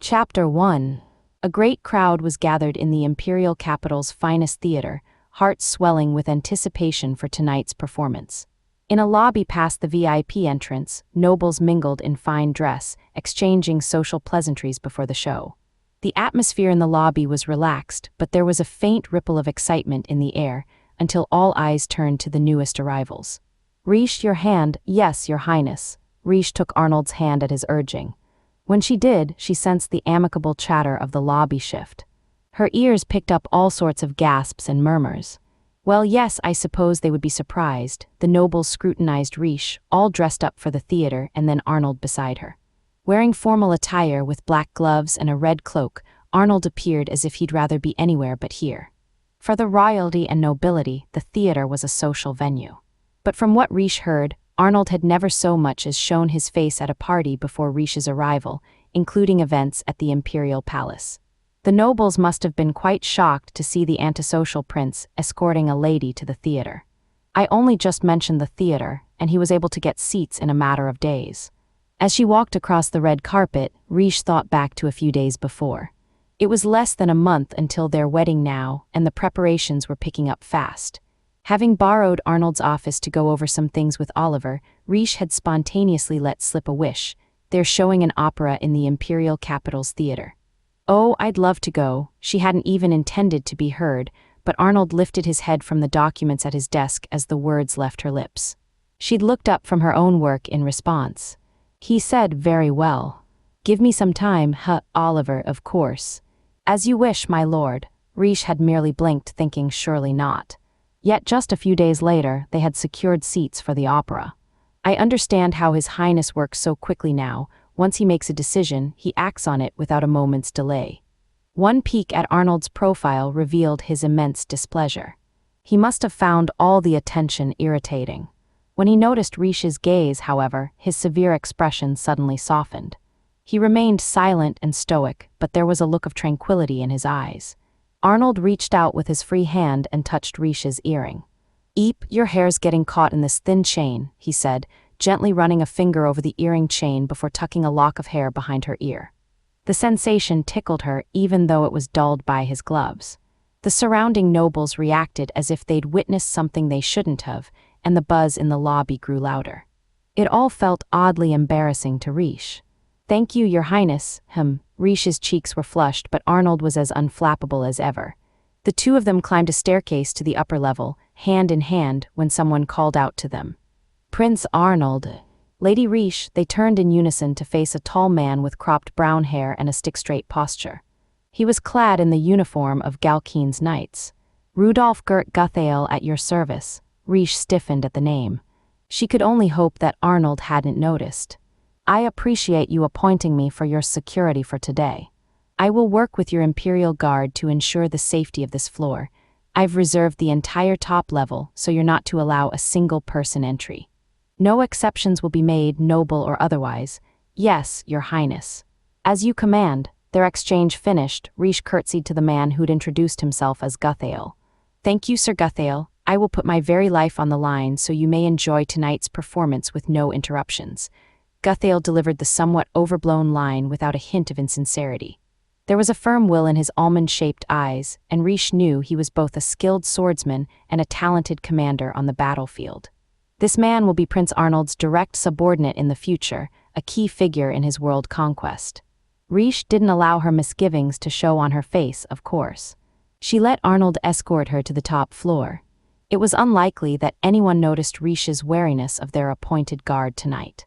Chapter 1. A great crowd was gathered in the imperial capital's finest theater, hearts swelling with anticipation for tonight's performance. In a lobby past the VIP entrance, nobles mingled in fine dress, exchanging social pleasantries before the show. The atmosphere in the lobby was relaxed, but there was a faint ripple of excitement in the air, until all eyes turned to the newest arrivals. "Reijou, your hand." "Yes, your highness." Reijou took Arnold's hand at his urging. When she did, she sensed the amicable chatter of the lobby shift. Her ears picked up all sorts of gasps and murmurs. "Well, yes, I suppose they would be surprised." The nobles scrutinized Reijou, all dressed up for the theater, and then Arnold beside her. Wearing formal attire with black gloves and a red cloak, Arnold appeared as if he'd rather be anywhere but here. For the royalty and nobility, the theater was a social venue. But from what Reijou heard, Arnold had never so much as shown his face at a party before Reijou's arrival, including events at the imperial palace. The nobles must have been quite shocked to see the antisocial prince escorting a lady to the theater. I only just mentioned the theater, and he was able to get seats in a matter of days. As she walked across the red carpet, Reijou thought back to a few days before. It was less than a month until their wedding now, and the preparations were picking up fast. Having borrowed Arnold's office to go over some things with Oliver, Reijou had spontaneously let slip a wish. They're showing an opera in the imperial capital's theater. "Oh, I'd love to go." She hadn't even intended to be heard, but Arnold lifted his head from the documents at his desk as the words left her lips. She'd looked up from her own work in response. He said, "Very well. Give me some time, Oliver, of course." "As you wish, my lord." Reijou had merely blinked, thinking surely not. Yet just a few days later, they had secured seats for the opera. "I understand how His Highness works so quickly now. Once he makes a decision, he acts on it without a moment's delay." One peek at Arnold's profile revealed his immense displeasure. He must have found all the attention irritating. When he noticed Reijou's gaze, however, his severe expression suddenly softened. He remained silent and stoic, but there was a look of tranquility in his eyes. Arnold reached out with his free hand and touched Reijou's earring. "Eep, your hair's getting caught in this thin chain," he said, gently running a finger over the earring chain before tucking a lock of hair behind her ear. The sensation tickled her even though it was dulled by his gloves. The surrounding nobles reacted as if they'd witnessed something they shouldn't have, and the buzz in the lobby grew louder. It all felt oddly embarrassing to Reijou. "Thank you, your highness." Reijou's cheeks were flushed, but Arnold was as unflappable as ever. The two of them climbed a staircase to the upper level, hand in hand, when someone called out to them. "Prince Arnold." "Lady Reijou." They turned in unison to face a tall man with cropped brown hair and a stick-straight posture. He was clad in the uniform of Galkeen's knights. "Rudolph Gert Guthael, at your service." Reijou stiffened at the name. She could only hope that Arnold hadn't noticed. "I appreciate you appointing me for your security for today. I will work with your Imperial Guard to ensure the safety of this floor. I've reserved the entire top level, so you're not to allow a single person entry. No exceptions will be made, noble or otherwise." "Yes, your highness." "As you command." Their exchange finished, Reijou curtsied to the man who'd introduced himself as Guthael. "Thank you, Sir Guthael. I will put my very life on the line so you may enjoy tonight's performance with no interruptions." Guthael delivered the somewhat overblown line without a hint of insincerity. There was a firm will in his almond-shaped eyes, and Reijou knew he was both a skilled swordsman and a talented commander on the battlefield. This man will be Prince Arnold's direct subordinate in the future, a key figure in his world conquest. Reijou didn't allow her misgivings to show on her face, of course. She let Arnold escort her to the top floor. It was unlikely that anyone noticed Reijou's wariness of their appointed guard tonight.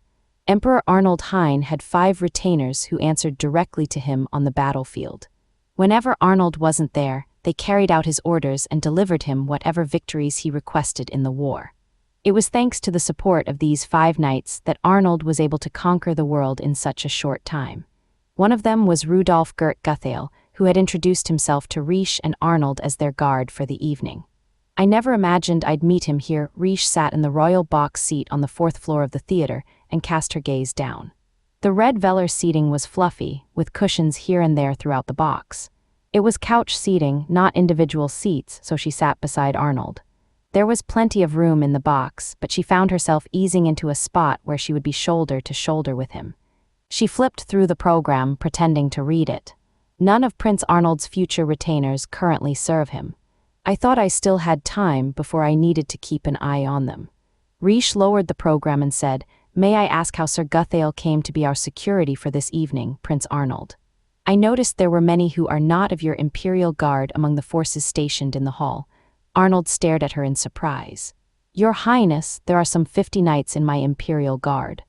Emperor Arnold Hein had 5 retainers who answered directly to him on the battlefield. Whenever Arnold wasn't there, they carried out his orders and delivered him whatever victories he requested in the war. It was thanks to the support of these 5 knights that Arnold was able to conquer the world in such a short time. One of them was Rudolph Gert Guthael, who had introduced himself to Reijou and Arnold as their guard for the evening. "I never imagined I'd meet him here." Reijou sat in the royal box seat on the 4th floor of the theater and cast her gaze down. The red velour seating was fluffy, with cushions here and there throughout the box. It was couch seating, not individual seats, so she sat beside Arnold. There was plenty of room in the box, but she found herself easing into a spot where she would be shoulder to shoulder with him. She flipped through the program, pretending to read it. None of Prince Arnold's future retainers currently serve him. I thought I still had time before I needed to keep an eye on them. Reijou lowered the program and said, "May I ask how Sir Guthail came to be our security for this evening, Prince Arnold? I noticed there were many who are not of your Imperial Guard among the forces stationed in the hall." Arnold stared at her in surprise. "Your Highness, there are some 50 knights in my Imperial Guard.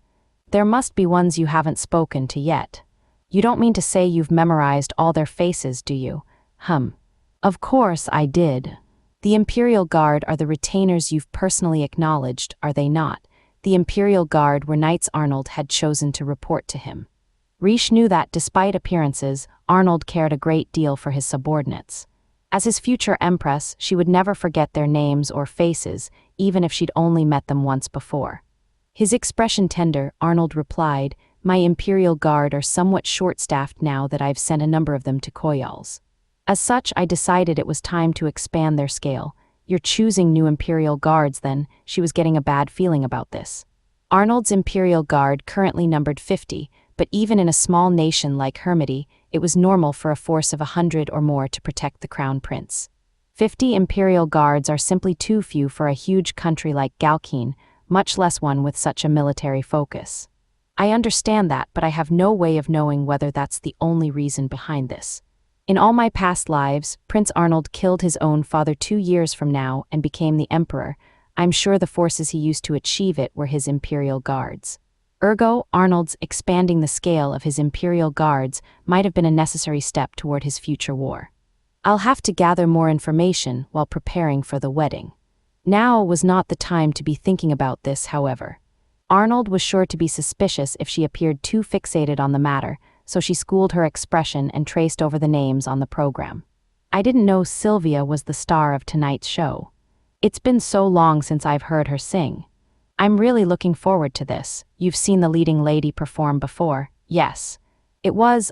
There must be ones you haven't spoken to yet. You don't mean to say you've memorized all their faces, do you?" Of course I did. The Imperial Guard are the retainers you've personally acknowledged, are they not? The Imperial Guard were knights Arnold had chosen to report to him. Reijou knew that, despite appearances, Arnold cared a great deal for his subordinates. As his future empress, she would never forget their names or faces, even if she'd only met them once before. His expression tender, Arnold replied, "My Imperial Guard are somewhat short-staffed now that I've sent a number of them to Koyals. As such, I decided it was time to expand their scale." "You're choosing new Imperial Guards then?" She was getting a bad feeling about this. Arnold's Imperial Guard currently numbered 50, but even in a small nation like Hermity, it was normal for a force of 100 or more to protect the Crown Prince. 50 Imperial Guards are simply too few for a huge country like Galkeen, much less one with such a military focus. I understand that, but I have no way of knowing whether that's the only reason behind this. In all my past lives, Prince Arnold killed his own father 2 years from now and became the Emperor. I'm sure the forces he used to achieve it were his Imperial Guards. Ergo, Arnold's expanding the scale of his Imperial Guards might have been a necessary step toward his future war. I'll have to gather more information while preparing for the wedding. Now was not the time to be thinking about this, however. Arnold was sure to be suspicious if she appeared too fixated on the matter, so she schooled her expression and traced over the names on the program. "I didn't know Sylvia was the star of tonight's show. It's been so long since I've heard her sing. I'm really looking forward to this. You've seen the leading lady perform before?" "Yes. It was,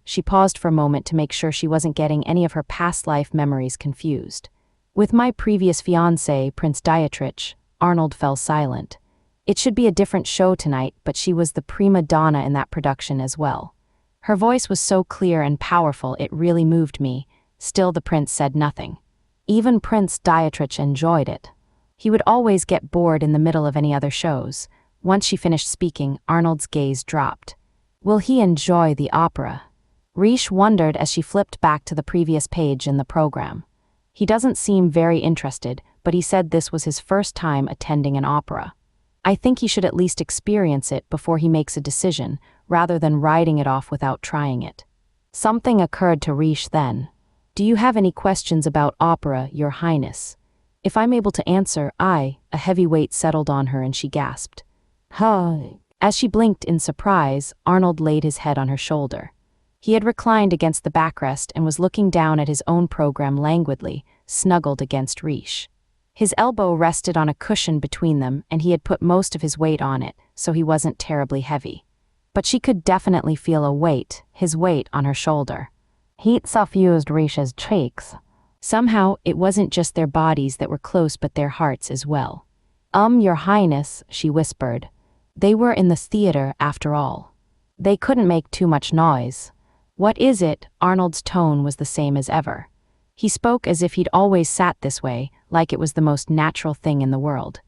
She paused for a moment to make sure she wasn't getting any of her past life memories confused. "With my previous fiancé, Prince Dietrich." Arnold fell silent. "It should be a different show tonight, but she was the prima donna in that production as well. Her voice was so clear and powerful it really moved me." Still the prince said nothing. Even Prince Dietrich enjoyed it. He would always get bored in the middle of any other shows. Once she finished speaking, Arnold's gaze dropped. "Will he enjoy the opera?" Reijou wondered as she flipped back to the previous page in the program. "He doesn't seem very interested, but he said this was his first time attending an opera. I think he should at least experience it before he makes a decision, rather than writing it off without trying it." Something occurred to Reijou then. "Do you have any questions about opera, Your Highness?" "If I'm able to answer, I." A heavy weight settled on her and she gasped. "Huh." As she blinked in surprise, Arnold laid his head on her shoulder. He had reclined against the backrest and was looking down at his own program languidly, snuggled against Reijou. His elbow rested on a cushion between them, and he had put most of his weight on it, so he wasn't terribly heavy. But she could definitely feel a weight, his weight on her shoulder. Heat suffused Reijou's cheeks. Somehow, it wasn't just their bodies that were close but their hearts as well. Your Highness," she whispered. They were in the theater, after all. They couldn't make too much noise. "What is it?" Arnold's tone was the same as ever. He spoke as if he'd always sat this way, like it was the most natural thing in the world.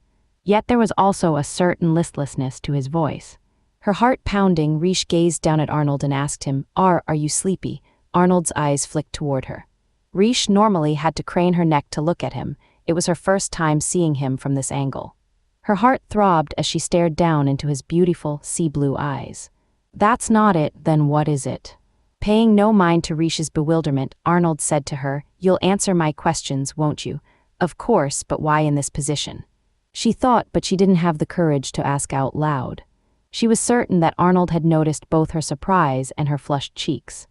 Yet there was also a certain listlessness to his voice. Her heart pounding, Reijou gazed down at Arnold and asked him, Are you sleepy?" Arnold's eyes flicked toward her. Reijou normally had to crane her neck to look at him. It was her first time seeing him from this angle. Her heart throbbed as she stared down into his beautiful, sea-blue eyes. "That's not it, then what is it?" Paying no mind to Reijou's bewilderment, Arnold said to her, "You'll answer my questions, won't you?" "Of course, but why in this position?" She thought, but she didn't have the courage to ask out loud. She was certain that Arnold had noticed both her surprise and her flushed cheeks.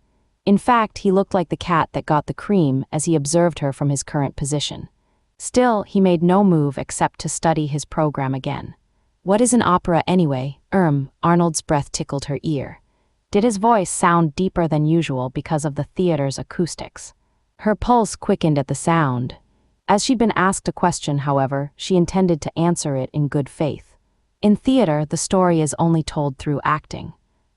In fact, he looked like the cat that got the cream as he observed her from his current position. Still, he made no move except to study his program again. "What is an opera anyway?" Arnold's breath tickled her ear. Did his voice sound deeper than usual because of the theater's acoustics? Her pulse quickened at the sound. As she'd been asked a question, however, she intended to answer it in good faith. In theater, the story is only told through acting.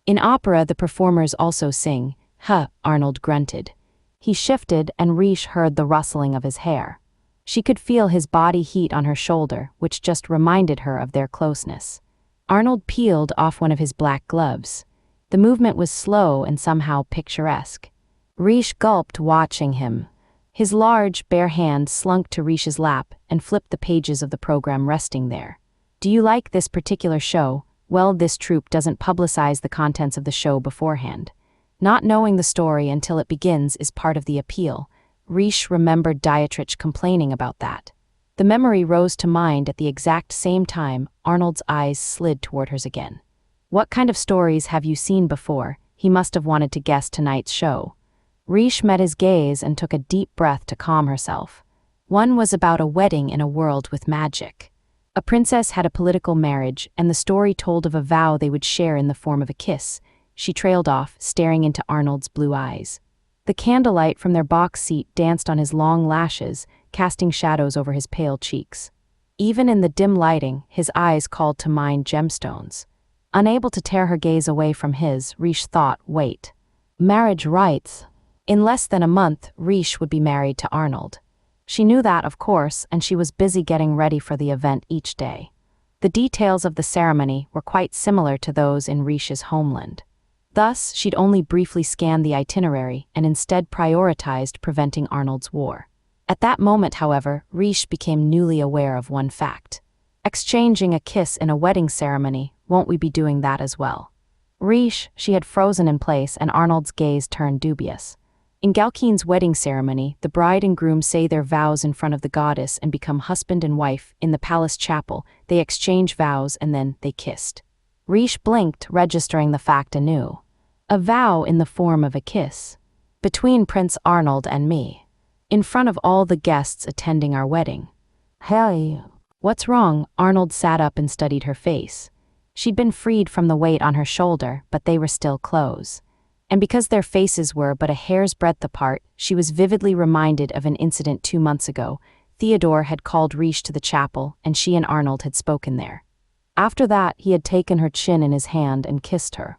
In opera, the performers also sing, huh, Arnold grunted. He shifted and Reijou heard the rustling of his hair. She could feel his body heat on her shoulder, which just reminded her of their closeness. Arnold peeled off one of his black gloves. The movement was slow and somehow picturesque. Reijou gulped watching him. His large, bare hand slunk to Reijou's lap and flipped the pages of the program resting there. Do you like this particular show? Well, this troupe doesn't publicize the contents of the show beforehand. Not knowing the story until it begins is part of the appeal. Reijou remembered Dietrich complaining about that. The memory rose to mind at the exact same time Arnold's eyes slid toward hers again. What kind of stories have you seen before? He must have wanted to guess tonight's show. Reijou met his gaze and took a deep breath to calm herself. One was about a wedding in a world with magic. A princess had a political marriage, and the story told of a vow they would share in the form of a kiss. She trailed off, staring into Arnold's blue eyes. The candlelight from their box seat danced on his long lashes, casting shadows over his pale cheeks. Even in the dim lighting, his eyes called to mind gemstones. Unable to tear her gaze away from his, Reijou thought, wait. Marriage rites. In less than a month, Reijou would be married to Arnold. She knew that, of course, and she was busy getting ready for the event each day. The details of the ceremony were quite similar to those in Reijou's homeland. Thus, she'd only briefly scanned the itinerary and instead prioritized preventing Arnold's war. At that moment, however, Reijou became newly aware of one fact. Exchanging a kiss in a wedding ceremony, won't we be doing that as well? Reijou, she had frozen in place and Arnold's gaze turned dubious. In Galkeen's wedding ceremony, the bride and groom say their vows in front of the goddess and become husband and wife. In the palace chapel, they exchange vows and then they kissed. Reijou blinked, registering the fact anew. A vow in the form of a kiss. Between Prince Arnold and me. In front of all the guests attending our wedding. Hey. What's wrong? Arnold sat up and studied her face. She'd been freed from the weight on her shoulder, but they were still clothes. And because their faces were but a hair's breadth apart, she was vividly reminded of an incident 2 months ago. Theodore had called Reijou to the chapel, and she and Arnold had spoken there. After that, he had taken her chin in his hand and kissed her.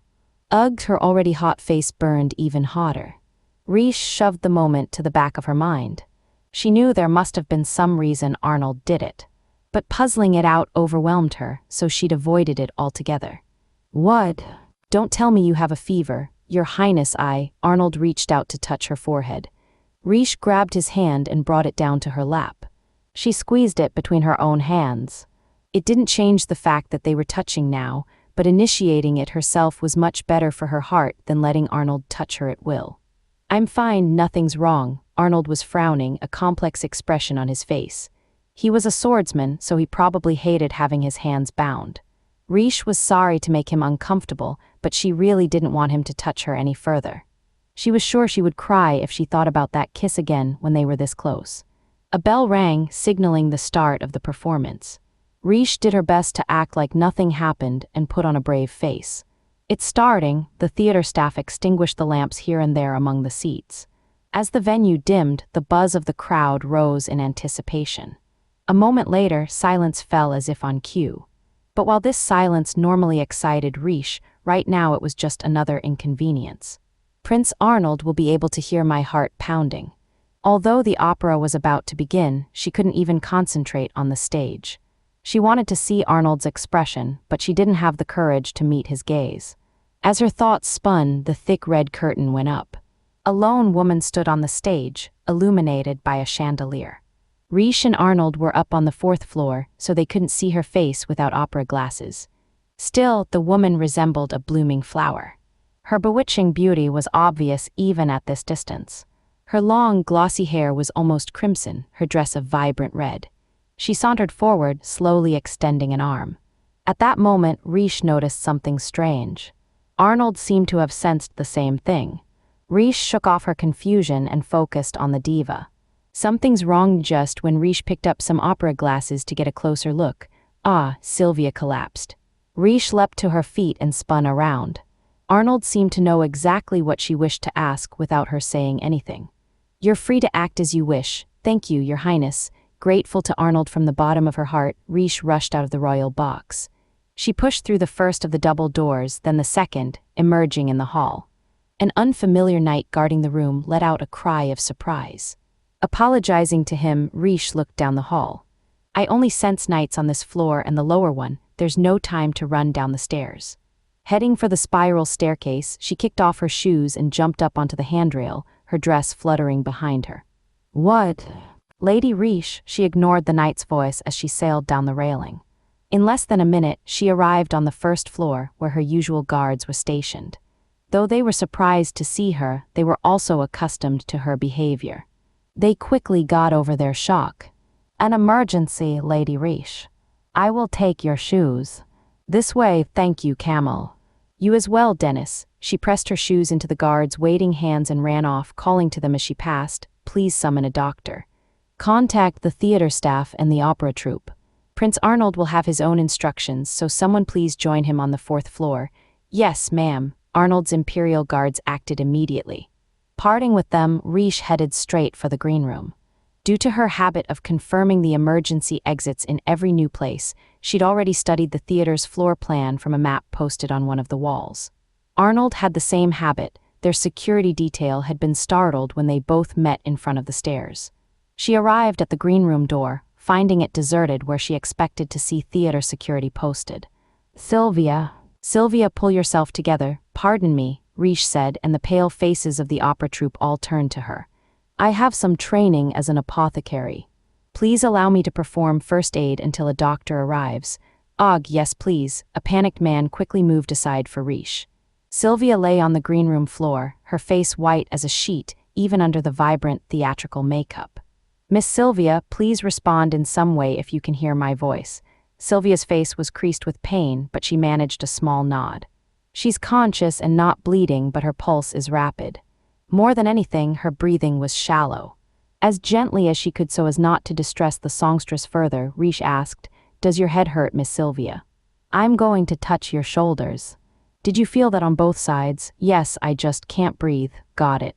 Ugh, her already hot face burned even hotter. Reijou shoved the moment to the back of her mind. She knew there must have been some reason Arnold did it. But puzzling it out overwhelmed her, so she'd avoided it altogether. What? Don't tell me you have a fever. Your Highness, Arnold reached out to touch her forehead. Reijou grabbed his hand and brought it down to her lap. She squeezed it between her own hands. It didn't change the fact that they were touching now, but initiating it herself was much better for her heart than letting Arnold touch her at will. I'm fine, nothing's wrong. Arnold was frowning, a complex expression on his face. He was a swordsman, so he probably hated having his hands bound. Reijou was sorry to make him uncomfortable, but she really didn't want him to touch her any further. She was sure she would cry if she thought about that kiss again when they were this close. A bell rang, signaling the start of the performance. Reijou did her best to act like nothing happened and put on a brave face. It's starting. The theater staff extinguished the lamps here and there among the seats. As the venue dimmed, the buzz of the crowd rose in anticipation. A moment later, silence fell as if on cue. But while this silence normally excited Reijou, right now it was just another inconvenience. Prince Arnold will be able to hear my heart pounding. Although the opera was about to begin, she couldn't even concentrate on the stage. She wanted to see Arnold's expression, but she didn't have the courage to meet his gaze. As her thoughts spun, the thick red curtain went up. A lone woman stood on the stage, illuminated by a chandelier. Reijou and Arnold were up on the 4th floor, so they couldn't see her face without opera glasses. Still, the woman resembled a blooming flower. Her bewitching beauty was obvious even at this distance. Her long, glossy hair was almost crimson, her dress of vibrant red. She sauntered forward, slowly extending an arm. At that moment, Reijou noticed something strange. Arnold seemed to have sensed the same thing. Reijou shook off her confusion and focused on the diva. Something's wrong. Just when Reijou picked up some opera glasses to get a closer look, Sylvia collapsed. Reijou leapt to her feet and spun around. Arnold seemed to know exactly what she wished to ask without her saying anything. You're free to act as you wish. Thank you, Your Highness. Grateful to Arnold from the bottom of her heart, Reijou rushed out of the royal box. She pushed through the first of the double doors, then the second, emerging in the hall. An unfamiliar knight guarding the room let out a cry of surprise. Apologizing to him, Reijou looked down the hall. I only sense knights on this floor and the lower one, there's no time to run down the stairs. Heading for the spiral staircase, she kicked off her shoes and jumped up onto the handrail, her dress fluttering behind her. What? Lady Reijou, she ignored the knight's voice as she sailed down the railing. In less than a minute, she arrived on the first floor where her usual guards were stationed. Though they were surprised to see her, they were also accustomed to her behavior. They quickly got over their shock. An emergency, Lady Reijou. I will take your shoes. This way, thank you, Camel. You as well, Dennis. She pressed her shoes into the guards' waiting hands and ran off, calling to them as she passed, please summon a doctor. Contact the theater staff and the opera troupe. Prince Arnold will have his own instructions, so someone please join him on the 4th floor. Yes, ma'am. Arnold's Imperial Guards acted immediately. Parting with them, Reijou headed straight for the green room. Due to her habit of confirming the emergency exits in every new place, she'd already studied the theater's floor plan from a map posted on one of the walls. Arnold had the same habit. Their security detail had been startled when they both met in front of the stairs. She arrived at the green room door, finding it deserted where she expected to see theater security posted. Sylvia, pull yourself together. Pardon me, Reijou said, and the pale faces of the opera troupe all turned to her. I have some training as an apothecary. Please allow me to perform first aid until a doctor arrives. Yes please. A panicked man quickly moved aside for Reijou. Sylvia lay on the green room floor, her face white as a sheet, even under the vibrant theatrical makeup. Miss Sylvia, please respond in some way if you can hear my voice. Sylvia's face was creased with pain, but she managed a small nod. She's conscious and not bleeding, but her pulse is rapid. More than anything, her breathing was shallow. As gently as she could so as not to distress the songstress further, Reijou asked, Does your head hurt, Miss Sylvia? I'm going to touch your shoulders. Did you feel that on both sides? Yes, I just can't breathe. Got it.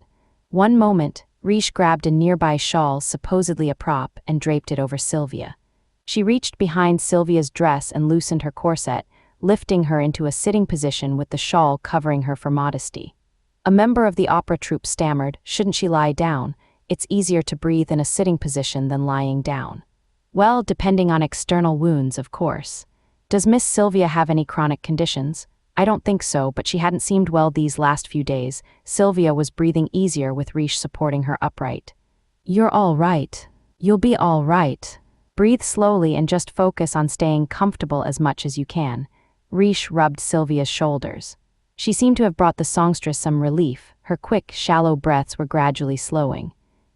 One moment, Reijou grabbed a nearby shawl, supposedly a prop, and draped it over Sylvia. She reached behind Sylvia's dress and loosened her corset, lifting her into a sitting position with the shawl covering her for modesty. A member of the opera troupe stammered, Shouldn't she lie down? It's easier to breathe in a sitting position than lying down. Well, depending on external wounds, of course. Does Miss Sylvia have any chronic conditions? I don't think so, but she hadn't seemed well these last few days. Sylvia was breathing easier with Reijou supporting her upright. You're all right. You'll be all right. Breathe slowly and just focus on staying comfortable as much as you can. Reijou rubbed Sylvia's shoulders. She seemed to have brought the songstress some relief. Her quick, shallow breaths were gradually slowing.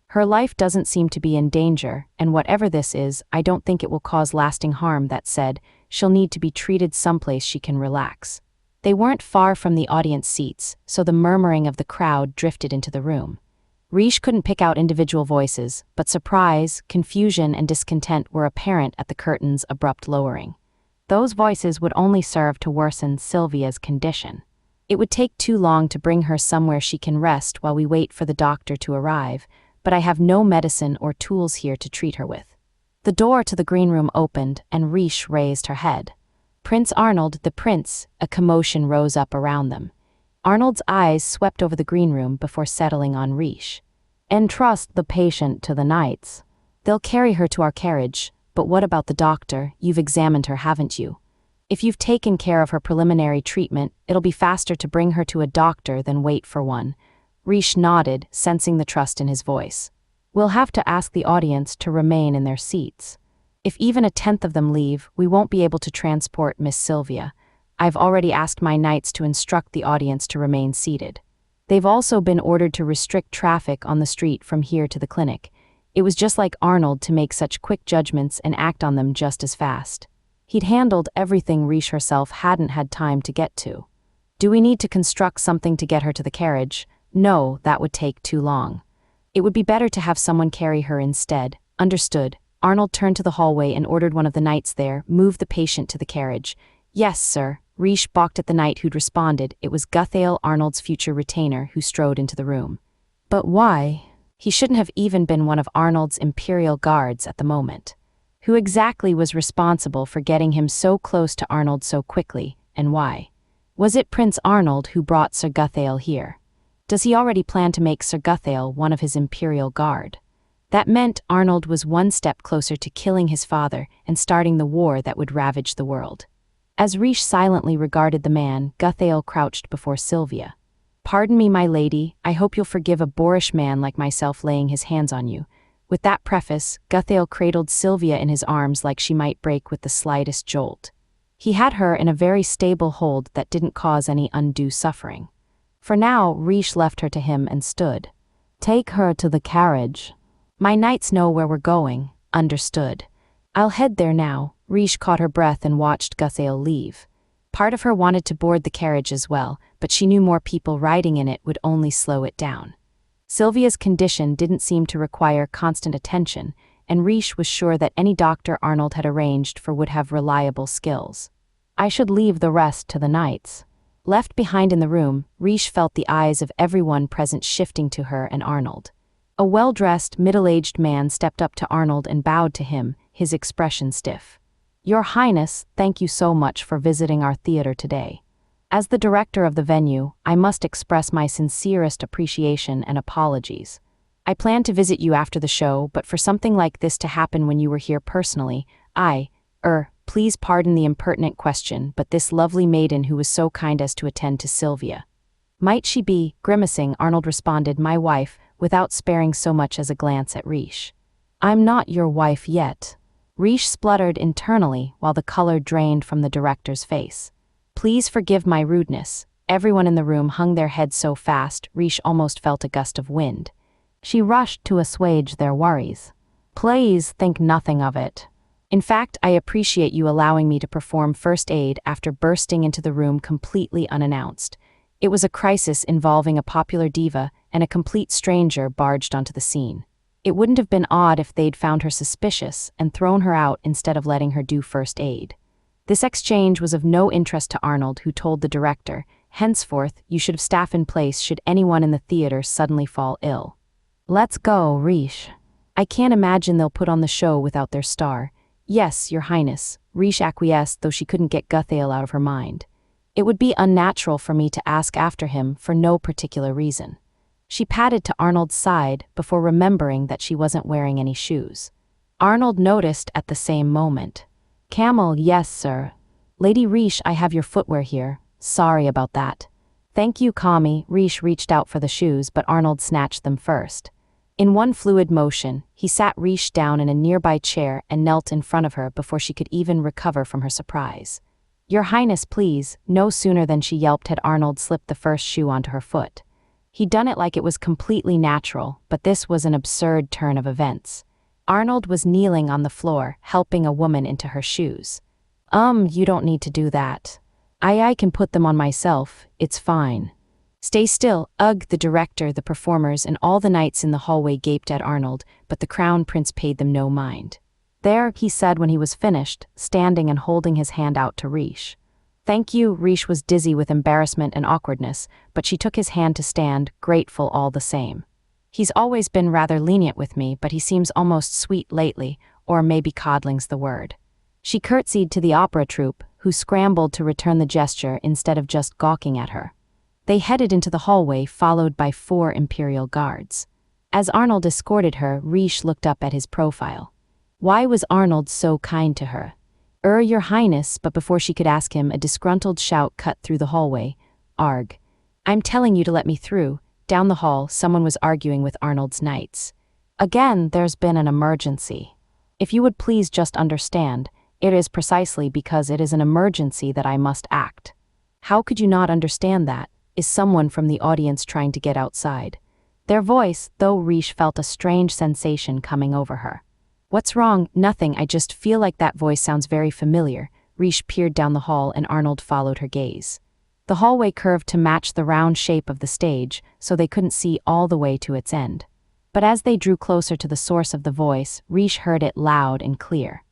Her life doesn't seem to be in danger, and whatever this is, I don't think it will cause lasting harm. That said, she'll need to be treated someplace she can relax. They weren't far from the audience seats, so the murmuring of the crowd drifted into the room. Reijou couldn't pick out individual voices, but surprise, confusion, and discontent were apparent at the curtain's abrupt lowering. Those voices would only serve to worsen Sylvia's condition. It would take too long to bring her somewhere she can rest while we wait for the doctor to arrive, but I have no medicine or tools here to treat her with. The door to the green room opened, and Reijou raised her head. Prince Arnold, the prince, a commotion rose up around them. Arnold's eyes swept over the green room before settling on Reijou. Entrust the patient to the knights. They'll carry her to our carriage, but what about the doctor? You've examined her, haven't you? If you've taken care of her preliminary treatment, it'll be faster to bring her to a doctor than wait for one. Reijou nodded, sensing the trust in his voice. We'll have to ask the audience to remain in their seats. If even a tenth of them leave, we won't be able to transport Miss Sylvia. I've already asked my knights to instruct the audience to remain seated. They've also been ordered to restrict traffic on the street from here to the clinic. It was just like Arnold to make such quick judgments and act on them just as fast. He'd handled everything Reijou herself hadn't had time to get to. Do we need to construct something to get her to the carriage? No, that would take too long. It would be better to have someone carry her instead. Understood. Arnold turned to the hallway and ordered one of the knights there, move the patient to the carriage. Yes, sir. Reijou balked at the knight who'd responded. It was Guthail, Arnold's future retainer, who strode into the room. But why? He shouldn't have even been one of Arnold's Imperial Guards at the moment. Who exactly was responsible for getting him so close to Arnold so quickly, and why? Was it Prince Arnold who brought Sir Guthail here? Does he already plan to make Sir Guthail one of his Imperial Guard? That meant Arnold was one step closer to killing his father and starting the war that would ravage the world. As Reijou silently regarded the man, Guthail crouched before Sylvia. "Pardon me, my lady, I hope you'll forgive a boorish man like myself laying his hands on you." With that preface, Guthail cradled Sylvia in his arms like she might break with the slightest jolt. He had her in a very stable hold that didn't cause any undue suffering. For now, Reijou left her to him and stood. "Take her to the carriage." "My knights know where we're going." "Understood." "I'll head there now." Reijou caught her breath and watched Guthail leave. Part of her wanted to board the carriage as well, but she knew more people riding in it would only slow it down. Sylvia's condition didn't seem to require constant attention, and Reijou was sure that any doctor Arnold had arranged for would have reliable skills. "I should leave the rest to the knights." Left behind in the room, Reijou felt the eyes of everyone present shifting to her and Arnold. A well-dressed, middle-aged man stepped up to Arnold and bowed to him, his expression stiff. "Your Highness, thank you so much for visiting our theater today. As the director of the venue, I must express my sincerest appreciation and apologies. I planned to visit you after the show, but for something like this to happen when you were here personally, please pardon the impertinent question, but this lovely maiden who was so kind as to attend to Sylvia." "Might she be?" Grimacing, Arnold responded, "My wife," without sparing so much as a glance at Reijou. "I'm not your wife yet." Reijou spluttered internally while the color drained from the director's face. "Please forgive my rudeness." Everyone in the room hung their heads so fast, Reijou almost felt a gust of wind. She rushed to assuage their worries. "Please think nothing of it. In fact, I appreciate you allowing me to perform first aid after bursting into the room completely unannounced. It was a crisis involving a popular diva, and a complete stranger barged onto the scene. It wouldn't have been odd if they'd found her suspicious and thrown her out instead of letting her do first aid. This exchange was of no interest to Arnold, who told the director, "Henceforth, you should have staff in place should anyone in the theater suddenly fall ill." "Let's go, Reijou. I can't imagine they'll put on the show without their star." "Yes, Your Highness," Reijou acquiesced, though she couldn't get Guthail out of her mind. "It would be unnatural for me to ask after him for no particular reason." She padded to Arnold's side before remembering that she wasn't wearing any shoes. Arnold noticed at the same moment. "Camel, yes, sir." "Lady Reijou, I have your footwear here. Sorry about that." "Thank you, Kami." Reijou reached out for the shoes, but Arnold snatched them first. In one fluid motion, he sat Reijou down in a nearby chair and knelt in front of her before she could even recover from her surprise. "Your Highness, please." No sooner than she yelped had Arnold slipped the first shoe onto her foot. He'd done it like it was completely natural, but this was an absurd turn of events. Arnold was kneeling on the floor, helping a woman into her shoes. You don't need to do that. I can put them on myself, it's fine." "Stay still." The director, the performers, and all the knights in the hallway gaped at Arnold, but the crown prince paid them no mind. "There," he said when he was finished, standing and holding his hand out to Reijou. "Thank you." Reijou was dizzy with embarrassment and awkwardness, but she took his hand to stand, grateful all the same. "He's always been rather lenient with me, but he seems almost sweet lately, or maybe coddling's the word." She curtsied to the opera troupe, who scrambled to return the gesture instead of just gawking at her. They headed into the hallway, followed by 4 Imperial guards. As Arnold escorted her, Reijou looked up at his profile. Why was Arnold so kind to her? Your Highness," but before she could ask him, a disgruntled shout cut through the hallway. "Arg. I'm telling you to let me through." Down the hall, someone was arguing with Arnold's knights. "Again, there's been an emergency. If you would please just understand, it is precisely because it is an emergency that I must act." "How could you not understand that?" Is someone from the audience trying to get outside? Their voice, though Reijou felt a strange sensation coming over her. "What's wrong?" "Nothing, I just feel like that voice sounds very familiar." Reijou peered down the hall and Arnold followed her gaze. The hallway curved to match the round shape of the stage, so they couldn't see all the way to its end. But as they drew closer to the source of the voice, Reijou heard it loud and clear.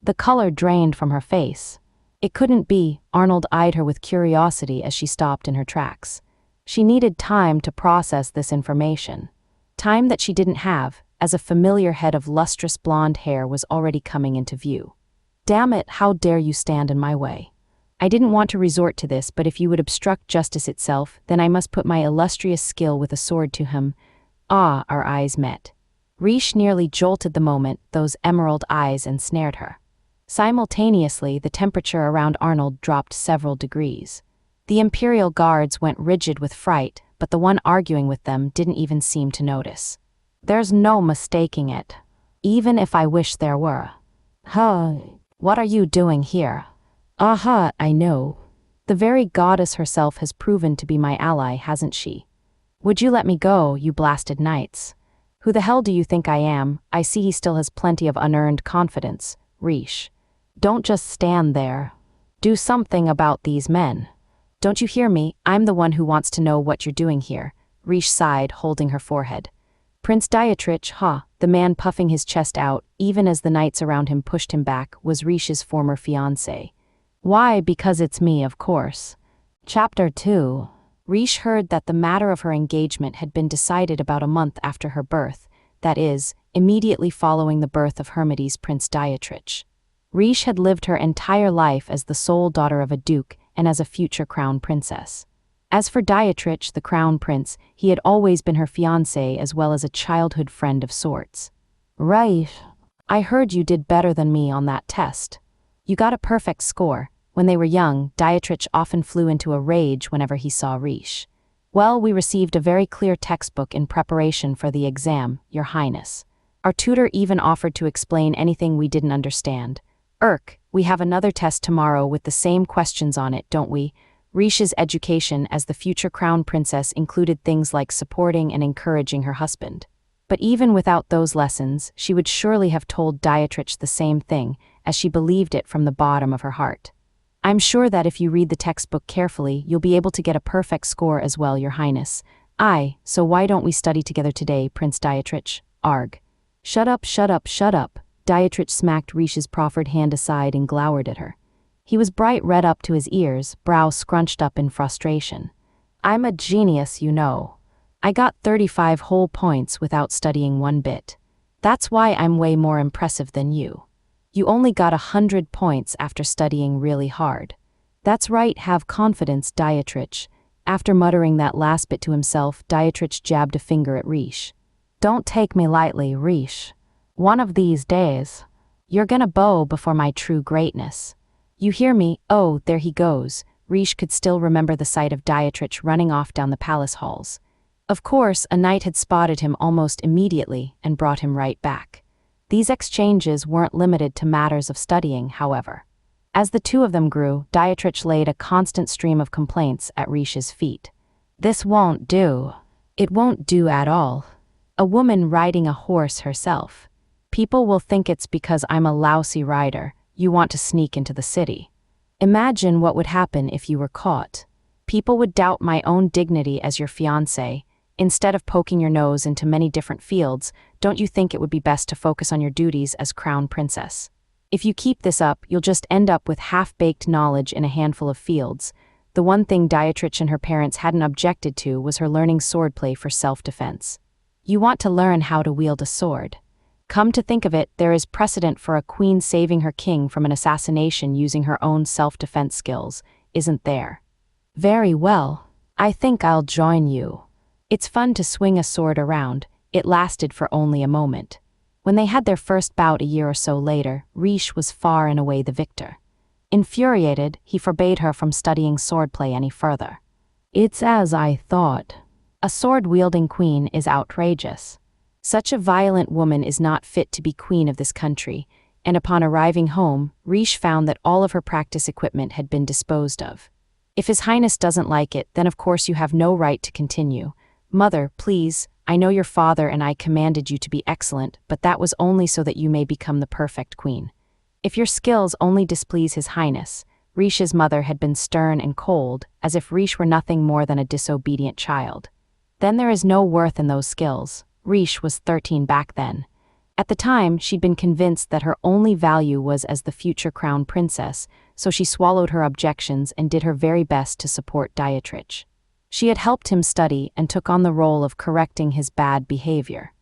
The color drained from her face. It couldn't be. Arnold eyed her with curiosity as she stopped in her tracks. She needed time to process this information. Time that she didn't have, as a familiar head of lustrous blonde hair was already coming into view. "Damn it, how dare you stand in my way? I didn't want to resort to this, but if you would obstruct justice itself, then I must put my illustrious skill with a sword to him." Ah, our eyes met. Reijou nearly jolted the moment those emerald eyes ensnared her. Simultaneously, the temperature around Arnold dropped several degrees. The Imperial guards went rigid with fright, but the one arguing with them didn't even seem to notice. "There's no mistaking it. Even if I wish there were." "Huh, what are you doing here?" "Aha, I know. The very goddess herself has proven to be my ally, hasn't she? Would you let me go, you blasted knights? Who the hell do you think I am? I see he still has plenty of unearned confidence." "Reijou, don't just stand there. Do something about these men. Don't you hear me? I'm the one who wants to know what you're doing here." Reijou sighed, holding her forehead. Prince Dietrich, the man puffing his chest out, even as the knights around him pushed him back, was Reijou's former fiancé. "Why, because it's me, of course." Chapter 2. Reijou heard that the matter of her engagement had been decided about a month after her birth, that is, immediately following the birth of Hermides Prince Dietrich. Reijou had lived her entire life as the sole daughter of a duke and as a future crown princess. As for Dietrich, the crown prince, he had always been her fiancé as well as a childhood friend of sorts. "Reijou, I heard you did better than me on that test. You got a perfect score." When they were young, Dietrich often flew into a rage whenever he saw Reijou. "Well, we received a very clear textbook in preparation for the exam, Your Highness. Our tutor even offered to explain anything we didn't understand. We have another test tomorrow with the same questions on it, don't we?" Reijou's education as the future crown princess included things like supporting and encouraging her husband. But even without those lessons, she would surely have told Dietrich the same thing, as she believed it from the bottom of her heart. "I'm sure that if you read the textbook carefully, you'll be able to get a perfect score as well, Your Highness." "Aye, so why don't we study together today, Prince Dietrich? Arg." "Shut up, shut up, shut up." Dietrich smacked Reijou's proffered hand aside and glowered at her. He was bright red up to his ears, brow scrunched up in frustration. "I'm a genius, you know. I got 35 whole points without studying one bit. That's why I'm way more impressive than you. You only got 100 points after studying really hard." "That's right, have confidence, Dietrich." After muttering that last bit to himself, Dietrich jabbed a finger at Reijou. "Don't take me lightly, Reijou. One of these days, you're gonna bow before my true greatness. You hear me? Oh, there he goes." Reijou could still remember the sight of Dietrich running off down the palace halls. Of course, a knight had spotted him almost immediately and brought him right back. These exchanges weren't limited to matters of studying, however. As the two of them grew, Dietrich laid a constant stream of complaints at Reijou's feet. "This won't do. It won't do at all. A woman riding a horse herself. People will think it's because I'm a lousy rider. You want to sneak into the city. Imagine what would happen if you were caught. People would doubt my own dignity as your fiancé. Instead of poking your nose into many different fields, don't you think it would be best to focus on your duties as crown princess? If you keep this up, you'll just end up with half-baked knowledge in a handful of fields." The one thing Dietrich and her parents hadn't objected to was her learning swordplay for self-defense. "You want to learn how to wield a sword. Come to think of it, there is precedent for a queen saving her king from an assassination using her own self-defense skills, isn't there?" "Very well. I think I'll join you. It's fun to swing a sword around." It lasted for only a moment. When they had their first bout a year or so later, Reijou was far and away the victor. Infuriated, he forbade her from studying swordplay any further. "It's as I thought. A sword-wielding queen is outrageous. Such a violent woman is not fit to be queen of this country," and upon arriving home, Reijou found that all of her practice equipment had been disposed of. "If His Highness doesn't like it, then of course you have no right to continue. Mother, please, I know your father and I commanded you to be excellent, but that was only so that you may become the perfect queen. If your skills only displease His Highness." Reijou's mother had been stern and cold, as if Reijou were nothing more than a disobedient child. "Then there is no worth in those skills." Reijou was 13 back then. At the time, she'd been convinced that her only value was as the future crown princess, so she swallowed her objections and did her very best to support Dietrich. She had helped him study and took on the role of correcting his bad behavior.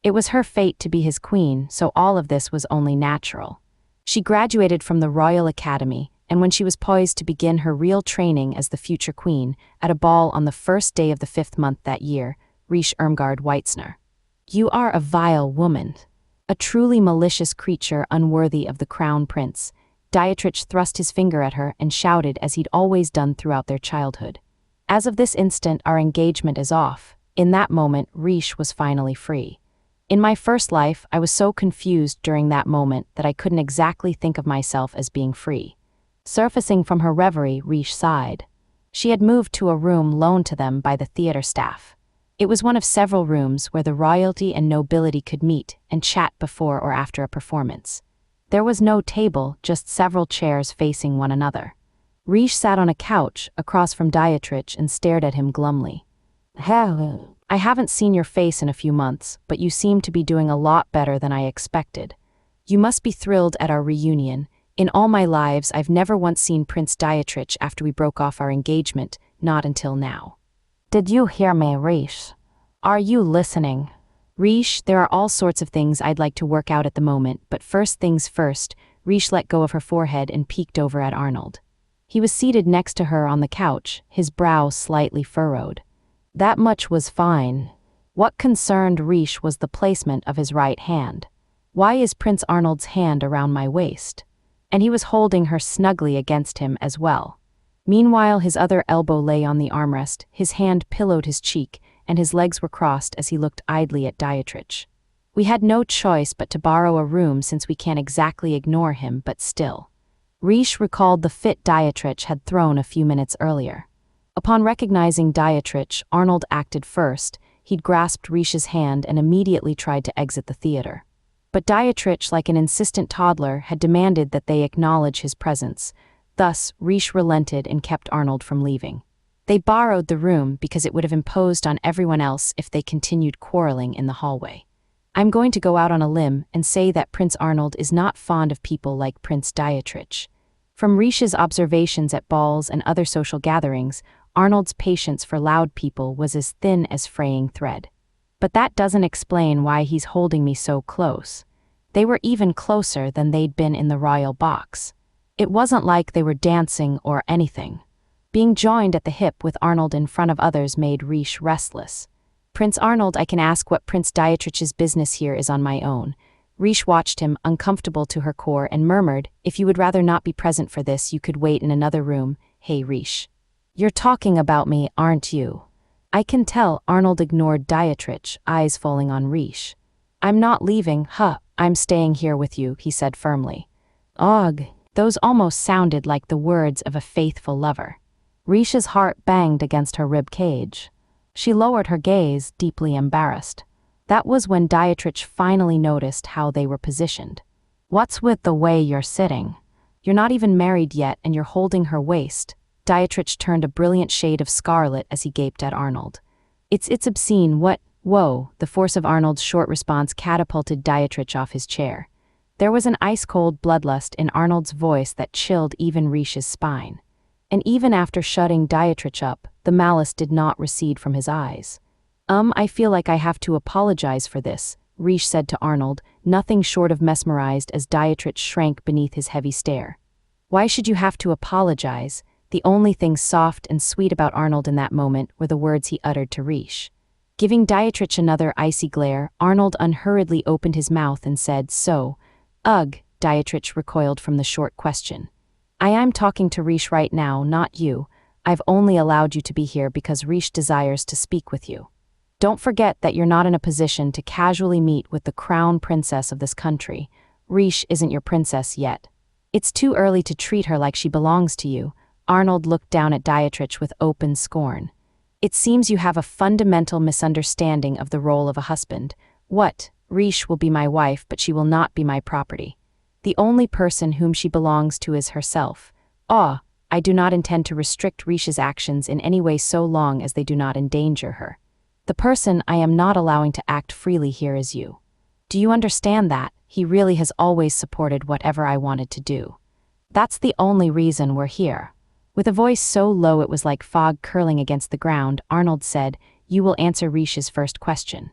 It was her fate to be his queen, so all of this was only natural. She graduated from the Royal Academy, and when she was poised to begin her real training as the future queen, at a ball on the first day of the 5th month that year, Reijou Irmgard Weitzner. "You are a vile woman. A truly malicious creature unworthy of the crown prince." Dietrich thrust his finger at her and shouted as he'd always done throughout their childhood. "As of this instant, our engagement is off." In that moment, Reijou was finally free. In my first life, I was so confused during that moment that I couldn't exactly think of myself as being free. Surfacing from her reverie, Reijou sighed. She had moved to a room loaned to them by the theater staff. It was one of several rooms where the royalty and nobility could meet and chat before or after a performance. There was no table, just several chairs facing one another. Reijou sat on a couch across from Dietrich and stared at him glumly. "Hello. I haven't seen your face in a few months, but you seem to be doing a lot better than I expected. You must be thrilled at our reunion. In all my lives, I've never once seen Prince Dietrich after we broke off our engagement, not until now." "Did you hear me, Reijou? Are you listening?" "Reijou, there are all sorts of things I'd like to work out at the moment, but first things first." Reijou let go of her forehead and peeked over at Arnold. He was seated next to her on the couch, his brow slightly furrowed. That much was fine. What concerned Reijou was the placement of his right hand. "Why is Prince Arnold's hand around my waist?" And he was holding her snugly against him as well. Meanwhile, his other elbow lay on the armrest, his hand pillowed his cheek, and his legs were crossed as he looked idly at Dietrich. "We had no choice but to borrow a room since we can't exactly ignore him, but still." Reijou recalled the fit Dietrich had thrown a few minutes earlier. Upon recognizing Dietrich, Arnold acted first. He'd grasped Reijou's hand and immediately tried to exit the theater. But Dietrich, like an insistent toddler, had demanded that they acknowledge his presence. Thus, Reijou relented and kept Arnold from leaving. They borrowed the room because it would have imposed on everyone else if they continued quarreling in the hallway. "I'm going to go out on a limb and say that Prince Arnold is not fond of people like Prince Dietrich." From Reijou's observations at balls and other social gatherings, Arnold's patience for loud people was as thin as fraying thread. "But that doesn't explain why he's holding me so close." They were even closer than they'd been in the royal box. It wasn't like they were dancing or anything. Being joined at the hip with Arnold in front of others made Reijou restless. "Prince Arnold, I can ask what Prince Dietrich's business here is on my own." Reijou watched him, uncomfortable to her core, and murmured, "If you would rather not be present for this, you could wait in another room." "Hey, Reijou. You're talking about me, aren't you?" "I can tell." Arnold ignored Dietrich, eyes falling on Reijou. "I'm not leaving, I'm staying here with you," he said firmly. "Ugh." Those almost sounded like the words of a faithful lover. Reijou's heart banged against her rib cage. She lowered her gaze, deeply embarrassed. That was when Dietrich finally noticed how they were positioned. "What's with the way you're sitting? You're not even married yet and you're holding her waist." Dietrich turned a brilliant shade of scarlet as he gaped at Arnold. It's obscene. What? Whoa." The force of Arnold's short response catapulted Dietrich off his chair. There was an ice-cold bloodlust in Arnold's voice that chilled even Reijou's spine. And even after shutting Dietrich up, the malice did not recede from his eyes. I feel like I have to apologize for this," Reijou said to Arnold, nothing short of mesmerized as Dietrich shrank beneath his heavy stare. "Why should you have to apologize?" The only thing soft and sweet about Arnold in that moment were the words he uttered to Reijou. Giving Dietrich another icy glare, Arnold unhurriedly opened his mouth and said, "So, ugh." Dietrich recoiled from the short question. I'm talking to Reijou right now, not you. I've only allowed you to be here because Reijou desires to speak with you. Don't forget that you're not in a position to casually meet with the crown princess of this country. Reijou isn't your princess yet. It's too early to treat her like she belongs to you." Arnold looked down at Dietrich with open scorn. "It seems you have a fundamental misunderstanding of the role of a husband. What? Reijou will be my wife, but she will not be my property. The only person whom she belongs to is herself. I do not intend to restrict Reijou's actions in any way so long as they do not endanger her. The person I am not allowing to act freely here is you. Do you understand that? He really has always supported whatever I wanted to do. That's the only reason we're here." With a voice so low it was like fog curling against the ground, Arnold said, "You will answer Reijou's first question."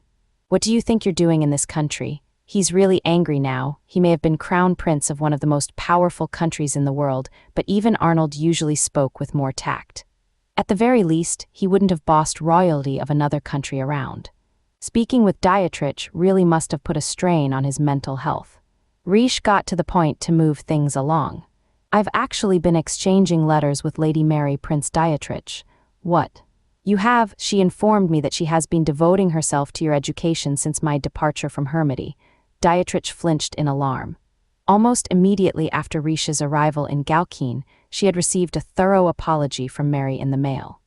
What do you think you're doing in this country? He's really angry now. He may have been crown prince of one of the most powerful countries in the world, but even Arnold usually spoke with more tact. At the very least, he wouldn't have bossed royalty of another country around. Speaking with Dietrich really must have put a strain on his mental health. Reijou got to the point to move things along. I've actually been exchanging letters with Lady Mary Prince Dietrich. What? You have? She informed me that she has been devoting herself to your education since my departure from Hermity. Dietrich flinched in alarm. Almost immediately after Reijou's arrival in Gaukin, she had received a thorough apology from Mary in the mail.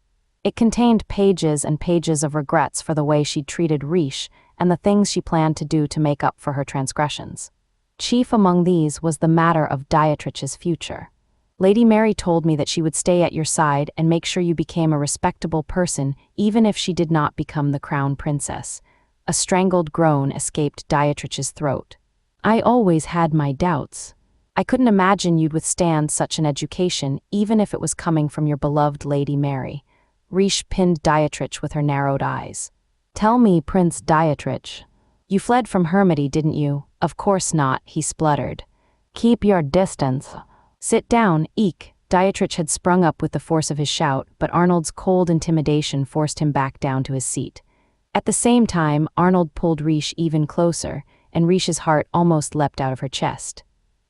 It contained pages and pages of regrets for the way she'd treated Reijou and the things she planned to do to make up for her transgressions. Chief among these was the matter of Dietrich's future. Lady Mary told me that she would stay at your side and make sure you became a respectable person even if she did not become the crown princess. A strangled groan escaped Dietrich's throat. I always had my doubts. I couldn't imagine you'd withstand such an education even if it was coming from your beloved Lady Mary. Reijou pinned Dietrich with her narrowed eyes. Tell me, Prince Dietrich. You fled from Hermity, didn't you? Of course not, he spluttered. Keep your distance. Sit down, eek. Dietrich had sprung up with the force of his shout, but Arnold's cold intimidation forced him back down to his seat. At the same time, Arnold pulled Reijou even closer, and Reijou's heart almost leapt out of her chest.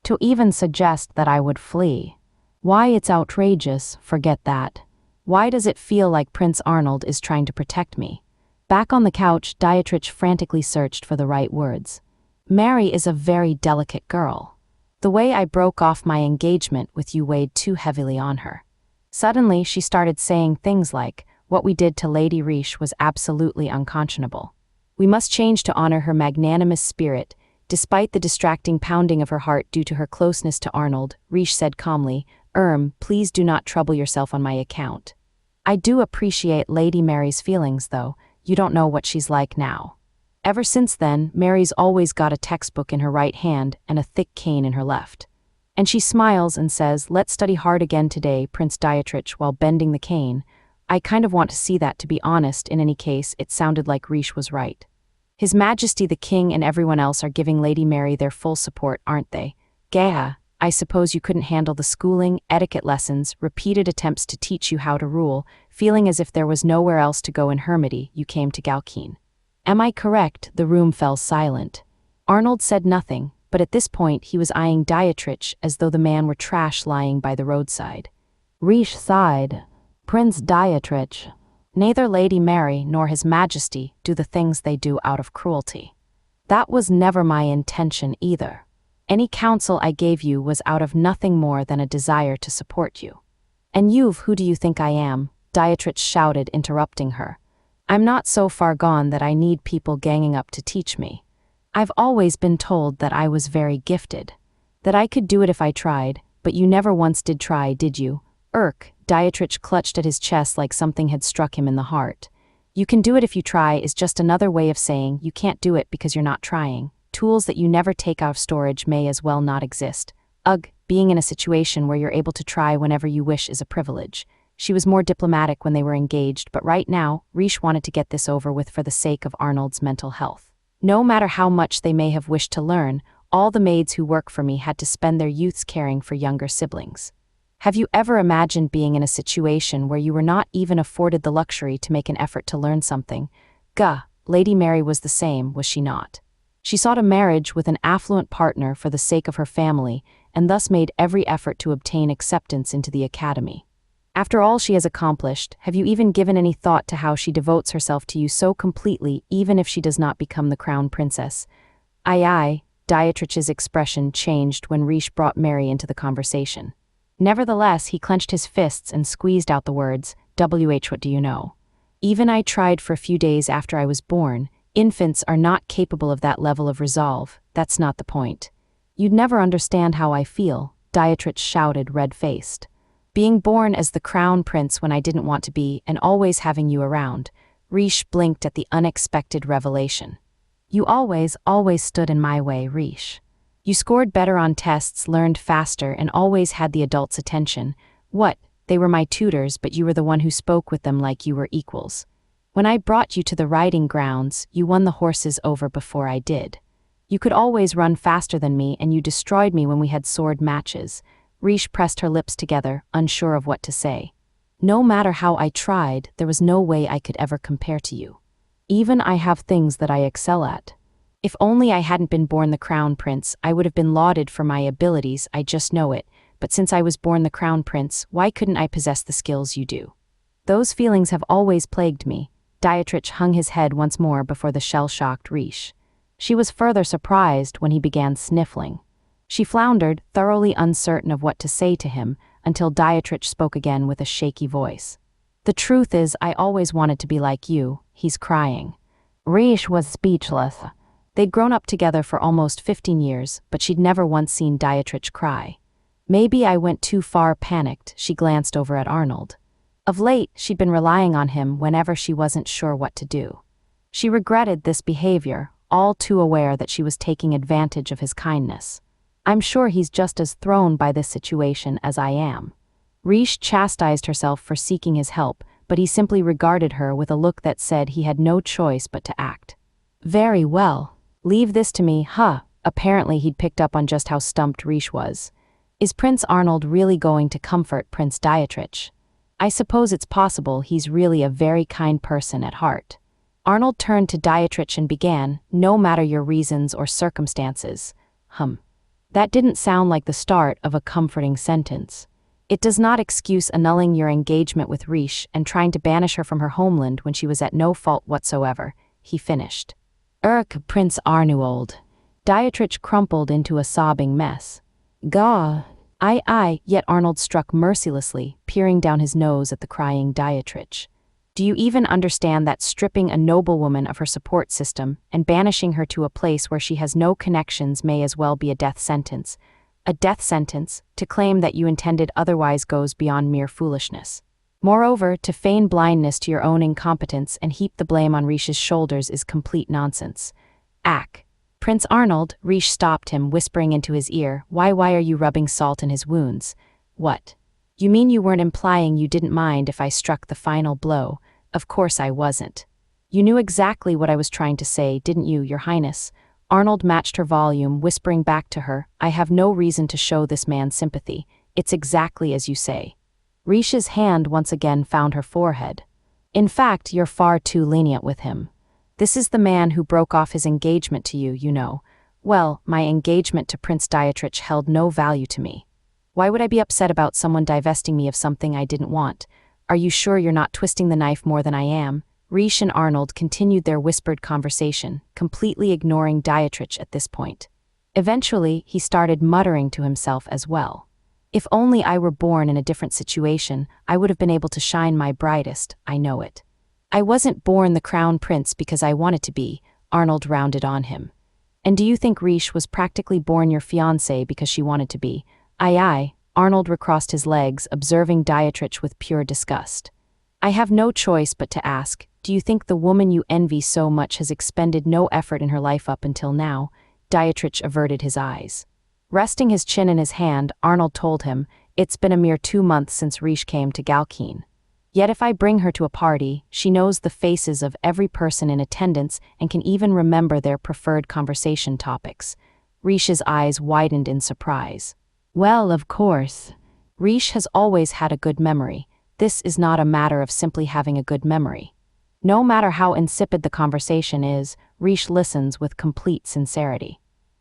To even suggest that I would flee. Why, it's outrageous, forget that. Why does it feel like Prince Arnold is trying to protect me? Back on the couch, Dietrich frantically searched for the right words. Mary is a very delicate girl. The way I broke off my engagement with you weighed too heavily on her. Suddenly, she started saying things like, what we did to Lady Reijou was absolutely unconscionable. We must change to honor her magnanimous spirit. Despite the distracting pounding of her heart due to her closeness to Arnold, Reijou said calmly, please do not trouble yourself on my account. I do appreciate Lady Mary's feelings, though. You don't know what she's like now. Ever since then, Mary's always got a textbook in her right hand and a thick cane in her left. And she smiles and says, let's study hard again today, Prince Dietrich, while bending the cane. I kind of want to see that, to be honest. In any case, it sounded like Reijou was right. His Majesty the King and everyone else are giving Lady Mary their full support, aren't they? Gah, I suppose you couldn't handle the schooling, etiquette lessons, repeated attempts to teach you how to rule, feeling as if there was nowhere else to go in Hermity, you came to Gaukin. Am I correct? The room fell silent. Arnold said nothing, but at this point he was eyeing Dietrich as though the man were trash lying by the roadside. Reijou sighed. Prince Dietrich. Neither Lady Mary nor His Majesty do the things they do out of cruelty. That was never my intention either. Any counsel I gave you was out of nothing more than a desire to support you. And who do you think I am? Dietrich shouted, interrupting her. I'm not so far gone that I need people ganging up to teach me. I've always been told that I was very gifted, that I could do it if I tried, but you never once did try, did you? Dietrich clutched at his chest like something had struck him in the heart. You can do it if you try is just another way of saying you can't do it because you're not trying. Tools that you never take out of storage may as well not exist. Being in a situation where you're able to try whenever you wish is a privilege. She was more diplomatic when they were engaged, but right now, Reijou wanted to get this over with for the sake of Arnold's mental health. No matter how much they may have wished to learn, all the maids who work for me had to spend their youths caring for younger siblings. Have you ever imagined being in a situation where you were not even afforded the luxury to make an effort to learn something? Lady Mary was the same, was she not? She sought a marriage with an affluent partner for the sake of her family, and thus made every effort to obtain acceptance into the academy. After all she has accomplished, have you even given any thought to how she devotes herself to you so completely, even if she does not become the crown princess? Aye. Dietrich's expression changed when Reijou brought Mary into the conversation. Nevertheless, he clenched his fists and squeezed out the words, what do you know? Even I tried for a few days after I was born. Infants are not capable of that level of resolve. That's not the point. You'd never understand how I feel, Dietrich shouted, red-faced. Being born as the crown prince when I didn't want to be, and always having you around. Reijou blinked at the unexpected revelation. You always stood in my way, Reijou. You scored better on tests, learned faster, and always had the adults' attention. They were my tutors, but you were the one who spoke with them like you were equals. When I brought you to the riding grounds, you won the horses over before I did. You could always run faster than me, and you destroyed me when we had sword matches. Reijou pressed her lips together, unsure of what to say. No matter how I tried, there was no way I could ever compare to you. Even I have things that I excel at. If only I hadn't been born the crown prince, I would have been lauded for my abilities, I just know it, but since I was born the crown prince, why couldn't I possess the skills you do? Those feelings have always plagued me. Dietrich hung his head once more before the shell-shocked Reijou. She was further surprised when he began sniffling. She floundered, thoroughly uncertain of what to say to him, until Dietrich spoke again with a shaky voice. The truth is, I always wanted to be like you. He's crying. Reijou was speechless. They'd grown up together for almost 15 years, but she'd never once seen Dietrich cry. Maybe I went too far. Panicked, she glanced over at Arnold. Of late, she'd been relying on him whenever she wasn't sure what to do. She regretted this behavior, all too aware that she was taking advantage of his kindness. I'm sure he's just as thrown by this situation as I am. Reijou chastised herself for seeking his help, but he simply regarded her with a look that said he had no choice but to act. Very well. Leave this to me, huh? Apparently he'd picked up on just how stumped Reijou was. Is Prince Arnold really going to comfort Prince Dietrich? I suppose it's possible he's really a very kind person at heart. Arnold turned to Dietrich and began, no matter your reasons or circumstances. That didn't sound like the start of a comforting sentence. It does not excuse annulling your engagement with Reijou and trying to banish her from her homeland when she was at no fault whatsoever, he finished. Prince Arnold. Dietrich crumpled into a sobbing mess. Gah. Yet Arnold struck mercilessly, peering down his nose at the crying Dietrich. Do you even understand that stripping a noblewoman of her support system and banishing her to a place where she has no connections may as well be a death sentence? A death sentence, to claim that you intended otherwise goes beyond mere foolishness. Moreover, to feign blindness to your own incompetence and heap the blame on Reijou's shoulders is complete nonsense. Prince Arnold, Reijou stopped him, whispering into his ear, why are you rubbing salt in his wounds? What? You mean you weren't implying you didn't mind if I struck the final blow? Of course I wasn't. You knew exactly what I was trying to say, didn't you, Your Highness? Arnold matched her volume, whispering back to her, I have no reason to show this man sympathy. It's exactly as you say. Reijou's hand once again found her forehead. In fact, you're far too lenient with him. This is the man who broke off his engagement to you, you know. Well, my engagement to Prince Dietrich held no value to me. Why would I be upset about someone divesting me of something I didn't want? Are you sure you're not twisting the knife more than I am? Reijou and Arnold continued their whispered conversation, completely ignoring Dietrich at this point. Eventually, he started muttering to himself as well. If only I were born in a different situation, I would have been able to shine my brightest, I know it. I wasn't born the crown prince because I wanted to be, Arnold rounded on him. And do you think Reijou was practically born your fiancée because she wanted to be? Arnold recrossed his legs, observing Dietrich with pure disgust. I have no choice but to ask, do you think the woman you envy so much has expended no effort in her life up until now? Dietrich averted his eyes. Resting his chin in his hand, Arnold told him, it's been a mere 2 months since Reijou came to Galkeen. Yet if I bring her to a party, she knows the faces of every person in attendance and can even remember their preferred conversation topics. Reijou's eyes widened in surprise. Well, of course. Reijou has always had a good memory. This is not a matter of simply having a good memory. No matter how insipid the conversation is, Reijou listens with complete sincerity.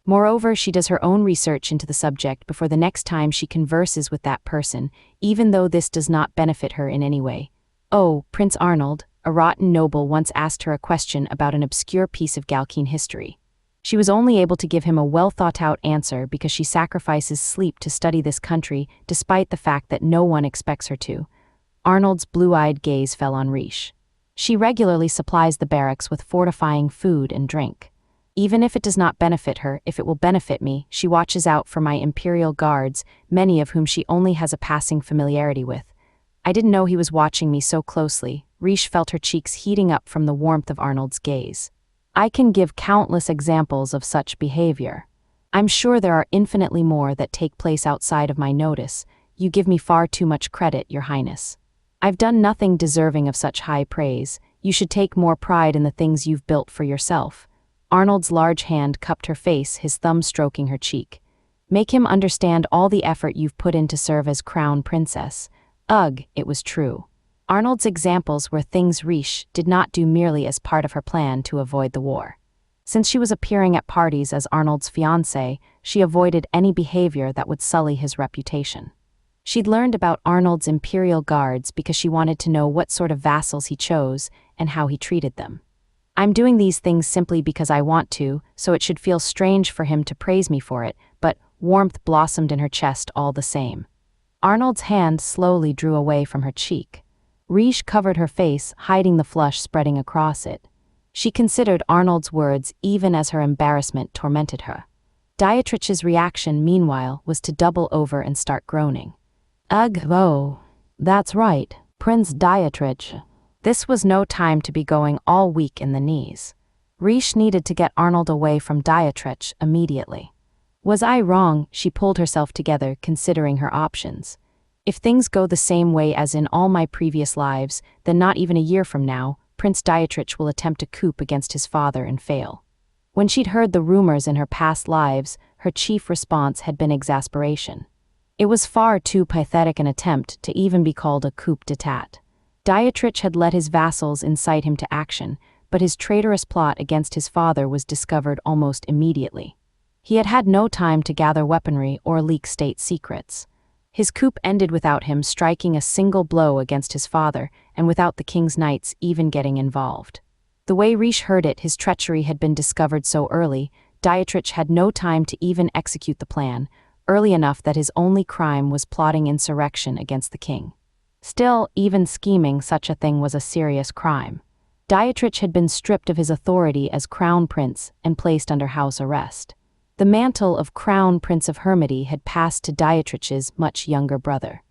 Moreover, she does her own research into the subject before the next time she converses with that person, even though this does not benefit her in any way. Oh, Prince Arnold, a rotten noble once asked her a question about an obscure piece of Galkeen history. She was only able to give him a well-thought-out answer because she sacrifices sleep to study this country, despite the fact that no one expects her to. Arnold's blue-eyed gaze fell on Reijou. She regularly supplies the barracks with fortifying food and drink. Even if it does not benefit her, if it will benefit me, she watches out for my imperial guards, many of whom she only has a passing familiarity with. I didn't know he was watching me so closely. Reijou felt her cheeks heating up from the warmth of Arnold's gaze. I can give countless examples of such behavior. I'm sure there are infinitely more that take place outside of my notice. You give me far too much credit, Your Highness. I've done nothing deserving of such high praise. You should take more pride in the things you've built for yourself. Arnold's large hand cupped her face, his thumb stroking her cheek. Make him understand all the effort you've put in to serve as crown princess. Ugh, it was true. Arnold's examples were things Reijou did not do merely as part of her plan to avoid the war. Since she was appearing at parties as Arnold's fiancée, she avoided any behavior that would sully his reputation. She'd learned about Arnold's imperial guards because she wanted to know what sort of vassals he chose and how he treated them. I'm doing these things simply because I want to, so it should feel strange for him to praise me for it, but warmth blossomed in her chest all the same. Arnold's hand slowly drew away from her cheek. Reijou covered her face, hiding the flush spreading across it. She considered Arnold's words even as her embarrassment tormented her. Dietrich's reaction, meanwhile, was to double over and start groaning. Ugh, oh, that's right, Prince Dietrich. This was no time to be going all weak in the knees. Reijou needed to get Arnold away from Dietrich immediately. Was I wrong? She pulled herself together, considering her options. If things go the same way as in all my previous lives, then not even a year from now, Prince Dietrich will attempt a coup against his father and fail. When she'd heard the rumors in her past lives, her chief response had been exasperation. It was far too pathetic an attempt to even be called a coup d'état. Dietrich had let his vassals incite him to action, but his traitorous plot against his father was discovered almost immediately. He had had no time to gather weaponry or leak state secrets. His coup ended without him striking a single blow against his father, and without the king's knights even getting involved. The way Reijou heard it, his treachery had been discovered so early, Dietrich had no time to even execute the plan, early enough that his only crime was plotting insurrection against the king. Still, even scheming such a thing was a serious crime. Dietrich had been stripped of his authority as crown prince and placed under house arrest. The mantle of Crown Prince of Hermity had passed to Dietrich's much younger brother.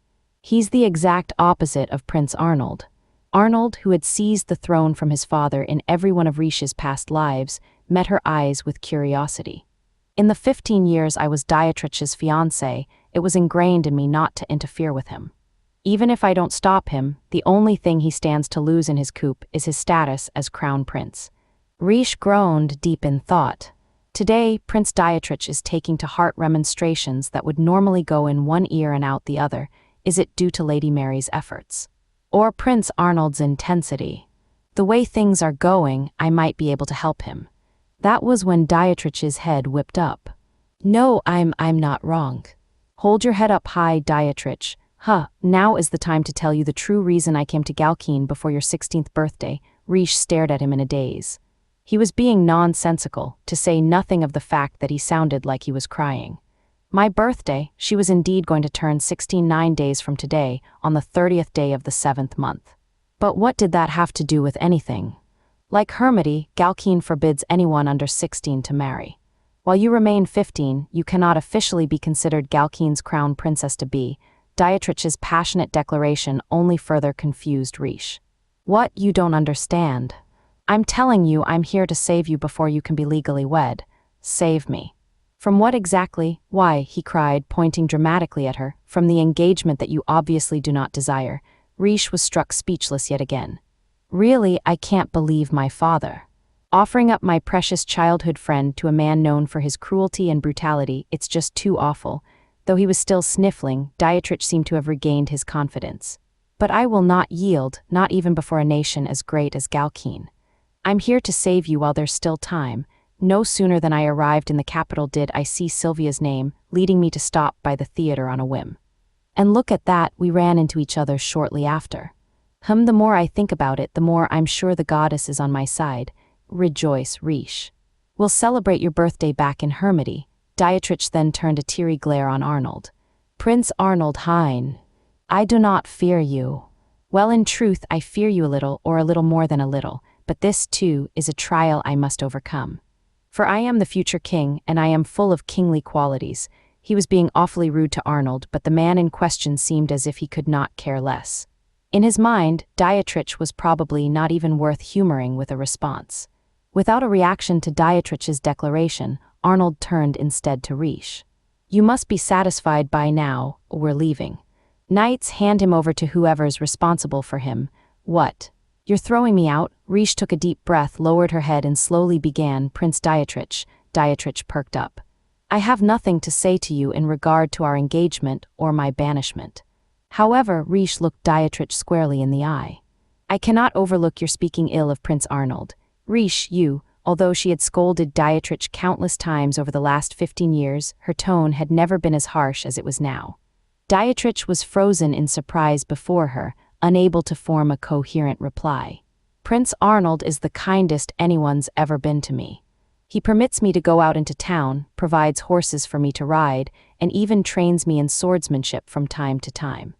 He's the exact opposite of Prince Arnold. Arnold, who had seized the throne from his father in every one of Reijou's past lives, met her eyes with curiosity. In the 15 years I was Dietrich's fiancée, it was ingrained in me not to interfere with him. Even if I don't stop him, the only thing he stands to lose in his coup is his status as crown prince. Reijou groaned deep in thought. Today, Prince Dietrich is taking to heart remonstrations that would normally go in one ear and out the other. Is it due to Lady Mary's efforts? Or Prince Arnold's intensity? The way things are going, I might be able to help him. That was when Dietrich's head whipped up. No, I'm not wrong. Hold your head up high, Dietrich. Now is the time to tell you the true reason I came to Galkeen before your 16th birthday. Reijou stared at him in a daze. He was being nonsensical, to say nothing of the fact that he sounded like he was crying. My birthday, she was indeed going to turn 16 9 days from today, on the 30th day of the 7th month. But what did that have to do with anything? Like Hermity, Galkeen forbids anyone under 16 to marry. While you remain 15, you cannot officially be considered Galkeen's crown princess to be. Dietrich's passionate declaration only further confused Reijou. What, you don't understand? I'm telling you I'm here to save you before you can be legally wed. Save me. From what exactly? Why, he cried, pointing dramatically at her, from the engagement that you obviously do not desire. Reijou was struck speechless yet again. Really, I can't believe my father. Offering up my precious childhood friend to a man known for his cruelty and brutality, it's just too awful. Though he was still sniffling, Dietrich seemed to have regained his confidence. But I will not yield, not even before a nation as great as Galkeen. I'm here to save you while there's still time. No sooner than I arrived in the capital did I see Sylvia's name, leading me to stop by the theater on a whim. And look at that, we ran into each other shortly after. The more I think about it, the more I'm sure the goddess is on my side. Rejoice, Reijou. We'll celebrate your birthday back in Hermity. Dietrich then turned a teary glare on Arnold. Prince Arnold Hein. I do not fear you. Well, in truth, I fear you a little, or a little more than a little, but this, too, is a trial I must overcome. For I am the future king, and I am full of kingly qualities. He was being awfully rude to Arnold, but the man in question seemed as if he could not care less. In his mind, Dietrich was probably not even worth humoring with a response. Without a reaction to Dietrich's declaration, Arnold turned instead to Reijou. You must be satisfied by now, we're leaving. Knights, hand him over to whoever's responsible for him. What? You're throwing me out? Reijou took a deep breath, lowered her head and slowly began, Prince Dietrich. Dietrich perked up. I have nothing to say to you in regard to our engagement or my banishment. However, Reijou looked Dietrich squarely in the eye. I cannot overlook your speaking ill of Prince Arnold. Reijou, although she had scolded Dietrich countless times over the last 15 years, her tone had never been as harsh as it was now. Dietrich was frozen in surprise before her, unable to form a coherent reply. Prince Arnold is the kindest anyone's ever been to me. He permits me to go out into town, provides horses for me to ride, and even trains me in swordsmanship from time to time.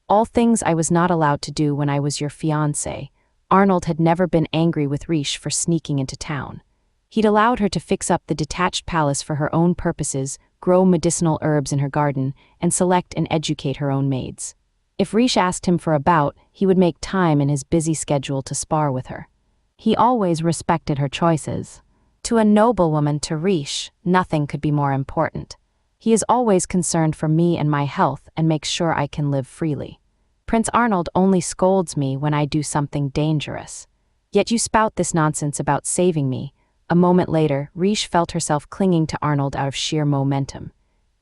All things I was not allowed to do when I was your fiancé. Arnold had never been angry with Reijou for sneaking into town. He'd allowed her to fix up the detached palace for her own purposes, grow medicinal herbs in her garden, and select and educate her own maids. If Reijou asked him for a bout, he would make time in his busy schedule to spar with her. He always respected her choices. To a noblewoman, to Reijou, nothing could be more important. He is always concerned for me and my health and makes sure I can live freely. Prince Arnold only scolds me when I do something dangerous. Yet you spout this nonsense about saving me. A moment later, Reijou felt herself clinging to Arnold out of sheer momentum.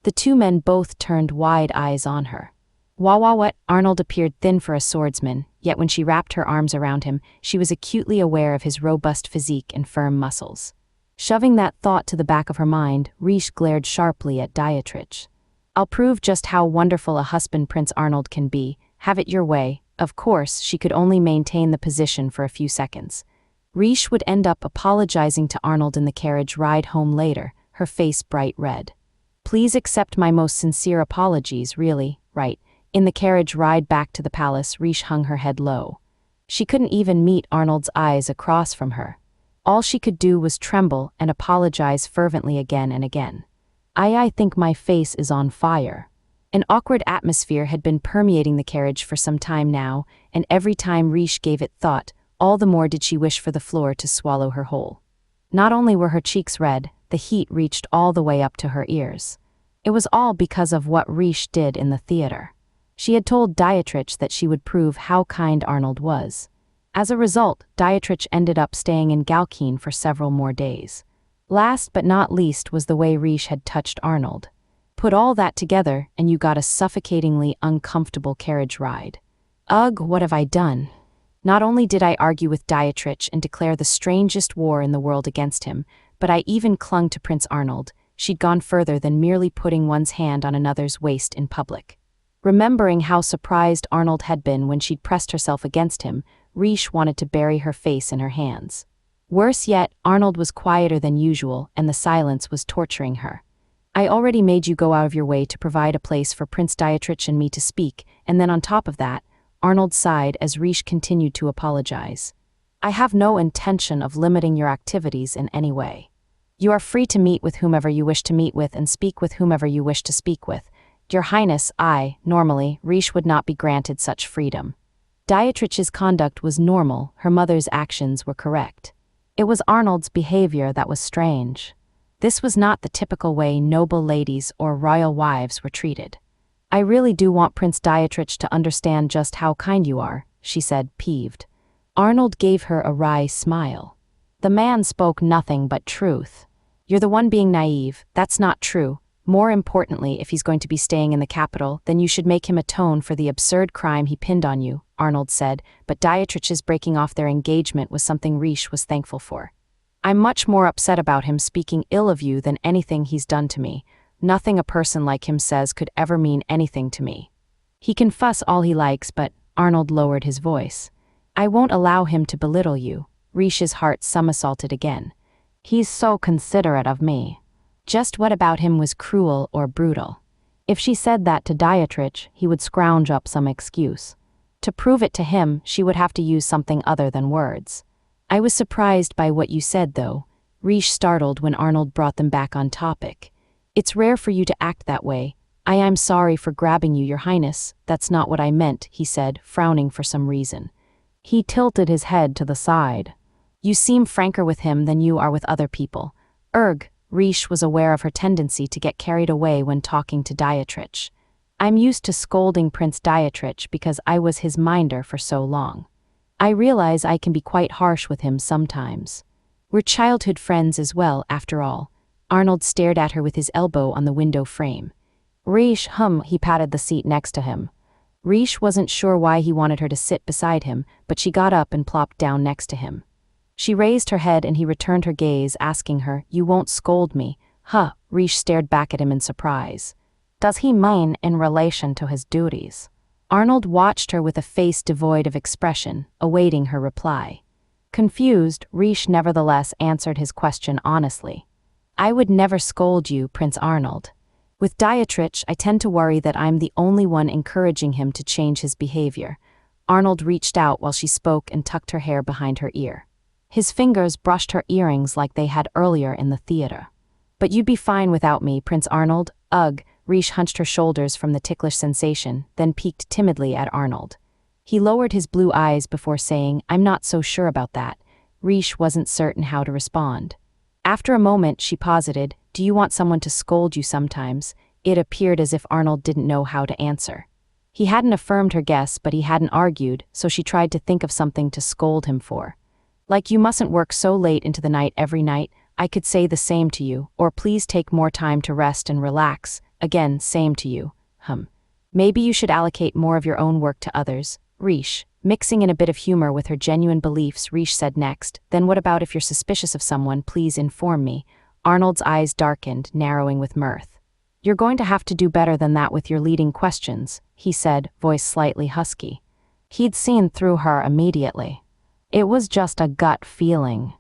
The two men both turned wide eyes on her. What? Arnold appeared thin for a swordsman, yet when she wrapped her arms around him, she was acutely aware of his robust physique and firm muscles. Shoving that thought to the back of her mind, Reijou glared sharply at Dietrich. I'll prove just how wonderful a husband Prince Arnold can be. Have it your way. Of course, she could only maintain the position for a few seconds. Reijou would end up apologizing to Arnold in the carriage ride home later, her face bright red. Please accept my most sincere apologies, really, right. In the carriage ride back to the palace, Reijou hung her head low. She couldn't even meet Arnold's eyes across from her. All she could do was tremble and apologize fervently again and again. I think my face is on fire. An awkward atmosphere had been permeating the carriage for some time now, and every time Reijou gave it thought, all the more did she wish for the floor to swallow her whole. Not only were her cheeks red, the heat reached all the way up to her ears. It was all because of what Reijou did in the theater. She had told Dietrich that she would prove how kind Arnold was. As a result, Dietrich ended up staying in Galkine for several more days. Last but not least was the way Reijou had touched Arnold. Put all that together, and you got a suffocatingly uncomfortable carriage ride. Ugh, what have I done? Not only did I argue with Dietrich and declare the strangest war in the world against him, but I even clung to Prince Arnold. She'd gone further than merely putting one's hand on another's waist in public. Remembering how surprised Arnold had been when she'd pressed herself against him, Reijou wanted to bury her face in her hands. Worse yet, Arnold was quieter than usual, and the silence was torturing her. I already made you go out of your way to provide a place for Prince Dietrich and me to speak, and then on top of that, Arnold sighed as Reijou continued to apologize. I have no intention of limiting your activities in any way. You are free to meet with whomever you wish to meet with and speak with whomever you wish to speak with. Your Highness, normally, Reijou would not be granted such freedom. Dietrich's conduct was normal, her mother's actions were correct. It was Arnold's behavior that was strange. This was not the typical way noble ladies or royal wives were treated. I really do want Prince Dietrich to understand just how kind you are, she said, peeved. Arnold gave her a wry smile. The man spoke nothing but truth. You're the one being naive, that's not true. More importantly, if he's going to be staying in the capital, then you should make him atone for the absurd crime he pinned on you, Arnold said, but Dietrich's breaking off their engagement was something Reijou was thankful for. I'm much more upset about him speaking ill of you than anything he's done to me. Nothing a person like him says could ever mean anything to me. He can fuss all he likes, but Arnold lowered his voice. I won't allow him to belittle you. Reijou's heart somersaulted again. He's so considerate of me. Just what about him was cruel or brutal? If she said that to Dietrich, he would scrounge up some excuse. To prove it to him, she would have to use something other than words. I was surprised by what you said, though. Reijou startled when Arnold brought them back on topic. It's rare for you to act that way. I'm sorry for grabbing you, Your Highness. That's not what I meant, he said, frowning for some reason. He tilted his head to the side. You seem franker with him than you are with other people. Reijou was aware of her tendency to get carried away when talking to Dietrich. I'm used to scolding Prince Dietrich because I was his minder for so long. I realize I can be quite harsh with him sometimes. We're childhood friends as well, after all. Arnold stared at her with his elbow on the window frame. Reijou, he patted the seat next to him. Reijou wasn't sure why he wanted her to sit beside him, but she got up and plopped down next to him. She raised her head and he returned her gaze, asking her, "You won't scold me?" Huh, Reijou stared back at him in surprise. Does he mean in relation to his duties? Arnold watched her with a face devoid of expression, awaiting her reply. Confused, Reijou nevertheless answered his question honestly. I would never scold you, Prince Arnold. With Dietrich, I tend to worry that I'm the only one encouraging him to change his behavior. Arnold reached out while she spoke and tucked her hair behind her ear. His fingers brushed her earrings like they had earlier in the theater. But you'd be fine without me, Prince Arnold. Ugh, Reijou hunched her shoulders from the ticklish sensation, then peeked timidly at Arnold. He lowered his blue eyes before saying, I'm not so sure about that. Reijou wasn't certain how to respond. After a moment, she posited, Do you want someone to scold you sometimes? It appeared as if Arnold didn't know how to answer. He hadn't affirmed her guess, but he hadn't argued, so she tried to think of something to scold him for. Like, you mustn't work so late into the night every night. I could say the same to you, or please take more time to rest and relax. Again, same to you. Maybe you should allocate more of your own work to others. Reijou, mixing in a bit of humor with her genuine beliefs, Reijou said next, Then what about if you're suspicious of someone, please inform me. Arnold's eyes darkened, narrowing with mirth. You're going to have to do better than that with your leading questions, he said, voice slightly husky. He'd seen through her immediately. It was just a gut feeling.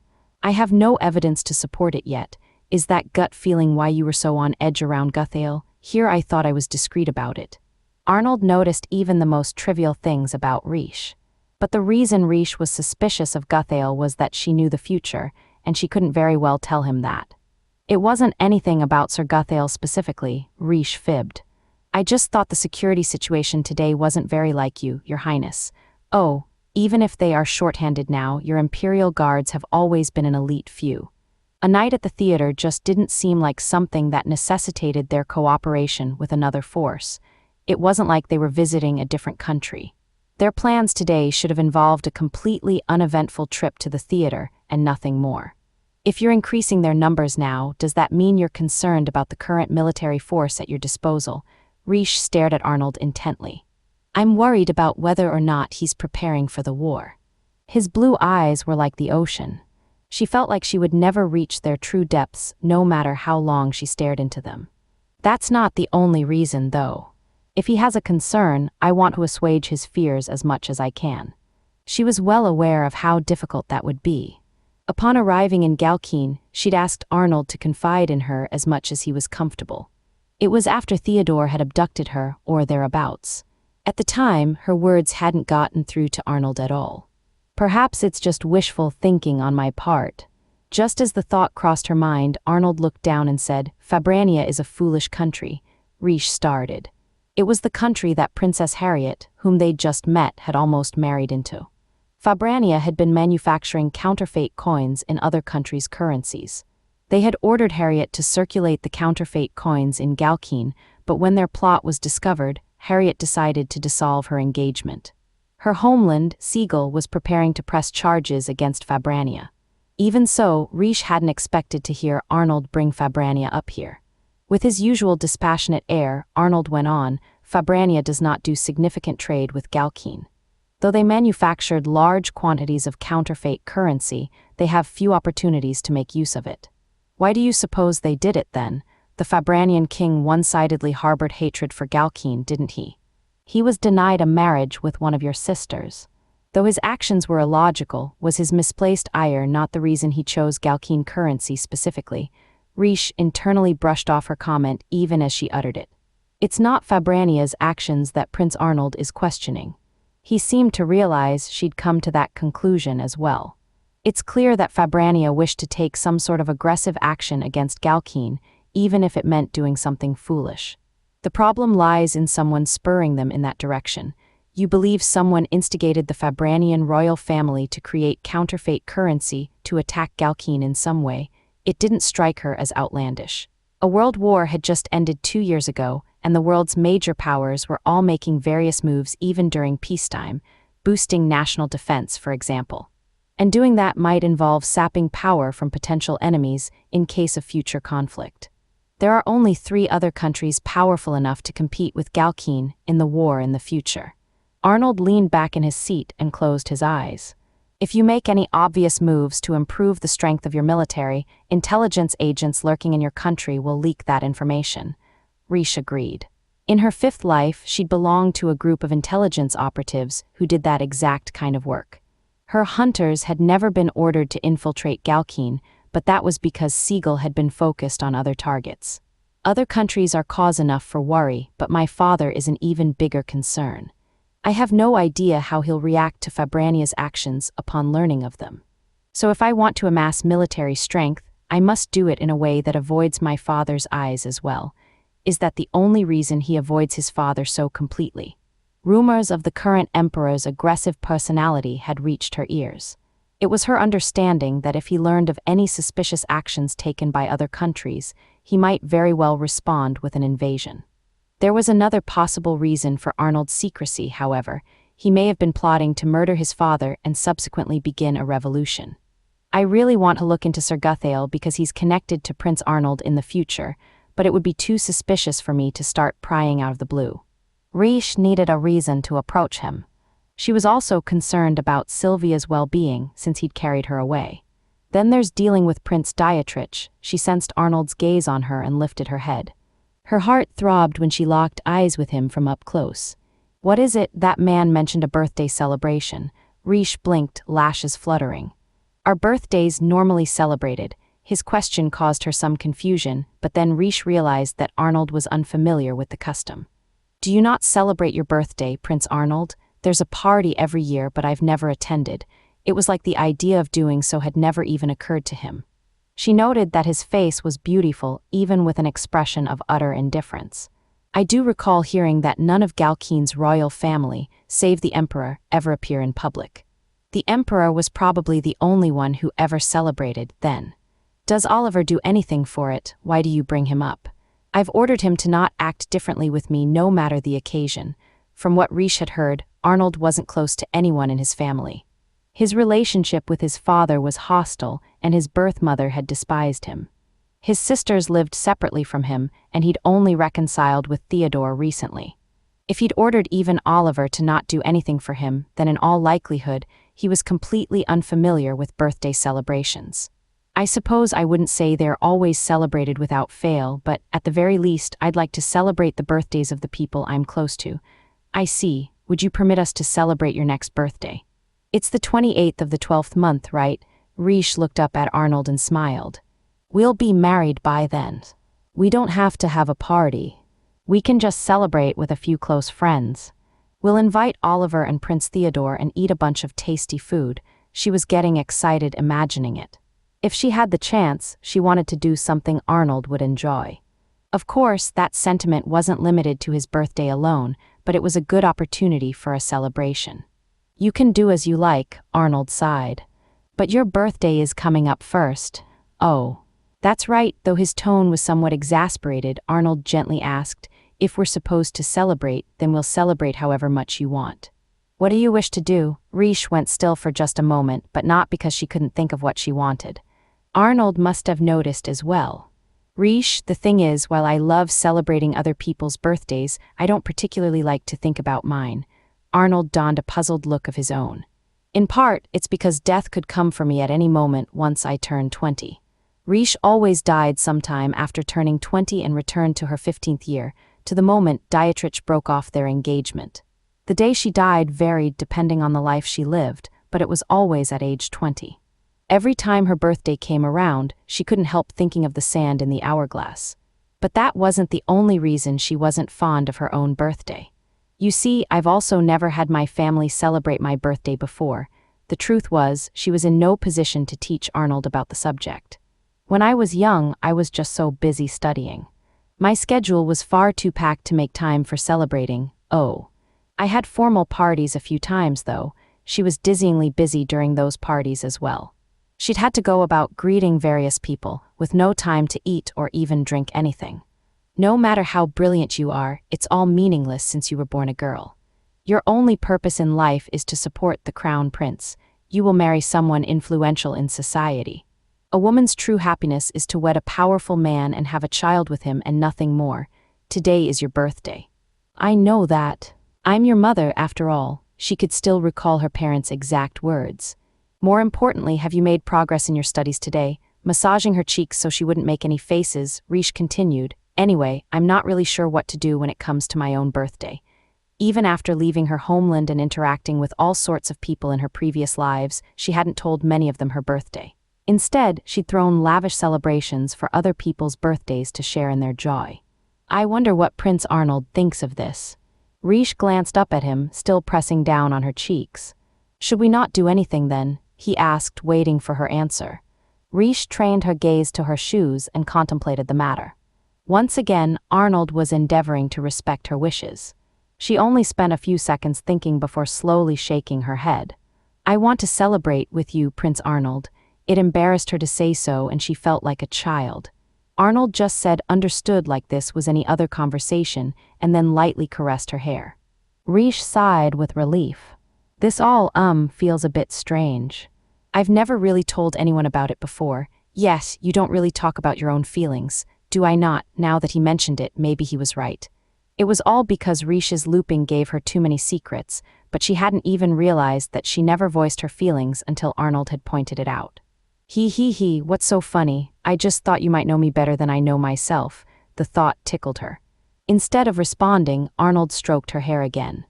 I have no evidence to support it yet. Is that gut feeling why you were so on edge around Guthale? Here I thought I was discreet about it. Arnold noticed even the most trivial things about Reijou. But the reason Reijou was suspicious of Guthale was that she knew the future, and she couldn't very well tell him that. It wasn't anything about Sir Guthale specifically, Reijou fibbed. I just thought the security situation today wasn't very like you, Your Highness. Oh, even if they are short-handed now, your Imperial Guards have always been an elite few. A night at the theater just didn't seem like something that necessitated their cooperation with another force. It wasn't like they were visiting a different country. Their plans today should have involved a completely uneventful trip to the theater and nothing more. If you're increasing their numbers now, does that mean you're concerned about the current military force at your disposal? Reijou stared at Arnold intently. I'm worried about whether or not he's preparing for the war. His blue eyes were like the ocean. She felt like she would never reach their true depths, no matter how long she stared into them. That's not the only reason, though. If he has a concern, I want to assuage his fears as much as I can. She was well aware of how difficult that would be. Upon arriving in Galkeen, she'd asked Arnold to confide in her as much as he was comfortable. It was after Theodore had abducted her, or thereabouts. At the time, her words hadn't gotten through to Arnold at all. Perhaps it's just wishful thinking on my part. Just as the thought crossed her mind, Arnold looked down and said, Fabrania is a foolish country. Reijou started. It was the country that Princess Harriet, whom they'd just met, had almost married into. Fabrania had been manufacturing counterfeit coins in other countries' currencies. They had ordered Harriet to circulate the counterfeit coins in Galkeen, but when their plot was discovered, Harriet decided to dissolve her engagement. Her homeland, Seagull, was preparing to press charges against Fabrania. Even so, Reijou hadn't expected to hear Arnold bring Fabrania up here. With his usual dispassionate air, Arnold went on, Fabrania does not do significant trade with Galkeen. Though they manufactured large quantities of counterfeit currency, they have few opportunities to make use of it. Why do you suppose they did it then? The Fabranian king one-sidedly harbored hatred for Galkeen, didn't he? He was denied a marriage with one of your sisters. Though his actions were illogical, was his misplaced ire not the reason he chose Galkeen currency specifically? Reijou internally brushed off her comment even as she uttered it. It's not Fabrania's actions that Prince Arnold is questioning. He seemed to realize she'd come to that conclusion as well. It's clear that Fabrania wished to take some sort of aggressive action against Galkeen, even if it meant doing something foolish. The problem lies in someone spurring them in that direction. You believe someone instigated the Fabranian royal family to create counterfeit currency to attack Galkeen in some way. It didn't strike her as outlandish. A world war had just ended 2 years ago, and the world's major powers were all making various moves even during peacetime. boosting national defense, for example. And doing that might involve sapping power from potential enemies in case of future conflict. There are only 3 other countries powerful enough to compete with Galkeen in the war in the future. Arnold leaned back in his seat and closed his eyes. If you make any obvious moves to improve the strength of your military, intelligence agents lurking in your country will leak that information. Reijou agreed. In her 5th life, she'd belonged to a group of intelligence operatives who did that exact kind of work. Her hunters had never been ordered to infiltrate Galkeen, but that was because Siegel had been focused on other targets. Other countries are cause enough for worry, but my father is an even bigger concern. I have no idea how he'll react to Fabrania's actions upon learning of them. So if I want to amass military strength, I must do it in a way that avoids my father's eyes as well. Is that the only reason he avoids his father so completely? Rumors of the current emperor's aggressive personality had reached her ears. It was her understanding that if he learned of any suspicious actions taken by other countries, he might very well respond with an invasion. There was another possible reason for Arnold's secrecy, however. He may have been plotting to murder his father and subsequently begin a revolution. I really want to look into Sir Guthail because he's connected to Prince Arnold in the future, but it would be too suspicious for me to start prying out of the blue. Reijou needed a reason to approach him. She was also concerned about Sylvia's well-being since he'd carried her away. Then there's dealing with Prince Dietrich. She sensed Arnold's gaze on her and lifted her head. Her heart throbbed when she locked eyes with him from up close. What is it? That man mentioned a birthday celebration. Reijou blinked, lashes fluttering. Are birthdays normally celebrated? His question caused her some confusion, but then Reijou realized that Arnold was unfamiliar with the custom. Do you not celebrate your birthday, Prince Arnold? There's a party every year, but I've never attended. It was like the idea of doing so had never even occurred to him. She noted that his face was beautiful, even with an expression of utter indifference. I do recall hearing that none of Galkeen's royal family, save the emperor, ever appear in public. The emperor was probably the only one who ever celebrated, then. Does Oliver do anything for it? Why do you bring him up? I've ordered him to not act differently with me no matter the occasion. From what Reijou had heard, Arnold wasn't close to anyone in his family. His relationship with his father was hostile, and his birth mother had despised him. His sisters lived separately from him, and he'd only reconciled with Theodore recently. If he'd ordered even Oliver to not do anything for him, then in all likelihood, he was completely unfamiliar with birthday celebrations. I suppose I wouldn't say they're always celebrated without fail, but at the very least, I'd like to celebrate the birthdays of the people I'm close to. I see. Would you permit us to celebrate your next birthday? It's the 28th of the 12th month, right? Reijou looked up at Arnold and smiled. We'll be married by then. We don't have to have a party. We can just celebrate with a few close friends. We'll invite Oliver and Prince Theodore and eat a bunch of tasty food. She was getting excited imagining it. If she had the chance, she wanted to do something Arnold would enjoy. Of course, that sentiment wasn't limited to his birthday alone, but it was a good opportunity for a celebration. You can do as you like, Arnold sighed. But your birthday is coming up first. Oh. That's right, though his tone was somewhat exasperated, Arnold gently asked, if we're supposed to celebrate, then we'll celebrate however much you want. What do you wish to do? Reijou went still for just a moment, but not because she couldn't think of what she wanted. Arnold must have noticed as well. Reijou, the thing is, while I love celebrating other people's birthdays, I don't particularly like to think about mine. Arnold donned a puzzled look of his own. In part, it's because death could come for me at any moment once I turn 20. Reijou always died sometime after turning 20 and returned to her 15th year, to the moment Dietrich broke off their engagement. The day she died varied depending on the life she lived, but it was always at age 20. Every time her birthday came around, she couldn't help thinking of the sand in the hourglass. But that wasn't the only reason she wasn't fond of her own birthday. You see, I've also never had my family celebrate my birthday before. The truth was, she was in no position to teach Arnold about the subject. When I was young, I was just so busy studying. My schedule was far too packed to make time for celebrating. Oh. I had formal parties a few times, though. She was dizzyingly busy during those parties as well. She'd had to go about greeting various people, with no time to eat or even drink anything. No matter how brilliant you are, it's all meaningless since you were born a girl. Your only purpose in life is to support the crown prince. You will marry someone influential in society. A woman's true happiness is to wed a powerful man and have a child with him and nothing more. Today is your birthday. I know that. I'm your mother, after all. She could still recall her parents' exact words. More importantly, have you made progress in your studies today? Massaging her cheeks so she wouldn't make any faces, Reijou continued. Anyway, I'm not really sure what to do when it comes to my own birthday. Even after leaving her homeland and interacting with all sorts of people in her previous lives, she hadn't told many of them her birthday. Instead, she'd thrown lavish celebrations for other people's birthdays to share in their joy. I wonder what Prince Arnold thinks of this. Reijou glanced up at him, still pressing down on her cheeks. Should we not do anything then? He asked, waiting for her answer. Reijou trained her gaze to her shoes and contemplated the matter. Once again, Arnold was endeavoring to respect her wishes. She only spent a few seconds thinking before slowly shaking her head. I want to celebrate with you, Prince Arnold. It embarrassed her to say so, and she felt like a child. Arnold just said understood like this was any other conversation, and then lightly caressed her hair. Reijou sighed with relief. This all, feels a bit strange. I've never really told anyone about it before. Yes, you don't really talk about your own feelings. Do I not? Now that he mentioned it, maybe he was right. It was all because Reijou's looping gave her too many secrets, but she hadn't even realized that she never voiced her feelings until Arnold had pointed it out. He, what's so funny? I just thought you might know me better than I know myself. The thought tickled her. Instead of responding, Arnold stroked her hair again.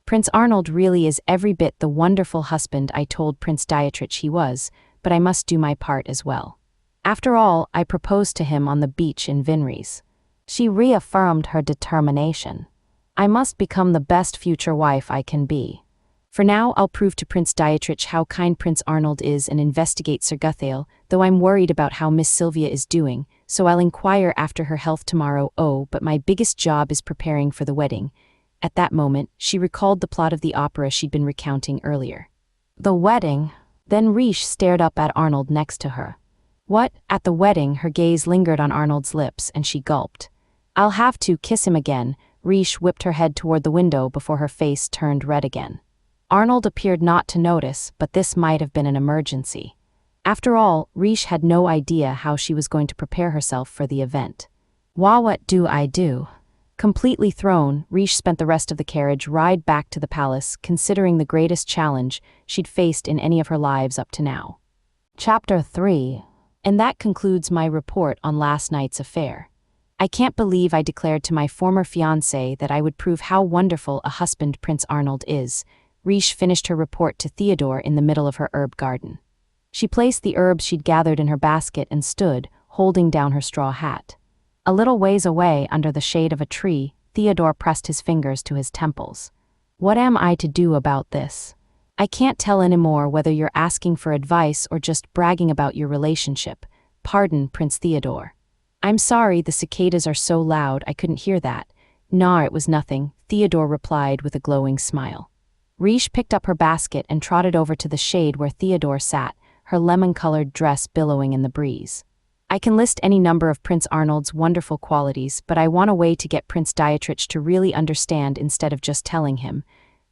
Prince Arnold really is every bit the wonderful husband I told Prince Dietrich he was, but I must do my part as well. After all, I proposed to him on the beach in Villainess. She reaffirmed her determination. I must become the best future wife I can be. For now, I'll prove to Prince Dietrich how kind Prince Arnold is and investigate Serguthail, though I'm worried about how Miss Sylvia is doing, so I'll inquire after her health tomorrow. Oh, but my biggest job is preparing for the wedding. At that moment, she recalled the plot of the opera she'd been recounting earlier. The wedding? Then Reijou stared up at Arnold next to her. What? At the wedding? Her gaze lingered on Arnold's lips, and she gulped. I'll have to kiss him again. Reijou whipped her head toward the window before her face turned red again. Arnold appeared not to notice, but this might have been an emergency. After all, Reijou had no idea how she was going to prepare herself for the event. What do I do? Completely thrown, Reijou spent the rest of the carriage ride back to the palace, considering the greatest challenge she'd faced in any of her lives up to now. Chapter 3. And that concludes my report on last night's affair. I can't believe I declared to my former fiancé that I would prove how wonderful a husband Prince Arnold is. Reijou finished her report to Theodore in the middle of her herb garden. She placed the herbs she'd gathered in her basket and stood, holding down her straw hat. A little ways away, under the shade of a tree, Theodore pressed his fingers to his temples. What am I to do about this? I can't tell anymore whether you're asking for advice or just bragging about your relationship. Pardon, Prince Theodore. I'm sorry, the cicadas are so loud I couldn't hear that. Nah, it was nothing, Theodore replied with a glowing smile. Reijou picked up her basket and trotted over to the shade where Theodore sat, her lemon-colored dress billowing in the breeze. I can list any number of Prince Arnold's wonderful qualities, but I want a way to get Prince Dietrich to really understand instead of just telling him.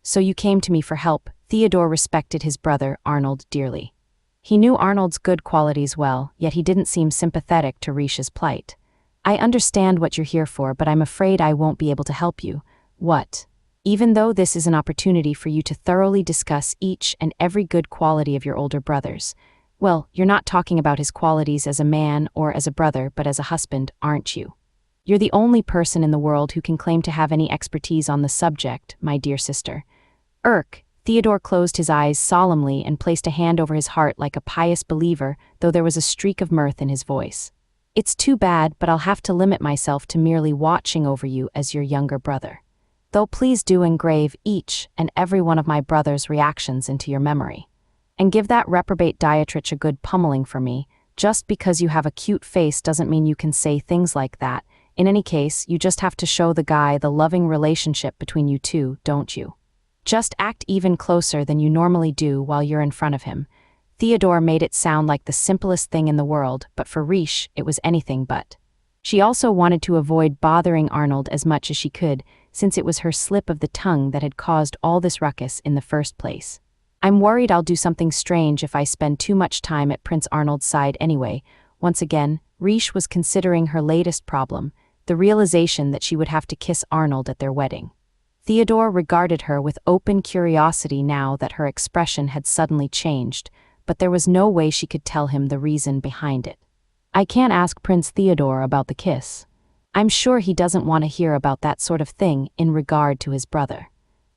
So you came to me for help. Theodore respected his brother, Arnold, dearly. He knew Arnold's good qualities well, yet he didn't seem sympathetic to Reisha's plight. I understand what you're here for, but I'm afraid I won't be able to help you. What? Even though this is an opportunity for you to thoroughly discuss each and every good quality of your older brother's. Well, you're not talking about his qualities as a man or as a brother, but as a husband, aren't you? You're the only person in the world who can claim to have any expertise on the subject, my dear sister. Theodore closed his eyes solemnly and placed a hand over his heart like a pious believer, though there was a streak of mirth in his voice. It's too bad, but I'll have to limit myself to merely watching over you as your younger brother. Though please do engrave each and every one of my brother's reactions into your memory. And give that reprobate Dietrich a good pummeling for me. Just because you have a cute face doesn't mean you can say things like that. In any case, you just have to show the guy the loving relationship between you two, don't you? Just act even closer than you normally do while you're in front of him. Theodore made it sound like the simplest thing in the world, but for Reijou, it was anything but. She also wanted to avoid bothering Arnold as much as she could, since it was her slip of the tongue that had caused all this ruckus in the first place. I'm worried I'll do something strange if I spend too much time at Prince Arnold's side anyway. Once again, Reijou was considering her latest problem, the realization that she would have to kiss Arnold at their wedding. Theodore regarded her with open curiosity now that her expression had suddenly changed, but there was no way she could tell him the reason behind it. I can't ask Prince Theodore about the kiss. I'm sure he doesn't want to hear about that sort of thing in regard to his brother.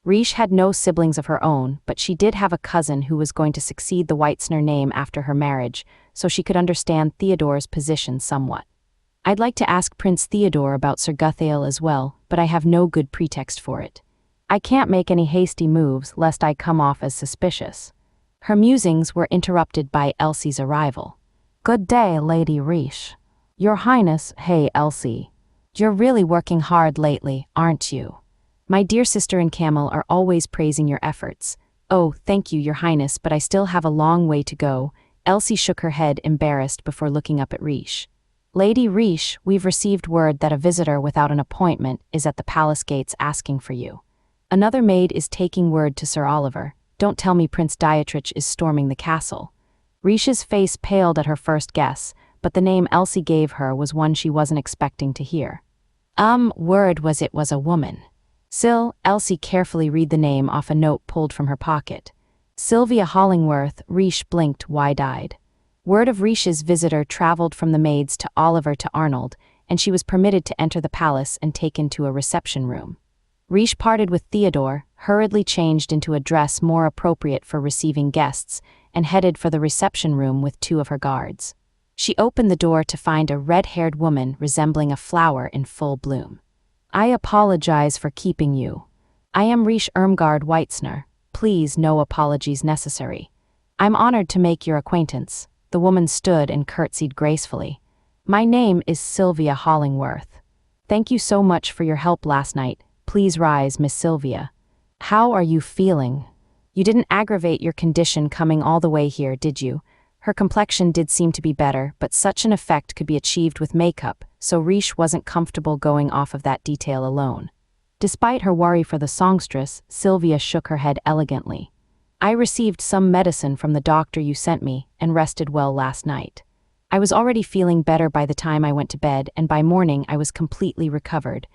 Reijou had no siblings of her own, but she did have a cousin who was going to succeed the Weitzner name after her marriage, so she could understand Theodore's position somewhat. I'd like to ask Prince Theodore about Sir Guthail as well, but I have no good pretext for it. I can't make any hasty moves lest I come off as suspicious. Her musings were interrupted by Elsie's arrival. Good day, Lady Reijou. Your Highness, hey Elsie. You're really working hard lately, aren't you? My dear sister and Camel are always praising your efforts. Oh, thank you, Your Highness, but I still have a long way to go. Elsie shook her head, embarrassed, before looking up at Reijou. Lady Reijou, we've received word that a visitor without an appointment is at the palace gates asking for you. Another maid is taking word to Sir Oliver. Don't tell me Prince Dietrich is storming the castle. Reijou's face paled at her first guess, but the name Elsie gave her was one she wasn't expecting to hear. Word was it was a woman. Elsie carefully read the name off a note pulled from her pocket. Sylvia Hollingworth. Reijou blinked wide-eyed. Word of Reijou's visitor traveled from the maids to Oliver to Arnold, and she was permitted to enter the palace and taken to a reception room. Reijou parted with Theodore, hurriedly changed into a dress more appropriate for receiving guests, and headed for the reception room with two of her guards. She opened the door to find a red-haired woman resembling a flower in full bloom. I apologize for keeping you. I am Reijou Irmgard Weitzner. Please, no apologies necessary. I'm honored to make your acquaintance. The woman stood and curtsied gracefully. My name is Sylvia Hollingworth. Thank you so much for your help last night. Please rise, Miss Sylvia. How are you feeling? You didn't aggravate your condition coming all the way here, did you? Her complexion did seem to be better, but such an effect could be achieved with makeup, so Reijou wasn't comfortable going off of that detail alone. Despite her worry for the songstress, Sylvia shook her head elegantly. I received some medicine from the doctor you sent me, and rested well last night. I was already feeling better by the time I went to bed, and by morning I was completely recovered.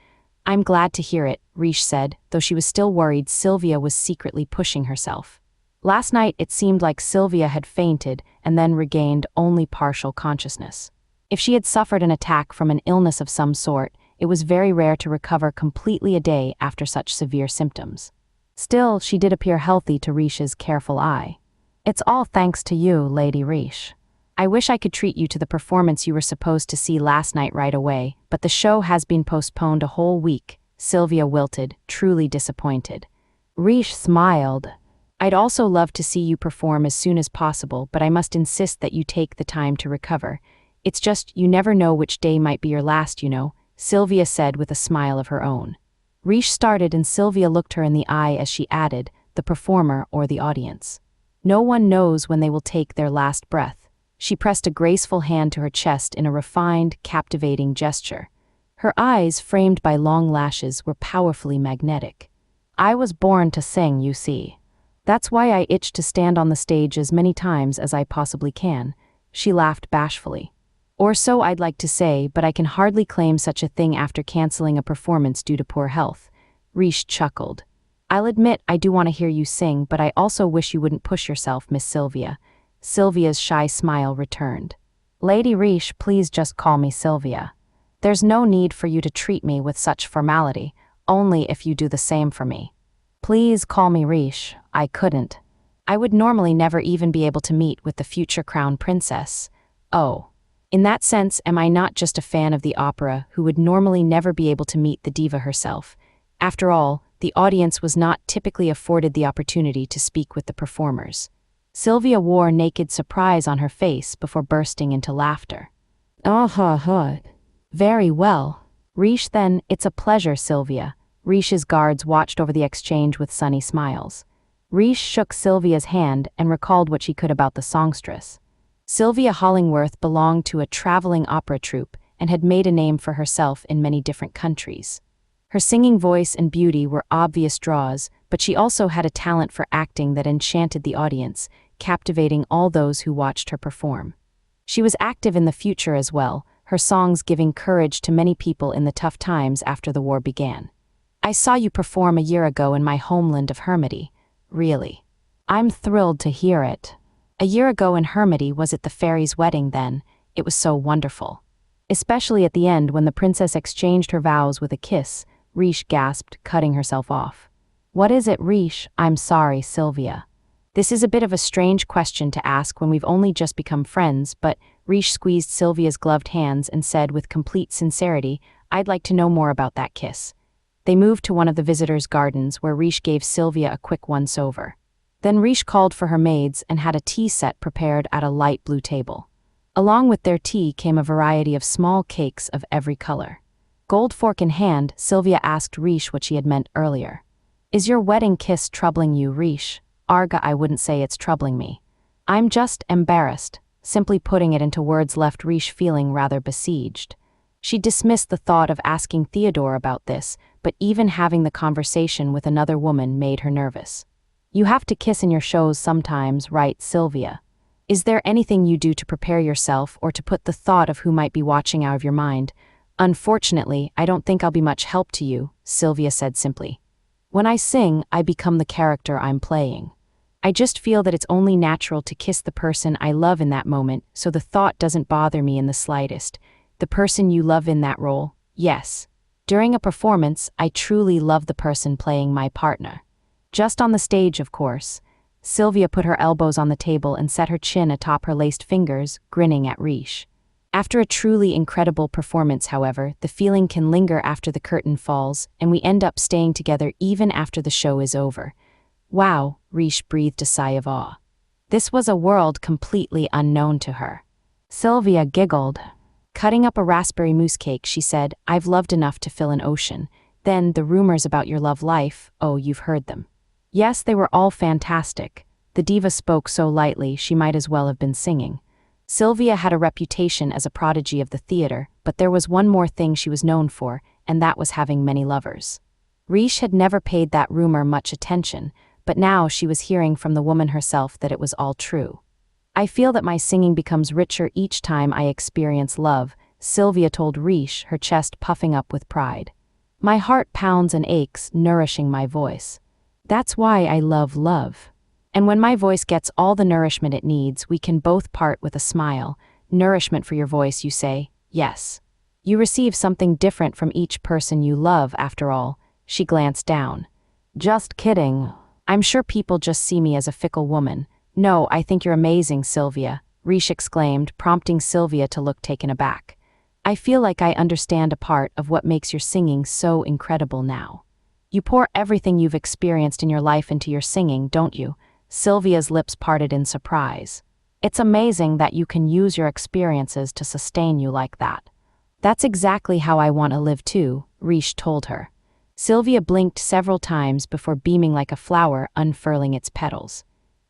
I'm glad to hear it, Reijou said, though she was still worried Sylvia was secretly pushing herself. Last night it seemed like Sylvia had fainted and then regained only partial consciousness. If she had suffered an attack from an illness of some sort, it was very rare to recover completely a day after such severe symptoms. Still, she did appear healthy to Reijou's careful eye. It's all thanks to you, Lady Reijou. I wish I could treat you to the performance you were supposed to see last night right away, but the show has been postponed a whole week, Sylvia wilted, truly disappointed. Reijou smiled. I'd also love to see you perform as soon as possible, but I must insist that you take the time to recover. It's just you never know which day might be your last, you know, Sylvia said with a smile of her own. Reijou started and Sylvia looked her in the eye as she added, the performer or the audience. No one knows when they will take their last breath. She pressed a graceful hand to her chest in a refined, captivating gesture. Her eyes, framed by long lashes, were powerfully magnetic. I was born to sing, you see. That's why I itch to stand on the stage as many times as I possibly can, she laughed bashfully. Or so I'd like to say, but I can hardly claim such a thing after canceling a performance due to poor health. Reijou chuckled. I'll admit I do want to hear you sing, but I also wish you wouldn't push yourself, Miss Sylvia. Sylvia's shy smile returned. Lady Reijou, please just call me Sylvia. There's no need for you to treat me with such formality, only if you do the same for me. Please call me Reijou. I couldn't. I would normally never even be able to meet with the future crown princess. Oh. In that sense, am I not just a fan of the opera who would normally never be able to meet the diva herself? After all, the audience was not typically afforded the opportunity to speak with the performers. Sylvia wore naked surprise on her face before bursting into laughter. Very well. Reijou, then, it's a pleasure, Sylvia. Reijou's guards watched over the exchange with sunny smiles. Reijou shook Sylvia's hand and recalled what she could about the songstress. Sylvia Hollingworth belonged to a traveling opera troupe and had made a name for herself in many different countries. Her singing voice and beauty were obvious draws, but she also had a talent for acting that enchanted the audience, captivating all those who watched her perform. She was active in the future as well, her songs giving courage to many people in the tough times after the war began. I saw you perform a year ago in my homeland of Hermity. Really. I'm thrilled to hear it. A year ago in Hermity, was it the fairy's wedding then? It was so wonderful. Especially at the end when the princess exchanged her vows with a kiss, Reijou gasped, cutting herself off. What is it, Reijou? I'm sorry, Sylvia. This is a bit of a strange question to ask when we've only just become friends, but Reijou squeezed Sylvia's gloved hands and said with complete sincerity, I'd like to know more about that kiss. They moved to one of the visitors' gardens where Reijou gave Sylvia a quick once-over. Then Reijou called for her maids and had a tea set prepared at a light blue table. Along with their tea came a variety of small cakes of every color. Gold fork in hand, Sylvia asked Reijou what she had meant earlier. Is your wedding kiss troubling you, Reijou? Arga, I wouldn't say it's troubling me. I'm just embarrassed. Simply putting it into words left Reijou feeling rather besieged. She dismissed the thought of asking Theodore about this, but even having the conversation with another woman made her nervous. You have to kiss in your shows sometimes, right, Sylvia? Is there anything you do to prepare yourself or to put the thought of who might be watching out of your mind? Unfortunately, I don't think I'll be much help to you, Sylvia said simply. When I sing, I become the character I'm playing. I just feel that it's only natural to kiss the person I love in that moment, so the thought doesn't bother me in the slightest. The person you love in that role, yes. During a performance, I truly love the person playing my partner. Just on the stage, of course. Sylvia put her elbows on the table and set her chin atop her laced fingers, grinning at Reijou. After a truly incredible performance, however, the feeling can linger after the curtain falls, and we end up staying together even after the show is over. Wow, Reijou breathed a sigh of awe. This was a world completely unknown to her. Sylvia giggled. Cutting up a raspberry mousse cake, she said, I've loved enough to fill an ocean. Then, the rumors about your love life, oh, you've heard them. Yes, they were all fantastic. The diva spoke so lightly she might as well have been singing. Sylvia had a reputation as a prodigy of the theater, but there was one more thing she was known for, and that was having many lovers. Reijou had never paid that rumor much attention, but now she was hearing from the woman herself that it was all true. I feel that my singing becomes richer each time I experience love, Sylvia told Reijou, her chest puffing up with pride. My heart pounds and aches, nourishing my voice. That's why I love love. And when my voice gets all the nourishment it needs, we can both part with a smile. Nourishment for your voice, you say? Yes. You receive something different from each person you love, after all. She glanced down. Just kidding. I'm sure people just see me as a fickle woman. No, I think you're amazing, Sylvia, Reijou exclaimed, prompting Sylvia to look taken aback. I feel like I understand a part of what makes your singing so incredible now. You pour everything you've experienced in your life into your singing, don't you? Sylvia's lips parted in surprise. It's amazing that you can use your experiences to sustain you like that. That's exactly how I want to live too, Reijou told her. Sylvia blinked several times before beaming like a flower unfurling its petals.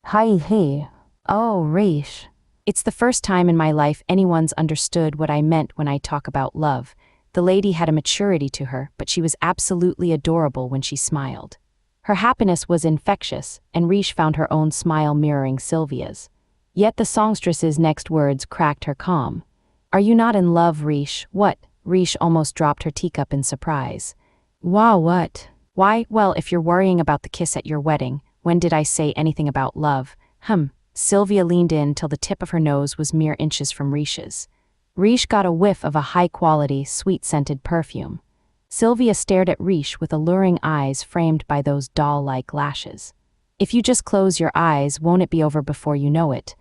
Hi. Oh, Reijou. It's the first time in my life anyone's understood what I meant when I talk about love. The lady had a maturity to her, but she was absolutely adorable when she smiled. Her happiness was infectious, and Reijou found her own smile mirroring Sylvia's. Yet the songstress's next words cracked her calm. Are you not in love, Reijou? What? Reijou almost dropped her teacup in surprise. Wow, what? Why, well, if you're worrying about the kiss at your wedding, when did I say anything about love? Sylvia leaned in till the tip of her nose was mere inches from Reijou's. Reijou got a whiff of a high-quality, sweet-scented perfume. Sylvia stared at Reijou with alluring eyes framed by those doll-like lashes. If you just close your eyes, won't it be over before you know it?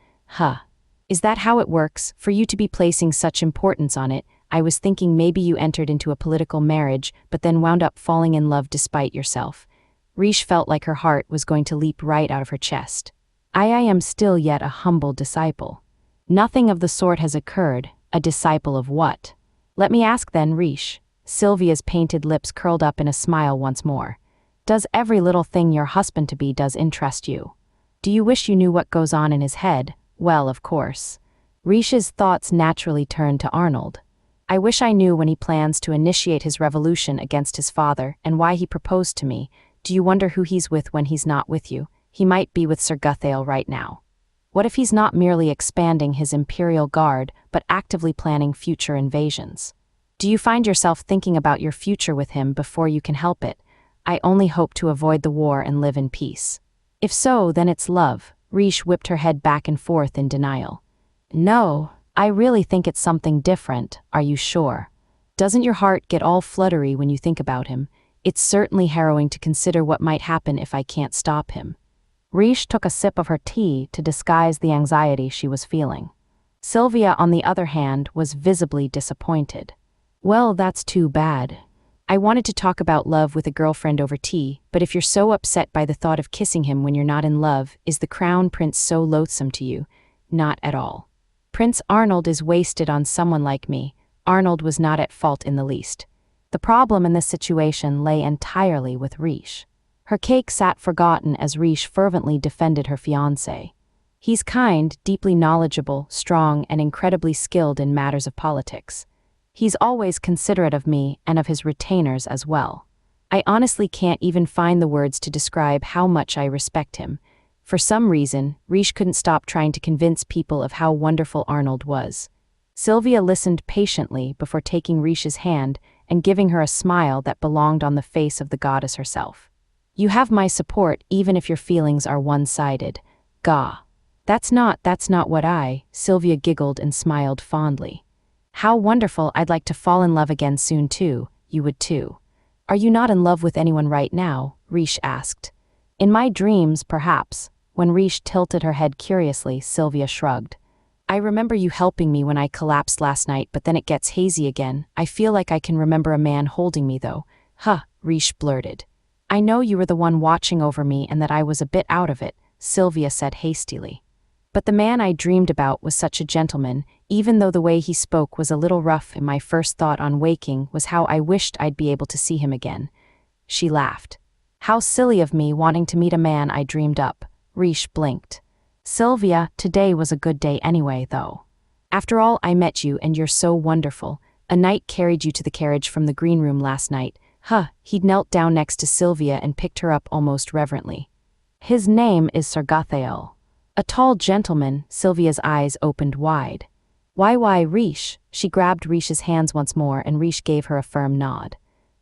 Is that how it works, for you to be placing such importance on it? I was thinking maybe you entered into a political marriage, but then wound up falling in love despite yourself. Reijou felt like her heart was going to leap right out of her chest. I am still yet a humble disciple. Nothing of the sort has occurred. A disciple of what? Let me ask then, Reijou. Sylvia's painted lips curled up in a smile once more. Does every little thing your husband-to-be does interest you? Do you wish you knew what goes on in his head? Well, of course. Reijou's thoughts naturally turned to Arnold. I wish I knew when he plans to initiate his revolution against his father and why he proposed to me. Do you wonder who he's with when he's not with you? He might be with Sir Guthail right now. What if he's not merely expanding his imperial guard, but actively planning future invasions? Do you find yourself thinking about your future with him before you can help it? I only hope to avoid the war and live in peace. If so, then it's love. Reijou whipped her head back and forth in denial. No, I really think it's something different. Are you sure? Doesn't your heart get all fluttery when you think about him? It's certainly harrowing to consider what might happen if I can't stop him. Reijou took a sip of her tea to disguise the anxiety she was feeling. Sylvia, on the other hand, was visibly disappointed. Well, that's too bad. I wanted to talk about love with a girlfriend over tea, but if you're so upset by the thought of kissing him when you're not in love, is the crown prince so loathsome to you? Not at all. Prince Arnold is wasted on someone like me. Arnold was not at fault in the least. The problem in this situation lay entirely with Reijou. Her cake sat forgotten as Reijou fervently defended her fiancé. He's kind, deeply knowledgeable, strong, and incredibly skilled in matters of politics. He's always considerate of me and of his retainers as well. I honestly can't even find the words to describe how much I respect him. For some reason, Reijou couldn't stop trying to convince people of how wonderful Arnold was. Sylvia listened patiently before taking Reijou's hand and giving her a smile that belonged on the face of the goddess herself. You have my support even if your feelings are one-sided. Gah. That's not what Sylvia giggled and smiled fondly. How wonderful, I'd like to fall in love again soon too. You would too. Are you not in love with anyone right now? Reijou asked. In my dreams, perhaps. When Reijou tilted her head curiously, Sylvia shrugged. I remember you helping me when I collapsed last night, but then it gets hazy again. I feel like I can remember a man holding me though. Huh, Reijou blurted. I know you were the one watching over me and that I was a bit out of it, Sylvia said hastily. But the man I dreamed about was such a gentleman, even though the way he spoke was a little rough, and my first thought on waking was how I wished I'd be able to see him again. She laughed. How silly of me wanting to meet a man I dreamed up. Reijou blinked. Sylvia, today was a good day anyway, though. After all, I met you and you're so wonderful. A knight carried you to the carriage from the green room last night. He'd knelt down next to Sylvia and picked her up almost reverently. His name is Sir Guthail. A tall gentleman. Sylvia's eyes opened wide. Why, Reijou? She grabbed Reijou's hands once more and Reijou gave her a firm nod.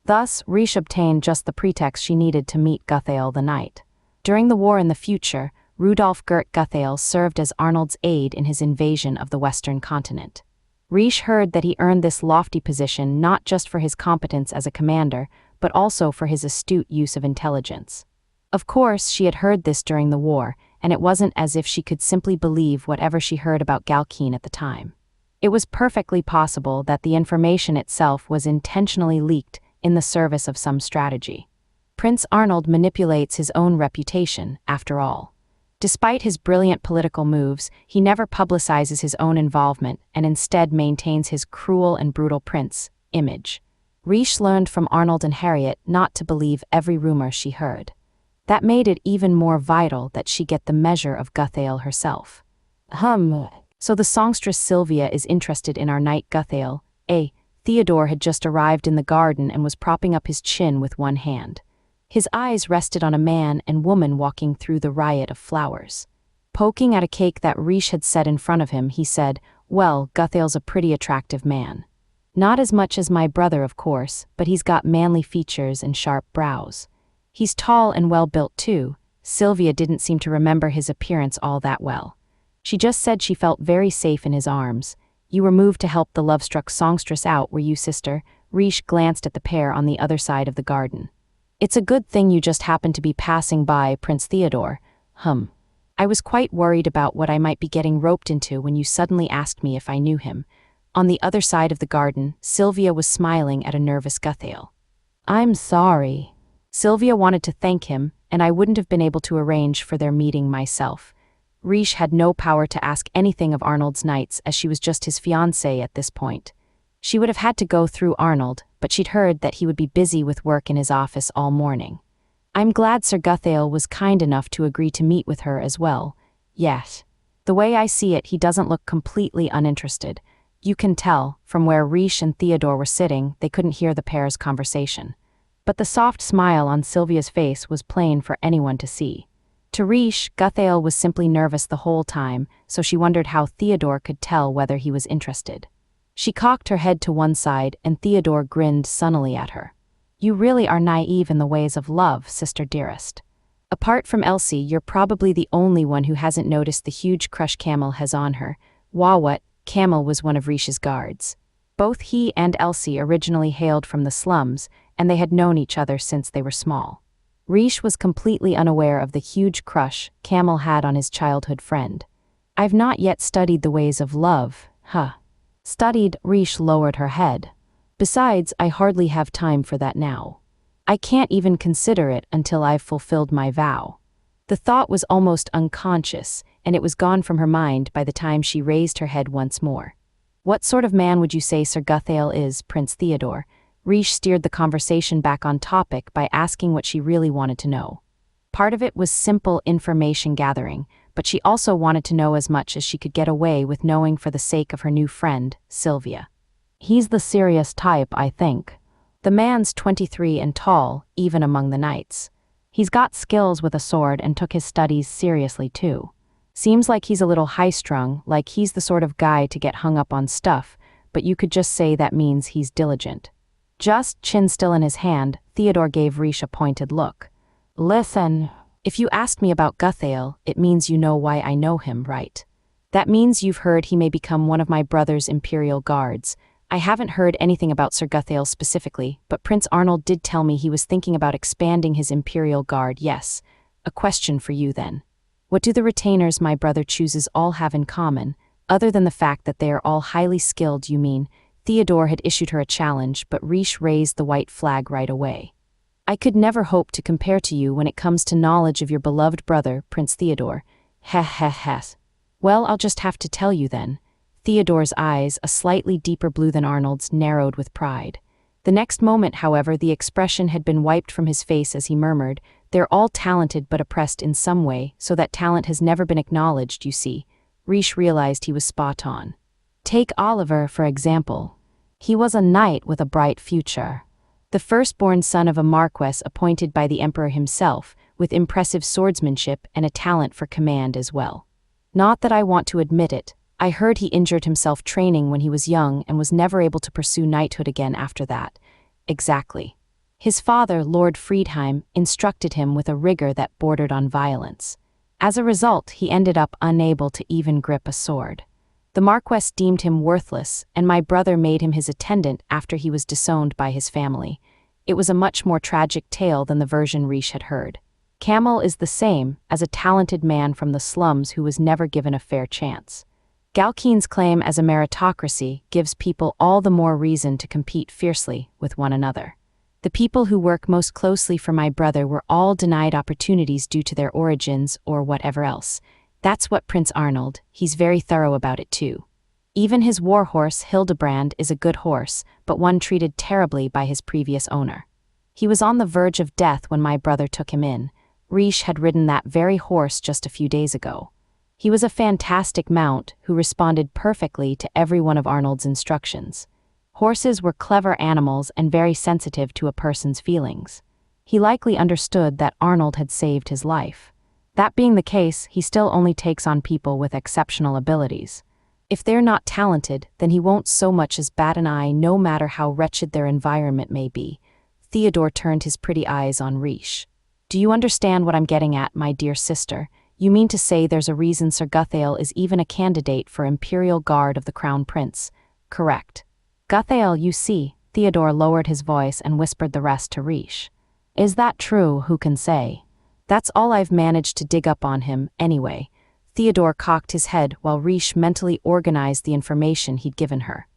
Thus, Reijou obtained just the pretext she needed to meet Guthail the knight. During the war in the future, Rudolf Gert Guthail served as Arnold's aide in his invasion of the western continent. Reijou heard that he earned this lofty position not just for his competence as a commander, but also for his astute use of intelligence. Of course, she had heard this during the war, and it wasn't as if she could simply believe whatever she heard about Galkeen at the time. It was perfectly possible that the information itself was intentionally leaked in the service of some strategy. Prince Arnold manipulates his own reputation, after all. Despite his brilliant political moves, he never publicizes his own involvement and instead maintains his cruel and brutal prince image. Reijou learned from Arnold and Harriet not to believe every rumor she heard. That made it even more vital that she get the measure of Guthail herself. So the songstress Sylvia is interested in our knight Guthail. Theodore had just arrived in the garden and was propping up his chin with one hand. His eyes rested on a man and woman walking through the riot of flowers. Poking at a cake that Reijou had set in front of him, he said, Well, Guthail's a pretty attractive man. Not as much as my brother, of course, but he's got manly features and sharp brows. He's tall and well-built too. Sylvia didn't seem to remember his appearance all that well. She just said she felt very safe in his arms. You were moved to help the love-struck songstress out, were you, sister? Reijou glanced at the pair on the other side of the garden. It's a good thing you just happened to be passing by, Prince Theodore. I was quite worried about what I might be getting roped into when you suddenly asked me if I knew him. On the other side of the garden, Sylvia was smiling at a nervous Guthail. I'm sorry. Sylvia wanted to thank him, and I wouldn't have been able to arrange for their meeting myself. Reijou had no power to ask anything of Arnold's knights as she was just his fiancée at this point. She would have had to go through Arnold, but she'd heard that he would be busy with work in his office all morning. I'm glad Sir Guthail was kind enough to agree to meet with her as well. Yes. The way I see it, he doesn't look completely uninterested. You can tell, from where Reijou and Theodore were sitting, they couldn't hear the pair's conversation. But the soft smile on Sylvia's face was plain for anyone to see. To Reijou, Guthail was simply nervous the whole time, so she wondered how Theodore could tell whether he was interested. She cocked her head to one side, and Theodore grinned sunnily at her. You really are naive in the ways of love, sister dearest. Apart from Elsie, you're probably the only one who hasn't noticed the huge crush Camel has on her. Wawat, Camel was one of Reisha's guards. Both he and Elsie originally hailed from the slums, and they had known each other since they were small. Reijou was completely unaware of the huge crush Camel had on his childhood friend. I've not yet studied the ways of love, huh? Studied, Reijou lowered her head. Besides, I hardly have time for that now. I can't even consider it until I've fulfilled my vow. The thought was almost unconscious, and it was gone from her mind by the time she raised her head once more. What sort of man would you say Sir Guthail is, Prince Theodore? Reijou steered the conversation back on topic by asking what she really wanted to know. Part of it was simple information gathering, but she also wanted to know as much as she could get away with knowing for the sake of her new friend, Sylvia. He's the serious type, I think. The man's 23 and tall, even among the knights. He's got skills with a sword and took his studies seriously too. Seems like he's a little high-strung, like he's the sort of guy to get hung up on stuff, but you could just say that means he's diligent. Just chin still in his hand, Theodore gave Reijou a pointed look. Listen, if you ask me about Guthail, it means you know why I know him, right? That means you've heard he may become one of my brother's imperial guards. I haven't heard anything about Sir Guthail specifically, but Prince Arnold did tell me he was thinking about expanding his imperial guard, yes. A question for you then. What do the retainers my brother chooses all have in common, other than the fact that they are all highly skilled, you mean? Theodore had issued her a challenge, but Reijou raised the white flag right away. I could never hope to compare to you when it comes to knowledge of your beloved brother, Prince Theodore. Heh heh heh. Well, I'll just have to tell you then. Theodore's eyes, a slightly deeper blue than Arnold's, narrowed with pride. The next moment, however, the expression had been wiped from his face as he murmured, They're all talented but oppressed in some way, so that talent has never been acknowledged, you see. Reijou realized he was spot on. Take Oliver, for example. He was a knight with a bright future. The firstborn son of a marquess appointed by the emperor himself, with impressive swordsmanship and a talent for command as well. Not that I want to admit it. I heard he injured himself training when he was young and was never able to pursue knighthood again after that. Exactly. His father, Lord Friedheim, instructed him with a rigor that bordered on violence. As a result, he ended up unable to even grip a sword. The Marquess deemed him worthless, and my brother made him his attendant after he was disowned by his family. It was a much more tragic tale than the version Reijou had heard. Camel is the same, as a talented man from the slums who was never given a fair chance. Galkeen's claim as a meritocracy gives people all the more reason to compete fiercely with one another. The people who work most closely for my brother were all denied opportunities due to their origins or whatever else. That's what Prince Arnold, he's very thorough about it too. Even his warhorse, Hildebrand, is a good horse, but one treated terribly by his previous owner. He was on the verge of death when my brother took him in. Reijou had ridden that very horse just a few days ago. He was a fantastic mount who responded perfectly to every one of Arnold's instructions. Horses were clever animals and very sensitive to a person's feelings. He likely understood that Arnold had saved his life. That being the case, he still only takes on people with exceptional abilities. If they're not talented, then he won't so much as bat an eye no matter how wretched their environment may be. Theodore turned his pretty eyes on Reijou. Do you understand what I'm getting at, my dear sister? You mean to say there's a reason Sir Guthail is even a candidate for Imperial Guard of the Crown Prince? Correct. Guthail, you see. Theodore lowered his voice and whispered the rest to Reijou. Is that true? Who can say? That's all I've managed to dig up on him, anyway. Theodore cocked his head while Reijou mentally organized the information he'd given her.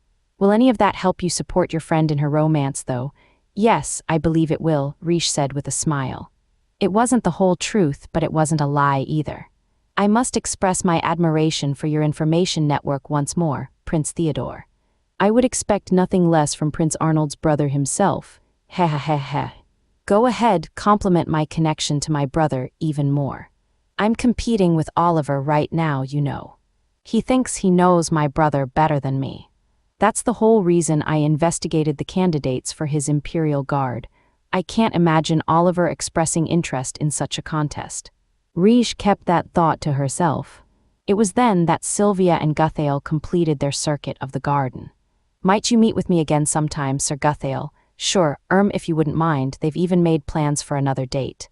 Will any of that help you support your friend in her romance, though? Yes, I believe it will, Reijou said with a smile. It wasn't the whole truth, but it wasn't a lie either. I must express my admiration for your information network once more, Prince Theodore. I would expect nothing less from Prince Arnold's brother himself. Heh heh heh heh. Go ahead, compliment my connection to my brother even more. I'm competing with Oliver right now, you know. He thinks he knows my brother better than me. That's the whole reason I investigated the candidates for his Imperial Guard. I can't imagine Oliver expressing interest in such a contest. Reijou kept that thought to herself. It was then that Sylvia and Guthail completed their circuit of the garden. Might you meet with me again sometime, Sir Guthail? Sure, if you wouldn't mind, they've even made plans for another date.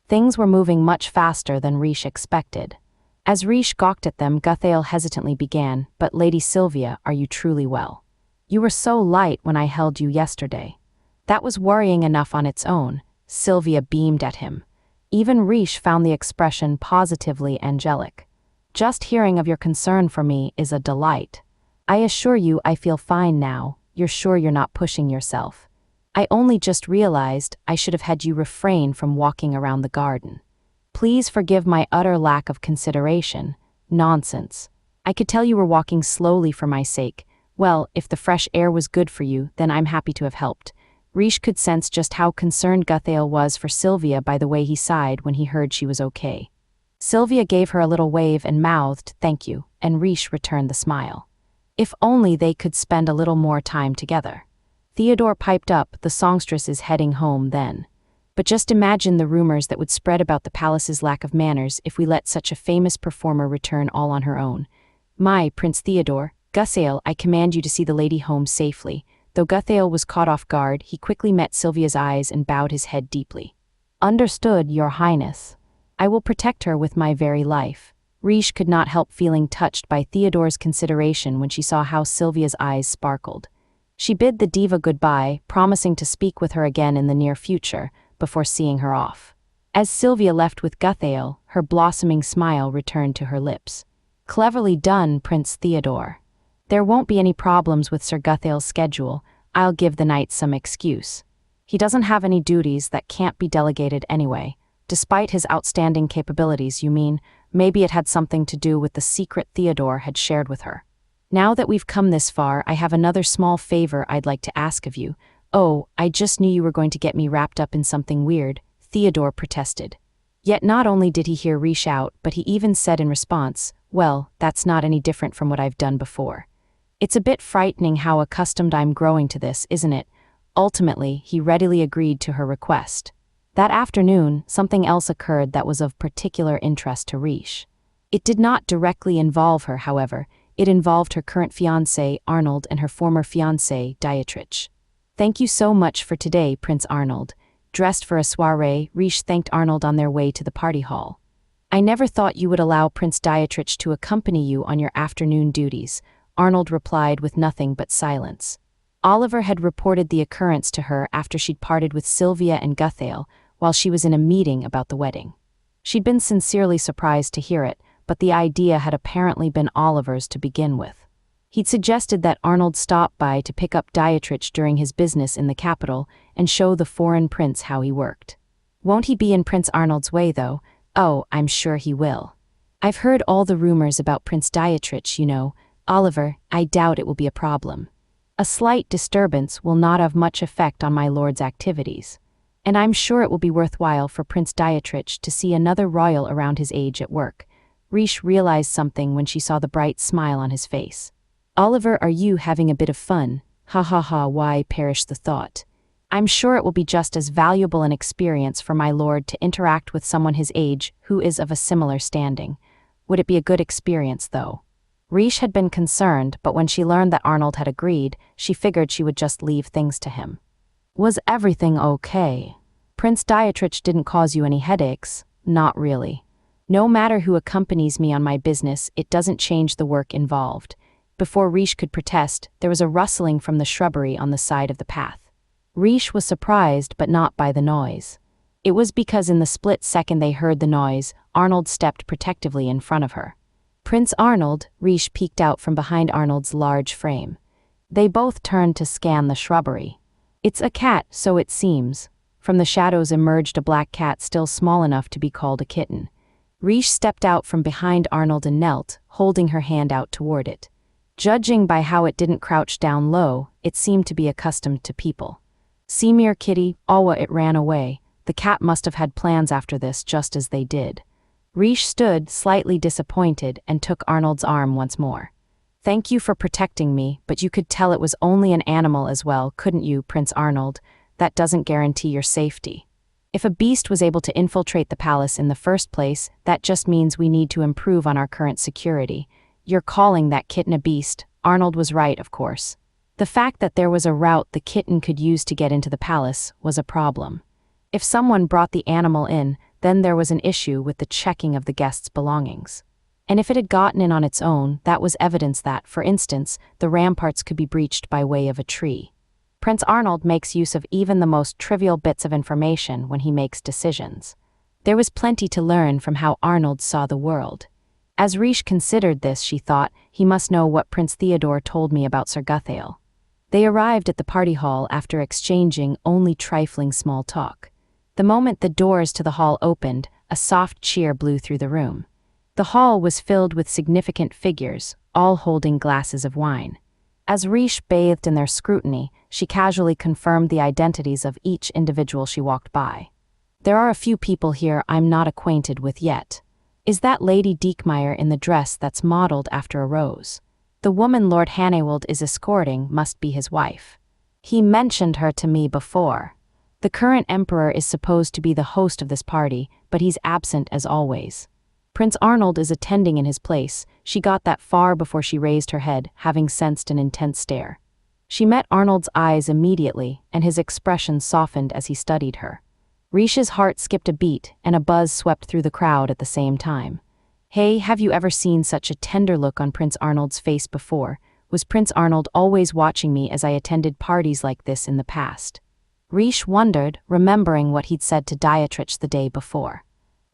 Things were moving much faster than Reijou expected. As Reijou gawked at them, Guthail hesitantly began, "But Lady Sylvia, are you truly well? You were so light when I held you yesterday." That was worrying enough on its own. Sylvia beamed at him. Even Reijou found the expression positively angelic. "Just hearing of your concern for me is a delight. I assure you I feel fine now. You're sure you're not pushing yourself? I only just realized I should have had you refrain from walking around the garden. Please forgive my utter lack of consideration. Nonsense. I could tell you were walking slowly for my sake. Well, if the fresh air was good for you, then I'm happy to have helped." Reijou could sense just how concerned Guthail was for Sylvia by the way he sighed when he heard she was okay. Sylvia gave her a little wave and mouthed, "Thank you," and Reijou returned the smile. If only they could spend a little more time together. Theodore piped up, "The songstress is heading home then. But just imagine the rumors that would spread about the palace's lack of manners if we let such a famous performer return all on her own. My, Prince Theodore, Guthail, I command you to see the lady home safely." Though Guthail was caught off guard, he quickly met Sylvia's eyes and bowed his head deeply. "Understood, Your Highness. I will protect her with my very life." Reijou could not help feeling touched by Theodore's consideration when she saw how Sylvia's eyes sparkled. She bid the diva goodbye, promising to speak with her again in the near future, before seeing her off. As Sylvia left with Guthail, her blossoming smile returned to her lips. "Cleverly done, Prince Theodore. There won't be any problems with Sir Guthail's schedule. I'll give the knight some excuse. He doesn't have any duties that can't be delegated anyway. Despite his outstanding capabilities, you mean? Maybe it had something to do with the secret Theodore had shared with her. Now that we've come this far, I have another small favor I'd like to ask of you." "Oh, I just knew you were going to get me wrapped up in something weird," Theodore protested. Yet not only did he hear Reijou out, but he even said in response, "Well, that's not any different from what I've done before. It's a bit frightening how accustomed I'm growing to this, isn't it?" Ultimately, he readily agreed to her request. That afternoon, something else occurred that was of particular interest to Reijou. It did not directly involve her, however. It involved her current fiancé, Arnold, and her former fiancée, Dietrich. "Thank you so much for today, Prince Arnold." Dressed for a soirée, Reijou thanked Arnold on their way to the party hall. "I never thought you would allow Prince Dietrich to accompany you on your afternoon duties," Arnold replied with nothing but silence. Oliver had reported the occurrence to her after she'd parted with Sylvia and Guthail while she was in a meeting about the wedding. She'd been sincerely surprised to hear it, but the idea had apparently been Oliver's to begin with. He'd suggested that Arnold stop by to pick up Dietrich during his business in the capital and show the foreign prince how he worked. "Won't he be in Prince Arnold's way, though?" "Oh, I'm sure he will. I've heard all the rumors about Prince Dietrich, you know. Oliver, I doubt it will be a problem. A slight disturbance will not have much effect on my lord's activities. And I'm sure it will be worthwhile for Prince Dietrich to see another royal around his age at work." Reijou realized something when she saw the bright smile on his face. "Oliver, are you having a bit of fun? Ha ha ha, why perish the thought. I'm sure it will be just as valuable an experience for my lord to interact with someone his age who is of a similar standing. Would it be a good experience, though?" Reijou had been concerned, but when she learned that Arnold had agreed, she figured she would just leave things to him. "Was everything okay? Prince Dietrich didn't cause you any headaches?" "Not really. No matter who accompanies me on my business, it doesn't change the work involved." Before Reijou could protest, there was a rustling from the shrubbery on the side of the path. Reijou was surprised, but not by the noise. It was because in the split second they heard the noise, Arnold stepped protectively in front of her. "Prince Arnold," Reijou peeked out from behind Arnold's large frame. They both turned to scan the shrubbery. "It's a cat, so it seems." From the shadows emerged a black cat still small enough to be called a kitten. Reijou stepped out from behind Arnold and knelt, holding her hand out toward it. Judging by how it didn't crouch down low, it seemed to be accustomed to people. "See mere kitty, awa it ran away. The cat must have had plans after this, just as they did." Reijou stood, slightly disappointed, and took Arnold's arm once more. Thank you for protecting me, but you could tell it was only an animal as well, couldn't you, Prince Arnold? That doesn't guarantee your safety. If a beast was able to infiltrate the palace in the first place, that just means we need to improve on our current security. You're calling that kitten a beast. Arnold was right, of course. The fact that there was a route the kitten could use to get into the palace was a problem. If someone brought the animal in, then there was an issue with the checking of the guests' belongings. And if it had gotten in on its own, that was evidence that, for instance, the ramparts could be breached by way of a tree. Prince Arnold makes use of even the most trivial bits of information when he makes decisions. There was plenty to learn from how Arnold saw the world. As Reijou considered this, she thought, he must know what Prince Theodore told me about Sir Guthail. They arrived at the party hall after exchanging only trifling small talk. The moment the doors to the hall opened, a soft cheer blew through the room. The hall was filled with significant figures, all holding glasses of wine. As Reijou bathed in their scrutiny, she casually confirmed the identities of each individual she walked by. There are a few people here I'm not acquainted with yet. Is that Lady Diekmeyer in the dress that's modeled after a rose? The woman Lord Hanaywold is escorting must be his wife. He mentioned her to me before. The current emperor is supposed to be the host of this party, but he's absent as always. Prince Arnold is attending in his place. She got that far before she raised her head, having sensed an intense stare. She met Arnold's eyes immediately, and his expression softened as he studied her. Reisha's heart skipped a beat, and a buzz swept through the crowd at the same time. Hey, have you ever seen such a tender look on Prince Arnold's face before? Was Prince Arnold always watching me as I attended parties like this in the past? Reijou wondered, remembering what he'd said to Dietrich the day before.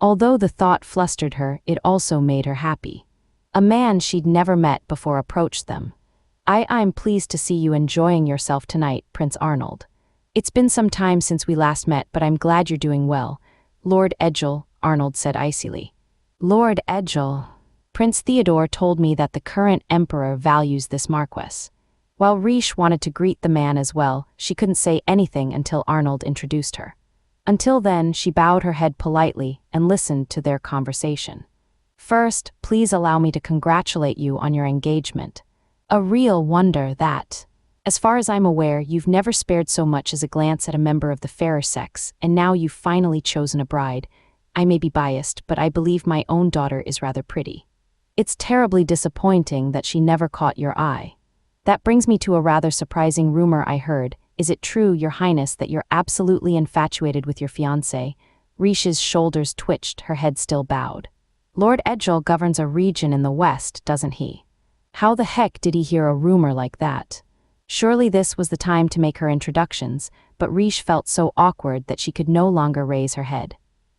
Although the thought flustered her, it also made her happy. A man she'd never met before approached them. I'm pleased to see you enjoying yourself tonight, Prince Arnold. It's been some time since we last met, but I'm glad you're doing well. Lord Reijou, Arnold said icily. Lord Reijou. Prince Theodore told me that the current emperor values this marquess. While Reijou wanted to greet the man as well, she couldn't say anything until Arnold introduced her. Until then, she bowed her head politely and listened to their conversation. First, please allow me to congratulate you on your engagement. A real wonder that, as far as I'm aware, you've never spared so much as a glance at a member of the fairer sex, and now you've finally chosen a bride. I may be biased, but I believe my own daughter is rather pretty. It's terribly disappointing that she never caught your eye. That brings me to a rather surprising rumor I heard. Is it true, Your Highness, that you're absolutely infatuated with your fiancé? Reisha's shoulders twitched, her head still bowed. Lord Reijou governs a region in the west, doesn't he? How the heck did he hear a rumor like that? Surely this was the time to make her introductions, but Reijou felt so awkward that she could no longer raise her head.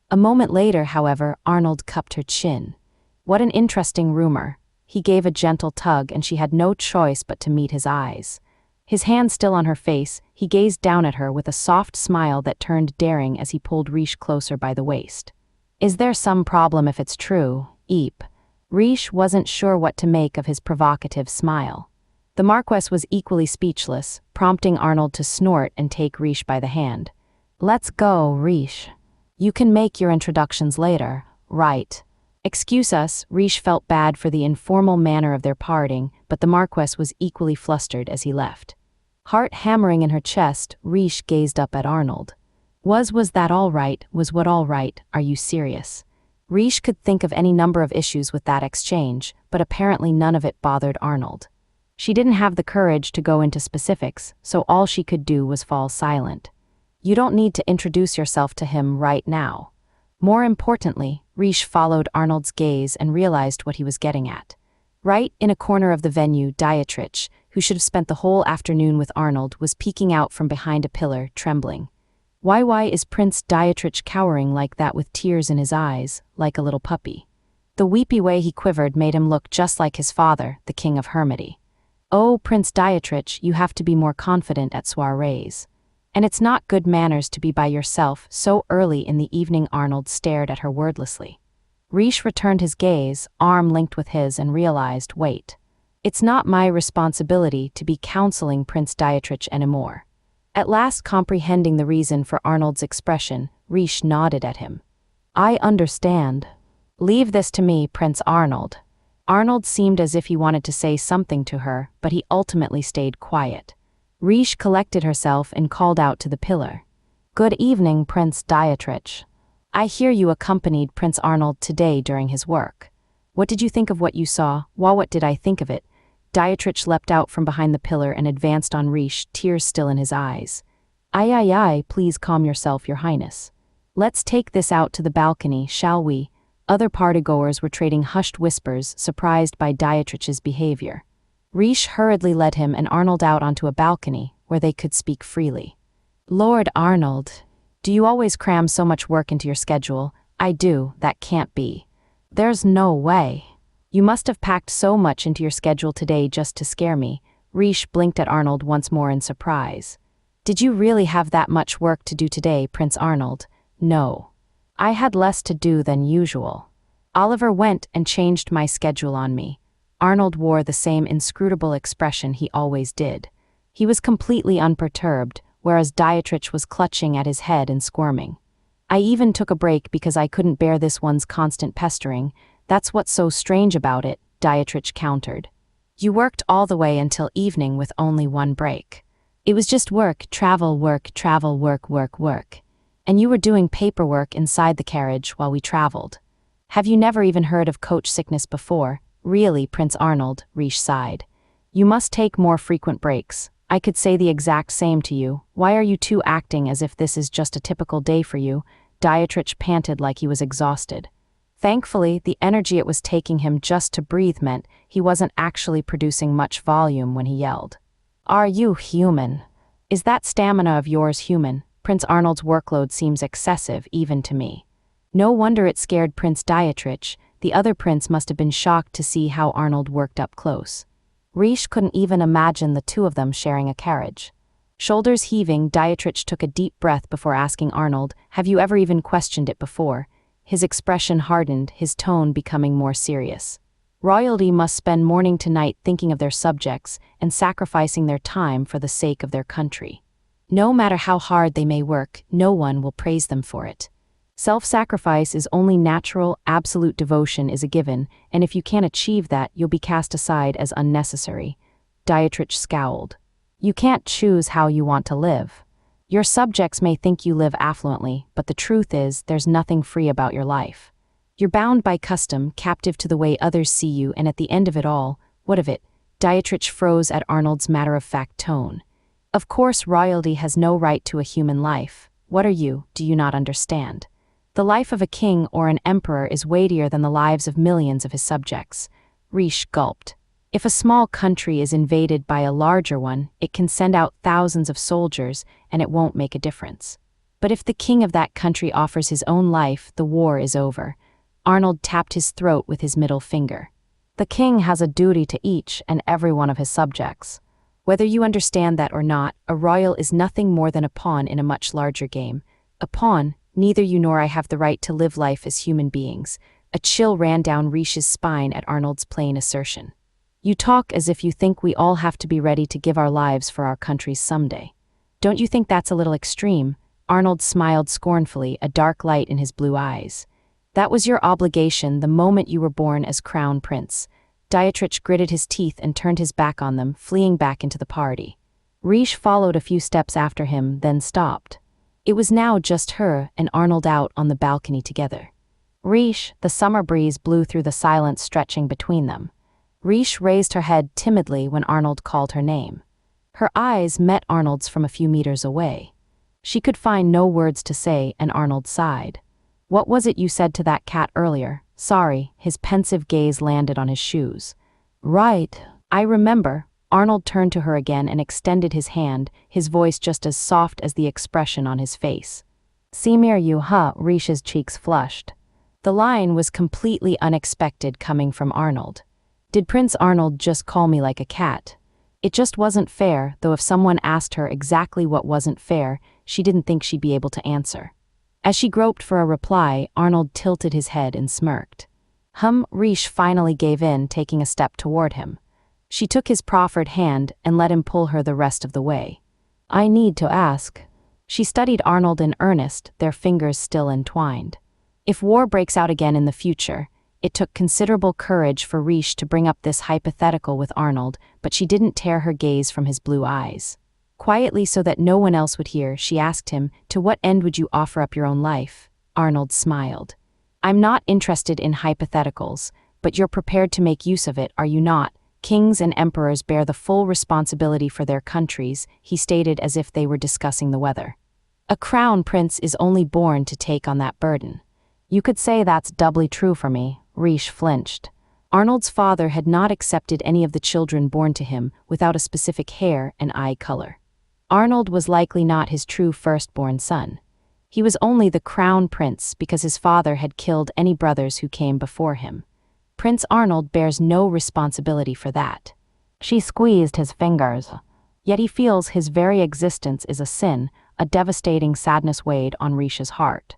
A moment later, however, Arnold cupped her chin. What an interesting rumor. He gave a gentle tug, and she had no choice but to meet his eyes. His hand still on her face, he gazed down at her with a soft smile that turned daring as he pulled Reijou closer by the waist. Is there some problem if it's true, Eep? Reijou wasn't sure what to make of his provocative smile. The Marquess was equally speechless, prompting Arnold to snort and take Reijou by the hand. Let's go, Reijou. You can make your introductions later, right? Excuse us, Reijou felt bad for the informal manner of their parting, but the Marquess was equally flustered as he left. Heart hammering in her chest, Reijou gazed up at Arnold. Was that all right? Was what all right? Are you serious? Reijou could think of any number of issues with that exchange, but apparently none of it bothered Arnold. She didn't have the courage to go into specifics, so all she could do was fall silent. You don't need to introduce yourself to him right now. More importantly, Reijou followed Arnold's gaze and realized what he was getting at. Right in a corner of the venue, Dietrich, who should have spent the whole afternoon with Arnold, was peeking out from behind a pillar, trembling. Why is Prince Dietrich cowering like that with tears in his eyes, like a little puppy? The weepy way he quivered made him look just like his father, the king of Hermity. Oh, Prince Dietrich, you have to be more confident at soirees. And it's not good manners to be by yourself so early in the evening. Arnold stared at her wordlessly. Reijou returned his gaze, arm linked with his, and realized, wait. It's not my responsibility to be counseling Prince Dietrich anymore. At last comprehending the reason for Arnold's expression, Reijou nodded at him. I understand. Leave this to me, Prince Arnold. Arnold seemed as if he wanted to say something to her, but he ultimately stayed quiet. Reijou collected herself and called out to the pillar. "Good evening, Prince Dietrich. I hear you accompanied Prince Arnold today during his work. What did you think of what you saw? Well, what did I think of it?" Dietrich leapt out from behind the pillar and advanced on Reijou, tears still in his eyes. Aye, please calm yourself, Your Highness. Let's take this out to the balcony, shall we?" Other partygoers were trading hushed whispers, surprised by Dietrich's behavior. Reijou hurriedly led him and Arnold out onto a balcony, where they could speak freely. "Lord Arnold, do you always cram so much work into your schedule?" "I do, that can't be. There's no way. You must have packed so much into your schedule today just to scare me." Reijou blinked at Arnold once more in surprise. "Did you really have that much work to do today, Prince Arnold?" "No. I had less to do than usual. Oliver went and changed my schedule on me." Arnold wore the same inscrutable expression he always did. He was completely unperturbed, whereas Dietrich was clutching at his head and squirming. "I even took a break because I couldn't bear this one's constant pestering. That's what's so strange about it," Dietrich countered. "You worked all the way until evening with only one break. It was just work, travel, work, work. And you were doing paperwork inside the carriage while we traveled. Have you never even heard of coach sickness before?" "Really, Prince Arnold," Reijou sighed. "You must take more frequent breaks. I could say the exact same to you. Why are you two acting as if this is just a typical day for you?" Dietrich panted like he was exhausted. Thankfully, the energy it was taking him just to breathe meant he wasn't actually producing much volume when he yelled. "Are you human? Is that stamina of yours human? Prince Arnold's workload seems excessive, even to me." No wonder it scared Prince Dietrich. The other prince must have been shocked to see how Arnold worked up close. Reijou couldn't even imagine the two of them sharing a carriage. Shoulders heaving, Dietrich took a deep breath before asking Arnold, "Have you ever even questioned it before?" His expression hardened, his tone becoming more serious. "Royalty must spend morning to night thinking of their subjects and sacrificing their time for the sake of their country. No matter how hard they may work, no one will praise them for it. Self-sacrifice is only natural, absolute devotion is a given, and if you can't achieve that, you'll be cast aside as unnecessary." Dietrich scowled. "You can't choose how you want to live. Your subjects may think you live affluently, but the truth is, there's nothing free about your life. You're bound by custom, captive to the way others see you, and at the end of it all, what of it?" Dietrich froze at Arnold's matter-of-fact tone. "Of course royalty has no right to a human life. What are you, do you not understand? The life of a king or an emperor is weightier than the lives of millions of his subjects." Reijou gulped. "If a small country is invaded by a larger one, it can send out thousands of soldiers, and it won't make a difference. But if the king of that country offers his own life, the war is over." Arnold tapped his throat with his middle finger. "The king has a duty to each and every one of his subjects. Whether you understand that or not, a royal is nothing more than a pawn in a much larger game. A pawn? Neither you nor I have the right to live life as human beings." A chill ran down Reijou's spine at Arnold's plain assertion. "You talk as if you think we all have to be ready to give our lives for our countries someday. Don't you think that's a little extreme?" Arnold smiled scornfully, a dark light in his blue eyes. "That was your obligation the moment you were born as crown prince." Dietrich gritted his teeth and turned his back on them, fleeing back into the party. Reijou followed a few steps after him, then stopped. It was now just her and Arnold out on the balcony together. "Reijou," the summer breeze blew through the silence stretching between them. Reijou raised her head timidly when Arnold called her name. Her eyes met Arnold's from a few meters away. She could find no words to say, and Arnold sighed. "What was it you said to that cat earlier?" "Sorry," his pensive gaze landed on his shoes. "Right, I remember." Arnold turned to her again and extended his hand, his voice just as soft as the expression on his face. "Simir you huh?" Reijou's cheeks flushed. The line was completely unexpected coming from Arnold. Did Prince Arnold just call me like a cat? It just wasn't fair, though if someone asked her exactly what wasn't fair, she didn't think she'd be able to answer. As she groped for a reply, Arnold tilted his head and smirked. Reijou finally gave in, taking a step toward him. She took his proffered hand and let him pull her the rest of the way. "I need to ask." She studied Arnold in earnest, their fingers still entwined. "If war breaks out again in the future, It took considerable courage for Reijou to bring up this hypothetical with Arnold, but she didn't tear her gaze from his blue eyes. Quietly, so that no one else would hear, she asked him, "To what end would you offer up your own life?" Arnold smiled. "I'm not interested in hypotheticals, but you're prepared to make use of it, are you not? Kings and emperors bear the full responsibility for their countries," he stated as if they were discussing the weather. "A crown prince is only born to take on that burden." "You could say that's doubly true for me," Reijou flinched. Arnold's father had not accepted any of the children born to him without a specific hair and eye color. Arnold was likely not his true firstborn son. He was only the crown prince because his father had killed any brothers who came before him. Prince Arnold bears no responsibility for that. She squeezed his fingers. Yet he feels his very existence is a sin, a devastating sadness weighed on Reijou's heart.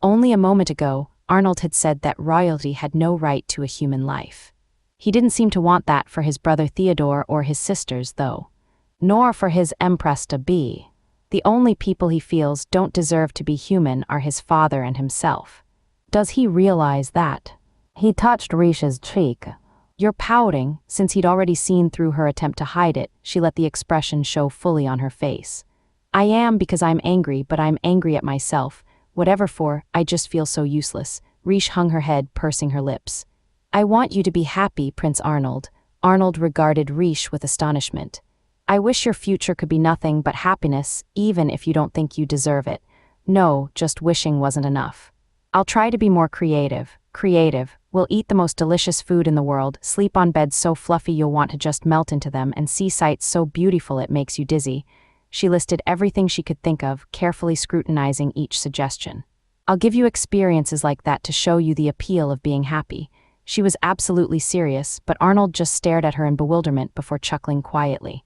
Only a moment ago, Arnold had said that royalty had no right to a human life. He didn't seem to want that for his brother Theodore or his sisters, though. Nor for his empress-to-be. The only people he feels don't deserve to be human are his father and himself. Does he realize that? He touched Reijou's cheek. "You're pouting." Since he'd already seen through her attempt to hide it, she let the expression show fully on her face. "I am because I'm angry, but I'm angry at myself. Whatever for, I just feel so useless." Reijou hung her head, pursing her lips. "I want you to be happy, Prince Arnold." Arnold regarded Reijou with astonishment. "I wish your future could be nothing but happiness, even if you don't think you deserve it." No, just wishing wasn't enough. "I'll try to be more creative. We'll eat the most delicious food in the world, sleep on beds so fluffy you'll want to just melt into them, and see sights so beautiful it makes you dizzy." She listed everything she could think of, carefully scrutinizing each suggestion. "I'll give you experiences like that to show you the appeal of being happy." She was absolutely serious, but Arnold just stared at her in bewilderment before chuckling quietly.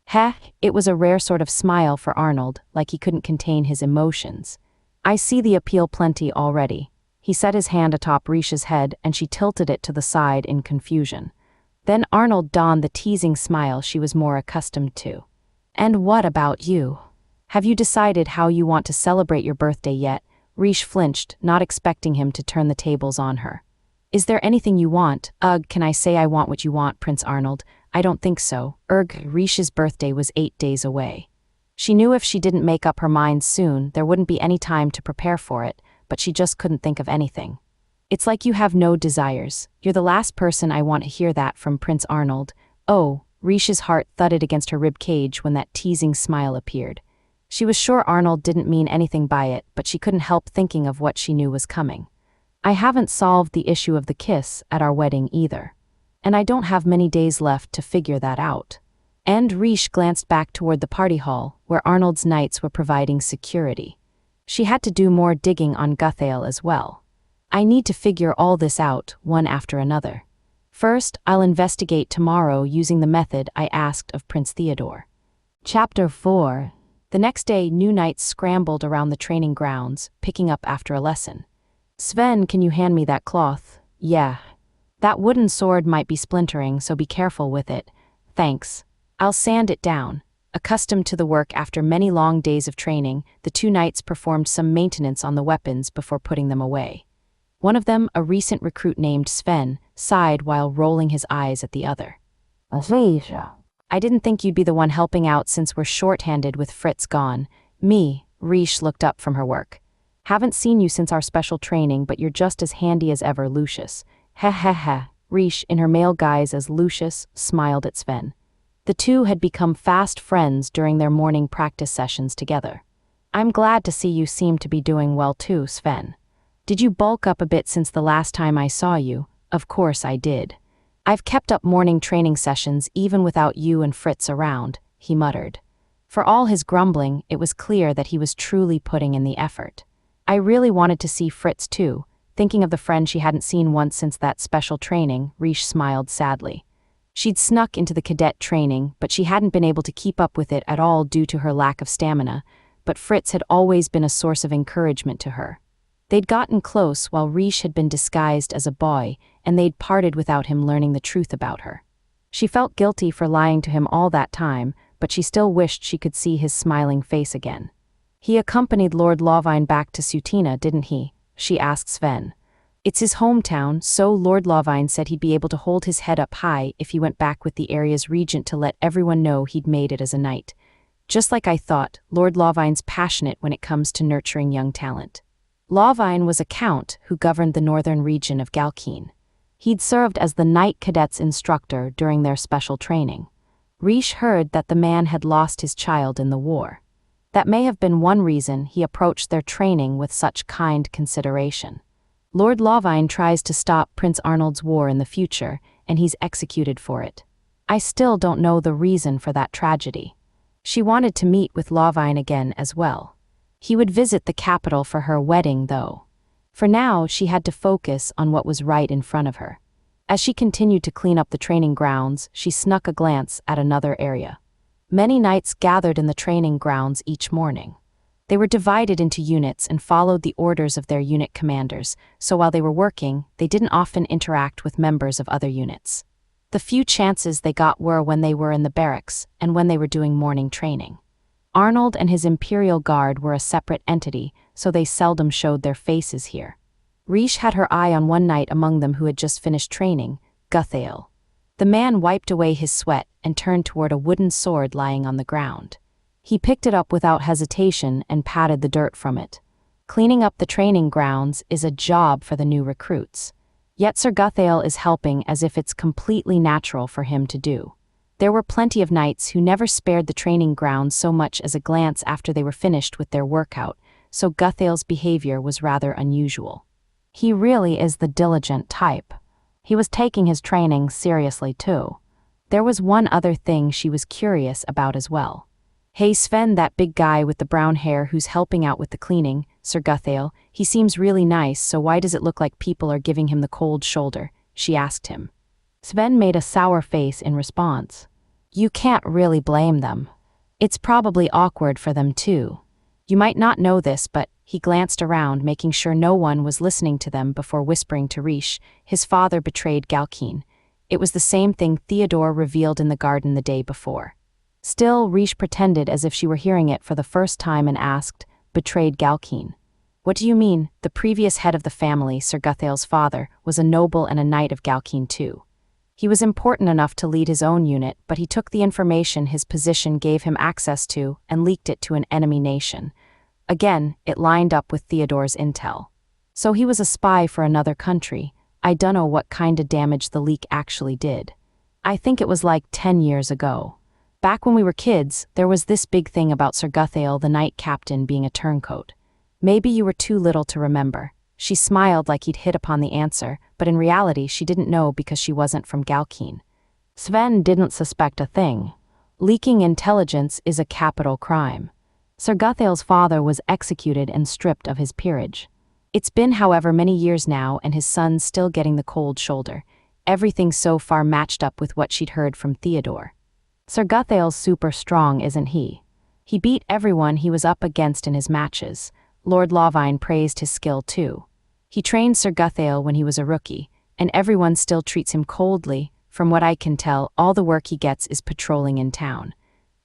Heh, it was a rare sort of smile for Arnold, like he couldn't contain his emotions. "I see the appeal plenty already." He set his hand atop Reijou's head and she tilted it to the side in confusion. Then Arnold donned the teasing smile she was more accustomed to. "And what about you? Have you decided how you want to celebrate your birthday yet?" Reijou flinched, not expecting him to turn the tables on her. "Is there anything you want?" "Ugh, can I say I want what you want, Prince Arnold?" "I don't think so." Reijou's birthday was 8 days away. She knew if she didn't make up her mind soon, there wouldn't be any time to prepare for it, but she just couldn't think of anything. "It's like you have no desires." "You're the last person I want to hear that from, Prince Arnold." "Oh," Reijou's heart thudded against her rib cage when that teasing smile appeared. She was sure Arnold didn't mean anything by it, but she couldn't help thinking of what she knew was coming. "I haven't solved the issue of the kiss at our wedding either. And I don't have many days left to figure that out." And Reijou glanced back toward the party hall, where Arnold's knights were providing security. She had to do more digging on Guthail as well. "I need to figure all this out, one after another. First, I'll investigate tomorrow using the method I asked of Prince Theodore." Chapter 4. The next day, new knights scrambled around the training grounds, picking up after a lesson. "Sven, can you hand me that cloth?" "Yeah." "That wooden sword might be splintering, so be careful with it." "Thanks. I'll sand it down." Accustomed to the work after many long days of training, the two knights performed some maintenance on the weapons before putting them away. One of them, a recent recruit named Sven, sighed while rolling his eyes at the other. "I didn't think you'd be the one helping out since we're short-handed with Fritz gone." "Me," Reijou looked up from her work. "Haven't seen you since our special training, but you're just as handy as ever, Lucius." "Heh heh heh." Reijou, in her male guise as Lucius, smiled at Sven. The two had become fast friends during their morning practice sessions together. "I'm glad to see you seem to be doing well too, Sven. Did you bulk up a bit since the last time I saw you?" "Of course I did. I've kept up morning training sessions even without you and Fritz around," he muttered. For all his grumbling, it was clear that he was truly putting in the effort. "I really wanted to see Fritz too." Thinking of the friend she hadn't seen once since that special training, Reijou smiled sadly. She'd snuck into the cadet training, but she hadn't been able to keep up with it at all due to her lack of stamina, but Fritz had always been a source of encouragement to her. They'd gotten close while Reijou had been disguised as a boy, and they'd parted without him learning the truth about her. She felt guilty for lying to him all that time, but she still wished she could see his smiling face again. "He accompanied Lord Lawvine back to Sutina, didn't he?" she asked Sven. It's his hometown, so Lord Lawvine said he'd be able to hold his head up high if he went back with the area's regent to let everyone know he'd made it as a knight. Just like I thought, Lord Lawvine's passionate when it comes to nurturing young talent. Lawvine was a count who governed the northern region of Galkeen. He'd served as the Knight Cadets instructor during their special training. Reijou heard that the man had lost his child in the war. That may have been one reason he approached their training with such kind consideration. Lord Lawvine tries to stop Prince Arnold's war in the future, and he's executed for it. I still don't know the reason for that tragedy. She wanted to meet with Lawvine again as well. He would visit the capital for her wedding, though. For now, she had to focus on what was right in front of her. As she continued to clean up the training grounds, she snuck a glance at another area. Many knights gathered in the training grounds each morning. They were divided into units and followed the orders of their unit commanders, so while they were working, they didn't often interact with members of other units. The few chances they got were when they were in the barracks and when they were doing morning training. Arnold and his Imperial Guard were a separate entity, so they seldom showed their faces here. Reijou had her eye on one knight among them who had just finished training, Guthael. The man wiped away his sweat and turned toward a wooden sword lying on the ground. He picked it up without hesitation and patted the dirt from it. Cleaning up the training grounds is a job for the new recruits. Yet Sir Guthael is helping as if it's completely natural for him to do. There were plenty of knights who never spared the training grounds so much as a glance after they were finished with their workout, so Guthael's behavior was rather unusual. He really is the diligent type. He was taking his training seriously too. There was one other thing she was curious about as well. Hey Sven, that big guy with the brown hair who's helping out with the cleaning, Sir Guthael, he seems really nice, so why does it look like people are giving him the cold shoulder? She asked him. Sven made a sour face in response. You can't really blame them. It's probably awkward for them too. You might not know this, but he glanced around, making sure no one was listening to them before whispering to Reijou, his father betrayed Galkeen. It was the same thing Theodore revealed in the garden the day before. Still, Reijou pretended as if she were hearing it for the first time and asked, betrayed Galkeen. What do you mean? The previous head of the family, Sir Guthael's father, was a noble and a knight of Galkeen too. He was important enough to lead his own unit, but he took the information his position gave him access to and leaked it to an enemy nation. Again, it lined up with Theodore's intel. So he was a spy for another country. I dunno what kind of damage the leak actually did. I think it was like 10 years ago. Back when we were kids, there was this big thing about Sir Guthael, the knight captain, being a turncoat. Maybe you were too little to remember. She smiled like he'd hit upon the answer, but in reality she didn't know because she wasn't from Galkeen. Sven didn't suspect a thing. Leaking intelligence is a capital crime. Sir Guthael's father was executed and stripped of his peerage. It's been however many years now and his son's still getting the cold shoulder. Everything so far matched up with what she'd heard from Theodore. Sir Guthael's super strong, isn't he? He beat everyone he was up against in his matches. Lord Lawvine praised his skill too. He trained Sir Guthael when he was a rookie, and everyone still treats him coldly. From what I can tell, all the work he gets is patrolling in town.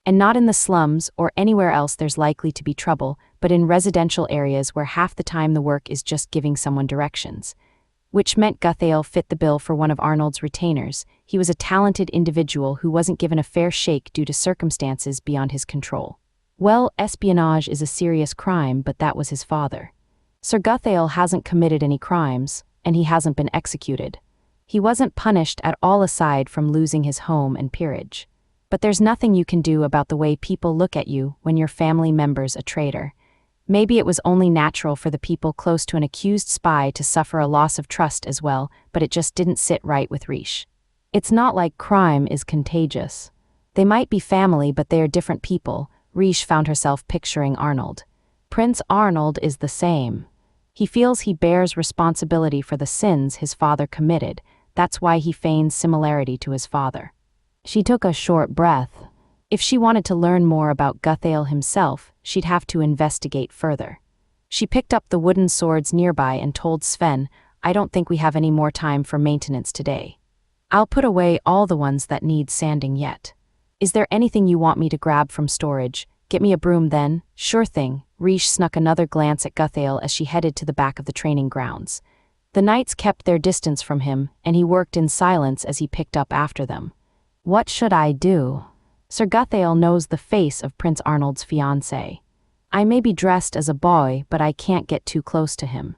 And not in the slums or anywhere else there's likely to be trouble, but in residential areas where half the time the work is just giving someone directions. Which meant Guthael fit the bill for one of Arnold's retainers. He was a talented individual who wasn't given a fair shake due to circumstances beyond his control. Well, espionage is a serious crime, but that was his father. Sir Guthael hasn't committed any crimes, and he hasn't been executed. He wasn't punished at all aside from losing his home and peerage. But there's nothing you can do about the way people look at you when your family member's a traitor. Maybe it was only natural for the people close to an accused spy to suffer a loss of trust as well, but it just didn't sit right with Reijou. It's not like crime is contagious. They might be family, but they are different people. Reijou found herself picturing Arnold. Prince Arnold is the same. He feels he bears responsibility for the sins his father committed. That's why he feigns similarity to his father. She took a short breath. If she wanted to learn more about Guthael himself, she'd have to investigate further. She picked up the wooden swords nearby and told Sven, I don't think we have any more time for maintenance today. I'll put away all the ones that need sanding yet. Is there anything you want me to grab from storage? Get me a broom then. Sure thing. Reijou snuck another glance at Guthael as she headed to the back of the training grounds. The knights kept their distance from him, and he worked in silence as he picked up after them. What should I do? Sir Guthael knows the face of Prince Arnold's fiancé. I may be dressed as a boy, but I can't get too close to him.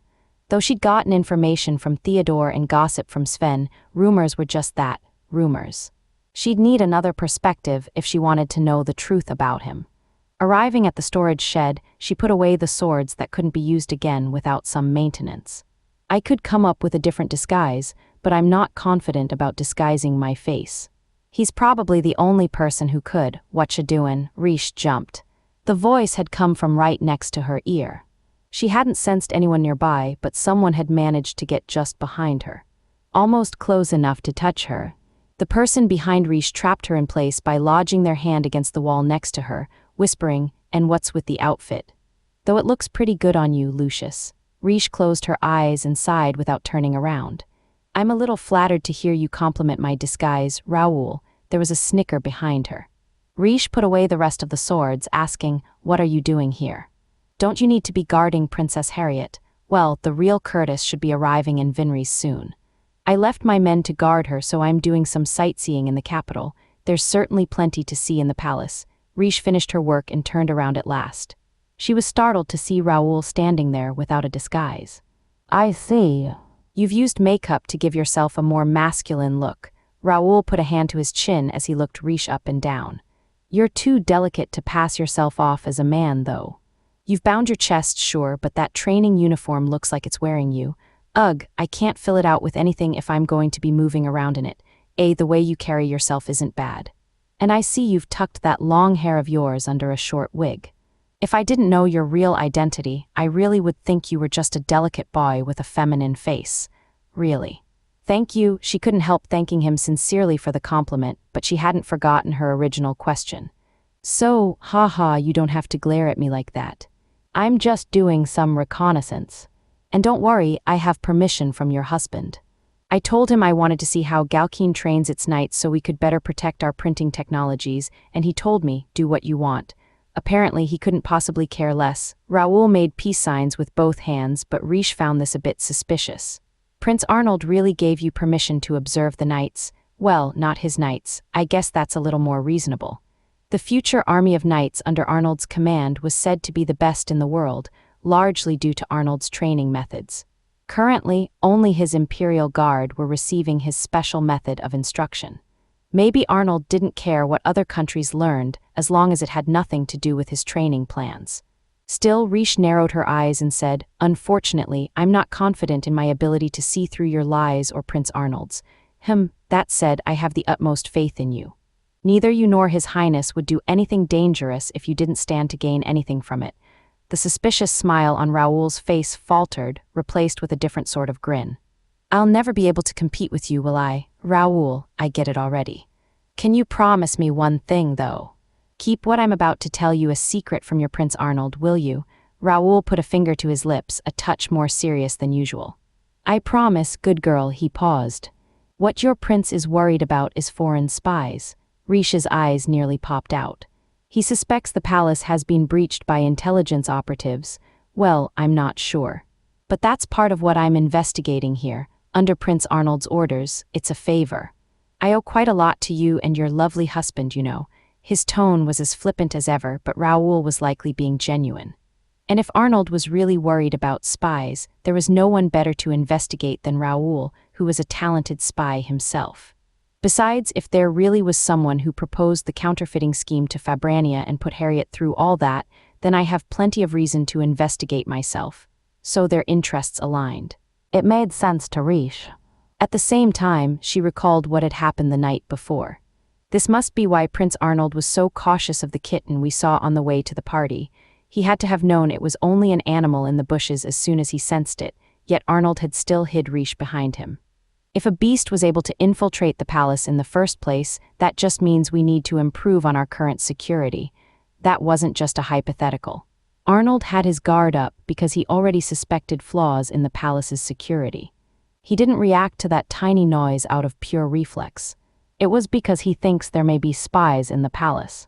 Though she'd gotten information from Theodore and gossip from Sven, rumors were just that, rumors. She'd need another perspective if she wanted to know the truth about him. Arriving at the storage shed, she put away the swords that couldn't be used again without some maintenance. I could come up with a different disguise, but I'm not confident about disguising my face. He's probably the only person who could. Whatcha doin'? Reijou jumped. The voice had come from right next to her ear. She hadn't sensed anyone nearby, but someone had managed to get just behind her. Almost close enough to touch her. The person behind Reijou trapped her in place by lodging their hand against the wall next to her, whispering, "And what's with the outfit? Though it looks pretty good on you, Lucius." Reijou closed her eyes and sighed without turning around. "I'm a little flattered to hear you compliment my disguise, Raoul." There was a snicker behind her. Reijou put away the rest of the swords, asking, "What are you doing here? Don't you need to be guarding Princess Harriet? Well, the real Curtis should be arriving in Villainess soon. I left my men to guard her, so I'm doing some sightseeing in the capital. There's certainly plenty to see in the palace." Reijou finished her work and turned around at last. She was startled to see Raoul standing there without a disguise. "I see. You've used makeup to give yourself a more masculine look." Raoul put a hand to his chin as he looked Reijou up and down. "You're too delicate to pass yourself off as a man, though. You've bound your chest, sure, but that training uniform looks like it's wearing you. Ugh, I can't fill it out with anything if I'm going to be moving around in it. The way you carry yourself isn't bad. And I see you've tucked that long hair of yours under a short wig. If I didn't know your real identity, I really would think you were just a delicate boy with a feminine face. Really. Thank you." She couldn't help thanking him sincerely for the compliment, but she hadn't forgotten her original question. "So, haha, you don't have to glare at me like that. I'm just doing some reconnaissance. And don't worry, I have permission from your husband. I told him I wanted to see how Galkeen trains its knights so we could better protect our printing technologies, and he told me, do what you want." Apparently, he couldn't possibly care less. Raoul made peace signs with both hands, but Reijou found this a bit suspicious. "Prince Arnold really gave you permission to observe the knights? Well, not his knights. I guess that's a little more reasonable. The future army of knights under Arnold's command was said to be the best in the world, largely due to Arnold's training methods. Currently, only his Imperial Guard were receiving his special method of instruction. Maybe Arnold didn't care what other countries learned, as long as it had nothing to do with his training plans. Still, Reijou narrowed her eyes and said, "Unfortunately, I'm not confident in my ability to see through your lies or Prince Arnold's. That said, I have the utmost faith in you. Neither you nor His Highness would do anything dangerous if you didn't stand to gain anything from it." The suspicious smile on Raoul's face faltered, replaced with a different sort of grin. "I'll never be able to compete with you, will I? Raoul, I get it already. Can you promise me one thing, though? Keep what I'm about to tell you a secret from your Prince Arnold, will you?" Raoul put a finger to his lips, a touch more serious than usual. "I promise, good girl." He paused. "What your prince is worried about is foreign spies." Reijou's eyes nearly popped out. "He suspects the palace has been breached by intelligence operatives. Well, I'm not sure. But that's part of what I'm investigating here. Under Prince Arnold's orders, it's a favor. I owe quite a lot to you and your lovely husband, you know." His tone was as flippant as ever, but Raoul was likely being genuine. And if Arnold was really worried about spies, there was no one better to investigate than Raoul, who was a talented spy himself. Besides, if there really was someone who proposed the counterfeiting scheme to Fabrania and put Harriet through all that, then I have plenty of reason to investigate myself. So their interests aligned. It made sense to Reijou. At the same time, she recalled what had happened the night before. This must be why Prince Arnold was so cautious of the kitten we saw on the way to the party. He had to have known it was only an animal in the bushes as soon as he sensed it, yet Arnold had still hid Reijou behind him. If a beast was able to infiltrate the palace in the first place, that just means we need to improve on our current security. That wasn't just a hypothetical. Arnold had his guard up because he already suspected flaws in the palace's security. He didn't react to that tiny noise out of pure reflex. It was because he thinks there may be spies in the palace.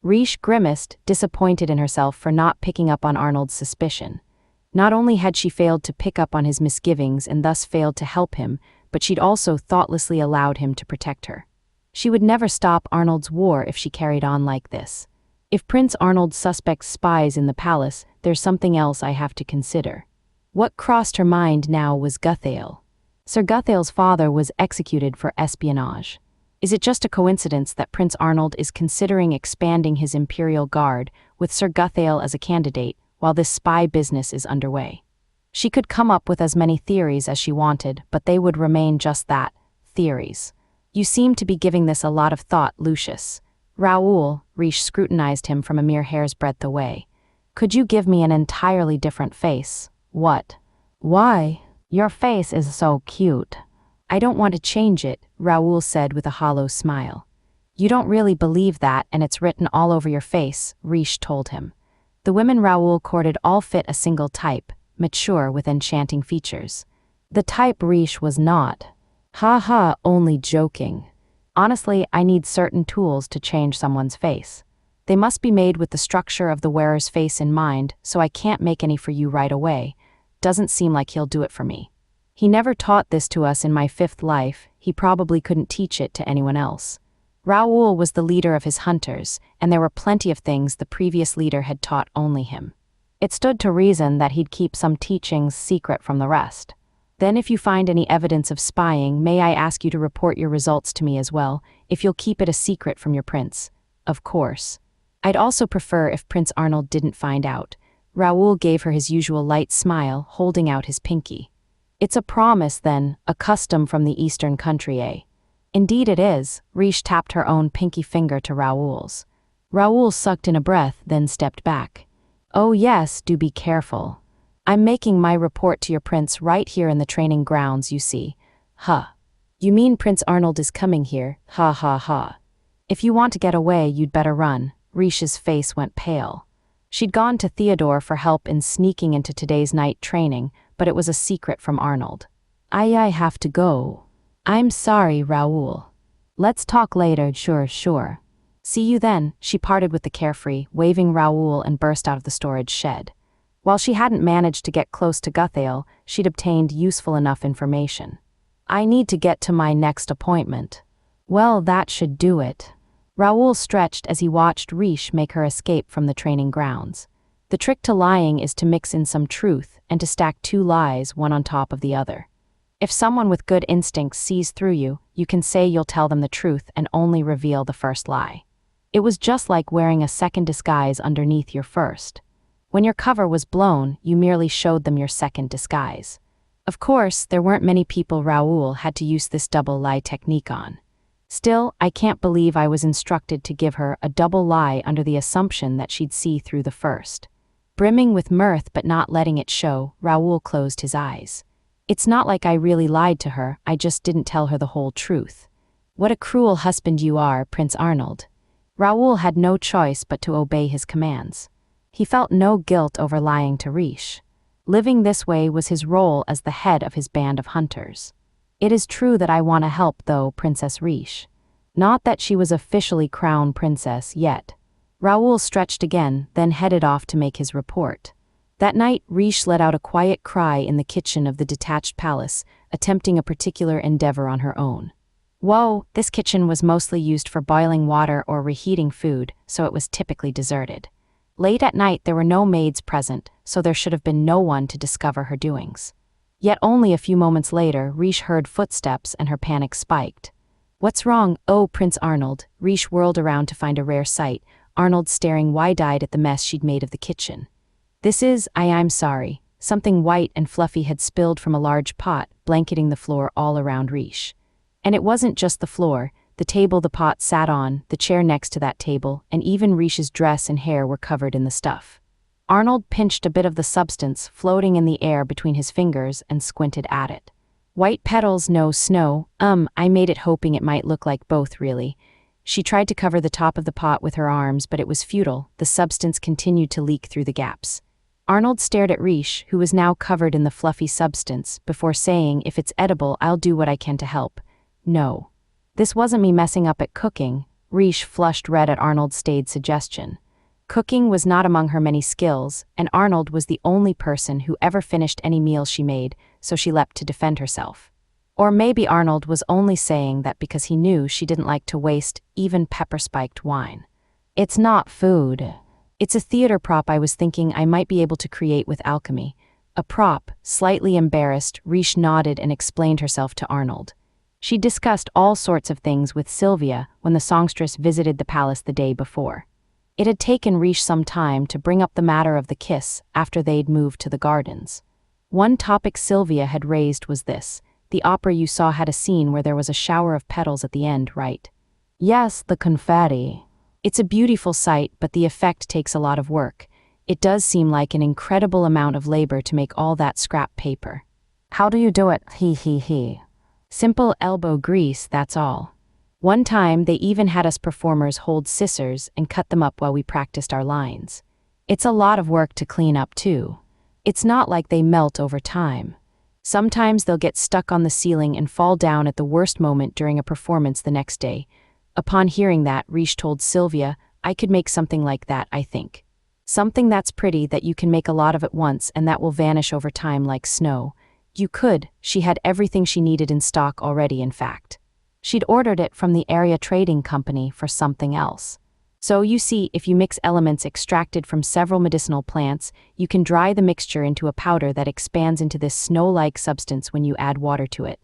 Reijou grimaced, disappointed in herself for not picking up on Arnold's suspicion. Not only had she failed to pick up on his misgivings and thus failed to help him, but she'd also thoughtlessly allowed him to protect her. She would never stop Arnold's war if she carried on like this. If Prince Arnold suspects spies in the palace, there's something else I have to consider. What crossed her mind now was Guthail. Sir Guthail's father was executed for espionage. Is it just a coincidence that Prince Arnold is considering expanding his imperial guard with Sir Guthail as a candidate while this spy business is underway? She could come up with as many theories as she wanted, but they would remain just that, theories. You seem to be giving this a lot of thought, Lucius. Raoul, Reijou scrutinized him from a mere hair's breadth away. Could you give me an entirely different face? What? Why? Your face is so cute. I don't want to change it, Raoul said with a hollow smile. You don't really believe that, and it's written all over your face, Reijou told him. The women Raoul courted all fit a single type, mature with enchanting features. The type Reijou was not. Only joking. Honestly, I need certain tools to change someone's face. They must be made with the structure of the wearer's face in mind, so I can't make any for you right away. Doesn't seem like he'll do it for me. He never taught this to us in my 5th life, he probably couldn't teach it to anyone else. Raoul was the leader of his hunters, and there were plenty of things the previous leader had taught only him. It stood to reason that he'd keep some teachings secret from the rest. Then if you find any evidence of spying, may I ask you to report your results to me as well, if you'll keep it a secret from your prince. Of course. I'd also prefer if Prince Arnold didn't find out. Raoul gave her his usual light smile, holding out his pinky. It's a promise, then, a custom from the eastern country, eh? Indeed it is, Reijou tapped her own pinky finger to Raoul's. Raoul sucked in a breath, then stepped back. Oh yes, do be careful. I'm making my report to your prince right here in the training grounds, you see. You mean Prince Arnold is coming here? If you want to get away, you'd better run. Reijou's face went pale. She'd gone to Theodore for help in sneaking into today's night training, but it was a secret from Arnold. I have to go. I'm sorry, Raoul. Let's talk later, sure. See you then, she parted with the Carefree, waving Raoul and burst out of the storage shed. While she hadn't managed to get close to Guthail, she'd obtained useful enough information. I need to get to my next appointment. Well, that should do it. Raoul stretched as he watched Reijou make her escape from the training grounds. The trick to lying is to mix in some truth and to stack 2 lies one on top of the other. If someone with good instincts sees through you, you can say you'll tell them the truth and only reveal the first lie. It was just like wearing a second disguise underneath your first. When your cover was blown, you merely showed them your second disguise. Of course, there weren't many people Raoul had to use this double lie technique on. Still, I can't believe I was instructed to give her a double lie under the assumption that she'd see through the first. Brimming with mirth but not letting it show, Raoul closed his eyes. It's not like I really lied to her, I just didn't tell her the whole truth. What a cruel husband you are, Prince Arnold. Raoul had no choice but to obey his commands. He felt no guilt over lying to Reijou. Living this way was his role as the head of his band of hunters. It is true that I want to help, though, Princess Reijou. Not that she was officially crown princess yet. Raoul stretched again, then headed off to make his report. That night, Reijou let out a quiet cry in the kitchen of the detached palace, attempting a particular endeavor on her own. Whoa, this kitchen was mostly used for boiling water or reheating food, so it was typically deserted. Late at night there were no maids present, so there should have been no one to discover her doings. Yet only a few moments later, Reijou heard footsteps and her panic spiked. What's wrong? Oh, Prince Arnold. Reijou whirled around to find a rare sight, Arnold staring wide-eyed at the mess she'd made of the kitchen. I'm sorry. Something white and fluffy had spilled from a large pot, blanketing the floor all around Reijou. And it wasn't just the floor, the table the pot sat on, the chair next to that table, and even Reijou's dress and hair were covered in the stuff. Arnold pinched a bit of the substance floating in the air between his fingers and squinted at it. White petals, no snow. I made it hoping it might look like both, really. She tried to cover the top of the pot with her arms, but it was futile. The substance continued to leak through the gaps. Arnold stared at Reijou, who was now covered in the fluffy substance, before saying, if it's edible, I'll do what I can to help. No. This wasn't me messing up at cooking. Reijou flushed red at Arnold's staid suggestion. Cooking was not among her many skills, and Arnold was the only person who ever finished any meal she made, so she leapt to defend herself. Or maybe Arnold was only saying that because he knew she didn't like to waste even pepper-spiked wine. It's not food. It's a theater prop I was thinking I might be able to create with alchemy. A prop. Slightly embarrassed, Reijou nodded and explained herself to Arnold. She discussed all sorts of things with Sylvia when the songstress visited the palace the day before. It had taken Reijou some time to bring up the matter of the kiss after they'd moved to the gardens. One topic Sylvia had raised was this: the opera you saw had a scene where there was a shower of petals at the end, right? Yes, the confetti. It's a beautiful sight, but the effect takes a lot of work. It does seem like an incredible amount of labor to make all that scrap paper. How do you do it? He. Simple elbow grease, that's all. One time they even had us performers hold scissors and cut them up while we practiced our lines. It's a lot of work to clean up too. It's not like they melt over time. Sometimes they'll get stuck on the ceiling and fall down at the worst moment during a performance the next day. Upon hearing that, Reijou told Sylvia, I could make something like that, I think. Something that's pretty that you can make a lot of at once and that will vanish over time like snow. You could. She had everything she needed in stock already, in fact. She'd ordered it from the area trading company for something else. So you see, if you mix elements extracted from several medicinal plants, you can dry the mixture into a powder that expands into this snow-like substance when you add water to it.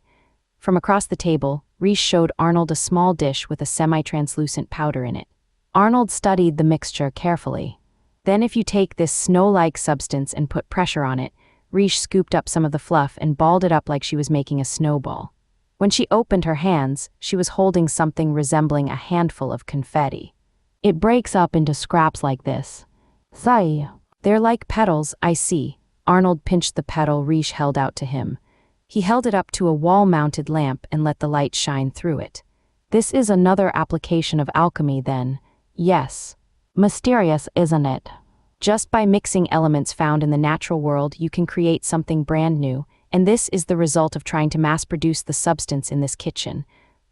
From across the table, Reijou showed Arnold a small dish with a semi-translucent powder in it. Arnold studied the mixture carefully. Then if you take this snow-like substance and put pressure on it, Reijou scooped up some of the fluff and balled it up like she was making a snowball. When she opened her hands, she was holding something resembling a handful of confetti. It breaks up into scraps like this. Sai. They're like petals, I see. Arnold pinched the petal Reijou held out to him. He held it up to a wall-mounted lamp and let the light shine through it. This is another application of alchemy then. Yes. Mysterious, isn't it? Just by mixing elements found in the natural world, you can create something brand new, and this is the result of trying to mass-produce the substance in this kitchen.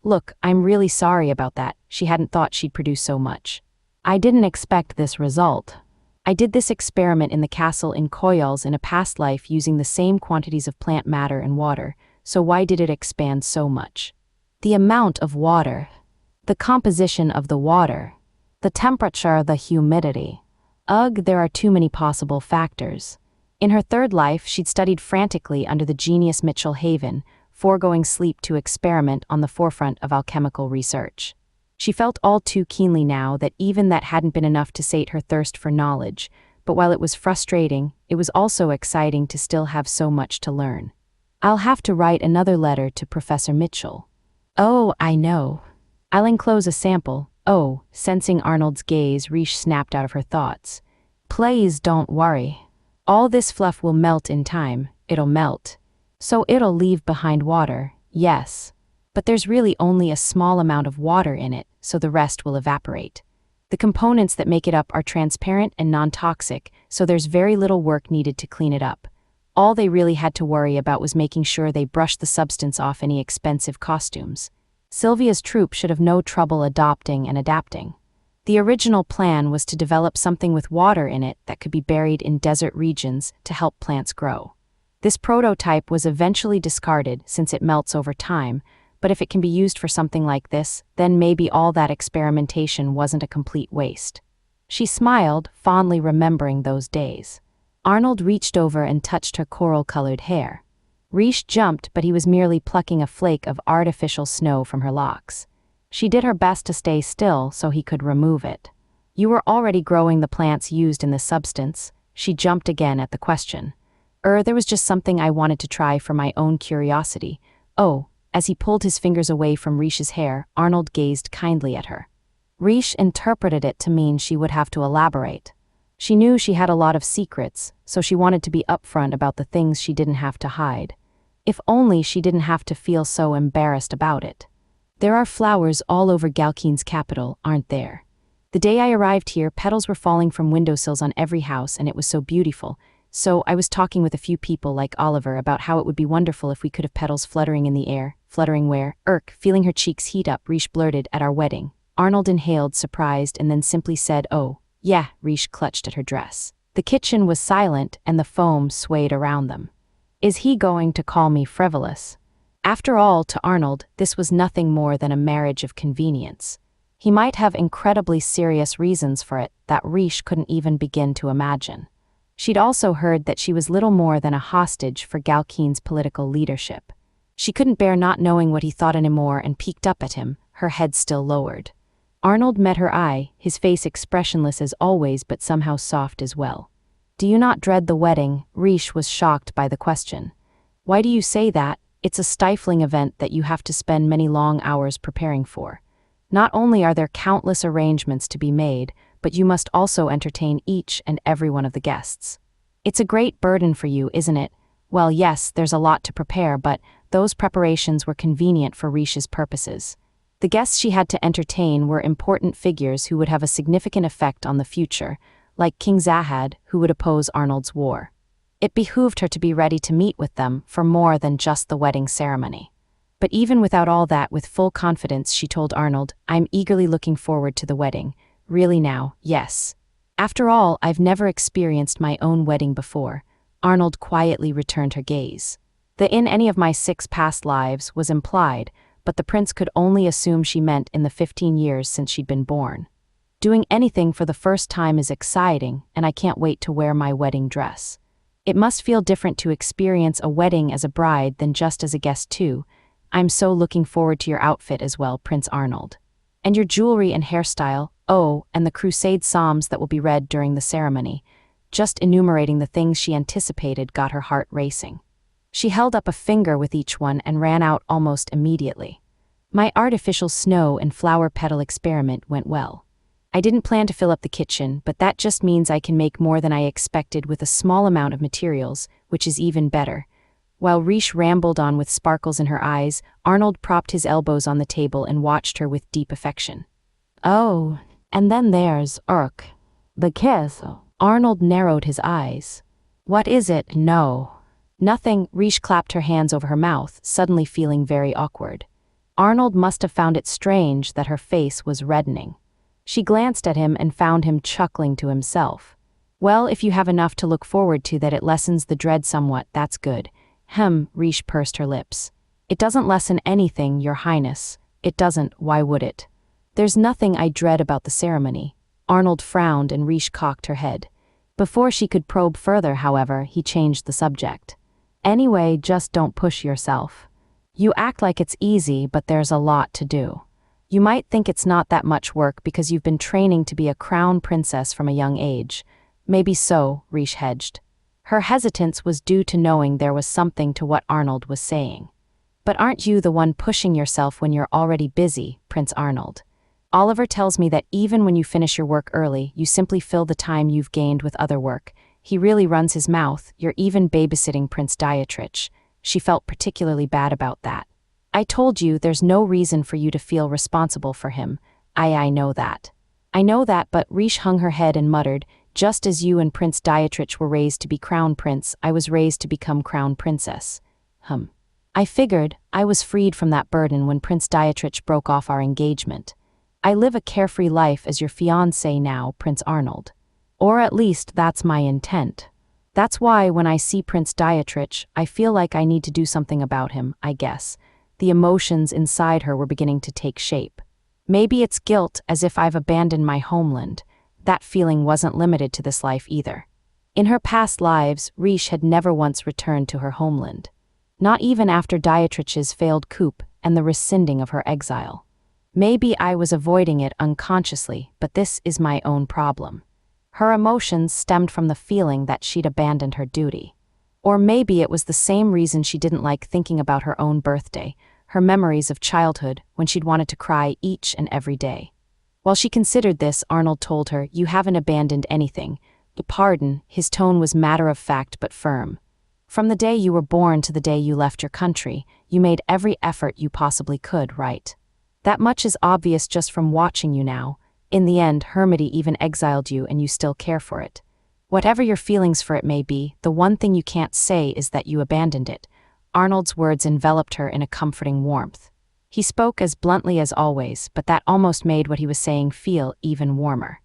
Look, I'm really sorry about that. She hadn't thought she'd produce so much. I didn't expect this result. I did this experiment in the castle in Koyals in a past life using the same quantities of plant matter and water, so why did it expand so much? The amount of water. The composition of the water. The temperature, the humidity. Ugh, there are too many possible factors. In her third life, she'd studied frantically under the genius Mitchell Haven, foregoing sleep to experiment on the forefront of alchemical research. She felt all too keenly now that even that hadn't been enough to sate her thirst for knowledge, but while it was frustrating, it was also exciting to still have so much to learn. I'll have to write another letter to Professor Mitchell. Oh, I know. I'll enclose a sample. Oh, sensing Arnold's gaze, Reijou snapped out of her thoughts. Please don't worry. All this fluff will melt in time. It'll melt. So it'll leave behind water, yes. But there's really only a small amount of water in it, so the rest will evaporate. The components that make it up are transparent and non-toxic, so there's very little work needed to clean it up. All they really had to worry about was making sure they brushed the substance off any expensive costumes. Sylvia's troupe should have no trouble adopting and adapting. The original plan was to develop something with water in it that could be buried in desert regions to help plants grow. This prototype was eventually discarded since it melts over time, but if it can be used for something like this, then maybe all that experimentation wasn't a complete waste. She smiled, fondly remembering those days. Arnold reached over and touched her coral-colored hair. Reijou jumped, but he was merely plucking a flake of artificial snow from her locks. She did her best to stay still so he could remove it. You were already growing the plants used in this substance. She jumped again at the question. There was just something I wanted to try for my own curiosity. Oh, as he pulled his fingers away from Reish's hair, Arnold gazed kindly at her. Reijou interpreted it to mean she would have to elaborate. She knew she had a lot of secrets, so she wanted to be upfront about the things she didn't have to hide. If only she didn't have to feel so embarrassed about it. There are flowers all over Galkeen's capital, aren't there? The day I arrived here, petals were falling from windowsills on every house, and it was so beautiful. So I was talking with a few people like Oliver about how it would be wonderful if we could have petals fluttering in the air. Fluttering where? Feeling her cheeks heat up, Reijou blurted, at our wedding. Arnold inhaled, surprised, and then simply said, oh, Yeah, Reijou clutched at her dress. The kitchen was silent and the foam swayed around them. Is he going to call me frivolous? After all, to Arnold, this was nothing more than a marriage of convenience. He might have incredibly serious reasons for it that Reijou couldn't even begin to imagine. She'd also heard that she was little more than a hostage for Galkeen's political leadership. She couldn't bear not knowing what he thought anymore and peeked up at him, her head still lowered. Arnold met her eye, his face expressionless as always but somehow soft as well. Do you not dread the wedding? Reijou was shocked by the question. Why do you say that? It's a stifling event that you have to spend many long hours preparing for. Not only are there countless arrangements to be made, but you must also entertain each and every one of the guests. It's a great burden for you, isn't it? Well, yes, there's a lot to prepare, but those preparations were convenient for Reijou's purposes. The guests she had to entertain were important figures who would have a significant effect on the future, like King Zahad, who would oppose Arnold's war. It behooved her to be ready to meet with them for more than just the wedding ceremony. But even without all that, with full confidence, she told Arnold, I'm eagerly looking forward to the wedding. Really now, yes. After all, I've never experienced my own wedding before. Arnold quietly returned her gaze. The in any of my 6 past lives was implied, but the prince could only assume she meant in the 15 years since she'd been born. Doing anything for the first time is exciting, and I can't wait to wear my wedding dress. It must feel different to experience a wedding as a bride than just as a guest too. I'm so looking forward to your outfit as well, Prince Arnold. And your jewelry and hairstyle, oh, and the crusade psalms that will be read during the ceremony. Just enumerating the things she anticipated got her heart racing. She held up a finger with each one and ran out almost immediately. My artificial snow and flower petal experiment went well. I didn't plan to fill up the kitchen, but that just means I can make more than I expected with a small amount of materials, which is even better. While Reijou rambled on with sparkles in her eyes, Arnold propped his elbows on the table and watched her with deep affection. Oh, and then there's the kiss. Arnold narrowed his eyes. What is it? No. Nothing. Reijou clapped her hands over her mouth, suddenly feeling very awkward. Arnold must have found it strange that her face was reddening. She glanced at him and found him chuckling to himself. Well, if you have enough to look forward to that it lessens the dread somewhat, that's good. Reijou pursed her lips. It doesn't lessen anything, Your Highness. It doesn't, why would it? There's nothing I dread about the ceremony. Arnold frowned and Reijou cocked her head. Before she could probe further, however, he changed the subject. Anyway, just don't push yourself. You act like it's easy, but there's a lot to do. You might think it's not that much work because you've been training to be a crown princess from a young age. Maybe so, Reijou hedged. Her hesitance was due to knowing there was something to what Arnold was saying. But aren't you the one pushing yourself when you're already busy, Prince Arnold? Oliver tells me that even when you finish your work early, you simply fill the time you've gained with other work. He really runs his mouth. You're even babysitting Prince Dietrich. She felt particularly bad about that. I told you there's no reason for you to feel responsible for him. I know that. I know that, but Reijou hung her head and muttered, just as you and Prince Dietrich were raised to be crown prince, I was raised to become crown princess. I figured I was freed from that burden when Prince Dietrich broke off our engagement. I live a carefree life as your fiancé now, Prince Arnold. Or at least that's my intent. That's why when I see Prince Dietrich, I feel like I need to do something about him, I guess. The emotions inside her were beginning to take shape. Maybe it's guilt, as if I've abandoned my homeland. That feeling wasn't limited to this life either. In her past lives, Reijou had never once returned to her homeland. Not even after Dietrich's failed coup and the rescinding of her exile. Maybe I was avoiding it unconsciously, but this is my own problem. Her emotions stemmed from the feeling that she'd abandoned her duty. Or maybe it was the same reason she didn't like thinking about her own birthday, her memories of childhood when she'd wanted to cry each and every day. While she considered this, Arnold told her, You haven't abandoned anything. Pardon, his tone was matter-of-fact but firm. From the day you were born to the day you left your country, you made every effort you possibly could, right? That much is obvious just from watching you now. In the end, Hermity even exiled you and you still care for it. Whatever your feelings for it may be, the one thing you can't say is that you abandoned it. Arnold's words enveloped her in a comforting warmth. He spoke as bluntly as always, but that almost made what he was saying feel even warmer.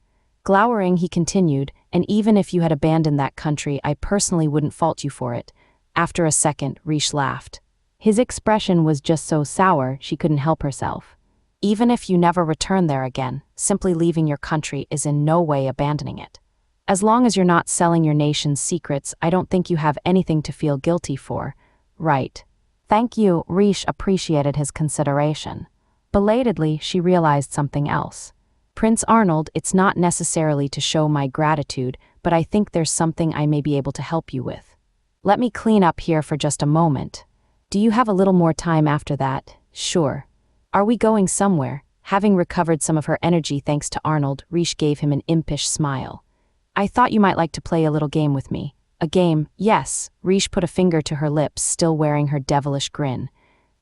Glowering, he continued, and even if you had abandoned that country, I personally wouldn't fault you for it. After a second, Reijou laughed. His expression was just so sour she couldn't help herself. Even if you never return there again, simply leaving your country is in no way abandoning it. As long as you're not selling your nation's secrets, I don't think you have anything to feel guilty for, right? Thank you, Reijou appreciated his consideration. Belatedly, she realized something else. Prince Arnold, it's not necessarily to show my gratitude, but I think there's something I may be able to help you with. Let me clean up here for just a moment. Do you have a little more time after that? Sure. Are we going somewhere? Having recovered some of her energy thanks to Arnold, Reijou gave him an impish smile. I thought you might like to play a little game with me. A game, yes. Reijou put a finger to her lips, still wearing her devilish grin.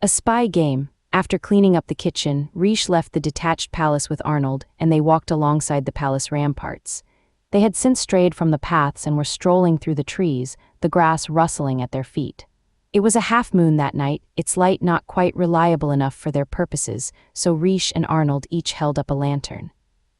A spy game. After cleaning up the kitchen, Reijou left the detached palace with Arnold, and they walked alongside the palace ramparts. They had since strayed from the paths and were strolling through the trees, the grass rustling at their feet. It was a half-moon that night, its light not quite reliable enough for their purposes, so Reijou and Arnold each held up a lantern.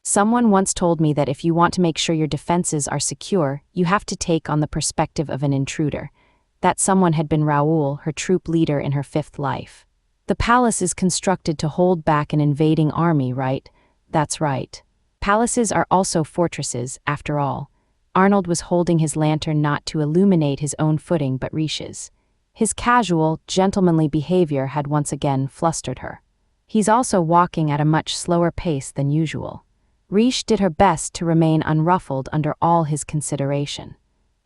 Someone once told me that if you want to make sure your defenses are secure, you have to take on the perspective of an intruder. That someone had been Raoul, her troop leader in her fifth life. The palace is constructed to hold back an invading army, right? That's right. Palaces are also fortresses, after all. Arnold was holding his lantern not to illuminate his own footing but Reijou's. His casual, gentlemanly behavior had once again flustered her. He's also walking at a much slower pace than usual. Reijou did her best to remain unruffled under all his consideration.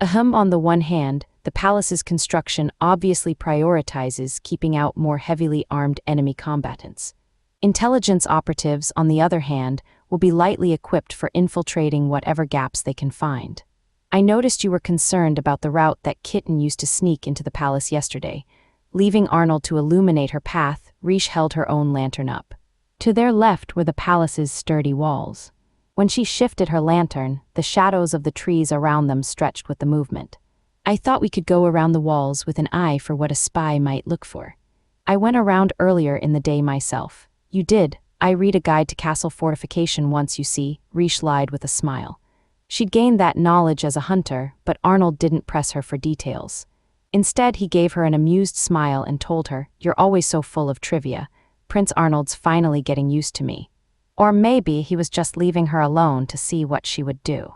On the one hand, the palace's construction obviously prioritizes keeping out more heavily armed enemy combatants. Intelligence operatives, on the other hand, will be lightly equipped for infiltrating whatever gaps they can find. I noticed you were concerned about the route that Kitten used to sneak into the palace yesterday. Leaving Arnold to illuminate her path, Reijou held her own lantern up. To their left were the palace's sturdy walls. When she shifted her lantern, the shadows of the trees around them stretched with the movement. I thought we could go around the walls with an eye for what a spy might look for. I went around earlier in the day myself. You did. I read a guide to castle fortification once, you see, Reijou lied with a smile. She'd gained that knowledge as a hunter, but Arnold didn't press her for details. Instead, he gave her an amused smile and told her, "You're always so full of trivia. Prince Arnold's finally getting used to me." Or maybe he was just leaving her alone to see what she would do.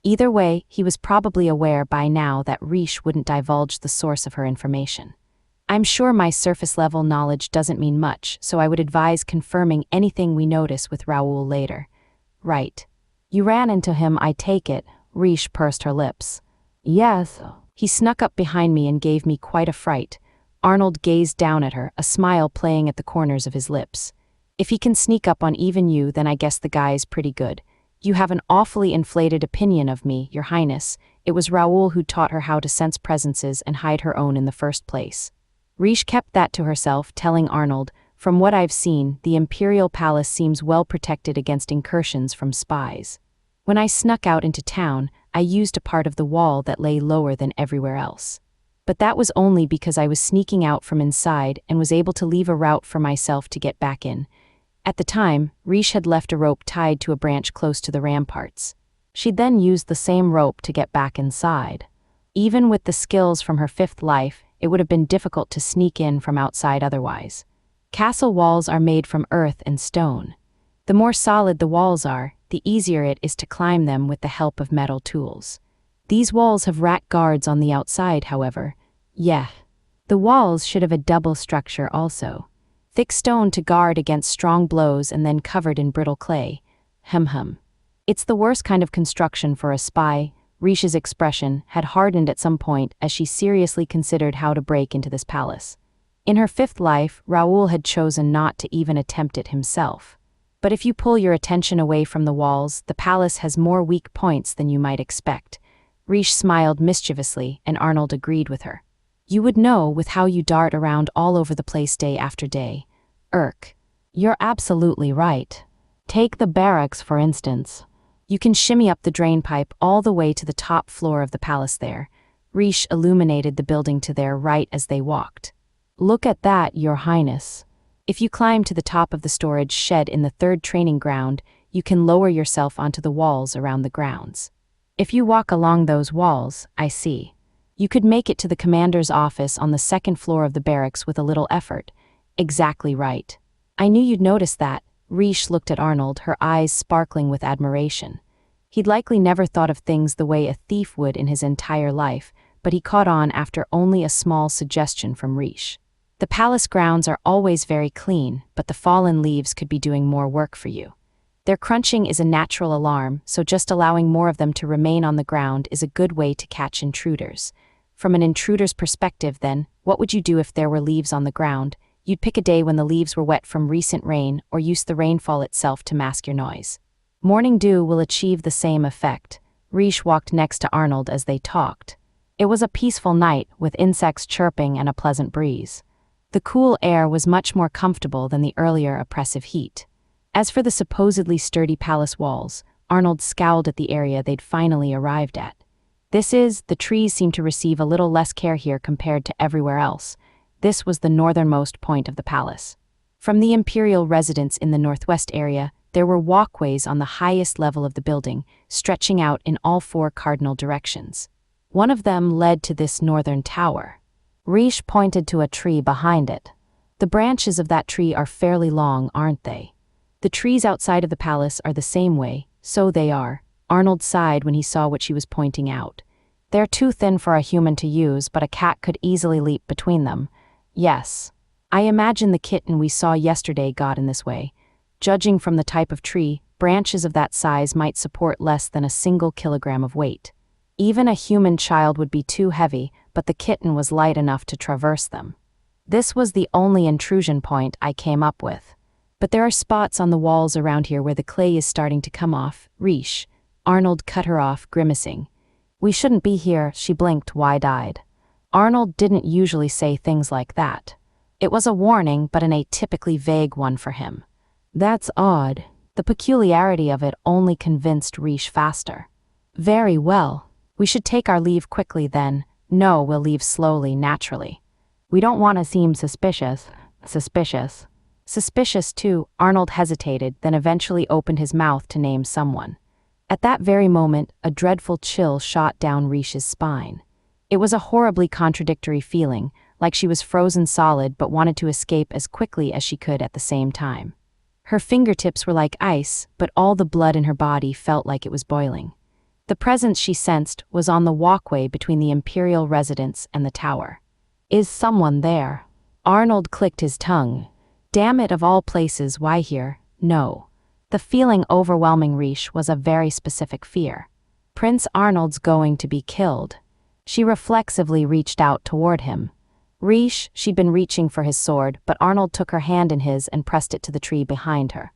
Either way, he was probably aware by now that Reijou wouldn't divulge the source of her information. I'm sure my surface-level knowledge doesn't mean much, so I would advise confirming anything we notice with Raoul later. Right. You ran into him, I take it. Reijou pursed her lips. Yes. He snuck up behind me and gave me quite a fright. Arnold gazed down at her, a smile playing at the corners of his lips. If he can sneak up on even you, then I guess the guy's pretty good. You have an awfully inflated opinion of me, Your Highness. It was Raoul who taught her how to sense presences and hide her own in the first place. Reijou kept that to herself, telling Arnold, "From what I've seen, the Imperial Palace seems well protected against incursions from spies. When I snuck out into town, I used a part of the wall that lay lower than everywhere else. But that was only because I was sneaking out from inside and was able to leave a route for myself to get back in. At the time, Reijou had left a rope tied to a branch close to the ramparts. She'd then used the same rope to get back inside. Even with the skills from her fifth life, it would have been difficult to sneak in from outside otherwise. Castle walls are made from earth and stone. The more solid the walls are, the easier it is to climb them with the help of metal tools. These walls have rat guards on the outside, however. Yeah. The walls should have a double structure also. Thick stone to guard against strong blows and then covered in brittle clay. It's the worst kind of construction for a spy. Reijou's expression had hardened at some point as she seriously considered how to break into this palace. In her fifth life, Raoul had chosen not to even attempt it himself. But if you pull your attention away from the walls, the palace has more weak points than you might expect. Reijou smiled mischievously, and Arnold agreed with her. You would know with how you dart around all over the place day after day. You're absolutely right. Take the barracks, for instance. You can shimmy up the drain pipe all the way to the top floor of the palace there. Reijou illuminated the building to their right as they walked. Look at that, Your Highness. If you climb to the top of the storage shed in the third training ground, you can lower yourself onto the walls around the grounds. If you walk along those walls, I see. You could make it to the commander's office on the second floor of the barracks with a little effort. Exactly right. I knew you'd notice that. Reijou looked at Arnold, her eyes sparkling with admiration. He'd likely never thought of things the way a thief would in his entire life, but he caught on after only a small suggestion from Reijou. The palace grounds are always very clean, but the fallen leaves could be doing more work for you. Their crunching is a natural alarm, so just allowing more of them to remain on the ground is a good way to catch intruders. From an intruder's perspective, then, what would you do if there were leaves on the ground? You'd pick a day when the leaves were wet from recent rain, or use the rainfall itself to mask your noise. Morning dew will achieve the same effect. Reijou walked next to Arnold as they talked. It was a peaceful night, with insects chirping and a pleasant breeze. The cool air was much more comfortable than the earlier oppressive heat. As for the supposedly sturdy palace walls, Arnold scowled at the area they'd finally arrived at. The trees seemed to receive a little less care here compared to everywhere else. This was the northernmost point of the palace. From the imperial residence in the northwest area, there were walkways on the highest level of the building, stretching out in all four cardinal directions. One of them led to this northern tower. Reijou pointed to a tree behind it. The branches of that tree are fairly long, aren't they? The trees outside of the palace are the same way, so they are. Arnold sighed when he saw what she was pointing out. They're too thin for a human to use, but a cat could easily leap between them. Yes. I imagine the kitten we saw yesterday got in this way. Judging from the type of tree, branches of that size might support less than a single kilogram of weight. Even a human child would be too heavy, but the kitten was light enough to traverse them. This was the only intrusion point I came up with. But there are spots on the walls around here where the clay is starting to come off. Reijou. Arnold cut her off, grimacing. We shouldn't be here, she blinked wide-eyed. Arnold didn't usually say things like that. It was a warning, but an atypically vague one for him. That's odd. The peculiarity of it only convinced Reijou faster. Very well. We should take our leave quickly then. No, we'll leave slowly, naturally. We don't want to seem suspicious. Suspicious too, Arnold hesitated, then eventually opened his mouth to name someone. At that very moment, a dreadful chill shot down Reijou's spine. It was a horribly contradictory feeling, like she was frozen solid but wanted to escape as quickly as she could at the same time. Her fingertips were like ice, but all the blood in her body felt like it was boiling. The presence she sensed was on the walkway between the imperial residence and the tower. Is someone there? Arnold clicked his tongue. Damn it, of all places, why here? No. The feeling overwhelming Reijou was a very specific fear. Prince Arnold's going to be killed. She reflexively reached out toward him. Reijou, she'd been reaching for his sword, but Arnold took her hand in his and pressed it to the tree behind her.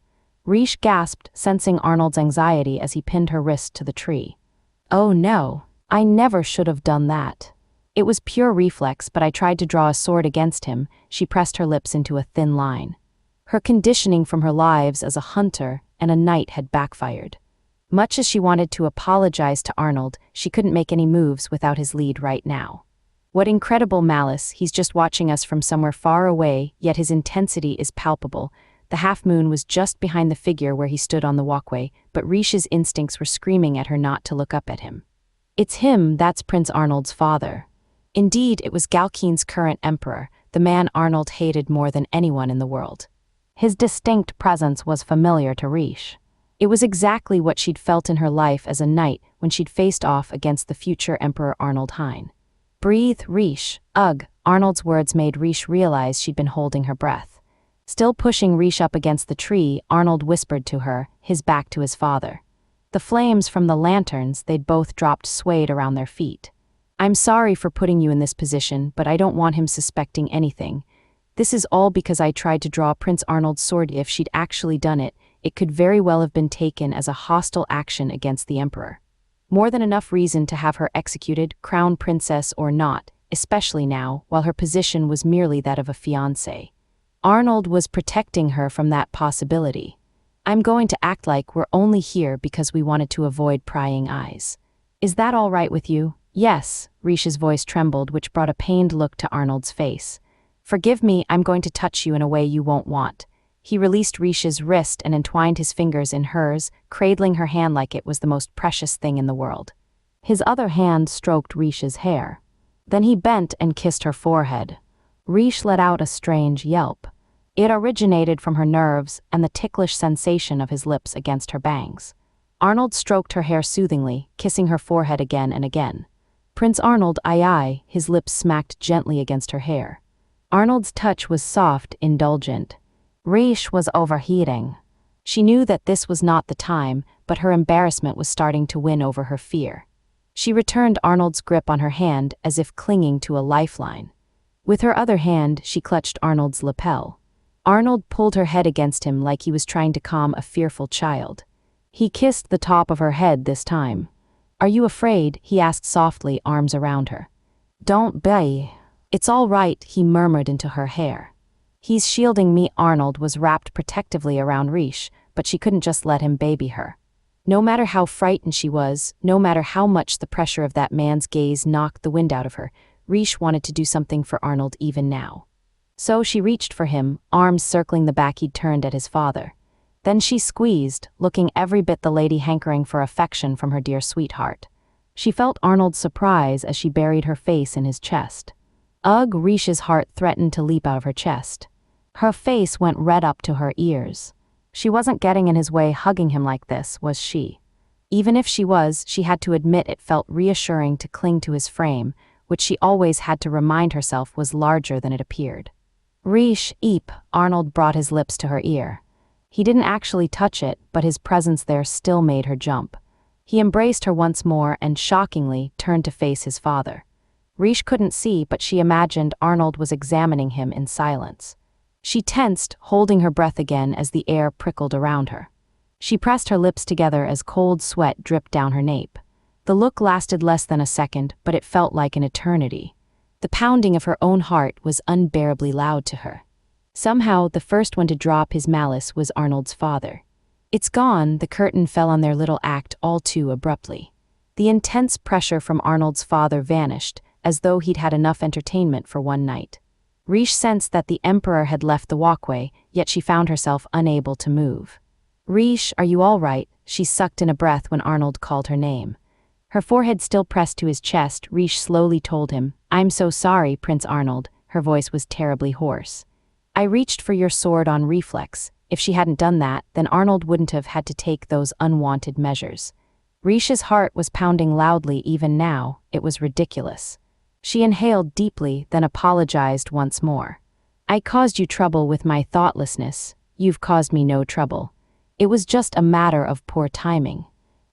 Reijou gasped, sensing Arnold's anxiety as he pinned her wrist to the tree. Oh no, I never should have done that. It was pure reflex, but I tried to draw a sword against him. She pressed her lips into a thin line. Her conditioning from her lives as a hunter and a knight had backfired. Much as she wanted to apologize to Arnold, she couldn't make any moves without his lead right now. What incredible malice, he's just watching us from somewhere far away, yet his intensity is palpable. The half-moon was just behind the figure where he stood on the walkway, but Reijou's instincts were screaming at her not to look up at him. It's him, that's Prince Arnold's father. Indeed, it was Galkeen's current emperor, the man Arnold hated more than anyone in the world. His distinct presence was familiar to Reijou. It was exactly what she'd felt in her life as a knight when she'd faced off against the future Emperor Arnold Hine. Breathe, Reijou. Ugh, Arnold's words made Reijou realize she'd been holding her breath. Still pushing Reijou up against the tree, Arnold whispered to her, his back to his father. The flames from the lanterns they'd both dropped swayed around their feet. I'm sorry for putting you in this position, but I don't want him suspecting anything. This is all because I tried to draw Prince Arnold's sword. If she'd actually done it, it could very well have been taken as a hostile action against the Emperor. More than enough reason to have her executed, crown princess or not, especially now, while her position was merely that of a fiancé. Arnold was protecting her from that possibility. I'm going to act like we're only here because we wanted to avoid prying eyes. Is that all right with you? Yes, Reijou's voice trembled, which brought a pained look to Arnold's face. Forgive me, I'm going to touch you in a way you won't want. He released Reijou's wrist and entwined his fingers in hers, cradling her hand like it was the most precious thing in the world. His other hand stroked Reijou's hair. Then he bent and kissed her forehead. Reijou let out a strange yelp. It originated from her nerves and the ticklish sensation of his lips against her bangs. Arnold stroked her hair soothingly, kissing her forehead again and again. Prince Arnold, aye, his lips smacked gently against her hair. Arnold's touch was soft, indulgent. Reijou was overheating. She knew that this was not the time, but her embarrassment was starting to win over her fear. She returned Arnold's grip on her hand as if clinging to a lifeline. With her other hand, she clutched Arnold's lapel. Arnold pulled her head against him like he was trying to calm a fearful child. He kissed the top of her head this time. "Are you afraid?" he asked softly, arms around her. "Don't be." "It's all right," he murmured into her hair. "He's shielding me." Arnold was wrapped protectively around Reijou, but she couldn't just let him baby her. No matter how frightened she was, no matter how much the pressure of that man's gaze knocked the wind out of her, Reijou wanted to do something for Arnold even now. So she reached for him, arms circling the back he'd turned at his father. Then she squeezed, looking every bit the lady hankering for affection from her dear sweetheart. She felt Arnold's surprise as she buried her face in his chest. Ugh, Reijou's heart threatened to leap out of her chest. Her face went red up to her ears. She wasn't getting in his way hugging him like this, was she? Even if she was, she had to admit it felt reassuring to cling to his frame, which she always had to remind herself was larger than it appeared. "Reijou, eep," Arnold brought his lips to her ear. He didn't actually touch it, but his presence there still made her jump. He embraced her once more and, shockingly, turned to face his father. Reijou couldn't see, but she imagined Arnold was examining him in silence. She tensed, holding her breath again as the air prickled around her. She pressed her lips together as cold sweat dripped down her nape. The look lasted less than a second, but it felt like an eternity. The pounding of her own heart was unbearably loud to her. Somehow, the first one to drop his malice was Arnold's father. "It's gone." The curtain fell on their little act all too abruptly. The intense pressure from Arnold's father vanished, as though he'd had enough entertainment for one night. Reijou sensed that the emperor had left the walkway, yet she found herself unable to move. "Reijou, are you all right?" She sucked in a breath when Arnold called her name. Her forehead still pressed to his chest, Reijou slowly told him, "I'm so sorry, Prince Arnold." Her voice was terribly hoarse. "I reached for your sword on reflex. If she hadn't done that, then Arnold wouldn't have had to take those unwanted measures." Reijou's heart was pounding loudly even now. It was ridiculous. She inhaled deeply, then apologized once more. "I caused you trouble with my thoughtlessness. You've caused me no trouble. It was just a matter of poor timing.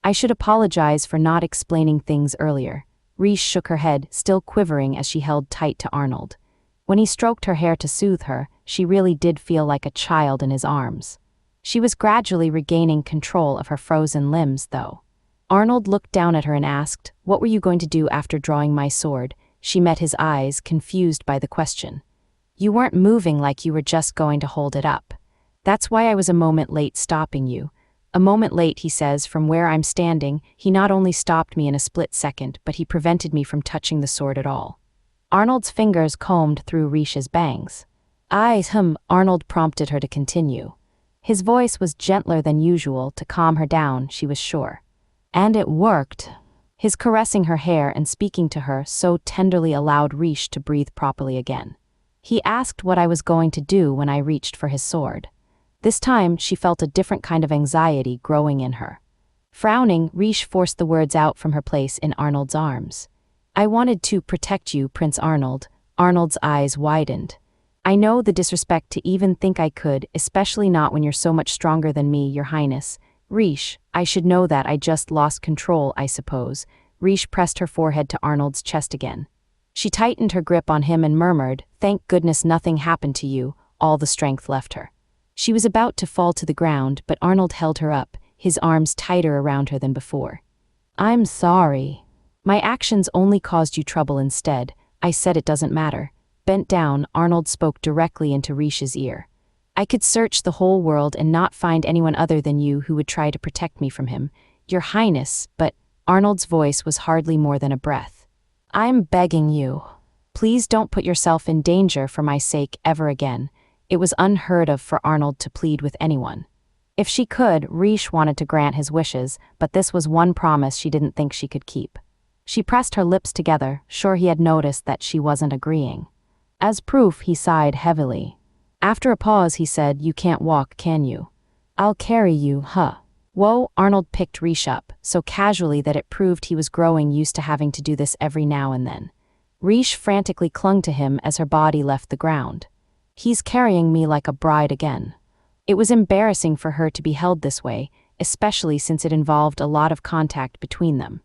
I should apologize for not explaining things earlier." Reijou shook her head, still quivering as she held tight to Arnold. When he stroked her hair to soothe her, she really did feel like a child in his arms. She was gradually regaining control of her frozen limbs, though. Arnold looked down at her and asked, "What were you going to do after drawing my sword?" She met his eyes, confused by the question. "You weren't moving like you were just going to hold it up. That's why I was a moment late stopping you." "A moment late," he says, "from where I'm standing. He not only stopped me in a split second, but he prevented me from touching the sword at all." Arnold's fingers combed through Reijou's bangs. Arnold prompted her to continue. His voice was gentler than usual to calm her down, she was sure. And it worked. His caressing her hair and speaking to her so tenderly allowed Reijou to breathe properly again. He asked what I was going to do when I reached for his sword. This time, she felt a different kind of anxiety growing in her. Frowning, Reijou forced the words out from her place in Arnold's arms. "I wanted to protect you, Prince Arnold." Arnold's eyes widened. "I know the disrespect to even think I could, especially not when you're so much stronger than me, Your Highness. Reijou, I should know that. I just lost control, I suppose." Reijou pressed her forehead to Arnold's chest again. She tightened her grip on him and murmured, "Thank goodness nothing happened to you." All the strength left her. She was about to fall to the ground, but Arnold held her up, his arms tighter around her than before. "I'm sorry. My actions only caused you trouble instead." I said it doesn't matter. Bent down, Arnold spoke directly into Reijou's ear. "I could search the whole world and not find anyone other than you who would try to protect me from him. Your Highness," but Arnold's voice was hardly more than a breath. "I'm begging you. Please don't put yourself in danger for my sake ever again." It was unheard of for Arnold to plead with anyone. If she could, Reijou wanted to grant his wishes, but this was one promise she didn't think she could keep. She pressed her lips together, sure he had noticed that she wasn't agreeing. As proof, he sighed heavily. After a pause, he said, "You can't walk, can you? I'll carry you, huh?" Whoa, Arnold picked Reijou up, so casually that it proved he was growing used to having to do this every now and then. Reijou frantically clung to him as her body left the ground. "He's carrying me like a bride again." It was embarrassing for her to be held this way, especially since it involved a lot of contact between them.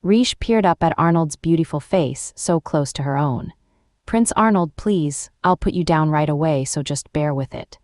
Reijou peered up at Arnold's beautiful face, so close to her own. "Prince Arnold, please, I'll put you down right away, so just bear with it.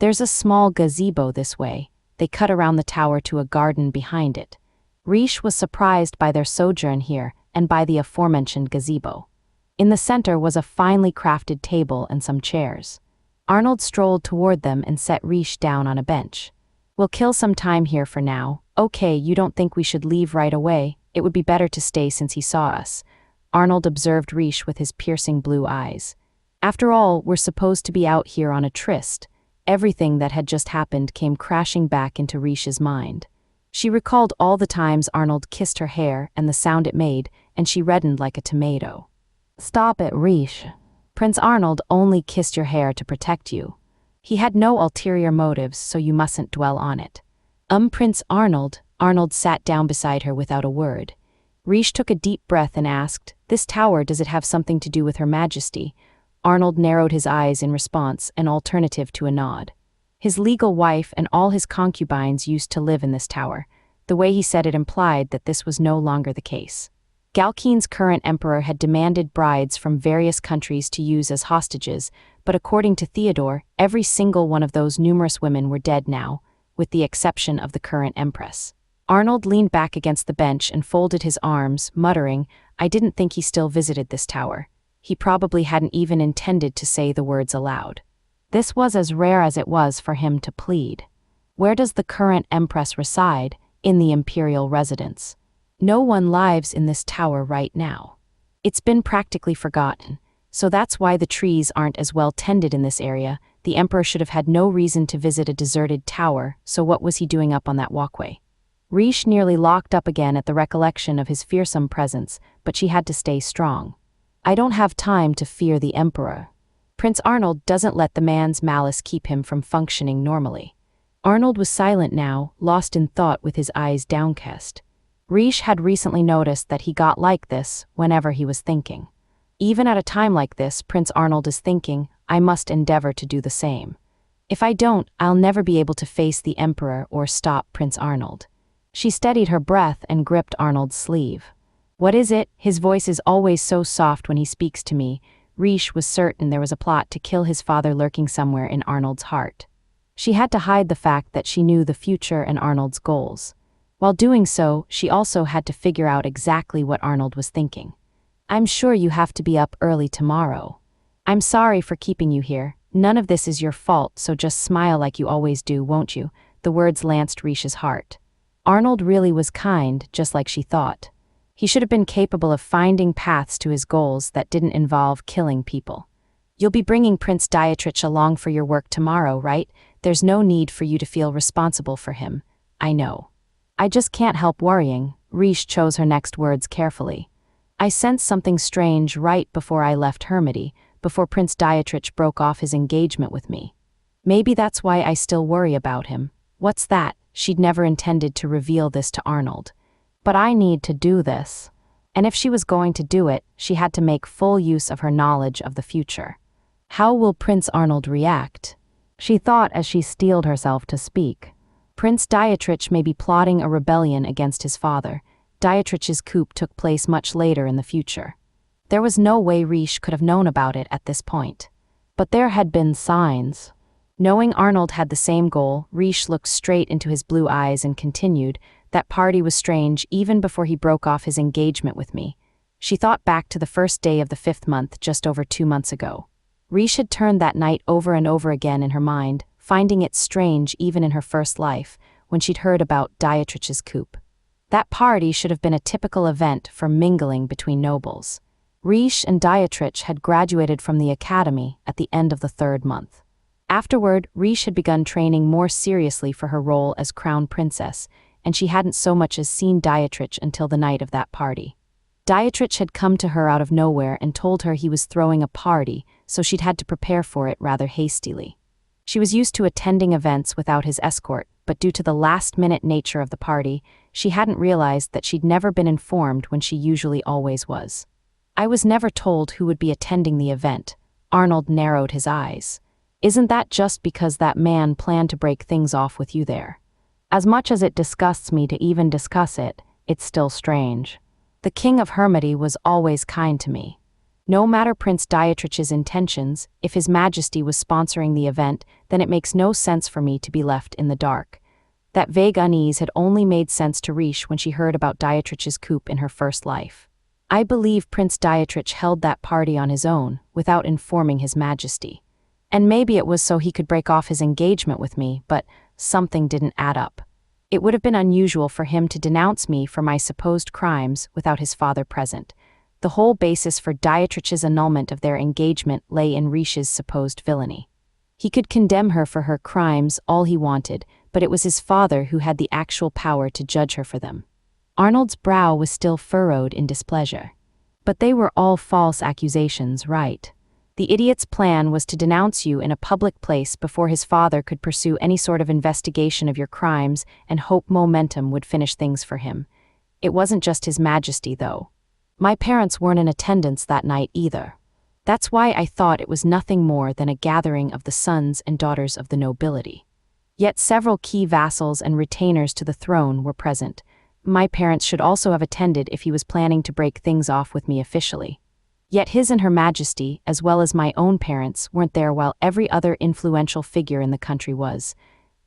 There's a small gazebo this way." They cut around the tower to a garden behind it. Reijou was surprised by their sojourn here and by the aforementioned gazebo. In the center was a finely crafted table and some chairs. Arnold strolled toward them and set Reijou down on a bench. "We'll kill some time here for now. Okay, you don't think we should leave right away? It would be better to stay since he saw us." Arnold observed Reijou with his piercing blue eyes. "After all, we're supposed to be out here on a tryst." Everything that had just happened came crashing back into Reijou's mind. She recalled all the times Arnold kissed her hair and the sound it made, and she reddened like a tomato. "Stop it, Reijou. Prince Arnold only kissed your hair to protect you. He had no ulterior motives, so you mustn't dwell on it." Prince Arnold." Arnold sat down beside her without a word. Reijou took a deep breath and asked, "This tower, does it have something to do with Her Majesty?" Arnold narrowed his eyes in response, an alternative to a nod. His legal wife and all his concubines used to live in this tower. The way he said it implied that this was no longer the case. Galkeen's current emperor had demanded brides from various countries to use as hostages, but according to Theodore, every single one of those numerous women were dead now, with the exception of the current empress. Arnold leaned back against the bench and folded his arms, muttering, "I didn't think he still visited this tower." He probably hadn't even intended to say the words aloud. This was as rare as it was for him to plead. "Where does the current empress reside?" "In the imperial residence. No one lives in this tower right now. It's been practically forgotten, so that's why the trees aren't as well tended in this area. The emperor should have had no reason to visit a deserted tower, so what was he doing up on that walkway?" Reijou nearly locked up again at the recollection of his fearsome presence, but she had to stay strong. "I don't have time to fear the emperor. Prince Arnold doesn't let the man's malice keep him from functioning normally." Arnold was silent now, lost in thought with his eyes downcast. Reijou had recently noticed that he got like this whenever he was thinking. Even at a time like this, Prince Arnold is thinking, "I must endeavor to do the same. If I don't, I'll never be able to face the emperor or stop Prince Arnold." She steadied her breath and gripped Arnold's sleeve. "What is it? His voice is always so soft when he speaks to me." Reijou was certain there was a plot to kill his father lurking somewhere in Arnold's heart. She had to hide the fact that she knew the future and Arnold's goals. While doing so, she also had to figure out exactly what Arnold was thinking. "I'm sure you have to be up early tomorrow. I'm sorry for keeping you here. None of this is your fault, so just smile like you always do, won't you?" The words lanced Reisha's heart. Arnold really was kind, just like she thought. He should have been capable of finding paths to his goals that didn't involve killing people. "You'll be bringing Prince Dietrich along for your work tomorrow, right? There's no need for you to feel responsible for him." "I know. I just can't help worrying." Reijou chose her next words carefully. "I sensed something strange right before I left Hermity, before Prince Dietrich broke off his engagement with me. Maybe that's why I still worry about him." "What's that?" She'd never intended to reveal this to Arnold. "But I need to do this." And if she was going to do it, she had to make full use of her knowledge of the future. "How will Prince Arnold react?" she thought as she steeled herself to speak. "Prince Dietrich may be plotting a rebellion against his father. Dietrich's coup took place much later in the future. There was no way Reijou could have known about it at this point. But there had been signs." Knowing Arnold had the same goal, Reijou looked straight into his blue eyes and continued, "That party was strange even before he broke off his engagement with me." She thought back to the first day of the 5th month just over 2 months ago. Reijou had turned that night over and over again in her mind, finding it strange even in her first life, when she'd heard about Dietrich's coup. That party should have been a typical event for mingling between nobles. Reijou and Dietrich had graduated from the academy at the end of the 3rd month. Afterward, Reijou had begun training more seriously for her role as crown princess, and she hadn't so much as seen Dietrich until the night of that party. Dietrich had come to her out of nowhere and told her he was throwing a party, so she'd had to prepare for it rather hastily. She was used to attending events without his escort, but due to the last-minute nature of the party, she hadn't realized that she'd never been informed when she usually always was. I was never told who would be attending the event. Arnold narrowed his eyes. Isn't that just because that man planned to break things off with you there? As much as it disgusts me to even discuss it, it's still strange. The king of Hermity was always kind to me. No matter Prince Dietrich's intentions, if His Majesty was sponsoring the event, then it makes no sense for me to be left in the dark. That vague unease had only made sense to Reijou when she heard about Dietrich's coup in her first life. I believe Prince Dietrich held that party on his own, without informing His Majesty. And maybe it was so he could break off his engagement with me, but something didn't add up. It would have been unusual for him to denounce me for my supposed crimes without his father present. The whole basis for Dietrich's annulment of their engagement lay in Reijou's supposed villainy. He could condemn her for her crimes all he wanted, but it was his father who had the actual power to judge her for them. Arnold's brow was still furrowed in displeasure. But they were all false accusations, right? The idiot's plan was to denounce you in a public place before his father could pursue any sort of investigation of your crimes and hope momentum would finish things for him. It wasn't just His Majesty, though. My parents weren't in attendance that night either. That's why I thought it was nothing more than a gathering of the sons and daughters of the nobility. Yet several key vassals and retainers to the throne were present. My parents should also have attended if he was planning to break things off with me officially. Yet His and Her Majesty, as well as my own parents, weren't there while every other influential figure in the country was.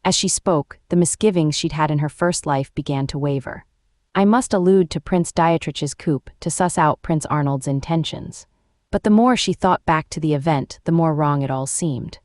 As she spoke, the misgivings she'd had in her first life began to waver. I must allude to Prince Dietrich's coup to suss out Prince Arnold's intentions. But the more she thought back to the event, the more wrong it all seemed.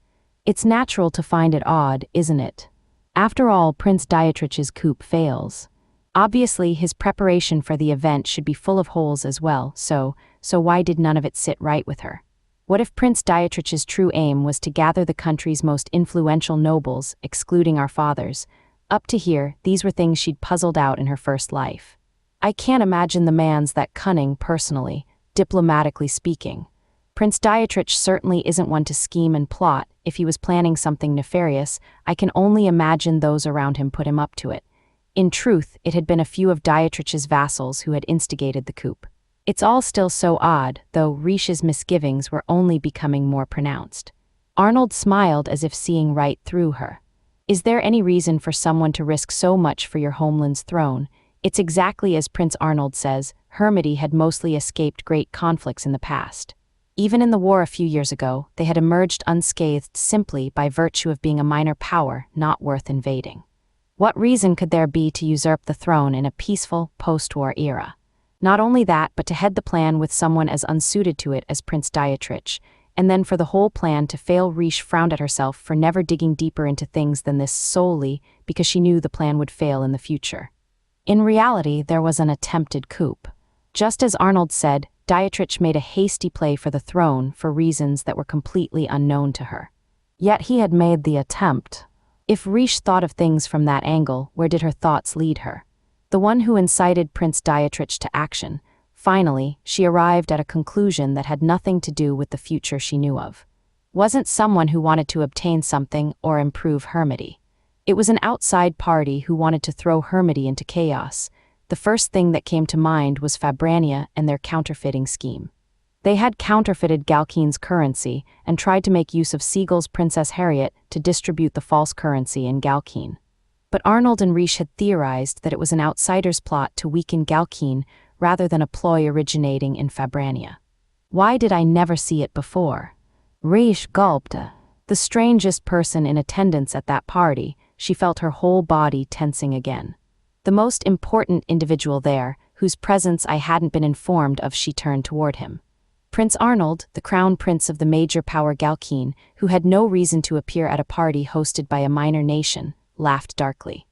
It's natural to find it odd, isn't it? After all, Prince Dietrich's coup fails. Obviously, his preparation for the event should be full of holes as well, so why did none of it sit right with her? What if Prince Dietrich's true aim was to gather the country's most influential nobles, excluding our fathers? Up to here, these were things she'd puzzled out in her first life. I can't imagine the man's that cunning personally, diplomatically speaking. Prince Dietrich certainly isn't one to scheme and plot. If he was planning something nefarious, I can only imagine those around him put him up to it. In truth, it had been a few of Dietrich's vassals who had instigated the coup. It's all still so odd, though Reijou's misgivings were only becoming more pronounced. Arnold smiled as if seeing right through her. Is there any reason for someone to risk so much for your homeland's throne? It's exactly as Prince Arnold says, Hermity had mostly escaped great conflicts in the past. Even in the war a few years ago, they had emerged unscathed simply by virtue of being a minor power not worth invading. What reason could there be to usurp the throne in a peaceful, post-war era? Not only that, but to head the plan with someone as unsuited to it as Prince Dietrich, and then for the whole plan to fail. Reijou frowned at herself for never digging deeper into things than this solely because she knew the plan would fail in the future. In reality, there was an attempted coup. Just as Arnold said, Dietrich made a hasty play for the throne for reasons that were completely unknown to her. Yet he had made the attempt. If Reijou thought of things from that angle, where did her thoughts lead her? The one who incited Prince Dietrich to action. Finally, she arrived at a conclusion that had nothing to do with the future she knew of. Wasn't someone who wanted to obtain something or improve Hermity. It was an outside party who wanted to throw Hermity into chaos. The first thing that came to mind was Fabrania and their counterfeiting scheme. They had counterfeited Galkeen's currency and tried to make use of Siegel's Princess Harriet to distribute the false currency in Galkeen. But Arnold and Reijou had theorized that it was an outsider's plot to weaken Galkeen rather than a ploy originating in Fabrania. Why did I never see it before? Reijou gulped. The strangest person in attendance at that party, she felt her whole body tensing again. The most important individual there, whose presence I hadn't been informed of. She turned toward him. Prince Arnold, the crown prince of the major power Galkeen, who had no reason to appear at a party hosted by a minor nation, laughed darkly.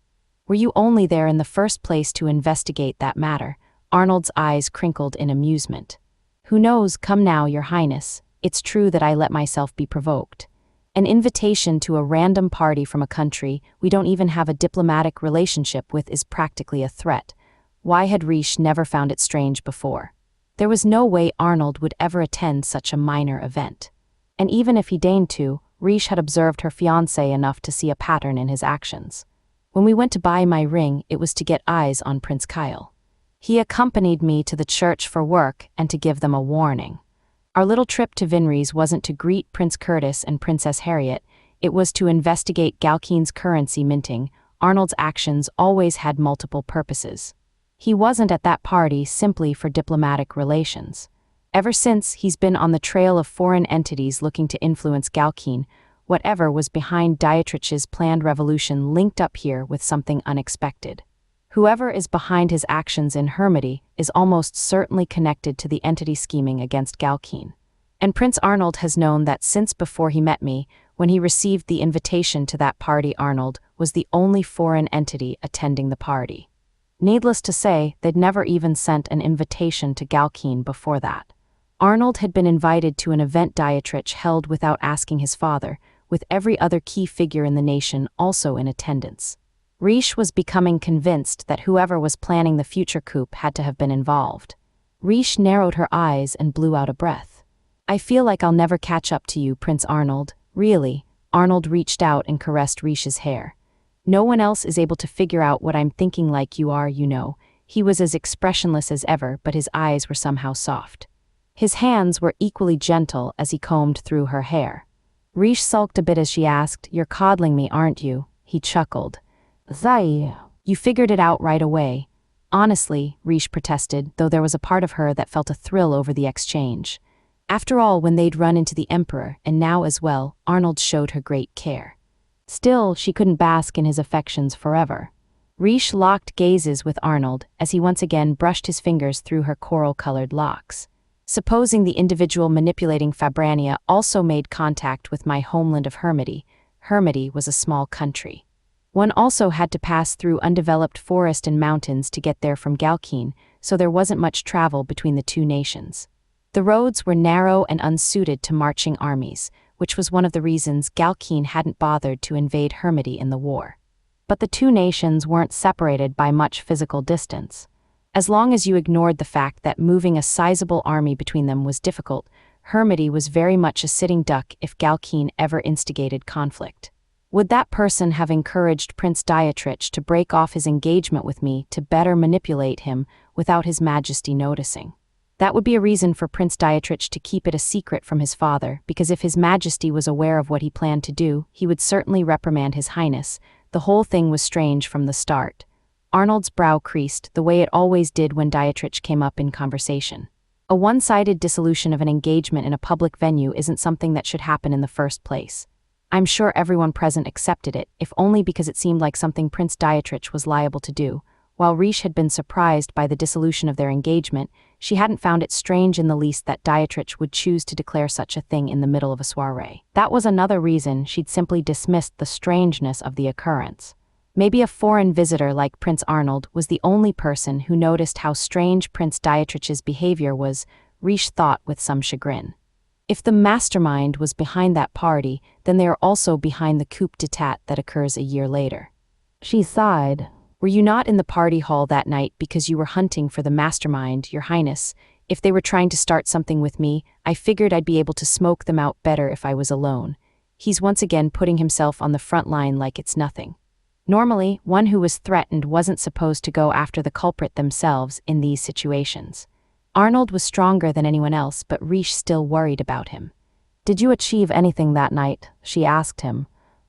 Were you only there in the first place to investigate that matter? Arnold's eyes crinkled in amusement. Who knows, come now, your highness. It's true that I let myself be provoked. An invitation to a random party from a country we don't even have a diplomatic relationship with is practically a threat. Why had Reijou never found it strange before? There was no way Arnold would ever attend such a minor event. And even if he deigned to, Reijou had observed her fiancé enough to see a pattern in his actions. When we went to buy my ring, it was to get eyes on Prince Kyle. He accompanied me to the church for work and to give them a warning. Our little trip to Villainess wasn't to greet Prince Curtis and Princess Harriet, it was to investigate Galkeen's currency minting. Arnold's actions always had multiple purposes. He wasn't at that party simply for diplomatic relations. Ever since, he's been on the trail of foreign entities looking to influence Galkeen. Whatever was behind Dietrich's planned revolution linked up here with something unexpected. Whoever is behind his actions in Hermity is almost certainly connected to the entity scheming against Galkeen. And Prince Arnold has known that since before he met me. When he received the invitation to that party, Arnold was the only foreign entity attending the party. Needless to say, they'd never even sent an invitation to Galkeen before that. Arnold had been invited to an event Dietrich held without asking his father, with every other key figure in the nation also in attendance. Reijou was becoming convinced that whoever was planning the future coup had to have been involved. Reijou narrowed her eyes and blew out a breath. I feel like I'll never catch up to you, Prince Arnold. Really? Arnold reached out and caressed Reishu's hair. No one else is able to figure out what I'm thinking like you are, you know. He was as expressionless as ever, but his eyes were somehow soft. His hands were equally gentle as he combed through her hair. Reijou sulked a bit as she asked, "You're coddling me, aren't you?" He chuckled. "Zai, you figured it out right away." Honestly, Reijou protested, though there was a part of her that felt a thrill over the exchange. After all, when they'd run into the Emperor, and now as well, Arnold showed her great care. Still, she couldn't bask in his affections forever. Reijou locked gazes with Arnold as he once again brushed his fingers through her coral-colored locks. Supposing the individual manipulating Fabrania also made contact with my homeland of Hermity. Hermity was a small country. One also had to pass through undeveloped forest and mountains to get there from Galkeen, so there wasn't much travel between the two nations. The roads were narrow and unsuited to marching armies, which was one of the reasons Galkeen hadn't bothered to invade Hermity in the war. But the two nations weren't separated by much physical distance. As long as you ignored the fact that moving a sizable army between them was difficult, Hermity was very much a sitting duck if Galkeen ever instigated conflict. Would that person have encouraged Prince Dietrich to break off his engagement with me to better manipulate him without His Majesty noticing? That would be a reason for Prince Dietrich to keep it a secret from his father, because if His Majesty was aware of what he planned to do, he would certainly reprimand His Highness. The whole thing was strange from the start. Arnold's brow creased, the way it always did when Dietrich came up in conversation. A one-sided dissolution of an engagement in a public venue isn't something that should happen in the first place. I'm sure everyone present accepted it, if only because it seemed like something Prince Dietrich was liable to do. While Reijou had been surprised by the dissolution of their engagement, she hadn't found it strange in the least that Dietrich would choose to declare such a thing in the middle of a soiree. That was another reason she'd simply dismissed the strangeness of the occurrence. Maybe a foreign visitor like Prince Arnold was the only person who noticed how strange Prince Dietrich's behavior was, Reijou thought with some chagrin. If the mastermind was behind that party, then they are also behind the coup d'etat that occurs a year later. She sighed. Were you not in the party hall that night because you were hunting for the mastermind, Your Highness? If they were trying to start something with me, I figured I'd be able to smoke them out better if I was alone. He's once again putting himself on the front line like it's nothing. Normally, one who was threatened wasn't supposed to go after the culprit themselves in these situations. Arnold was stronger than anyone else, but Reijou still worried about him. Did you achieve anything that night? She asked him.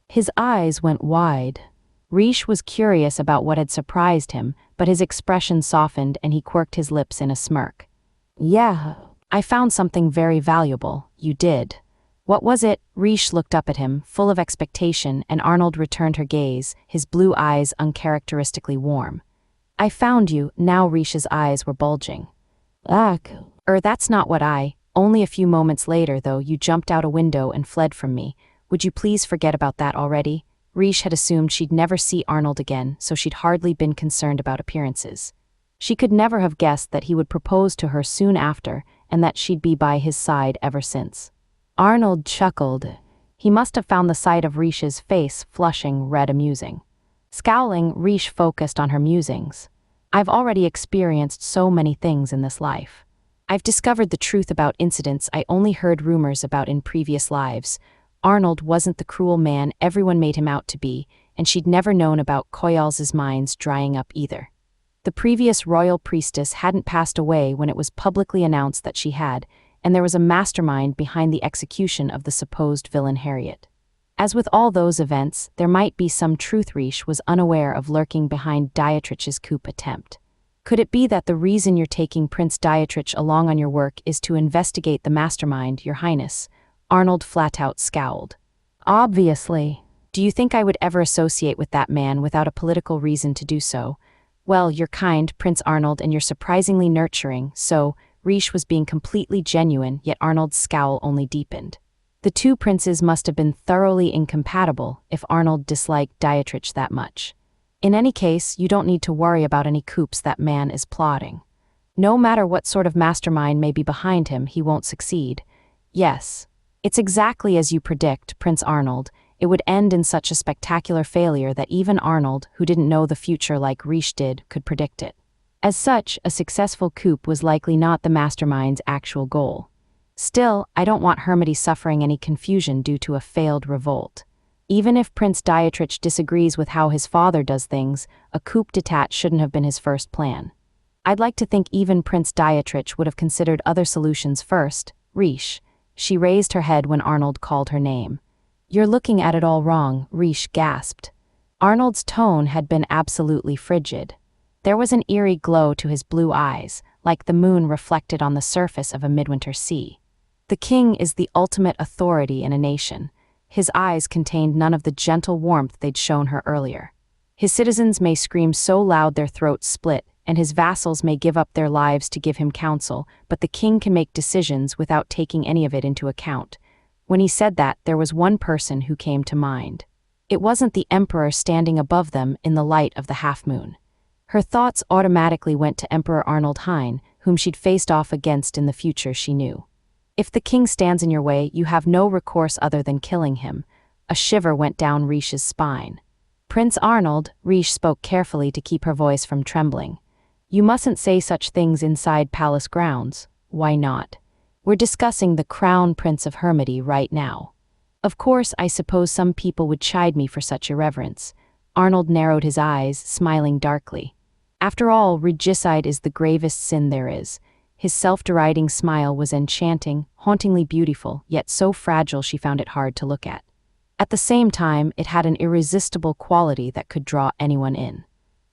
His eyes went wide. Reijou was curious about what had surprised him, but his expression softened and he quirked his lips in a smirk. Yeah, I found something very valuable. You did. What was it? Reijou looked up at him, full of expectation, and Arnold returned her gaze, his blue eyes uncharacteristically warm. I found you. Now Reishu's eyes were bulging. That's not what Only a few moments later, though, you jumped out a window and fled from me. Would you please forget about that already? Reijou had assumed she'd never see Arnold again, so she'd hardly been concerned about appearances. She could never have guessed that he would propose to her soon after, and that she'd be by his side ever since. Arnold chuckled. He must have found the sight of Reijou's face flushing red amusing. Scowling, Reijou focused on her musings. I've already experienced so many things in this life. I've discovered the truth about incidents I only heard rumors about in previous lives. Arnold wasn't the cruel man everyone made him out to be, and she'd never known about Koyal's mines drying up either. The previous royal priestess hadn't passed away when it was publicly announced that she had, and there was a mastermind behind the execution of the supposed villain Harriet. As with all those events, there might be some truth Reijou was unaware of lurking behind Dietrich's coup attempt. Could it be that the reason you're taking Prince Dietrich along on your work is to investigate the mastermind, Your Highness? Arnold flat-out scowled. Obviously. Do you think I would ever associate with that man without a political reason to do so? Well, you're kind, Prince Arnold, and you're surprisingly nurturing, so Reijou was being completely genuine, yet Arnold's scowl only deepened. The two princes must have been thoroughly incompatible if Arnold disliked Dietrich that much. In any case, you don't need to worry about any coups that man is plotting. No matter what sort of mastermind may be behind him, he won't succeed. Yes, it's exactly as you predict, Prince Arnold. It would end in such a spectacular failure that even Arnold, who didn't know the future like Reijou did, could predict it. As such, a successful coup was likely not the mastermind's actual goal. Still, I don't want Hermity suffering any confusion due to a failed revolt. Even if Prince Dietrich disagrees with how his father does things, a coup d'etat shouldn't have been his first plan. I'd like to think even Prince Dietrich would have considered other solutions first. Reijou. She raised her head when Arnold called her name. You're looking at it all wrong, Reijou gasped. Arnold's tone had been absolutely frigid. There was an eerie glow to his blue eyes, like the moon reflected on the surface of a midwinter sea. The king is the ultimate authority in a nation. His eyes contained none of the gentle warmth they'd shown her earlier. His citizens may scream so loud their throats split, and his vassals may give up their lives to give him counsel, but the king can make decisions without taking any of it into account. When he said that, there was one person who came to mind. It wasn't the emperor standing above them in the light of the half-moon. Her thoughts automatically went to Emperor Arnold Hein, whom she'd faced off against in the future she knew. If the king stands in your way, you have no recourse other than killing him. A shiver went down Reijou's spine. Prince Arnold, Reijou spoke carefully to keep her voice from trembling. You mustn't say such things inside palace grounds. Why not? We're discussing the Crown Prince of Hermity right now. Of course, I suppose some people would chide me for such irreverence. Arnold narrowed his eyes, smiling darkly. After all, regicide is the gravest sin there is. His self-deriding smile was enchanting, hauntingly beautiful, yet so fragile she found it hard to look at. At the same time, it had an irresistible quality that could draw anyone in.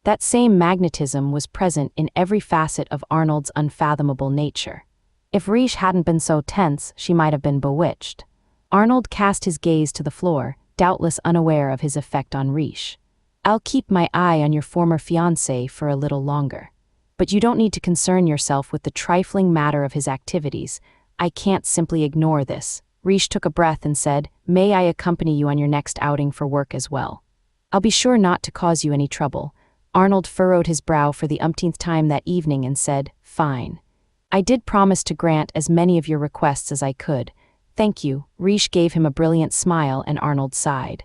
That same magnetism was present in every facet of Arnold's unfathomable nature. If Reijou hadn't been so tense, she might have been bewitched. Arnold cast his gaze to the floor, doubtless unaware of his effect on Reijou. I'll keep my eye on your former fiancé for a little longer. But you don't need to concern yourself with the trifling matter of his activities. I can't simply ignore this. Reijou took a breath and said, May I accompany you on your next outing for work as well? I'll be sure not to cause you any trouble. Arnold furrowed his brow for the umpteenth time that evening and said, Fine. I did promise to grant as many of your requests as I could. Thank you. Reijou gave him a brilliant smile and Arnold sighed.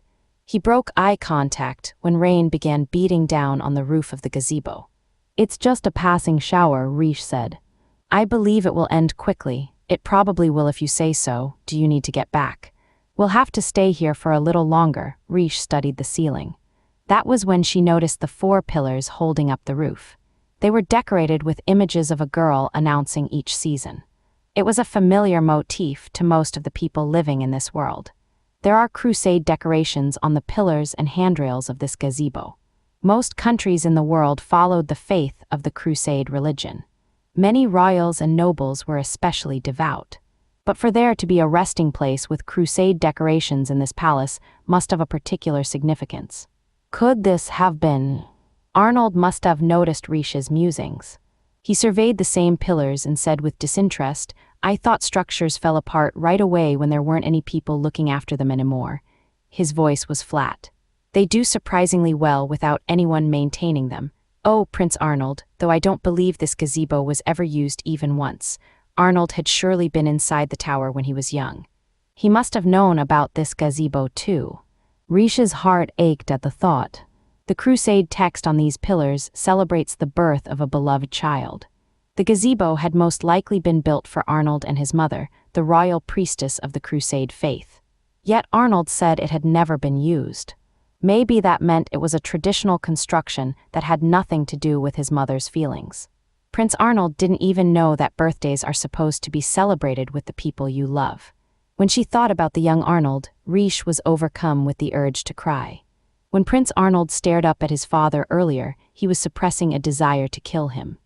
He broke eye contact when rain began beating down on the roof of the gazebo. It's just a passing shower, Reijou said. I believe it will end quickly. It probably will if you say so. Do you need to get back? We'll have to stay here for a little longer. Reijou studied the ceiling. That was when she noticed the 4 pillars holding up the roof. They were decorated with images of a girl announcing each season. It was a familiar motif to most of the people living in this world. There are crusade decorations on the pillars and handrails of this gazebo. Most countries in the world followed the faith of the crusade religion. Many royals and nobles were especially devout. But for there to be a resting place with crusade decorations in this palace must have a particular significance. Could this have been? Arnold must have noticed Reijou's musings. He surveyed the same pillars and said with disinterest, I thought structures fell apart right away when there weren't any people looking after them anymore. His voice was flat. They do surprisingly well without anyone maintaining them. Oh, Prince Arnold, though I don't believe this gazebo was ever used even once. Arnold had surely been inside the tower when he was young. He must have known about this gazebo too. Reishu's heart ached at the thought. The crusade text on these pillars celebrates the birth of a beloved child. The gazebo had most likely been built for Arnold and his mother, the royal priestess of the crusade faith. Yet Arnold said it had never been used. Maybe that meant it was a traditional construction that had nothing to do with his mother's feelings. Prince Arnold didn't even know that birthdays are supposed to be celebrated with the people you love. When she thought about the young Arnold, Reijou was overcome with the urge to cry. When Prince Arnold stared up at his father earlier, he was suppressing a desire to kill him.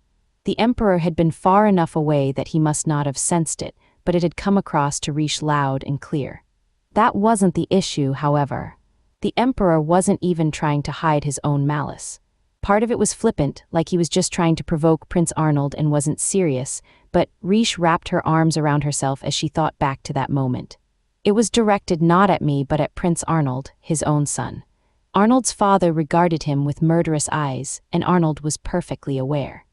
The Emperor had been far enough away that he must not have sensed it, but it had come across to Reijou loud and clear. That wasn't the issue, however. The Emperor wasn't even trying to hide his own malice. Part of it was flippant, like he was just trying to provoke Prince Arnold and wasn't serious, but Reijou wrapped her arms around herself as she thought back to that moment. It was directed not at me but at Prince Arnold, his own son. Arnold's father regarded him with murderous eyes, and Arnold was perfectly aware.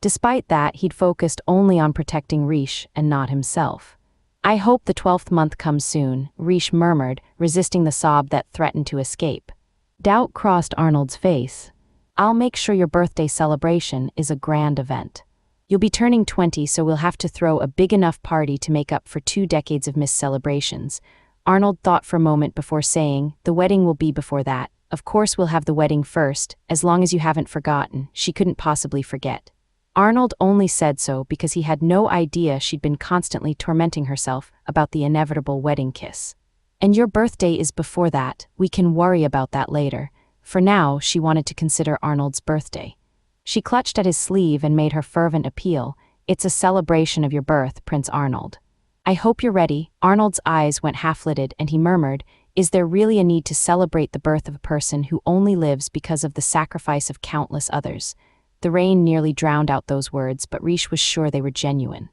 Despite that, he'd focused only on protecting Reijou and not himself. I hope the 12th month comes soon, Reijou murmured, resisting the sob that threatened to escape. Doubt crossed Arnold's face. I'll make sure your birthday celebration is a grand event. You'll be turning 20, so we'll have to throw a big enough party to make up for 2 decades of missed celebrations. Arnold thought for a moment before saying, the wedding will be before that. Of course we'll have the wedding first, as long as you haven't forgotten. She couldn't possibly forget. Arnold only said so because he had no idea she'd been constantly tormenting herself about the inevitable wedding kiss. And your birthday is before that, we can worry about that later. For now, she wanted to consider Arnold's birthday. She clutched at his sleeve and made her fervent appeal. It's a celebration of your birth, Prince Arnold. I hope you're ready. Arnold's eyes went half-lidded and he murmured, is there really a need to celebrate the birth of a person who only lives because of the sacrifice of countless others? The rain nearly drowned out those words, but Reijou was sure they were genuine.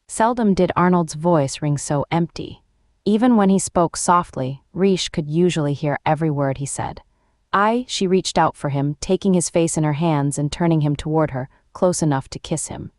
Seldom did Arnold's voice ring so empty. Even when he spoke softly, Reijou could usually hear every word he said. She reached out for him, taking his face in her hands and turning him toward her, close enough to kiss him.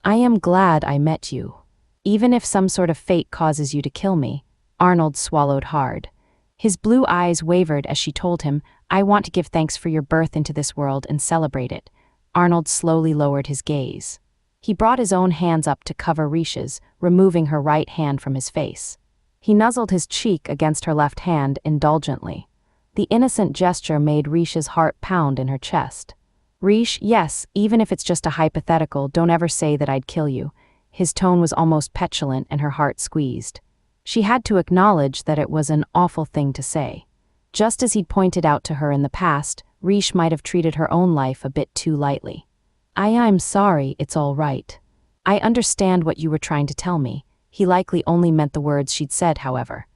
I am glad I met you. Even if some sort of fate causes you to kill me. Arnold swallowed hard. His blue eyes wavered as she told him, I want to give thanks for your birth into this world and celebrate it. Arnold slowly lowered his gaze. He brought his own hands up to cover Reishu's, removing her right hand from his face. He nuzzled his cheek against her left hand indulgently. The innocent gesture made Reishu's heart pound in her chest. Reijou, yes, even if it's just a hypothetical, don't ever say that I'd kill you. His tone was almost petulant and her heart squeezed. She had to acknowledge that it was an awful thing to say. Just as he'd pointed out to her in the past, Reijou might have treated her own life a bit too lightly. I'm sorry, it's all right. I understand what you were trying to tell me. He likely only meant the words she'd said, however.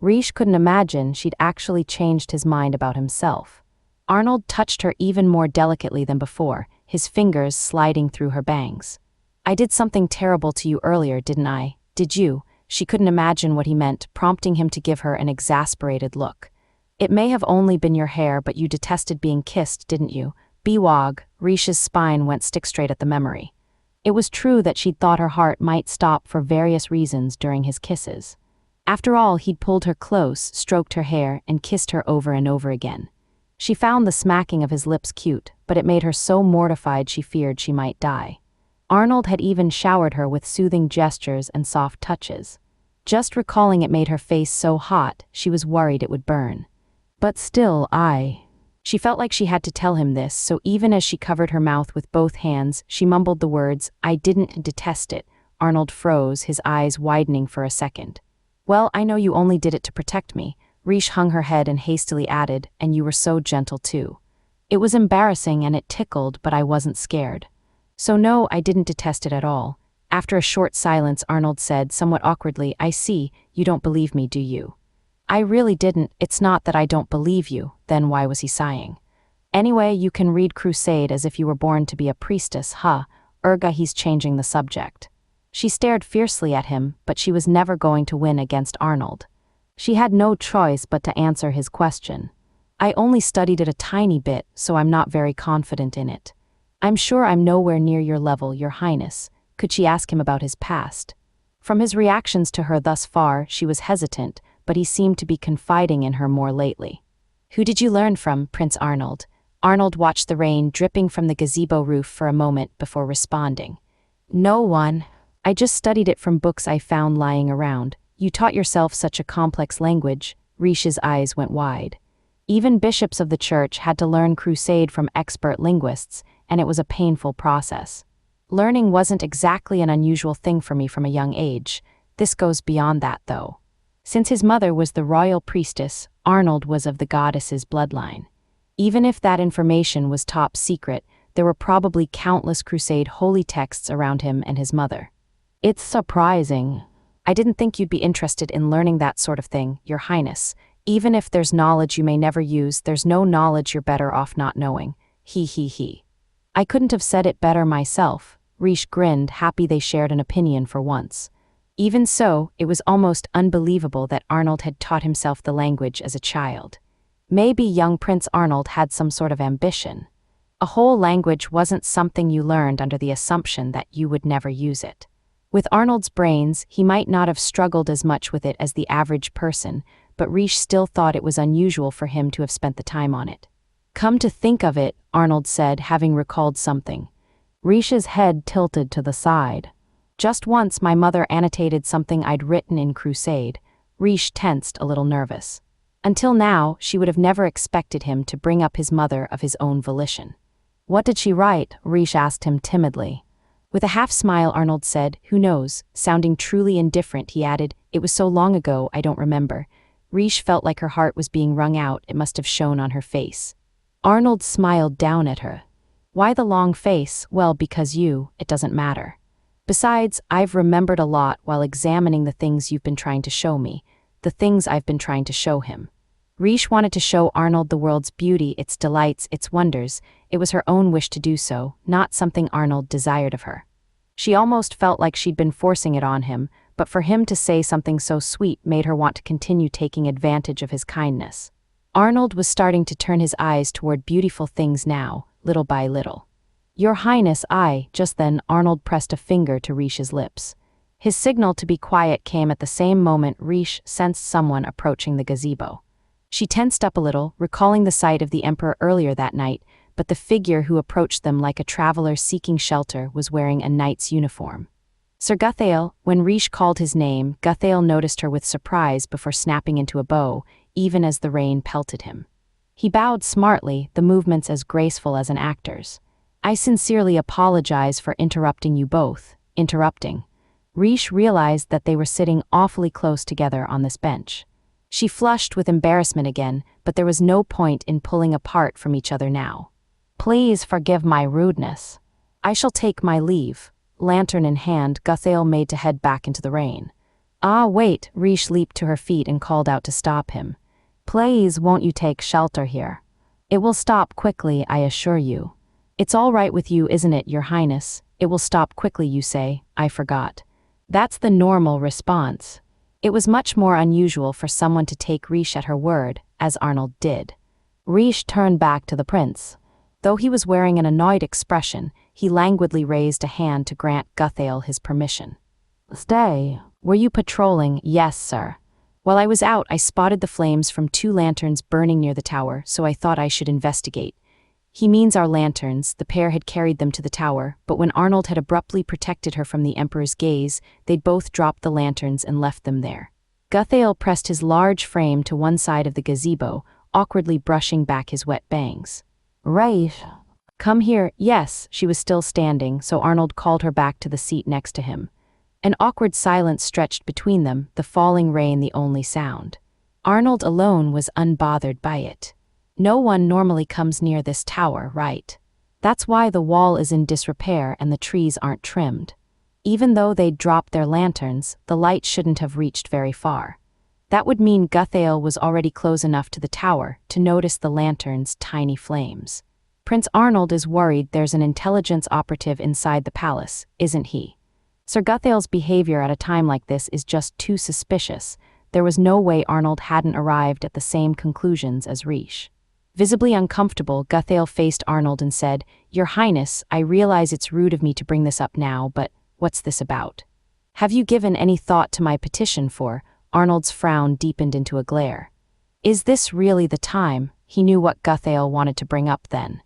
Reijou couldn't imagine she'd actually changed his mind about himself. Arnold touched her even more delicately than before, his fingers sliding through her bangs. I did something terrible to you earlier, didn't I? Did you? She couldn't imagine what he meant, prompting him to give her an exasperated look. It may have only been your hair, but you detested being kissed, didn't you? Biwag, Reishu's spine went stick straight at the memory. It was true that she'd thought her heart might stop for various reasons during his kisses. After all, he'd pulled her close, stroked her hair, and kissed her over and over again. She found the smacking of his lips cute, but it made her so mortified she feared she might die. Arnold had even showered her with soothing gestures and soft touches. Just recalling it made her face so hot, she was worried it would burn. But still, She felt like she had to tell him this, so even as she covered her mouth with both hands, she mumbled the words, I didn't detest it. Arnold froze, his eyes widening for a second. Well, I know you only did it to protect me. Reijou hung her head and hastily added, and you were so gentle too. It was embarrassing and it tickled, but I wasn't scared. So no, I didn't detest it at all. After a short silence, Arnold said, somewhat awkwardly, I see, you don't believe me, do you? I really didn't. It's not that I don't believe you. Then why was he sighing? Anyway, you can read Crusade as if you were born to be a priestess, huh? He's changing the subject. She stared fiercely at him, but she was never going to win against Arnold. She had no choice but to answer his question. I only studied it a tiny bit, so I'm not very confident in it. I'm sure I'm nowhere near your level, Your Highness. Could she ask him about his past? From his reactions to her thus far, she was hesitant, but he seemed to be confiding in her more lately. "Who did you learn from, Prince Arnold?" Arnold watched the rain dripping from the gazebo roof for a moment before responding. "No one. I just studied it from books I found lying around. You taught yourself such a complex language." Reish's eyes went wide. Even bishops of the church had to learn Crusade from expert linguists, and it was a painful process. Learning wasn't exactly an unusual thing for me from a young age. This goes beyond that, though. Since his mother was the royal priestess, Arnold was of the goddess's bloodline. Even if that information was top secret, there were probably countless Crusade holy texts around him and his mother. "It's surprising. I didn't think you'd be interested in learning that sort of thing, Your Highness. Even if there's knowledge you may never use, there's no knowledge you're better off not knowing. He. I couldn't have said it better myself." Reish grinned, happy they shared an opinion for once. Even so, it was almost unbelievable that Arnold had taught himself the language as a child. Maybe young Prince Arnold had some sort of ambition. A whole language wasn't something you learned under the assumption that you would never use it. With Arnold's brains, he might not have struggled as much with it as the average person, but Reish still thought it was unusual for him to have spent the time on it. "Come to think of it," Arnold said, having recalled something. Reish's head tilted to the side. "Just once my mother annotated something I'd written in Crusade." Reish tensed, a little nervous. Until now, she would have never expected him to bring up his mother of his own volition. "What did she write?" Reish asked him timidly. With a half-smile, Arnold said, "Who knows?" Sounding truly indifferent, he added, "It was so long ago, I don't remember." Reish felt like her heart was being wrung out. It must have shown on her face. Arnold smiled down at her. "Why the long face?" "Well, because it doesn't matter. Besides, I've remembered a lot while examining the things you've been trying to show me, the things I've been trying to show him." Reish wanted to show Arnold the world's beauty, its delights, its wonders. It was her own wish to do so, not something Arnold desired of her. She almost felt like she'd been forcing it on him, but for him to say something so sweet made her want to continue taking advantage of his kindness. Arnold was starting to turn his eyes toward beautiful things now, little by little. "Your Highness, I." Just then, Arnold pressed a finger to Reish's lips. His signal to be quiet came at the same moment Reish sensed someone approaching the gazebo. She tensed up a little, recalling the sight of the Emperor earlier that night, but the figure who approached them like a traveler seeking shelter was wearing a knight's uniform. "Sir Guthael." When Reish called his name, Guthael noticed her with surprise before snapping into a bow, even as the rain pelted him. He bowed smartly, the movements as graceful as an actor's. "I sincerely apologize for interrupting you both." Interrupting. Reish realized that they were sitting awfully close together on this bench. She flushed with embarrassment again, but there was no point in pulling apart from each other now. "Please forgive my rudeness. I shall take my leave." Lantern in hand, Guthael made to head back into the rain. "Ah, wait." Reish leaped to her feet and called out to stop him. "Please, won't you take shelter here? It will stop quickly, I assure you." "It's all right with you, isn't it, Your Highness? It will stop quickly, you say? I forgot." That's the normal response. It was much more unusual for someone to take Reish at her word, as Arnold did. Reish turned back to the prince. Though he was wearing an annoyed expression, he languidly raised a hand to grant Guthael his permission. "Stay. Were you patrolling?" "Yes, sir. While I was out, I spotted the flames from 2 lanterns burning near the tower, so I thought I should investigate." He means our lanterns. The pair had carried them to the tower, but when Arnold had abruptly protected her from the Emperor's gaze, they'd both dropped the lanterns and left them there. Guthael pressed his large frame to one side of the gazebo, awkwardly brushing back his wet bangs. "Reish, come here." "Yes." She was still standing, so Arnold called her back to the seat next to him. An awkward silence stretched between them, the falling rain the only sound. Arnold alone was unbothered by it. No one normally comes near this tower, right? That's why the wall is in disrepair and the trees aren't trimmed. Even though they'd dropped their lanterns, the light shouldn't have reached very far. That would mean Guthael was already close enough to the tower to notice the lantern's tiny flames. Prince Arnold is worried there's an intelligence operative inside the palace, isn't he? Sir Guthael's behavior at a time like this is just too suspicious. There was no way Arnold hadn't arrived at the same conclusions as Reish. Visibly uncomfortable, Guthael faced Arnold and said, "Your Highness, I realize it's rude of me to bring this up now, but what's this about? Have you given any thought to my petition for?" Arnold's frown deepened into a glare. Is this really the time? He knew what Guthail wanted to bring up then.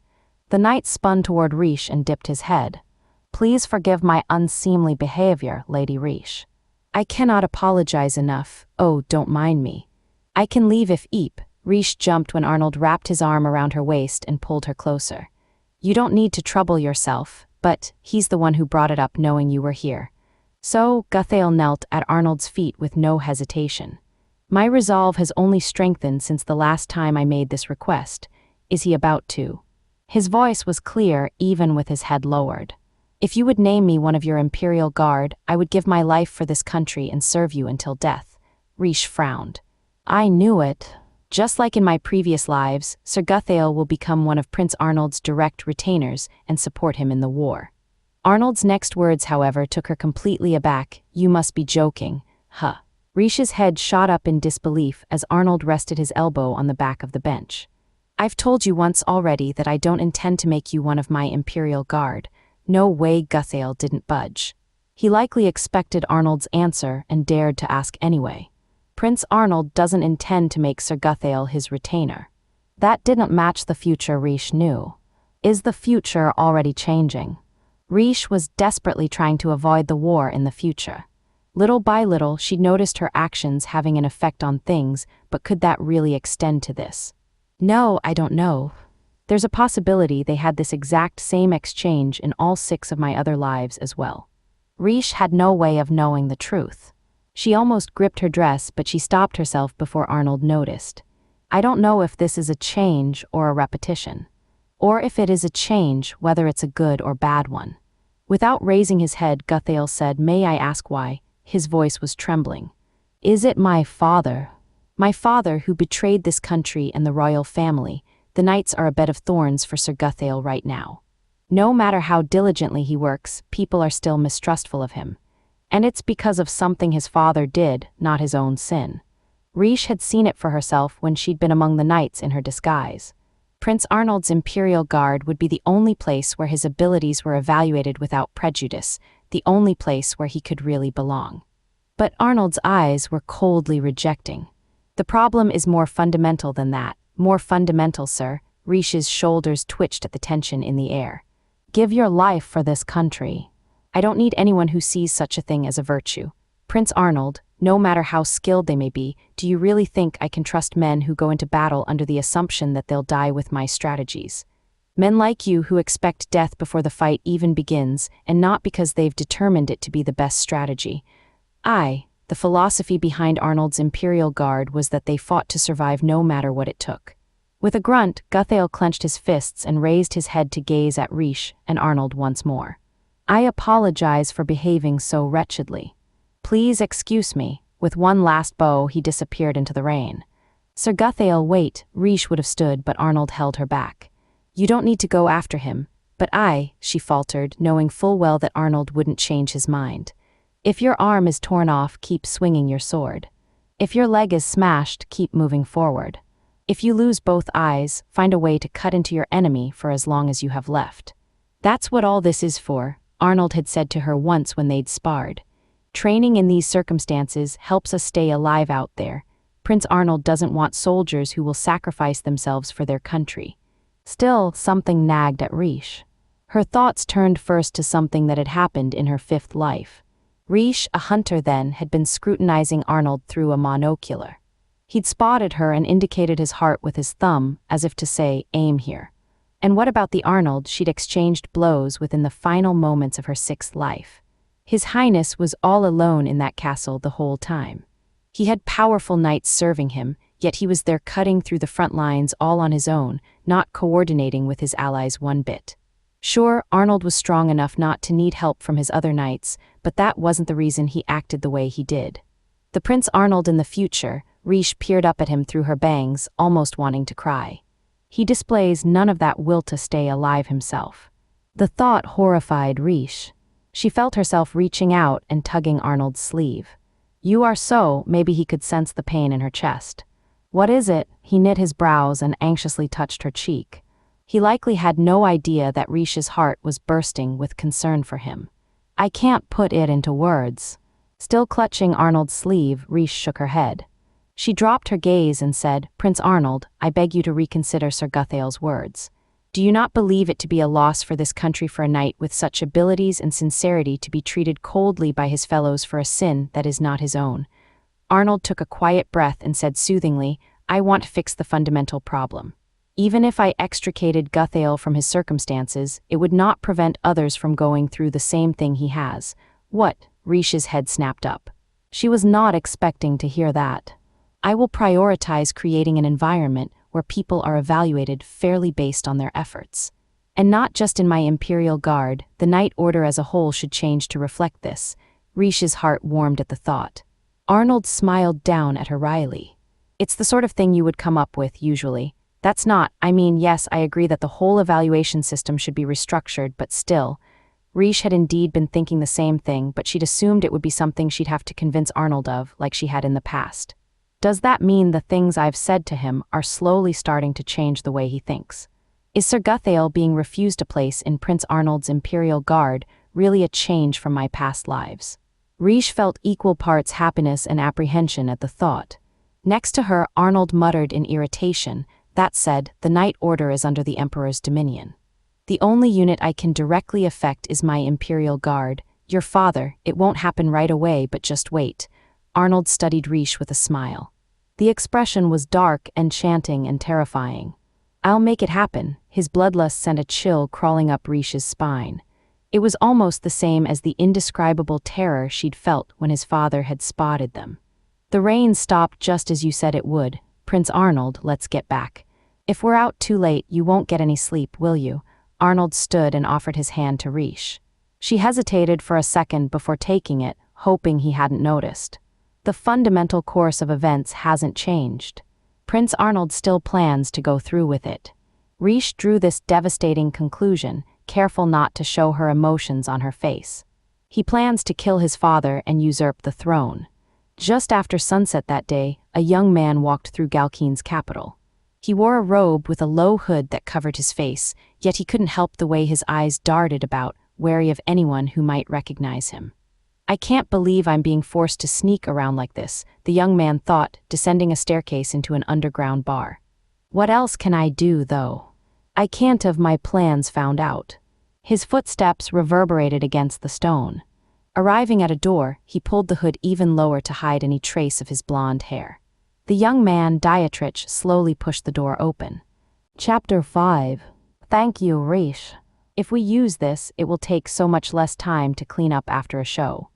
The knight spun toward Reijou and dipped his head. Please forgive my unseemly behavior, Lady Reijou. I cannot apologize enough. Oh, don't mind me. I can leave if Reijou jumped when Arnold wrapped his arm around her waist and pulled her closer. You don't need to trouble yourself, but he's the one who brought it up knowing you were here. So, Guthail knelt at Arnold's feet with no hesitation. My resolve has only strengthened since the last time I made this request. Is he about to? His voice was clear even with his head lowered. If you would name me one of your Imperial Guard, I would give my life for this country and serve you until death. Reijou frowned. I knew it. Just like in my previous lives, Sir Guthail will become one of Prince Arnold's direct retainers and support him in the war. Arnold's next words, however, took her completely aback. You must be joking. Huh. Reijou's head shot up in disbelief as Arnold rested his elbow on the back of the bench. I've told you once already that I don't intend to make you one of my Imperial Guard. No way. Guthail didn't budge. He likely expected Arnold's answer and dared to ask anyway. Prince Arnold doesn't intend to make Sir Guthail his retainer. That didn't match the future Reijou knew. Is the future already changing? Reijou was desperately trying to avoid the war in the future. Little by little, she noticed her actions having an effect on things, but could that really extend to this? No, I don't know. There's a possibility they had this exact same exchange in all 6 of my other lives as well. Reijou had no way of knowing the truth. She almost gripped her dress, but she stopped herself before Arnold noticed. I don't know if this is a change or a repetition. Or if it is a change, whether it's a good or bad one. Without raising his head, Guthail said, May I ask why? His voice was trembling. Is it my father? My father who betrayed this country and the royal family. The knights are a bed of thorns for Sir Guthail right now. No matter how diligently he works, people are still mistrustful of him. And it's because of something his father did, not his own sin. Reijou had seen it for herself when she'd been among the knights in her disguise. Prince Arnold's Imperial Guard would be the only place where his abilities were evaluated without prejudice, the only place where he could really belong. But Arnold's eyes were coldly rejecting. The problem is more fundamental than that. More fundamental, sir. Reijou's shoulders twitched at the tension in the air. Give your life for this country. I don't need anyone who sees such a thing as a virtue. Prince Arnold, no matter how skilled they may be, do you really think I can trust men who go into battle under the assumption that they'll die with my strategies? Men like you who expect death before the fight even begins, and not because they've determined it to be the best strategy. The philosophy behind Arnold's Imperial Guard was that they fought to survive no matter what it took. With a grunt, Guthail clenched his fists and raised his head to gaze at Reijou and Arnold once more. I apologize for behaving so wretchedly. Please excuse me. With one last bow, he disappeared into the rain. Sir Guthail, wait. Reijou would have stood, but Arnold held her back. You don't need to go after him. But she faltered, knowing full well that Arnold wouldn't change his mind. If your arm is torn off, keep swinging your sword. If your leg is smashed, keep moving forward. If you lose both eyes, find a way to cut into your enemy for as long as you have left. That's what all this is for, Arnold had said to her once when they'd sparred. Training in these circumstances helps us stay alive out there. Prince Arnold doesn't want soldiers who will sacrifice themselves for their country. Still, something nagged at Reijou. Her thoughts turned first to something that had happened in her 5th life. Reijou, a hunter then, had been scrutinizing Arnold through a monocular. He'd spotted her and indicated his heart with his thumb, as if to say, aim here. And what about the Arnold she'd exchanged blows within the final moments of her 6th life? His Highness was all alone in that castle the whole time. He had powerful knights serving him, yet he was there cutting through the front lines all on his own, not coordinating with his allies one bit. Sure, Arnold was strong enough not to need help from his other knights, but that wasn't the reason he acted the way he did. The Prince Arnold in the future, Reijou peered up at him through her bangs, almost wanting to cry. He displays none of that will to stay alive himself. The thought horrified Reijou. She felt herself reaching out and tugging Arnold's sleeve. You are so, maybe he could sense the pain in her chest. What is it? He knit his brows and anxiously touched her cheek. He likely had no idea that Reijou's heart was bursting with concern for him. I can't put it into words. Still clutching Arnold's sleeve, Reijou shook her head. She dropped her gaze and said, "Prince Arnold, I beg you to reconsider Sir Guthail's words. Do you not believe it to be a loss for this country for a knight with such abilities and sincerity to be treated coldly by his fellows for a sin that is not his own?" Arnold took a quiet breath and said soothingly, "I want to fix the fundamental problem. Even if I extricated Guthail from his circumstances, it would not prevent others from going through the same thing he has." "What?" Reijou's head snapped up. She was not expecting to hear that. "I will prioritize creating an environment where people are evaluated fairly based on their efforts. And not just in my Imperial Guard, the Knight Order as a whole should change to reflect this." Reijou's heart warmed at the thought. Arnold smiled down at her wryly. "It's the sort of thing you would come up with, usually. That's not, yes, I agree that the whole evaluation system should be restructured, but still." Reijou had indeed been thinking the same thing, but she'd assumed it would be something she'd have to convince Arnold of, like she had in the past. "Does that mean the things I've said to him are slowly starting to change the way he thinks? Is Sir Guthail being refused a place in Prince Arnold's Imperial Guard really a change from my past lives?" Reijou felt equal parts happiness and apprehension at the thought. Next to her, Arnold muttered in irritation, "That said, the Knight Order is under the Emperor's dominion. The only unit I can directly affect is my Imperial Guard. Your father, it won't happen right away, but just wait." Arnold studied Reijou with a smile. The expression was dark, enchanting, and terrifying. "I'll make it happen." His bloodlust sent a chill crawling up Reijou's spine. It was almost the same as the indescribable terror she'd felt when his father had spotted them. "The rain stopped just as you said it would. Prince Arnold, let's get back. If we're out too late, you won't get any sleep, will you?" Arnold stood and offered his hand to Reijou. She hesitated for a second before taking it, hoping he hadn't noticed. The fundamental course of events hasn't changed. Prince Arnold still plans to go through with it. Reijou drew this devastating conclusion, careful not to show her emotions on her face. He plans to kill his father and usurp the throne. Just after sunset that day, a young man walked through Galkeen's capital. He wore a robe with a low hood that covered his face, yet he couldn't help the way his eyes darted about, wary of anyone who might recognize him. "I can't believe I'm being forced to sneak around like this," the young man thought, descending a staircase into an underground bar. "What else can I do, though? I can't have my plans found out." His footsteps reverberated against the stone. Arriving at a door, he pulled the hood even lower to hide any trace of his blonde hair. The young man, Dietrich, slowly pushed the door open. Chapter 5. "Thank you, Reijou. If we use this, it will take so much less time to clean up after a show.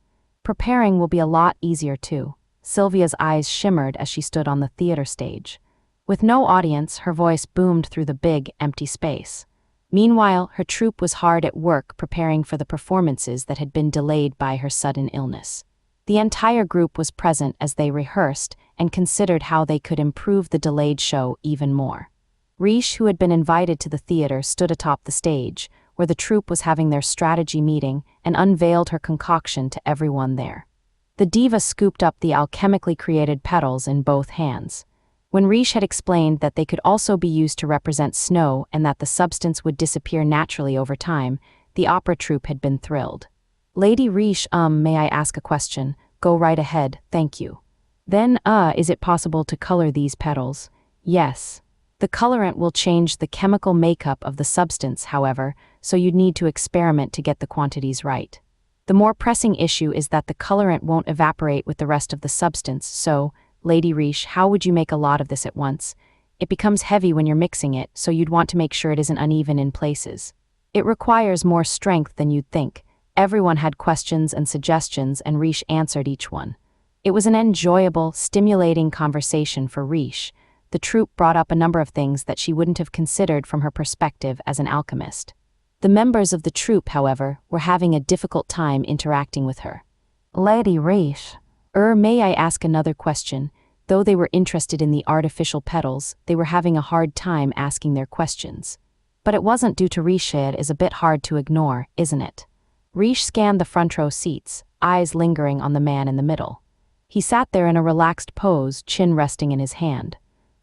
Preparing will be a lot easier too." Sylvia's eyes shimmered as she stood on the theater stage. With no audience, her voice boomed through the big, empty space. Meanwhile, her troupe was hard at work preparing for the performances that had been delayed by her sudden illness. The entire group was present as they rehearsed and considered how they could improve the delayed show even more. Reijou, who had been invited to the theater, stood atop the stage, where the troupe was having their strategy meeting, and unveiled her concoction to everyone there. The diva scooped up the alchemically created petals in both hands. When Reijou had explained that they could also be used to represent snow and that the substance would disappear naturally over time, the opera troupe had been thrilled. "Lady Reijou, may I ask a question?" "Go right ahead, thank you." "Then, is it possible to color these petals?" "Yes. The colorant will change the chemical makeup of the substance, however, so you'd need to experiment to get the quantities right. The more pressing issue is that the colorant won't evaporate with the rest of the substance, so, Lady Reijou, how would you make a lot of this at once? It becomes heavy when you're mixing it, so you'd want to make sure it isn't uneven in places. It requires more strength than you'd think." Everyone had questions and suggestions, and Reijou answered each one. It was an enjoyable, stimulating conversation for Reijou. The troupe brought up a number of things that she wouldn't have considered from her perspective as an alchemist. The members of the troupe, however, were having a difficult time interacting with her. "Lady Reijou, may I ask another question?" Though they were interested in the artificial petals, they were having a hard time asking their questions. But it wasn't due to Reijou. It is a bit hard to ignore, isn't it? Reijou scanned the front row seats, eyes lingering on the man in the middle. He sat there in a relaxed pose, chin resting in his hand.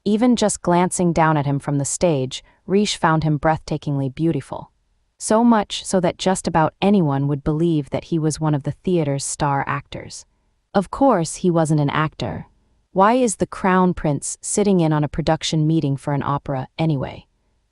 Even just glancing down at him from the stage, Reijou found him breathtakingly beautiful. So much so that just about anyone would believe that he was one of the theater's star actors. Of course, he wasn't an actor. Why is the crown prince sitting in on a production meeting for an opera anyway?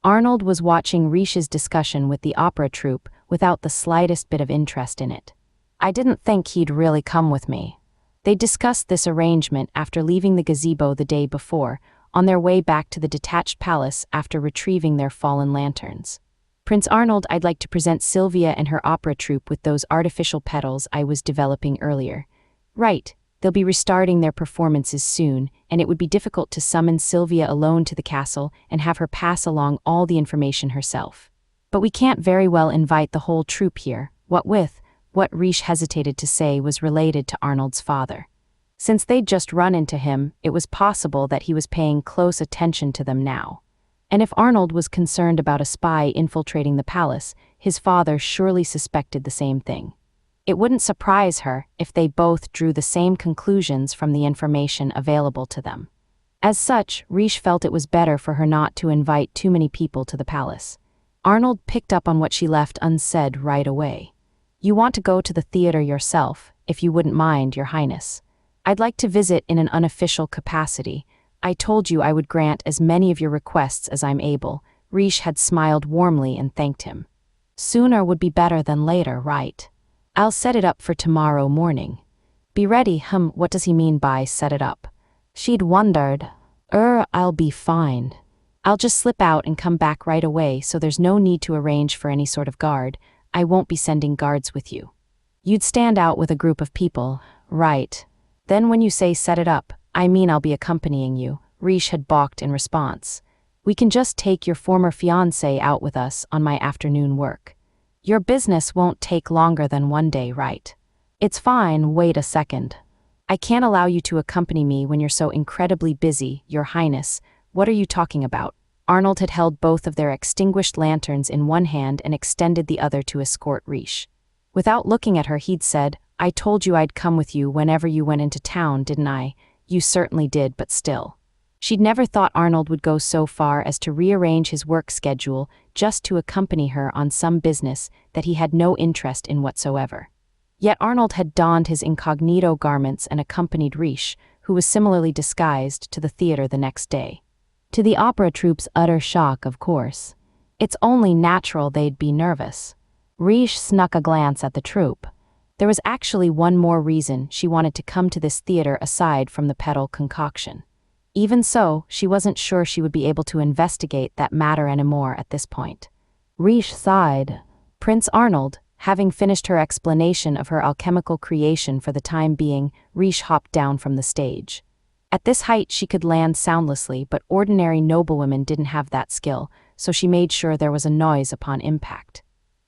Arnold was watching Reijou's discussion with the opera troupe without the slightest bit of interest in it. I didn't think he'd really come with me. They discussed this arrangement after leaving the gazebo the day before, on their way back to the detached palace after retrieving their fallen lanterns. Prince Arnold, I'd like to present Sylvia and her opera troupe with those artificial petals I was developing earlier. Right, they'll be restarting their performances soon, and it would be difficult to summon Sylvia alone to the castle and have her pass along all the information herself. But we can't very well invite the whole troupe here, what Reijou hesitated to say was related to Arnold's father. Since they'd just run into him, it was possible that he was paying close attention to them now. And if Arnold was concerned about a spy infiltrating the palace, his father surely suspected the same thing. It wouldn't surprise her if they both drew the same conclusions from the information available to them. As such, Reijou felt it was better for her not to invite too many people to the palace. Arnold picked up on what she left unsaid right away. You want to go to the theater yourself, if you wouldn't mind, Your Highness. I'd like to visit in an unofficial capacity. I told you I would grant as many of your requests as I'm able. Reijou had smiled warmly and thanked him. Sooner would be better than later, right? I'll set it up for tomorrow morning. Be ready, what does he mean by set it up? She'd wondered. I'll be fine. I'll just slip out and come back right away, so there's no need to arrange for any sort of guard. I won't be sending guards with you. You'd stand out with a group of people, right? Then when you say set it up, I mean I'll be accompanying you. Reijou had balked in response. We can just take your former fiancé out with us on my afternoon work. Your business won't take longer than one day, right? It's fine, wait a second. I can't allow you to accompany me when you're so incredibly busy, Your Highness. What are you talking about? Arnold had held both of their extinguished lanterns in one hand and extended the other to escort Reijou. Without looking at her, he'd said, I told you I'd come with you whenever you went into town, didn't I? You certainly did, but still. She'd never thought Arnold would go so far as to rearrange his work schedule just to accompany her on some business that he had no interest in whatsoever. Yet Arnold had donned his incognito garments and accompanied Reijou, who was similarly disguised, to the theater the next day. To the opera troupe's utter shock, of course. It's only natural they'd be nervous. Reijou snuck a glance at the troupe. There was actually one more reason she wanted to come to this theater aside from the petal concoction. Even so, she wasn't sure she would be able to investigate that matter anymore at this point. Reijou sighed. Prince Arnold, having finished her explanation of her alchemical creation for the time being, Reijou hopped down from the stage. At this height she could land soundlessly, but ordinary noblewomen didn't have that skill, so she made sure there was a noise upon impact.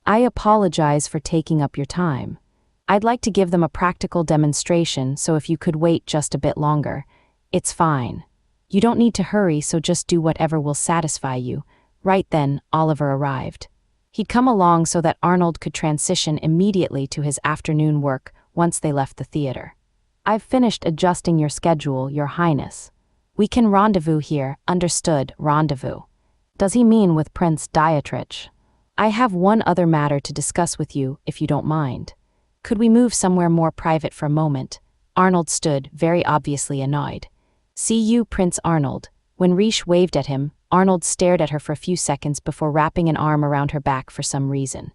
I apologize for taking up your time. I'd like to give them a practical demonstration, so if you could wait just a bit longer. It's fine. You don't need to hurry, so just do whatever will satisfy you. Right then, Oliver arrived. He'd come along so that Arnold could transition immediately to his afternoon work once they left the theater. I've finished adjusting your schedule, Your Highness. We can rendezvous here, understood, rendezvous. Does he mean with Prince Dietrich? I have one other matter to discuss with you, if you don't mind. Could we move somewhere more private for a moment? Arnold stood, very obviously annoyed. See you, Prince Arnold. When Reijou waved at him, Arnold stared at her for a few seconds before wrapping an arm around her back for some reason.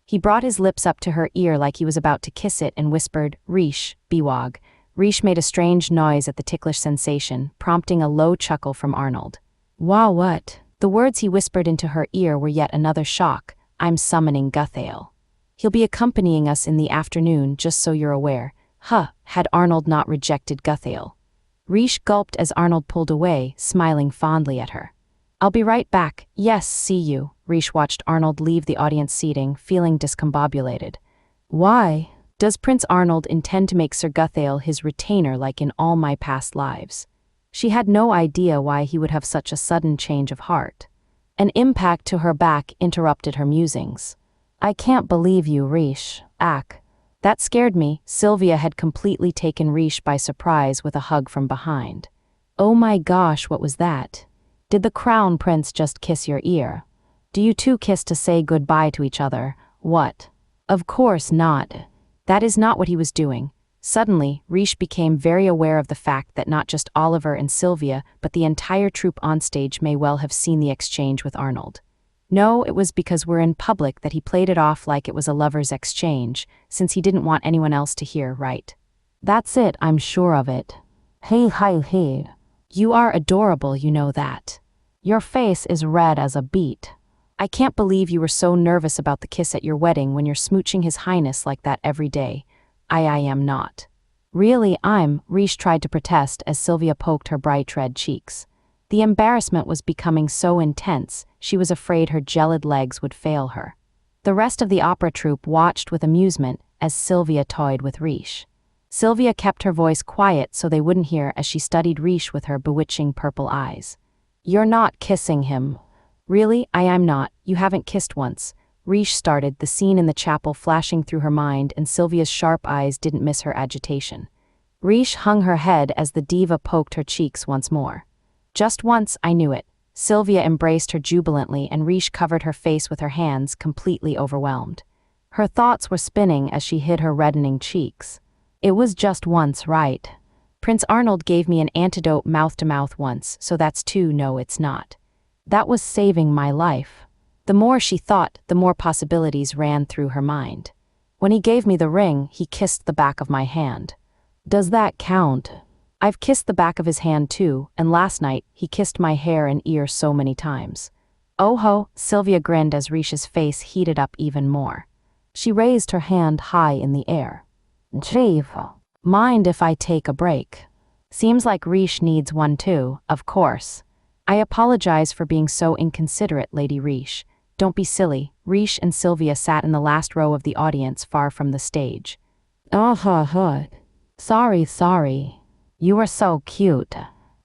He brought his lips up to her ear like he was about to kiss it and whispered, Reijou, Biwag. Reijou made a strange noise at the ticklish sensation, prompting a low chuckle from Arnold. Wow, what? The words he whispered into her ear were yet another shock. I'm summoning Guthail. He'll be accompanying us in the afternoon, just so you're aware. Had Arnold not rejected Guthail? Reijou gulped as Arnold pulled away, smiling fondly at her. I'll be right back. Yes, see you. Reijou watched Arnold leave the audience seating, feeling discombobulated. Why? Does Prince Arnold intend to make Sir Guthail his retainer like in all my past lives? She had no idea why he would have such a sudden change of heart. An impact to her back interrupted her musings. I can't believe you, Reijou. That scared me. Sylvia had completely taken Reijou by surprise with a hug from behind. Oh my gosh, what was that? Did the crown prince just kiss your ear? Do you two kiss to say goodbye to each other? What? Of course not. That is not what he was doing. Suddenly, Reijou became very aware of the fact that not just Oliver and Sylvia, but the entire troupe on stage may well have seen the exchange with Arnold. No, it was because we're in public that he played it off like it was a lover's exchange, since he didn't want anyone else to hear, right? That's it, I'm sure of it. Hey. You are adorable, you know that. Your face is red as a beet. I can't believe you were so nervous about the kiss at your wedding when you're smooching His Highness like that every day. I am not. Really, Reijou tried to protest as Sylvia poked her bright red cheeks. The embarrassment was becoming so intense, she was afraid her gelid legs would fail her. The rest of the opera troupe watched with amusement as Sylvia toyed with Reijou. Sylvia kept her voice quiet so they wouldn't hear as she studied Reijou with her bewitching purple eyes. You're not kissing him. Really, I am not. You haven't kissed once. Reijou started, the scene in the chapel flashing through her mind, and Sylvia's sharp eyes didn't miss her agitation. Reijou hung her head as the diva poked her cheeks once more. Just once, I knew it. Sylvia embraced her jubilantly, and Reijou covered her face with her hands, completely overwhelmed. Her thoughts were spinning as she hid her reddening cheeks. It was just once, right? Prince Arnold gave me an antidote mouth-to-mouth once, so that's two. No, it's not. That was saving my life. The more she thought, the more possibilities ran through her mind. When he gave me the ring, he kissed the back of my hand. Does that count? I've kissed the back of his hand too, and last night, he kissed my hair and ear so many times. Oh ho, Sylvia grinned as Reijou's face heated up even more. She raised her hand high in the air. Chief, mind if I take a break? Seems like Reijou needs one too, of course. I apologize for being so inconsiderate, Lady Reijou. Don't be silly. Reijou and Sylvia sat in the last row of the audience far from the stage. Sorry. You were so cute.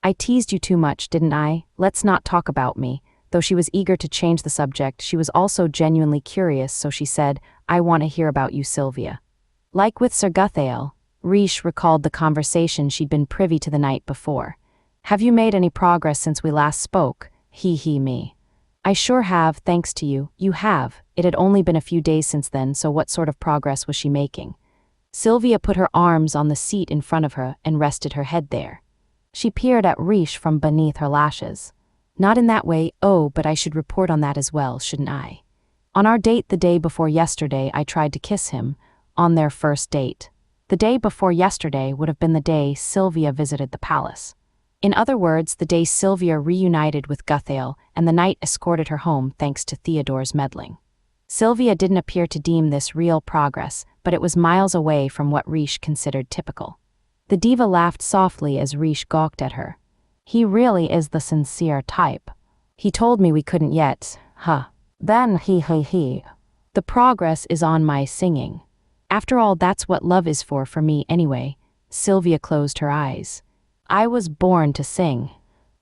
I teased you too much, didn't I? Let's not talk about me. Though she was eager to change the subject, she was also genuinely curious, so she said, I want to hear about you, Sylvia. Like with Sir Guthael, Reijou recalled the conversation she'd been privy to the night before. Have you made any progress since we last spoke? Me. I sure have, thanks to you. You have. It had only been a few days since then, so what sort of progress was she making? Sylvia put her arms on the seat in front of her and rested her head there. She peered at Reijou from beneath her lashes. Not in that way, but I should report on that as well, shouldn't I? On our date the day before yesterday, I tried to kiss him. On their first date. The day before yesterday would have been the day Sylvia visited the palace. In other words, the day Sylvia reunited with Guthael, and the knight escorted her home thanks to Theodore's meddling. Sylvia didn't appear to deem this real progress, but it was miles away from what Reijou considered typical. The diva laughed softly as Reijou gawked at her. He really is the sincere type. He told me we couldn't yet, Then he. The progress is on my singing. After all, that's what love is for me anyway. Sylvia closed her eyes. I was born to sing.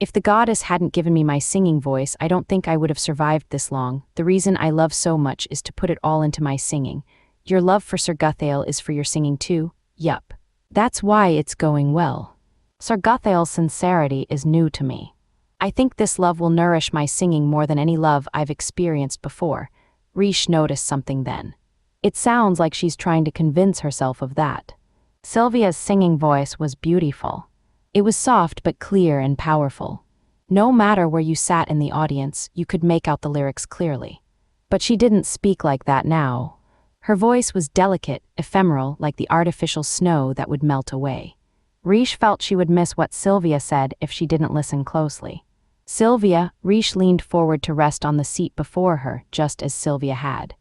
If the goddess hadn't given me my singing voice, I don't think I would have survived this long. The reason I love so much is to put it all into my singing. Your love for Sir Guthael is for your singing too? Yup. That's why it's going well. Sir Guthael's sincerity is new to me. I think this love will nourish my singing more than any love I've experienced before. Reijou noticed something then. It sounds like she's trying to convince herself of that. Sylvia's singing voice was beautiful. It was soft but clear and powerful. No matter where you sat in the audience, you could make out the lyrics clearly. But she didn't speak like that now. Her voice was delicate, ephemeral, like the artificial snow that would melt away. Reijou felt she would miss what Sylvia said if she didn't listen closely. Sylvia, Reijou leaned forward to rest on the seat before her, just as Sylvia had.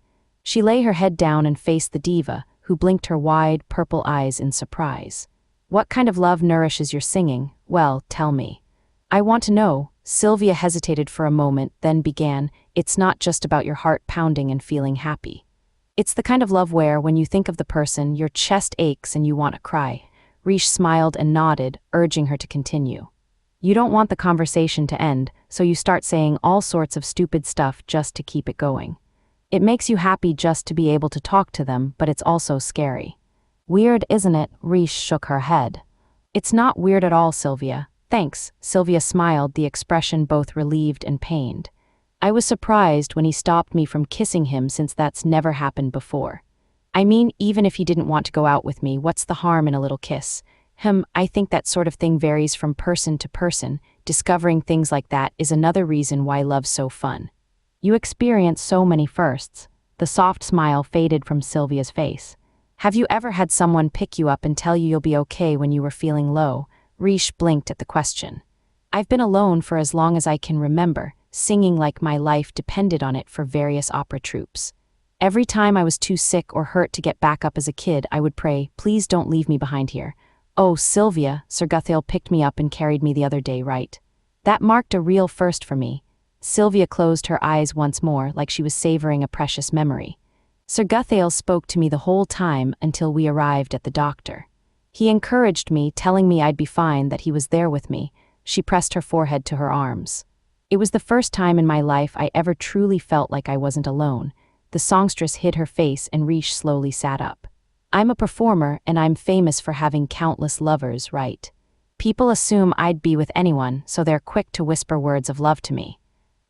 She lay her head down and faced the diva, who blinked her wide, purple eyes in surprise. What kind of love nourishes your singing? Well, tell me. I want to know. Sylvia hesitated for a moment, then began, It's not just about your heart pounding and feeling happy. It's the kind of love where, when you think of the person, your chest aches and you want to cry. Reijou smiled and nodded, urging her to continue. You don't want the conversation to end, so you start saying all sorts of stupid stuff just to keep it going. It makes you happy just to be able to talk to them, but it's also scary. Weird, isn't it? Reijou shook her head. It's not weird at all, Sylvia. Thanks. Sylvia smiled, the expression both relieved and pained. I was surprised when he stopped me from kissing him since that's never happened before. I mean, even if he didn't want to go out with me, what's the harm in a little kiss? I think that sort of thing varies from person to person. Discovering things like that is another reason why love's so fun. You experience so many firsts. The soft smile faded from Sylvia's face. Have you ever had someone pick you up and tell you you'll be okay when you were feeling low? Reijou blinked at the question. I've been alone for as long as I can remember, singing like my life depended on it for various opera troupes. Every time I was too sick or hurt to get back up as a kid, I would pray, please don't leave me behind here. Oh, Sylvia, Sir Guthail picked me up and carried me the other day, right? That marked a real first for me. Sylvia closed her eyes once more, like she was savoring a precious memory. Sir Guthail spoke to me the whole time until we arrived at the doctor. He encouraged me, telling me I'd be fine, that he was there with me. She pressed her forehead to her arms. It was the first time in my life I ever truly felt like I wasn't alone. The songstress hid her face and Reijou slowly sat up. I'm a performer and I'm famous for having countless lovers, right? People assume I'd be with anyone, so they're quick to whisper words of love to me.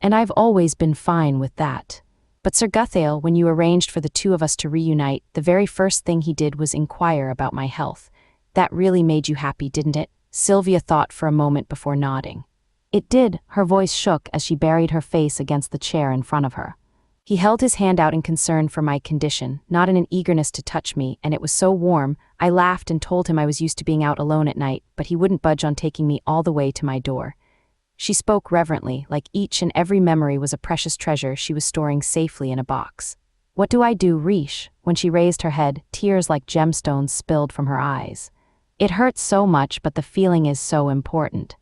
And I've always been fine with that. But Sir Guthail, when you arranged for the two of us to reunite, the very first thing he did was inquire about my health. That really made you happy, didn't it? Sylvia thought for a moment before nodding. It did. Her voice shook as she buried her face against the chair in front of her. He held his hand out in concern for my condition, not in an eagerness to touch me, and it was so warm, I laughed and told him I was used to being out alone at night, but he wouldn't budge on taking me all the way to my door. She spoke reverently, like each and every memory was a precious treasure she was storing safely in a box. What do I do, Reijou? When she raised her head, tears like gemstones spilled from her eyes. It hurts so much, but the feeling is so important.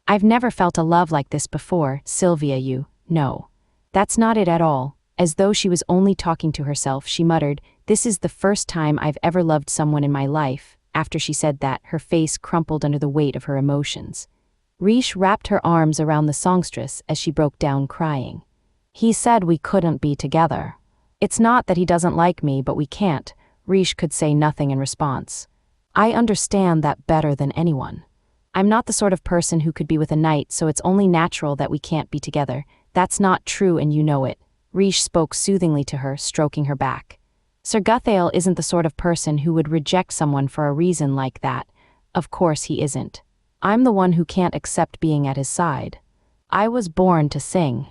I've never felt a love like this before, Sylvia, you know. That's not it at all. As though she was only talking to herself, she muttered, this is the first time I've ever loved someone in my life. After she said that, her face crumpled under the weight of her emotions. Reijou wrapped her arms around the songstress as she broke down crying. He said we couldn't be together. It's not that he doesn't like me, but we can't. Reijou could say nothing in response. I understand that better than anyone. I'm not the sort of person who could be with a knight, so it's only natural that we can't be together. That's not true and you know it. Reijou spoke soothingly to her, stroking her back. Sir Guthail isn't the sort of person who would reject someone for a reason like that. Of course he isn't. I'm the one who can't accept being at his side. I was born to sing.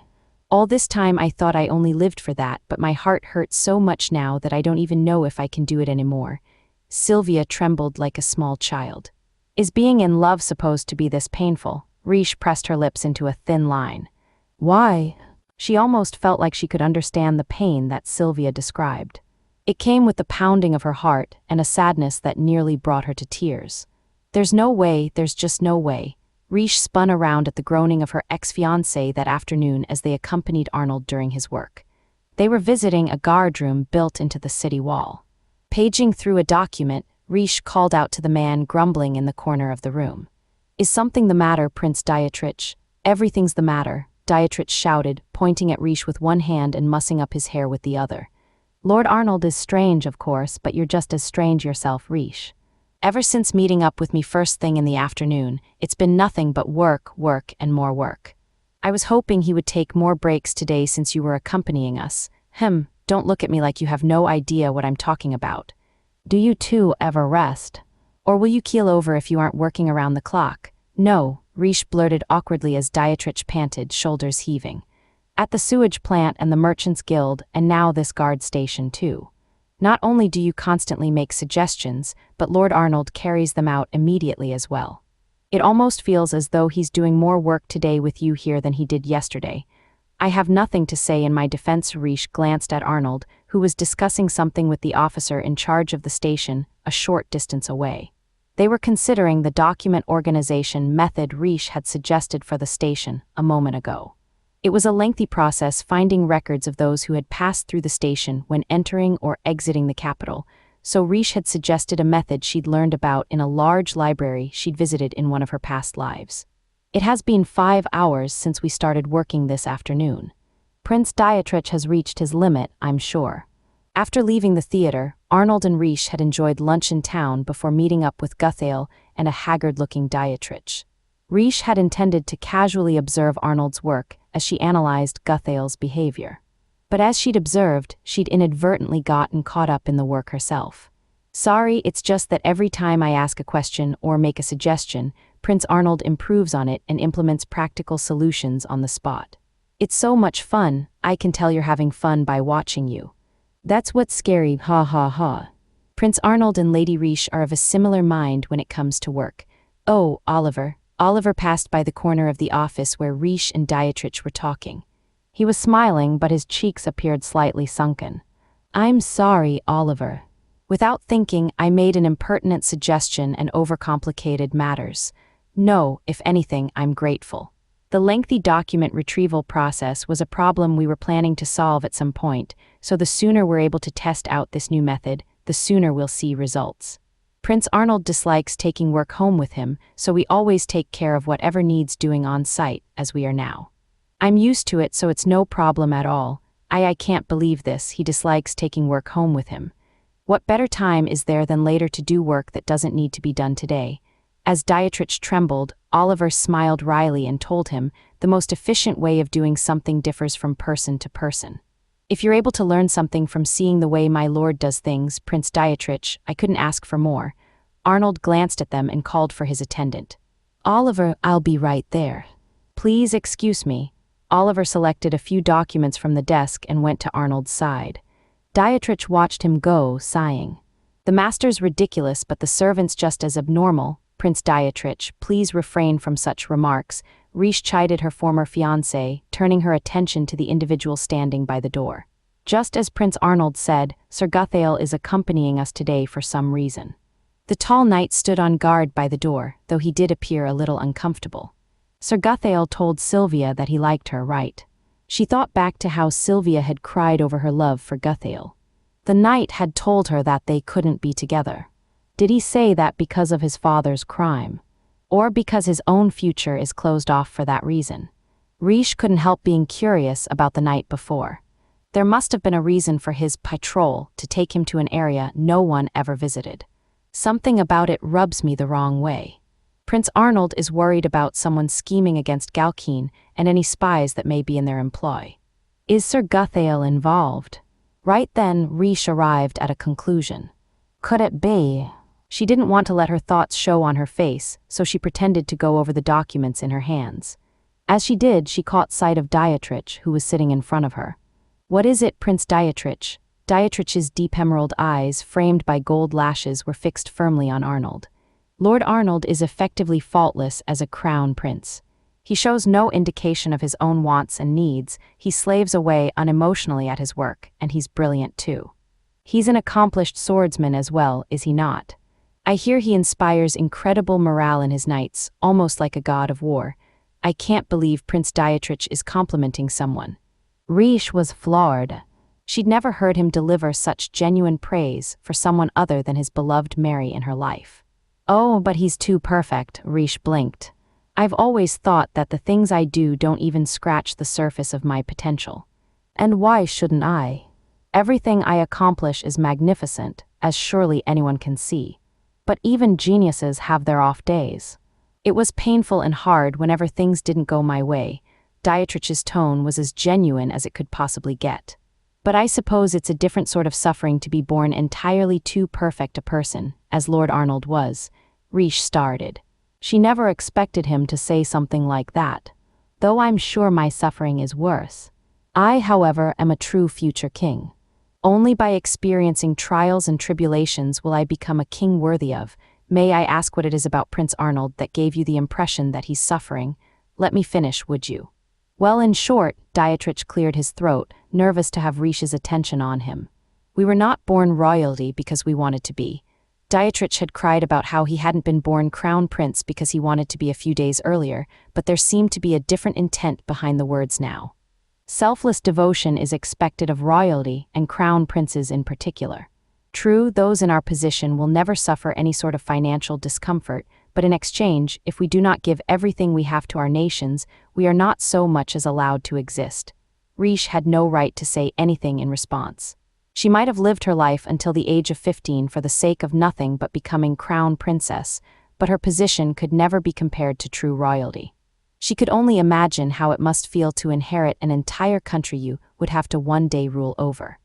All this time I thought I only lived for that, but my heart hurts so much now that I don't even know if I can do it anymore. Sylvia trembled like a small child. Is being in love supposed to be this painful? Reijou pressed her lips into a thin line. Why? She almost felt like she could understand the pain that Sylvia described. It came with the pounding of her heart and a sadness that nearly brought her to tears. There's no way, there's just no way. Reijou spun around at the groaning of her ex-fiancé that afternoon as they accompanied Arnold during his work. They were visiting a guardroom built into the city wall. Paging through a document, Reijou called out to the man grumbling in the corner of the room. Is something the matter, Prince Dietrich? Everything's the matter, Dietrich shouted, pointing at Reijou with one hand and mussing up his hair with the other. Lord Arnold is strange, of course, but you're just as strange yourself, Reijou. Ever since meeting up with me first thing in the afternoon, it's been nothing but work, and more work. I was hoping he would take more breaks today since you were accompanying us. Don't look at me like you have no idea what I'm talking about. Do you too ever rest? Or will you keel over if you aren't working around the clock? No, Reijou blurted awkwardly as Dietrich panted, shoulders heaving. At the sewage plant and the Merchants Guild, and now this guard station too. Not only do you constantly make suggestions, but Lord Arnold carries them out immediately as well. It almost feels as though he's doing more work today with you here than he did yesterday. I have nothing to say in my defense. Reijou glanced at Arnold, who was discussing something with the officer in charge of the station, a short distance away. They were considering the document organization method Reijou had suggested for the station a moment ago. It was a lengthy process finding records of those who had passed through the station when entering or exiting the capital, so Reijou had suggested a method she'd learned about in a large library she'd visited in one of her past lives. It has been 5 hours since we started working this afternoon. Prince Dietrich has reached his limit, I'm sure. After leaving the theater, Arnold and Reijou had enjoyed lunch in town before meeting up with Guthail and a haggard-looking Dietrich. Reijou had intended to casually observe Arnold's work as she analyzed Guthail's behavior. But as she'd observed, she'd inadvertently gotten caught up in the work herself. Sorry, it's just that every time I ask a question or make a suggestion, Prince Arnold improves on it and implements practical solutions on the spot. It's so much fun, I can tell you're having fun by watching you. That's what's scary, ha ha ha. Prince Arnold and Lady Reijou are of a similar mind when it comes to work. Oh, Oliver. Oliver passed by the corner of the office where Reijou and Dietrich were talking. He was smiling, but his cheeks appeared slightly sunken. I'm sorry, Oliver. Without thinking, I made an impertinent suggestion and overcomplicated matters. No, if anything, I'm grateful. The lengthy document retrieval process was a problem we were planning to solve at some point, so the sooner we're able to test out this new method, the sooner we'll see results. Prince Arnold dislikes taking work home with him, so we always take care of whatever needs doing on site, as we are now. I'm used to it, so it's no problem at all. I can't believe this, he dislikes taking work home with him. What better time is there than later to do work that doesn't need to be done today? As Dietrich trembled, Oliver smiled wryly and told him, the most efficient way of doing something differs from person to person. If you're able to learn something from seeing the way my lord does things, Prince Dietrich, I couldn't ask for more. Arnold glanced at them and called for his attendant. Oliver, I'll be right there. Please excuse me. Oliver selected a few documents from the desk and went to Arnold's side. Dietrich watched him go, sighing. The master's ridiculous, but the servant's just as abnormal. Prince Dietrich, please refrain from such remarks. Reijou chided her former fiancé, turning her attention to the individual standing by the door. Just as Prince Arnold said, Sir Guthail is accompanying us today for some reason. The tall knight stood on guard by the door, though he did appear a little uncomfortable. Sir Guthail told Sylvia that he liked her, right? She thought back to how Sylvia had cried over her love for Guthail. The knight had told her that they couldn't be together. Did he say that because of his father's crime? Or because his own future is closed off for that reason? Reijou couldn't help being curious about the night before. There must have been a reason for his patrol to take him to an area no one ever visited. Something about it rubs me the wrong way. Prince Arnold is worried about someone scheming against Galkeen and any spies that may be in their employ. Is Sir Guthail involved? Right then, Reijou arrived at a conclusion. Could it be? She didn't want to let her thoughts show on her face, so she pretended to go over the documents in her hands. As she did, she caught sight of Dietrich, who was sitting in front of her. What is it, Prince Dietrich? Dietrich's deep emerald eyes, framed by gold lashes, were fixed firmly on Arnold. Lord Arnold is effectively faultless as a crown prince. He shows no indication of his own wants and needs, he slaves away unemotionally at his work, and he's brilliant too. He's an accomplished swordsman as well, is he not? I hear he inspires incredible morale in his knights, almost like a god of war. I can't believe Prince Dietrich is complimenting someone. Reijou was floored. She'd never heard him deliver such genuine praise for someone other than his beloved Mary in her life. Oh, but he's too perfect, Reijou blinked. I've always thought that the things I do don't even scratch the surface of my potential. And why shouldn't I? Everything I accomplish is magnificent, as surely anyone can see. But even geniuses have their off days. It was painful and hard whenever things didn't go my way. Dietrich's tone was as genuine as it could possibly get. But I suppose it's a different sort of suffering to be born entirely too perfect a person, as Lord Arnold was. Reijou started. She never expected him to say something like that. Though I'm sure my suffering is worse. I, however, am a true future king. Only by experiencing trials and tribulations will I become a king worthy of. May I ask what it is about Prince Arnold that gave you the impression that he's suffering? Let me finish, would you? Well, in short, Dietrich cleared his throat, nervous to have Reijou's attention on him. We were not born royalty because we wanted to be. Dietrich had cried about how he hadn't been born crown prince because he wanted to be a few days earlier, but there seemed to be a different intent behind the words now. Selfless devotion is expected of royalty and crown princes in particular. True, those in our position will never suffer any sort of financial discomfort, but in exchange, if we do not give everything we have to our nations, we are not so much as allowed to exist. Reijou had no right to say anything in response. She might have lived her life until the age of 15 for the sake of nothing but becoming crown princess, but her position could never be compared to true royalty. She could only imagine how it must feel to inherit an entire country you would have to one day rule over.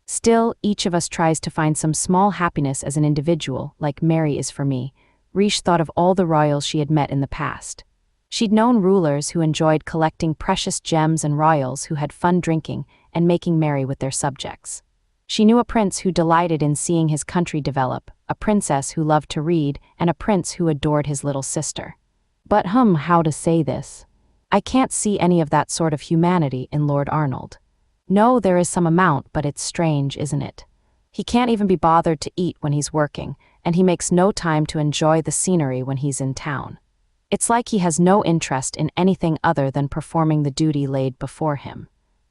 Still, each of us tries to find some small happiness as an individual, like Mary is for me. Reijou thought of all the royals she had met in the past. She'd known rulers who enjoyed collecting precious gems and royals who had fun drinking and making merry with their subjects. She knew a prince who delighted in seeing his country develop, a princess who loved to read, and a prince who adored his little sister. But how to say this? I can't see any of that sort of humanity in Lord Arnold. No, there is some amount, but it's strange, isn't it? He can't even be bothered to eat when he's working, and he makes no time to enjoy the scenery when he's in town. It's like he has no interest in anything other than performing the duty laid before him.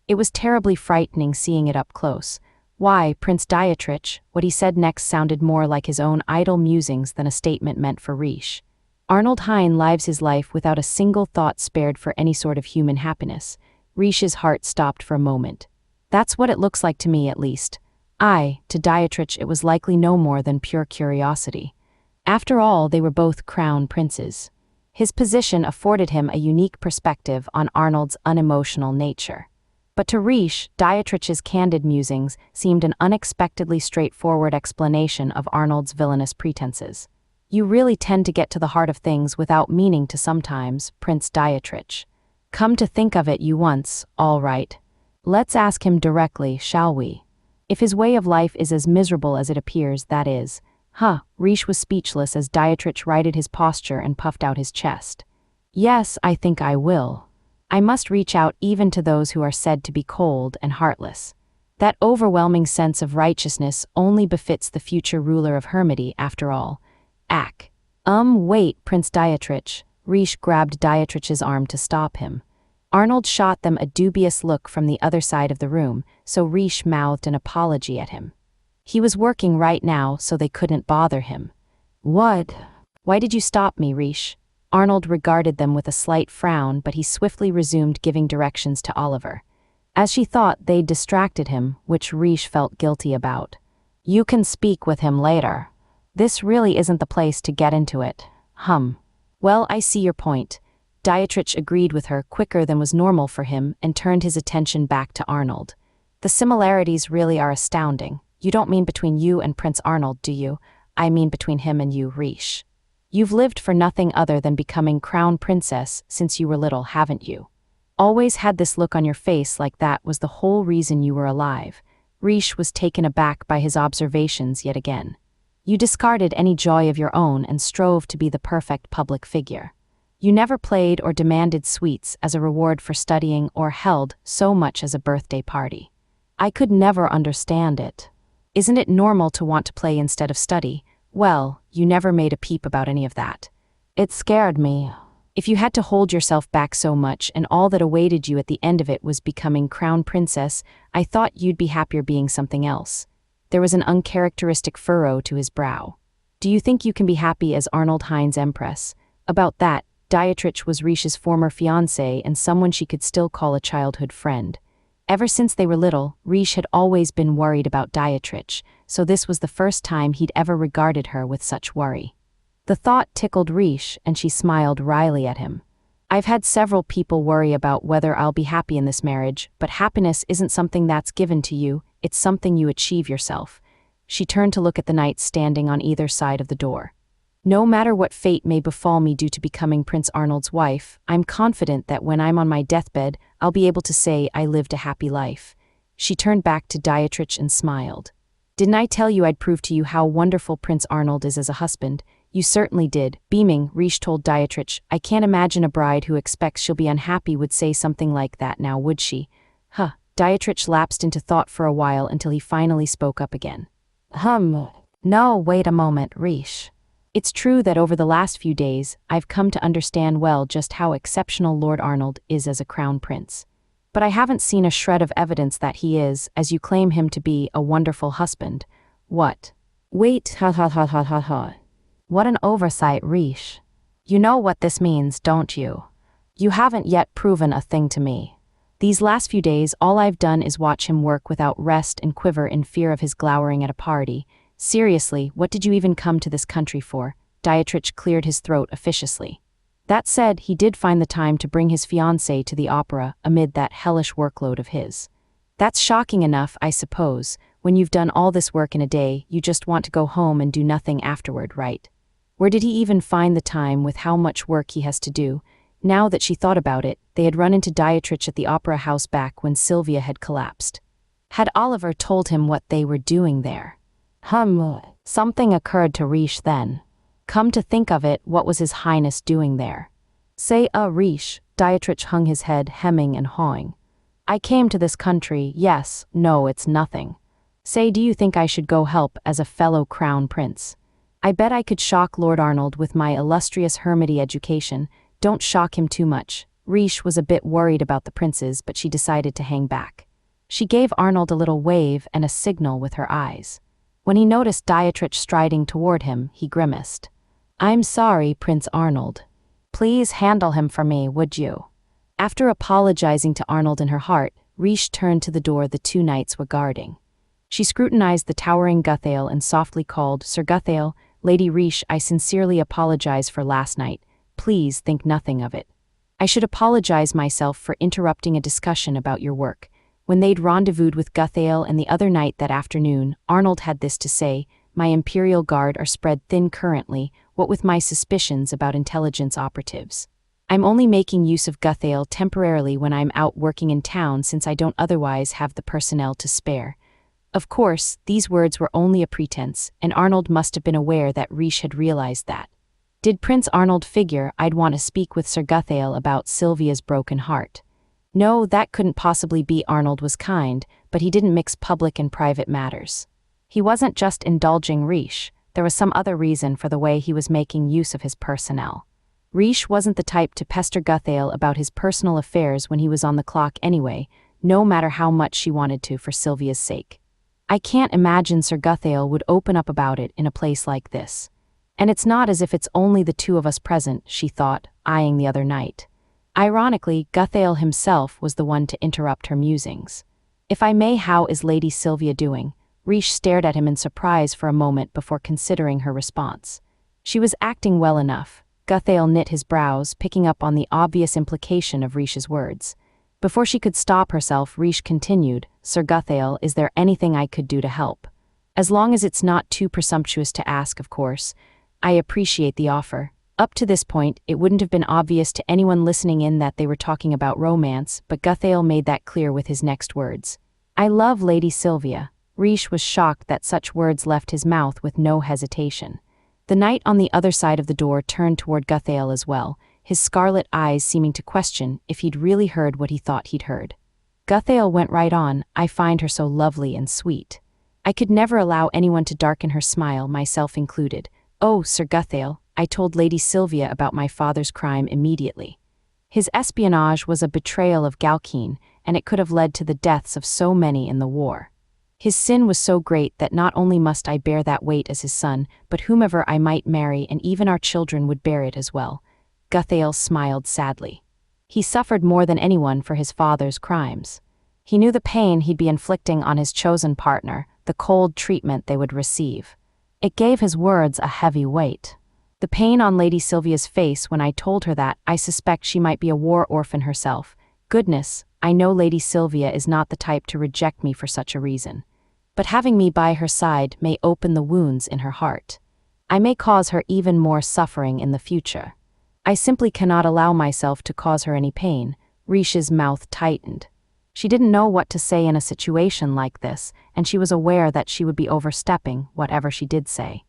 It was terribly frightening seeing it up close. Why, Prince Dietrich, what he said next sounded more like his own idle musings than a statement meant for Reijou. Arnold Hein lives his life without a single thought spared for any sort of human happiness. Reijou's heart stopped for a moment. That's what it looks like to me, at least. To Dietrich it was likely no more than pure curiosity. After all, they were both crown princes. His position afforded him a unique perspective on Arnold's unemotional nature. But to Reijou, Dietrich's candid musings seemed an unexpectedly straightforward explanation of Arnold's villainous pretenses. You really tend to get to the heart of things without meaning to sometimes, Prince Dietrich. Come to think of it, you once, all right. Let's ask him directly, shall we? If his way of life is as miserable as it appears, that is. Reijou was speechless as Dietrich righted his posture and puffed out his chest. Yes, I think I will. I must reach out even to those who are said to be cold and heartless. That overwhelming sense of righteousness only befits the future ruler of Hermity, after all. Wait, Prince Dietrich. Reijou grabbed Dietrich's arm to stop him. Arnold shot them a dubious look from the other side of the room, so Reijou mouthed an apology at him. He was working right now, so they couldn't bother him. What? Why did you stop me, Reijou? Arnold regarded them with a slight frown, but he swiftly resumed giving directions to Oliver. As she thought, they'd distracted him, which Reijou felt guilty about. You can speak with him later. This really isn't the place to get into it. Well, I see your point. Dietrich agreed with her quicker than was normal for him and turned his attention back to Arnold. The similarities really are astounding. You don't mean between you and Prince Arnold, do you? I mean between him and you, Reijou. You've lived for nothing other than becoming crown princess since you were little, haven't you? Always had this look on your face like that was the whole reason you were alive. Reijou was taken aback by his observations yet again. You discarded any joy of your own and strove to be the perfect public figure. You never played or demanded sweets as a reward for studying or held so much as a birthday party. I could never understand it. Isn't it normal to want to play instead of study? Well, you never made a peep about any of that. It scared me. If you had to hold yourself back so much and all that awaited you at the end of it was becoming crown princess, I thought you'd be happier being something else. There was an uncharacteristic furrow to his brow. Do you think you can be happy as Arnold Hein's empress? About that, Dietrich was Reijou's former fiancé and someone she could still call a childhood friend. Ever since they were little, Reijou had always been worried about Dietrich, so this was the first time he'd ever regarded her with such worry. The thought tickled Reijou, and she smiled wryly at him. I've had several people worry about whether I'll be happy in this marriage, but happiness isn't something that's given to you, it's something you achieve yourself. She turned to look at the knights standing on either side of the door. No matter what fate may befall me due to becoming Prince Arnold's wife, I'm confident that when I'm on my deathbed, I'll be able to say I lived a happy life. She turned back to Dietrich and smiled. Didn't I tell you I'd prove to you how wonderful Prince Arnold is as a husband? You certainly did. Beaming, Reijou told Dietrich, I can't imagine a bride who expects she'll be unhappy would say something like that now, would she? Dietrich lapsed into thought for a while until he finally spoke up again. No, wait a moment, Reijou. It's true that over the last few days, I've come to understand well just how exceptional Lord Arnold is as a crown prince. But I haven't seen a shred of evidence that he is, as you claim him to be, a wonderful husband. What? Wait, What an oversight, Reijou. You know what this means, don't you? You haven't yet proven a thing to me. These last few days, all I've done is watch him work without rest and quiver in fear of his glowering at a party. Seriously, what did you even come to this country for? Dietrich cleared his throat officiously. That said, he did find the time to bring his fiancée to the opera amid that hellish workload of his. That's shocking enough, I suppose. When you've done all this work in a day, you just want to go home and do nothing afterward, right? Where did he even find the time with how much work he has to do? Now that she thought about it, they had run into Dietrich at the opera house back when Sylvia had collapsed. Had Oliver told him what they were doing there? Something occurred to Reijou then. Come to think of it, what was His Highness doing there? Say, Reijou, Dietrich hung his head, hemming and hawing. I came to this country, yes, no, it's nothing. Say, do you think I should go help as a fellow crown prince? I bet I could shock Lord Arnold with my illustrious hermity education. Don't shock him too much. Reijou was a bit worried about the princes, but she decided to hang back. She gave Arnold a little wave and a signal with her eyes. When he noticed Dietrich striding toward him, he grimaced. I'm sorry, Prince Arnold. Please handle him for me, would you? After apologizing to Arnold in her heart, Reijou turned to the door the two knights were guarding. She scrutinized the towering Guthail and softly called, Sir Guthail, Lady Reijou, I sincerely apologize for last night. Please think nothing of it. I should apologize myself for interrupting a discussion about your work. When they'd rendezvoused with Guthail and the other knight that afternoon, Arnold had this to say, My Imperial Guard are spread thin currently, what with my suspicions about intelligence operatives. I'm only making use of Guthail temporarily when I'm out working in town since I don't otherwise have the personnel to spare. Of course, these words were only a pretense, and Arnold must have been aware that Reijou had realized that. Did Prince Arnold figure I'd want to speak with Sir Guthail about Sylvia's broken heart? No, that couldn't possibly be. Arnold was kind, but he didn't mix public and private matters. He wasn't just indulging Reijou, there was some other reason for the way he was making use of his personnel. Reijou wasn't the type to pester Guthail about his personal affairs when he was on the clock anyway, no matter how much she wanted to for Sylvia's sake. I can't imagine Sir Guthail would open up about it in a place like this. And it's not as if it's only the two of us present, she thought, eyeing the other knight. Ironically, Guthail himself was the one to interrupt her musings. If I may, how is Lady Sylvia doing? Reijou stared at him in surprise for a moment before considering her response. She was acting well enough. Guthail knit his brows, picking up on the obvious implication of Reijou's words. Before she could stop herself, Reijou continued, Sir Guthail, is there anything I could do to help? As long as it's not too presumptuous to ask, of course. I appreciate the offer. Up to this point, it wouldn't have been obvious to anyone listening in that they were talking about romance, but Guthail made that clear with his next words. I love Lady Sylvia. Reijou was shocked that such words left his mouth with no hesitation. The knight on the other side of the door turned toward Guthail as well, his scarlet eyes seeming to question if he'd really heard what he thought he'd heard. Guthail went right on, I find her so lovely and sweet. I could never allow anyone to darken her smile, myself included. Oh, Sir Guthail, I told Lady Sylvia about my father's crime immediately. His espionage was a betrayal of Galkeen, and it could have led to the deaths of so many in the war. His sin was so great that not only must I bear that weight as his son, but whomever I might marry and even our children would bear it as well. Guthail smiled sadly. He suffered more than anyone for his father's crimes. He knew the pain he'd be inflicting on his chosen partner, the cold treatment they would receive. It gave his words a heavy weight. The pain on Lady Sylvia's face when I told her that I suspect she might be a war orphan herself. Goodness, I know Lady Sylvia is not the type to reject me for such a reason. But having me by her side may open the wounds in her heart. I may cause her even more suffering in the future. I simply cannot allow myself to cause her any pain. Reijou's mouth tightened. She didn't know what to say in a situation like this, and she was aware that she would be overstepping whatever she did say.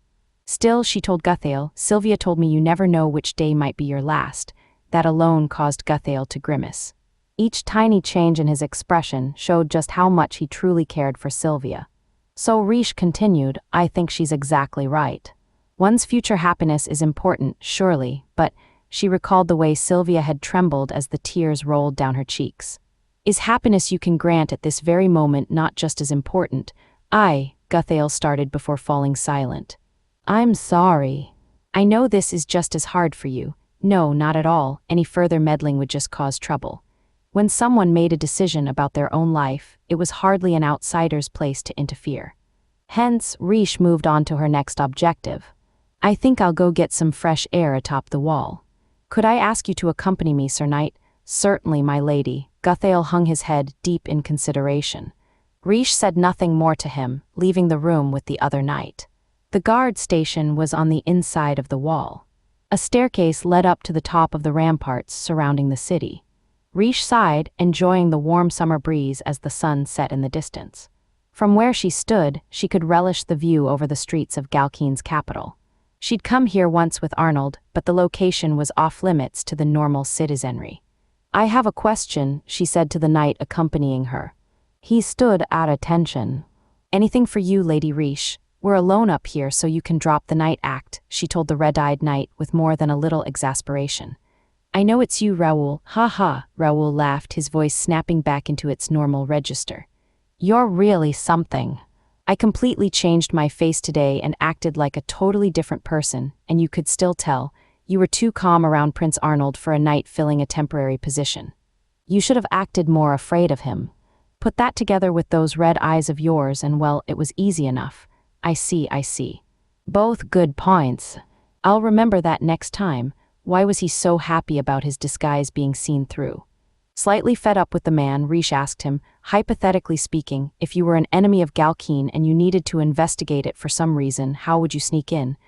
Still, she told Guthail, Sylvia told me you never know which day might be your last. That alone caused Guthail to grimace. Each tiny change in his expression showed just how much he truly cared for Sylvia. So Reijou continued, I think she's exactly right. One's future happiness is important, surely, but she recalled the way Sylvia had trembled as the tears rolled down her cheeks. Is happiness you can grant at this very moment not just as important? Guthail started before falling silent. I'm sorry. I know this is just as hard for you. No, not at all. Any further meddling would just cause trouble. When someone made a decision about their own life, it was hardly an outsider's place to interfere. Hence, Reijou moved on to her next objective. I think I'll go get some fresh air atop the wall. Could I ask you to accompany me, Sir Knight? Certainly, my lady. Guthail hung his head deep in consideration. Reijou said nothing more to him, leaving the room with the other knight. The guard station was on the inside of the wall. A staircase led up to the top of the ramparts surrounding the city. Reijou sighed, enjoying the warm summer breeze as the sun set in the distance. From where she stood, she could relish the view over the streets of Galkeen's capital. She'd come here once with Arnold, but the location was off-limits to the normal citizenry. I have a question, she said to the knight accompanying her. He stood at attention. Anything for you, Lady Reijou. We're alone up here, so you can drop the night act, she told the red-eyed knight with more than a little exasperation. I know it's you, Raoul. Ha ha, Raoul laughed, his voice snapping back into its normal register. You're really something. I completely changed my face today and acted like a totally different person, and you could still tell. You were too calm around Prince Arnold for a knight filling a temporary position. You should have acted more afraid of him. Put that together with those red eyes of yours and well, it was easy enough. I see. Both good points. I'll remember that next time. Why was he so happy about his disguise being seen through? Slightly fed up with the man, Reijou asked him, hypothetically speaking, if you were an enemy of Galkeen and you needed to investigate it for some reason, how would you sneak in?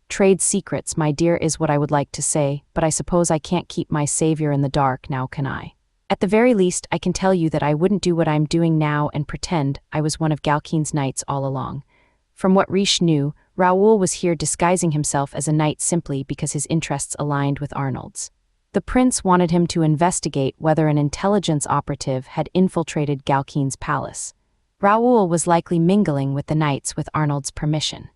Trade secrets, my dear, is what I would like to say, but I suppose I can't keep my savior in the dark now, can I? At the very least, I can tell you that I wouldn't do what I'm doing now and pretend I was one of Galkeen's knights all along. From what Reijou knew, Raoul was here disguising himself as a knight simply because his interests aligned with Arnold's. The prince wanted him to investigate whether an intelligence operative had infiltrated Galkeen's palace. Raoul was likely mingling with the knights with Arnold's permission.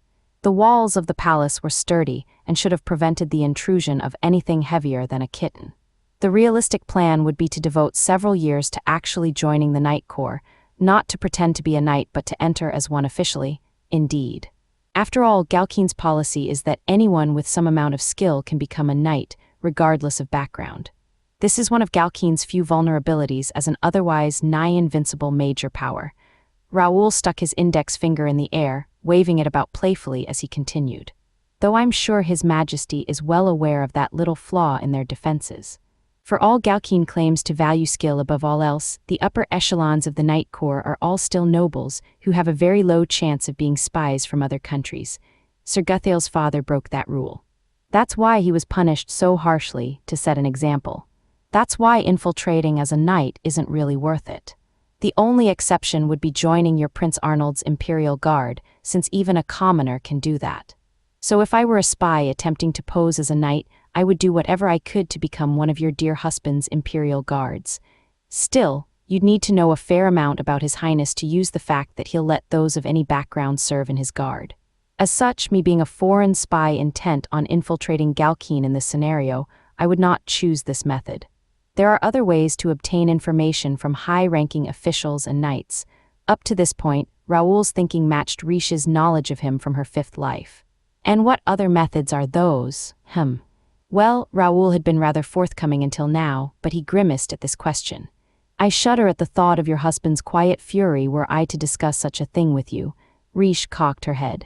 The walls of the palace were sturdy and should have prevented the intrusion of anything heavier than a kitten. The realistic plan would be to devote several years to actually joining the Knight Corps, not to pretend to be a knight but to enter as one officially. Indeed. After all, Galkeen's policy is that anyone with some amount of skill can become a knight, regardless of background. This is one of Galkeen's few vulnerabilities as an otherwise nigh-invincible major power. Raoul stuck his index finger in the air, waving it about playfully as he continued. Though I'm sure His Majesty is well aware of that little flaw in their defenses. For all Galkeen claims to value skill above all else, the upper echelons of the Knight Corps are all still nobles who have a very low chance of being spies from other countries. Sir Guthail's father broke that rule. That's why he was punished so harshly, to set an example. That's why infiltrating as a knight isn't really worth it. The only exception would be joining your Prince Arnold's Imperial Guard, since even a commoner can do that. So if I were a spy attempting to pose as a knight, I would do whatever I could to become one of your dear husband's Imperial Guards. Still, you'd need to know a fair amount about His Highness to use the fact that he'll let those of any background serve in his guard. As such, me being a foreign spy intent on infiltrating Galkeen in this scenario, I would not choose this method. There are other ways to obtain information from high-ranking officials and knights. Up to this point, Raoul's thinking matched Reijou's knowledge of him from her fifth life. And what other methods are those? Well, Raoul had been rather forthcoming until now, but he grimaced at this question. I shudder at the thought of your husband's quiet fury were I to discuss such a thing with you. Reijou cocked her head.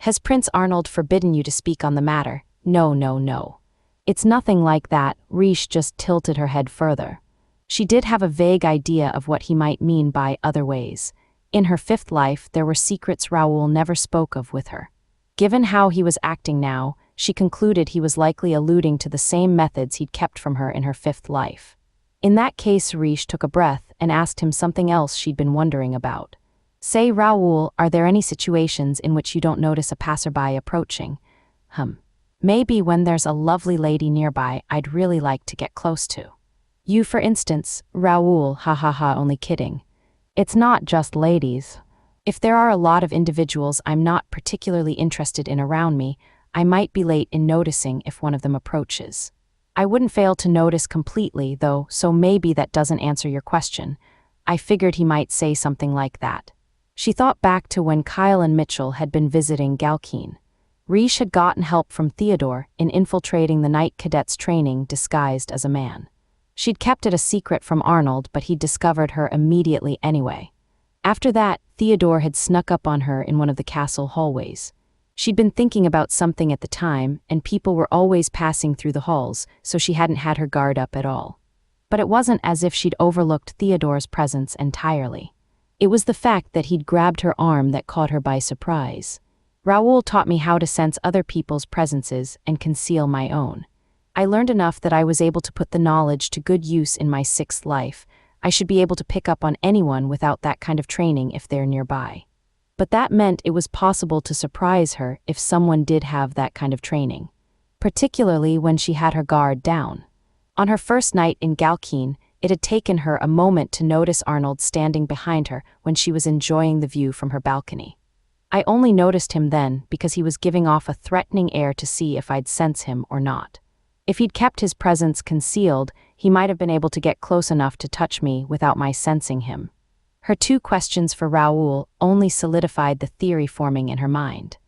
Has Prince Arnold forbidden you to speak on the matter? No. It's nothing like that. Reijou just tilted her head further. She did have a vague idea of what he might mean by other ways. In her fifth life, there were secrets Raoul never spoke of with her. Given how he was acting now, she concluded he was likely alluding to the same methods he'd kept from her in her fifth life. In that case, Reijou took a breath and asked him something else she'd been wondering about. Say, Raoul, are there any situations in which you don't notice a passerby approaching? Maybe when there's a lovely lady nearby I'd really like to get close to. You, for instance, Raoul, only kidding. It's not just ladies. If there are a lot of individuals I'm not particularly interested in around me, I might be late in noticing if one of them approaches. I wouldn't fail to notice completely, though, so maybe that doesn't answer your question. I figured he might say something like that. She thought back to when Kyle and Mitchell had been visiting Galkeen. Reijou had gotten help from Theodore in infiltrating the Knight Cadets training disguised as a man. She'd kept it a secret from Arnold, but he'd discovered her immediately anyway. After that, Theodore had snuck up on her in one of the castle hallways. She'd been thinking about something at the time, and people were always passing through the halls, so she hadn't had her guard up at all. But it wasn't as if she'd overlooked Theodore's presence entirely. It was the fact that he'd grabbed her arm that caught her by surprise. Raoul taught me how to sense other people's presences and conceal my own. I learned enough that I was able to put the knowledge to good use in my 6th life. I should be able to pick up on anyone without that kind of training if they're nearby. But that meant it was possible to surprise her if someone did have that kind of training, particularly when she had her guard down. On her first night in Galkeen, it had taken her a moment to notice Arnold standing behind her when she was enjoying the view from her balcony. I only noticed him then because he was giving off a threatening air to see if I'd sense him or not. If he'd kept his presence concealed, he might have been able to get close enough to touch me without my sensing him. Her 2 questions for Raoul only solidified the theory forming in her mind.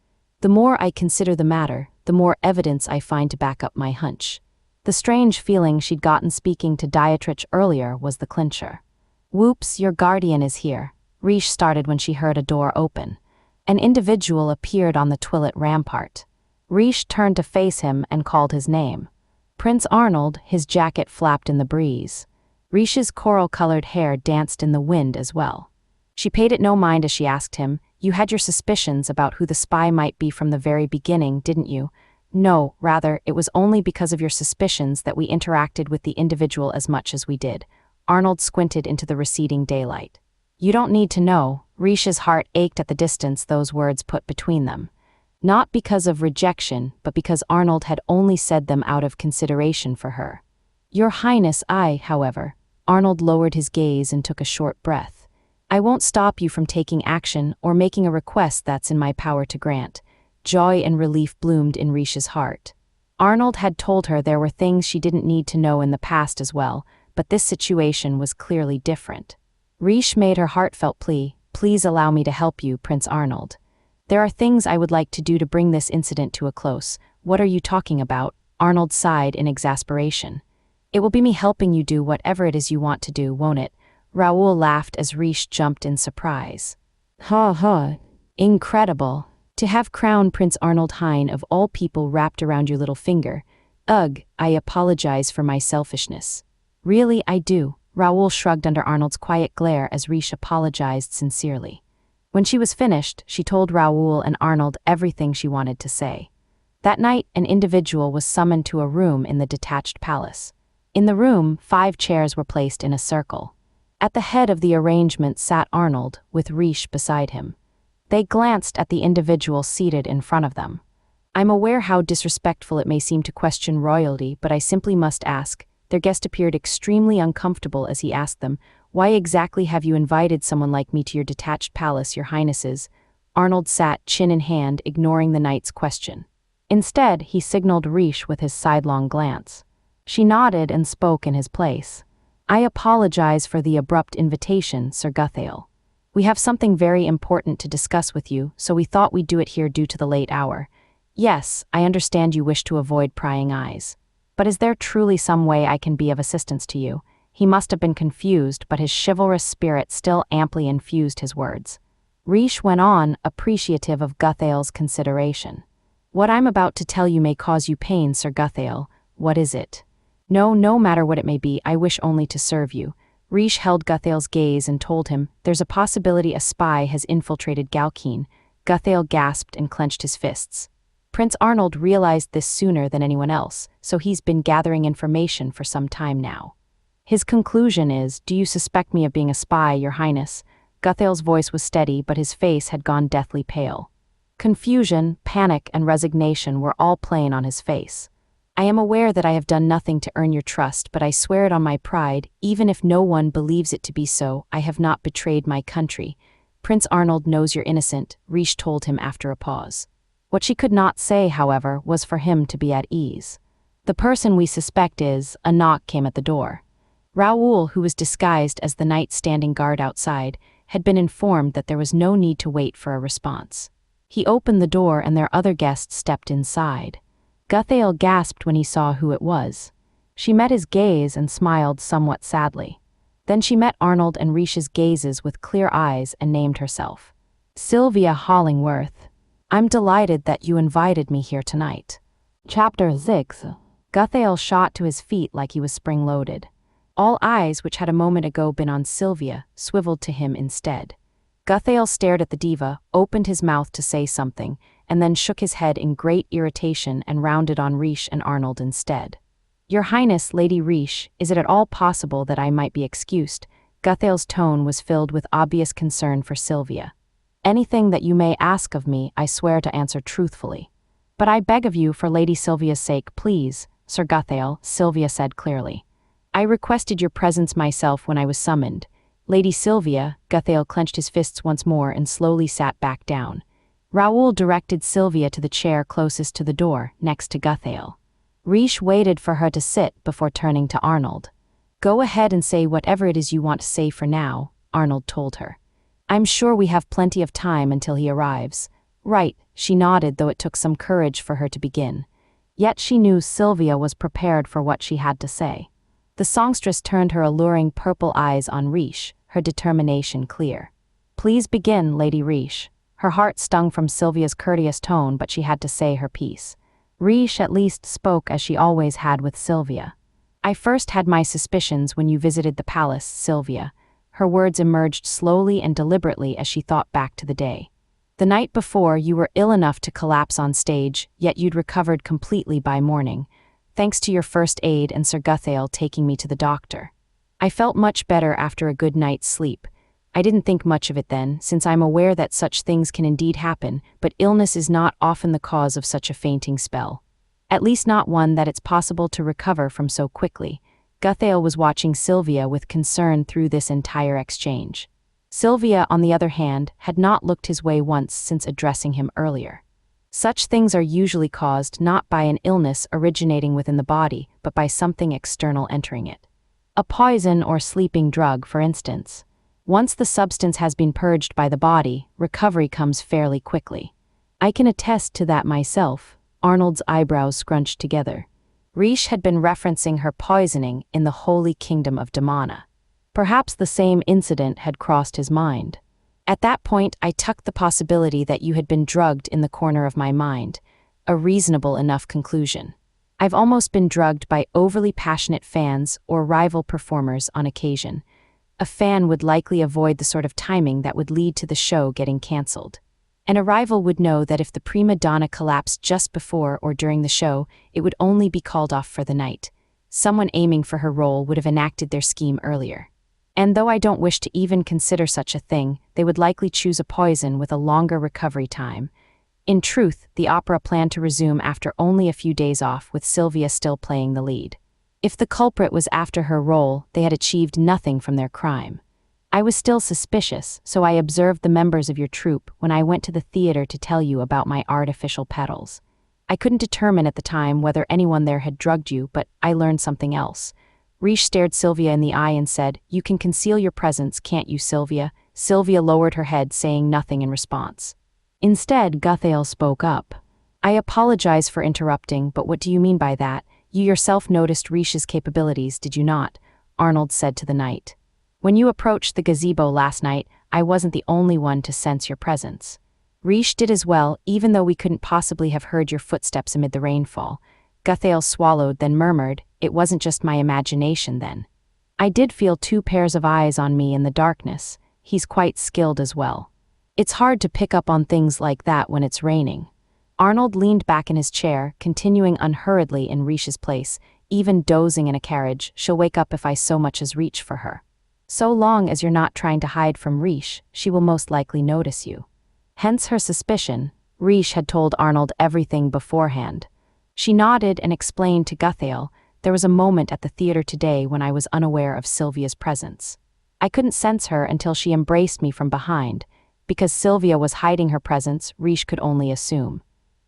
The more I consider the matter, the more evidence I find to back up my hunch. The strange feeling she'd gotten speaking to Dietrich earlier was the clincher. "Whoops, your guardian is here," Reijou started when she heard a door open. An individual appeared on the twilit rampart. Reijou turned to face him and called his name. Prince Arnold, his jacket flapped in the breeze. Reijou's coral-colored hair danced in the wind as well. She paid it no mind as she asked him, "You had your suspicions about who the spy might be from the very beginning, didn't you?" "No, rather, it was only because of your suspicions that we interacted with the individual as much as we did." Arnold squinted into the receding daylight. "You don't need to know." Reijou's heart ached at the distance those words put between them. Not because of rejection, but because Arnold had only said them out of consideration for her. "Your Highness, however." Arnold lowered his gaze and took a short breath. "I won't stop you from taking action or making a request that's in my power to grant." Joy and relief bloomed in Reijou's heart. Arnold had told her there were things she didn't need to know in the past as well, but this situation was clearly different. Reijou made her heartfelt plea, "Please allow me to help you, Prince Arnold. There are things I would like to do to bring this incident to a close." "What are you talking about?" Arnold sighed in exasperation. "It will be me helping you do whatever it is you want to do, won't it?" Raoul laughed as Reijou jumped in surprise. "Ha ha, incredible. To have Crown Prince Arnold Hein of all people wrapped around your little finger. Ugh, I apologize for my selfishness." "Really, I do." Raoul shrugged under Arnold's quiet glare as Reijou apologized sincerely. When she was finished, she told Raoul and Arnold everything she wanted to say. That night, an individual was summoned to a room in the detached palace. In the room, 5 chairs were placed in a circle. At the head of the arrangement sat Arnold, with Reijou beside him. They glanced at the individual seated in front of them. "I'm aware how disrespectful it may seem to question royalty, but I simply must ask." Their guest appeared extremely uncomfortable as he asked them, "Why exactly have you invited someone like me to your detached palace, your highnesses?" Arnold sat, chin in hand, ignoring the knight's question. Instead, he signaled Reijou with his sidelong glance. She nodded and spoke in his place. "I apologize for the abrupt invitation, Sir Guthail. We have something very important to discuss with you, so we thought we'd do it here due to the late hour. Yes, I understand you wish to avoid prying eyes. But is there truly some way I can be of assistance to you?" He must have been confused, but his chivalrous spirit still amply infused his words. Reijou went on, appreciative of Guthail's consideration. "What I'm about to tell you may cause you pain, Sir Guthail. What is it?" No matter what it may be, I wish only to serve you." Reijou held Guthail's gaze and told him, "There's a possibility a spy has infiltrated Galkeen." Guthail gasped and clenched his fists. Prince Arnold realized this sooner than anyone else, so he's been gathering information for some time now. His conclusion is, "Do you suspect me of being a spy, your highness?" Guthail's voice was steady, but his face had gone deathly pale. Confusion, panic, and resignation were all plain on his face. "I am aware that I have done nothing to earn your trust, but I swear it on my pride, even if no one believes it to be so, I have not betrayed my country." "Prince Arnold knows you're innocent," Reijou told him after a pause. What she could not say, however, was for him to be at ease. "The person we suspect is..." A knock came at the door. Raoul, who was disguised as the knight standing guard outside, had been informed that there was no need to wait for a response. He opened the door and their other guests stepped inside. Guthail gasped when he saw who it was. She met his gaze and smiled somewhat sadly. Then she met Arnold and Reijou's gazes with clear eyes and named herself. "Sylvia Hollingworth." I'm delighted that you invited me here tonight. Chapter 6. Guthael shot to his feet like he was spring-loaded. All eyes, which had a moment ago been on Sylvia, swiveled to him instead. Guthael stared at the diva, opened his mouth to say something, and then shook his head in great irritation and rounded on Reijou and Arnold instead. Your Highness, Lady Reijou, is it at all possible that I might be excused? Guthael's tone was filled with obvious concern for Sylvia. Anything that you may ask of me, I swear to answer truthfully. But I beg of you, for Lady Sylvia's sake, please, Sir Guthael, Sylvia said clearly. I requested your presence myself when I was summoned. Lady Sylvia, Guthael clenched his fists once more and slowly sat back down. Raoul directed Sylvia to the chair closest to the door, next to Guthael. Reijou waited for her to sit before turning to Arnold. Go ahead and say whatever it is you want to say for now, Arnold told her. I'm sure we have plenty of time until he arrives. Right, she nodded, though it took some courage for her to begin. Yet she knew Sylvia was prepared for what she had to say. The songstress turned her alluring purple eyes on Reijou, her determination clear. Please begin, Lady Reijou. Her heart stung from Sylvia's courteous tone, but she had to say her piece. Reijou at least spoke as she always had with Sylvia. I first had my suspicions when you visited the palace, Sylvia. Her words emerged slowly and deliberately as she thought back to the day. The night before, you were ill enough to collapse on stage, yet you'd recovered completely by morning, thanks to your first aid and Sir Guthael taking me to the doctor. I felt much better after a good night's sleep. I didn't think much of it then, since I'm aware that such things can indeed happen, but illness is not often the cause of such a fainting spell. At least not one that it's possible to recover from so quickly. Guthael was watching Sylvia with concern through this entire exchange. Sylvia, on the other hand, had not looked his way once since addressing him earlier. Such things are usually caused not by an illness originating within the body, but by something external entering it. A poison or sleeping drug, for instance. Once the substance has been purged by the body, recovery comes fairly quickly. I can attest to that myself. Arnold's eyebrows scrunched together. Reijou had been referencing her poisoning in the Holy Kingdom of Damana. Perhaps the same incident had crossed his mind. At that point, I tucked the possibility that you had been drugged in the corner of my mind, a reasonable enough conclusion. I've almost been drugged by overly passionate fans or rival performers on occasion. A fan would likely avoid the sort of timing that would lead to the show getting cancelled. And a rival would know that if the prima donna collapsed just before or during the show, it would only be called off for the night. Someone aiming for her role would have enacted their scheme earlier. And though I don't wish to even consider such a thing, they would likely choose a poison with a longer recovery time. In truth, the opera planned to resume after only a few days off, with Sylvia still playing the lead. If the culprit was after her role, they had achieved nothing from their crime. I was still suspicious, so I observed the members of your troupe when I went to the theater to tell you about my artificial petals. I couldn't determine at the time whether anyone there had drugged you, but I learned something else. Reijou stared Sylvia in the eye and said, "You can conceal your presence, can't you, Sylvia?" Sylvia lowered her head, saying nothing in response. Instead, Guthael spoke up. I apologize for interrupting, but what do you mean by that? You yourself noticed Reijou's capabilities, did you not? Arnold said to the knight. When you approached the gazebo last night, I wasn't the only one to sense your presence. Reijou did as well, even though we couldn't possibly have heard your footsteps amid the rainfall. Guthael swallowed, then murmured, "It wasn't just my imagination then. I did feel two pairs of eyes on me in the darkness. He's quite skilled as well. It's hard to pick up on things like that when it's raining." Arnold leaned back in his chair, continuing unhurriedly in Reijou's place, even dozing in a carriage. She'll wake up if I so much as reach for her. So long as you're not trying to hide from Reijou, she will most likely notice you. Hence her suspicion. Reijou had told Arnold everything beforehand. She nodded and explained to Guthael, "There was a moment at the theater today when I was unaware of Sylvia's presence. I couldn't sense her until she embraced me from behind. Because Sylvia was hiding her presence, Reijou could only assume.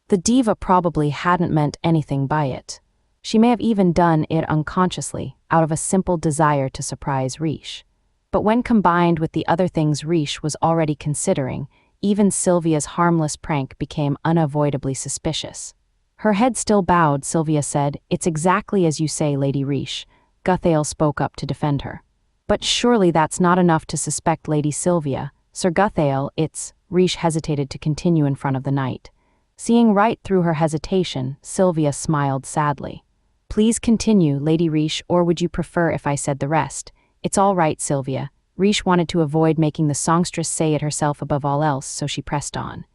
The diva probably hadn't meant anything by it. She may have even done it unconsciously, out of a simple desire to surprise Reijou. But when combined with the other things Reijou was already considering, even Sylvia's harmless prank became unavoidably suspicious. Her head still bowed, Sylvia said, "It's exactly as you say, Lady Reijou." Guthael spoke up to defend her. "But surely that's not enough to suspect Lady Sylvia. Sir Guthael, it's..." Reijou hesitated to continue in front of the knight. Seeing right through her hesitation, Sylvia smiled sadly. "Please continue, Lady Reijou, or would you prefer if I said the rest?" "It's all right, Sylvia." Reijou wanted to avoid making the songstress say it herself above all else, so she pressed on.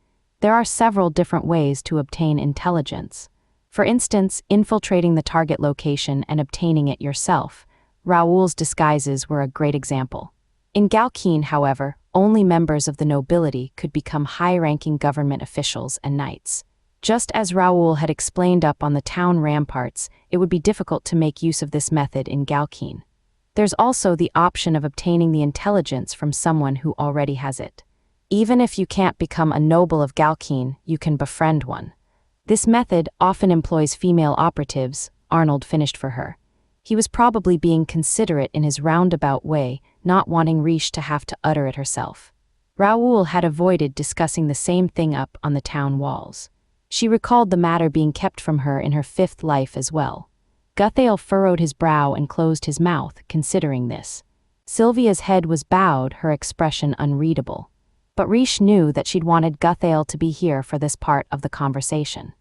"There are several different ways to obtain intelligence. For instance, infiltrating the target location and obtaining it yourself. Raoul's disguises were a great example. In Galkeen, however, only members of the nobility could become high-ranking government officials and knights. Just as Raoul had explained up on the town ramparts, it would be difficult to make use of this method in Galkeen. There's also the option of obtaining the intelligence from someone who already has it. Even if you can't become a noble of Galkeen, you can befriend one. This method often employs female operatives. Arnold finished for her. He was probably being considerate in his roundabout way, not wanting Reijou to have to utter it herself. Raoul had avoided discussing the same thing up on the town walls. She recalled the matter being kept from her in her fifth life as well. Guthail furrowed his brow and closed his mouth, considering this. Sylvia's head was bowed, her expression unreadable. But Reijou knew that she'd wanted Guthail to be here for this part of the conversation.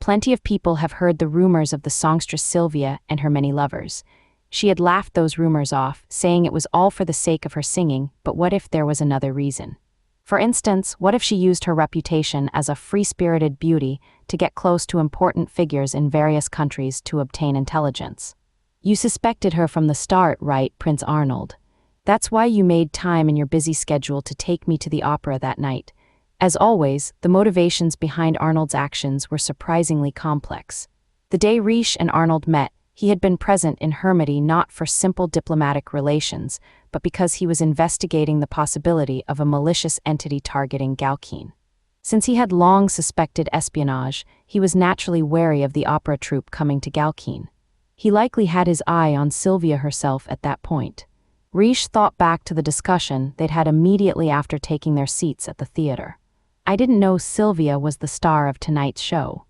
Plenty of people have heard the rumors of the songstress Sylvia and her many lovers. She had laughed those rumors off, saying it was all for the sake of her singing, but what if there was another reason? For instance, what if she used her reputation as a free-spirited beauty to get close to important figures in various countries to obtain intelligence? You suspected her from the start, right, Prince Arnold? That's why you made time in your busy schedule to take me to the opera that night. As always, the motivations behind Arnold's actions were surprisingly complex. The day Reijou and Arnold met, he had been present in Hermity not for simple diplomatic relations, but because he was investigating the possibility of a malicious entity targeting Galkeen. Since he had long suspected espionage, he was naturally wary of the opera troupe coming to Galkeen. He likely had his eye on Sylvia herself at that point. Reijou thought back to the discussion they'd had immediately after taking their seats at the theater. "I didn't know Sylvia was the star of tonight's show.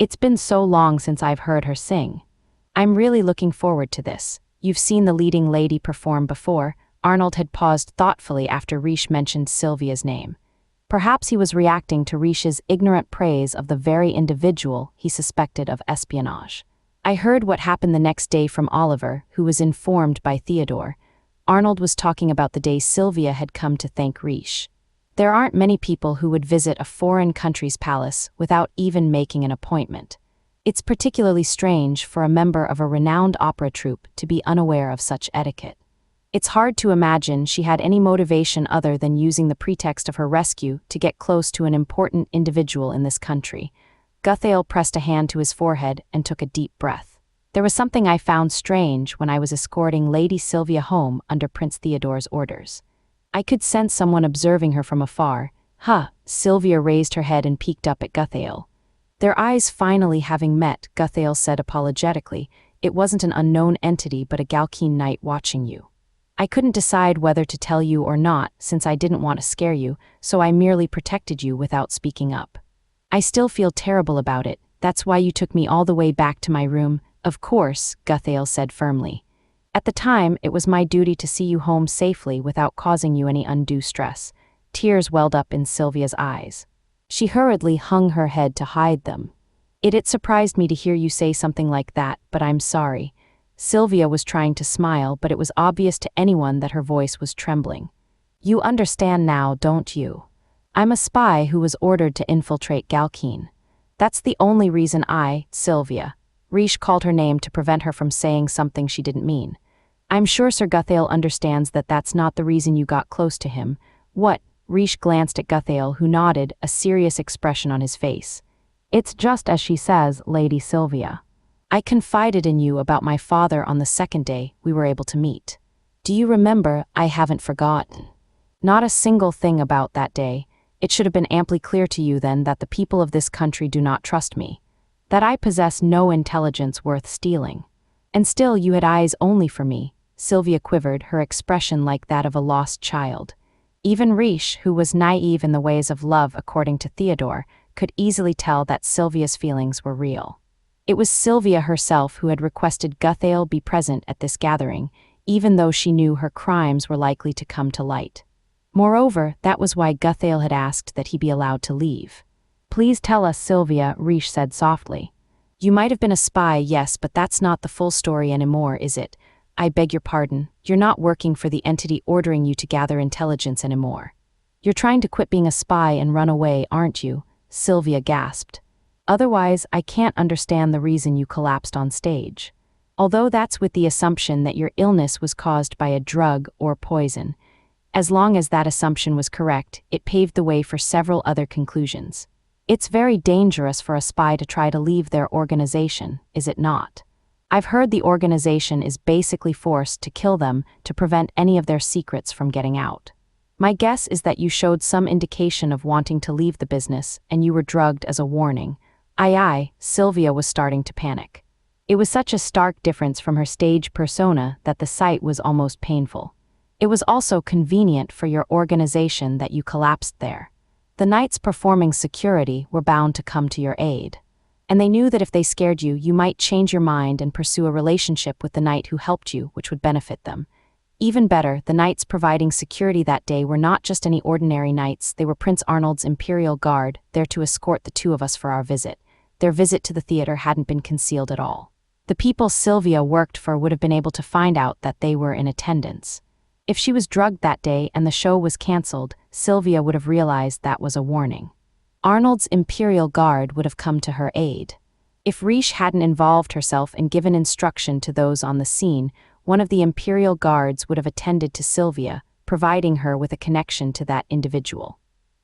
It's been so long since I've heard her sing. I'm really looking forward to this. You've seen the leading lady perform before." Arnold had paused thoughtfully after Reijou mentioned Sylvia's name. Perhaps he was reacting to Reijou's ignorant praise of the very individual he suspected of espionage. "I heard what happened the next day from Oliver, who was informed by Theodore." Arnold was talking about the day Sylvia had come to thank Reijou. There aren't many people who would visit a foreign country's palace without even making an appointment. It's particularly strange for a member of a renowned opera troupe to be unaware of such etiquette. It's hard to imagine she had any motivation other than using the pretext of her rescue to get close to an important individual in this country. Guthail pressed a hand to his forehead and took a deep breath. "There was something I found strange when I was escorting Lady Sylvia home under Prince Theodore's orders. I could sense someone observing her from afar." Sylvia raised her head and peeked up at Guthail. Their eyes finally having met, Guthail said apologetically, "It wasn't an unknown entity but a Galkeen knight watching you. I couldn't decide whether to tell you or not since I didn't want to scare you, so I merely protected you without speaking up. I still feel terrible about it. That's why you took me all the way back to my room." "Of course," Guthail said firmly. "At the time, it was my duty to see you home safely without causing you any undue stress." Tears welled up in Sylvia's eyes. She hurriedly hung her head to hide them. It surprised me to hear you say something like that, but I'm sorry." Sylvia was trying to smile, but it was obvious to anyone that her voice was trembling. "You understand now, don't you? I'm a spy who was ordered to infiltrate Galkeen. That's the only reason Sylvia." Reijou called her name to prevent her from saying something she didn't mean. "I'm sure Sir Guthail understands that that's not the reason you got close to him." "What?" Reijou glanced at Guthail, who nodded, a serious expression on his face. "It's just as she says, Lady Sylvia. I confided in you about my father on the second day we were able to meet. Do you remember? I haven't forgotten. Not a single thing about that day. It should have been amply clear to you then that the people of this country do not trust me. That I possess no intelligence worth stealing. And still you had eyes only for me." Sylvia quivered, her expression like that of a lost child. Even Reijou, who was naive in the ways of love according to Theodore, could easily tell that Sylvia's feelings were real. It was Sylvia herself who had requested Guthail be present at this gathering, even though she knew her crimes were likely to come to light. Moreover, that was why Guthail had asked that he be allowed to leave. Please tell us, Sylvia, Reijou said softly. You might have been a spy, yes, but that's not the full story anymore, is it? I beg your pardon, you're not working for the entity ordering you to gather intelligence anymore. You're trying to quit being a spy and run away, aren't you? Sylvia gasped. Otherwise, I can't understand the reason you collapsed on stage. Although that's with the assumption that your illness was caused by a drug or poison. As long as that assumption was correct, it paved the way for several other conclusions. It's very dangerous for a spy to try to leave their organization, is it not? I've heard the organization is basically forced to kill them to prevent any of their secrets from getting out. My guess is that you showed some indication of wanting to leave the business and you were drugged as a warning. Aye, Sylvia was starting to panic. It was such a stark difference from her stage persona that the sight was almost painful. It was also convenient for your organization that you collapsed there. The knights performing security were bound to come to your aid. And they knew that if they scared you, you might change your mind and pursue a relationship with the knight who helped you, which would benefit them. Even better, the knights providing security that day were not just any ordinary knights, they were Prince Arnold's Imperial Guard, there to escort the two of us for our visit. Their visit to the theater hadn't been concealed at all. The people Sylvia worked for would have been able to find out that they were in attendance. If she was drugged that day and the show was cancelled, Sylvia would have realized that was a warning. Arnold's Imperial Guard would have come to her aid. If Reijou hadn't involved herself and given instruction to those on the scene, one of the Imperial Guards would have attended to Sylvia, providing her with a connection to that individual.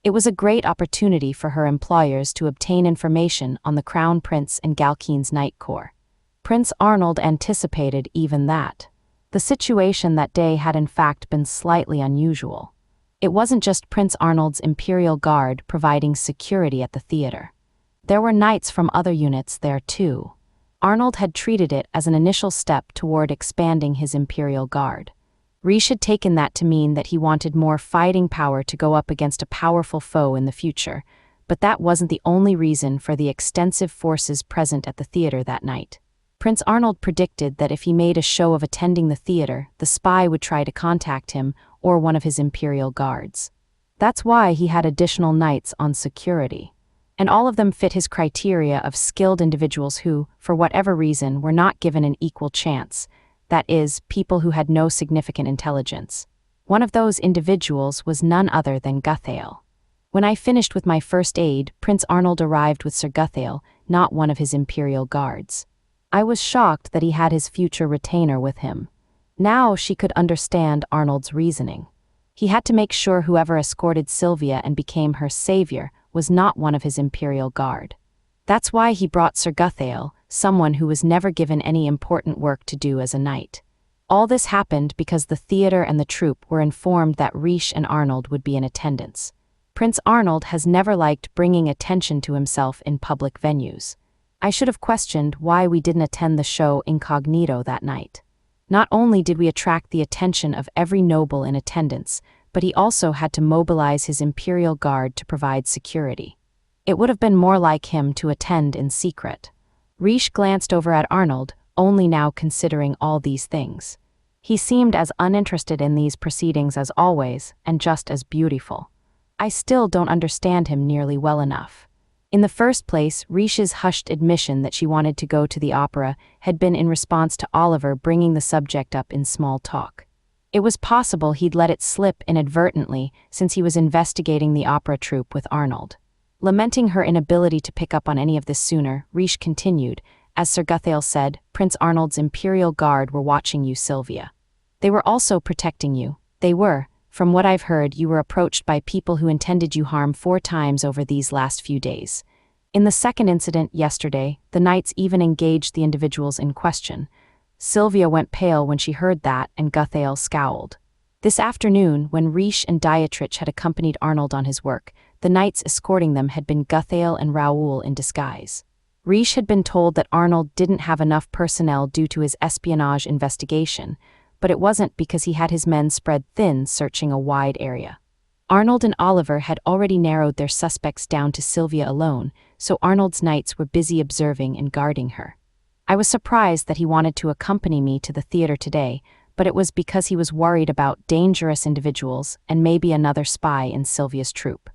It was a great opportunity for her employers to obtain information on the Crown Prince and Galkeen's Knight Corps. Prince Arnold anticipated even that. The situation that day had in fact been slightly unusual. It wasn't just Prince Arnold's Imperial Guard providing security at the theater. There were knights from other units there too. Arnold had treated it as an initial step toward expanding his Imperial Guard. Reijou had taken that to mean that he wanted more fighting power to go up against a powerful foe in the future, but that wasn't the only reason for the extensive forces present at the theater that night. Prince Arnold predicted that if he made a show of attending the theater, the spy would try to contact him or one of his Imperial Guards. That's why he had additional knights on security. And all of them fit his criteria of skilled individuals who, for whatever reason, were not given an equal chance. That is, people who had no significant intelligence. One of those individuals was none other than Guthail. When I finished with my first aid, Prince Arnold arrived with Sir Guthail, not one of his Imperial Guards. I was shocked that he had his future retainer with him. Now she could understand Arnold's reasoning. He had to make sure whoever escorted Sylvia and became her savior was not one of his Imperial Guard. That's why he brought Sir Guthail, someone who was never given any important work to do as a knight. All this happened because the theater and the troupe were informed that Reijou and Arnold would be in attendance. Prince Arnold has never liked bringing attention to himself in public venues. I should have questioned why we didn't attend the show incognito that night. Not only did we attract the attention of every noble in attendance, but he also had to mobilize his Imperial Guard to provide security. It would have been more like him to attend in secret. Reijou glanced over at Arnold, only now considering all these things. He seemed as uninterested in these proceedings as always, and just as beautiful. I still don't understand him nearly well enough. In the first place, Reijou's hushed admission that she wanted to go to the opera had been in response to Oliver bringing the subject up in small talk. It was possible he'd let it slip inadvertently since he was investigating the opera troupe with Arnold. Lamenting her inability to pick up on any of this sooner, Reijou continued, as Sir Guthail said, Prince Arnold's Imperial Guard were watching you, Sylvia. They were also protecting you. They were. From what I've heard, you were approached by people who intended you harm 4 times over these last few days. In the second incident yesterday, the knights even engaged the individuals in question. Sylvia went pale when she heard that, and Guthail scowled. This afternoon, when Reijou and Dietrich had accompanied Arnold on his work, the knights escorting them had been Guthail and Raoul in disguise. Reijou had been told that Arnold didn't have enough personnel due to his espionage investigation, but it wasn't because he had his men spread thin searching a wide area. Arnold and Oliver had already narrowed their suspects down to Sylvia alone, so Arnold's knights were busy observing and guarding her. I was surprised that he wanted to accompany me to the theater today, but it was because he was worried about dangerous individuals and maybe another spy in Sylvia's troupe.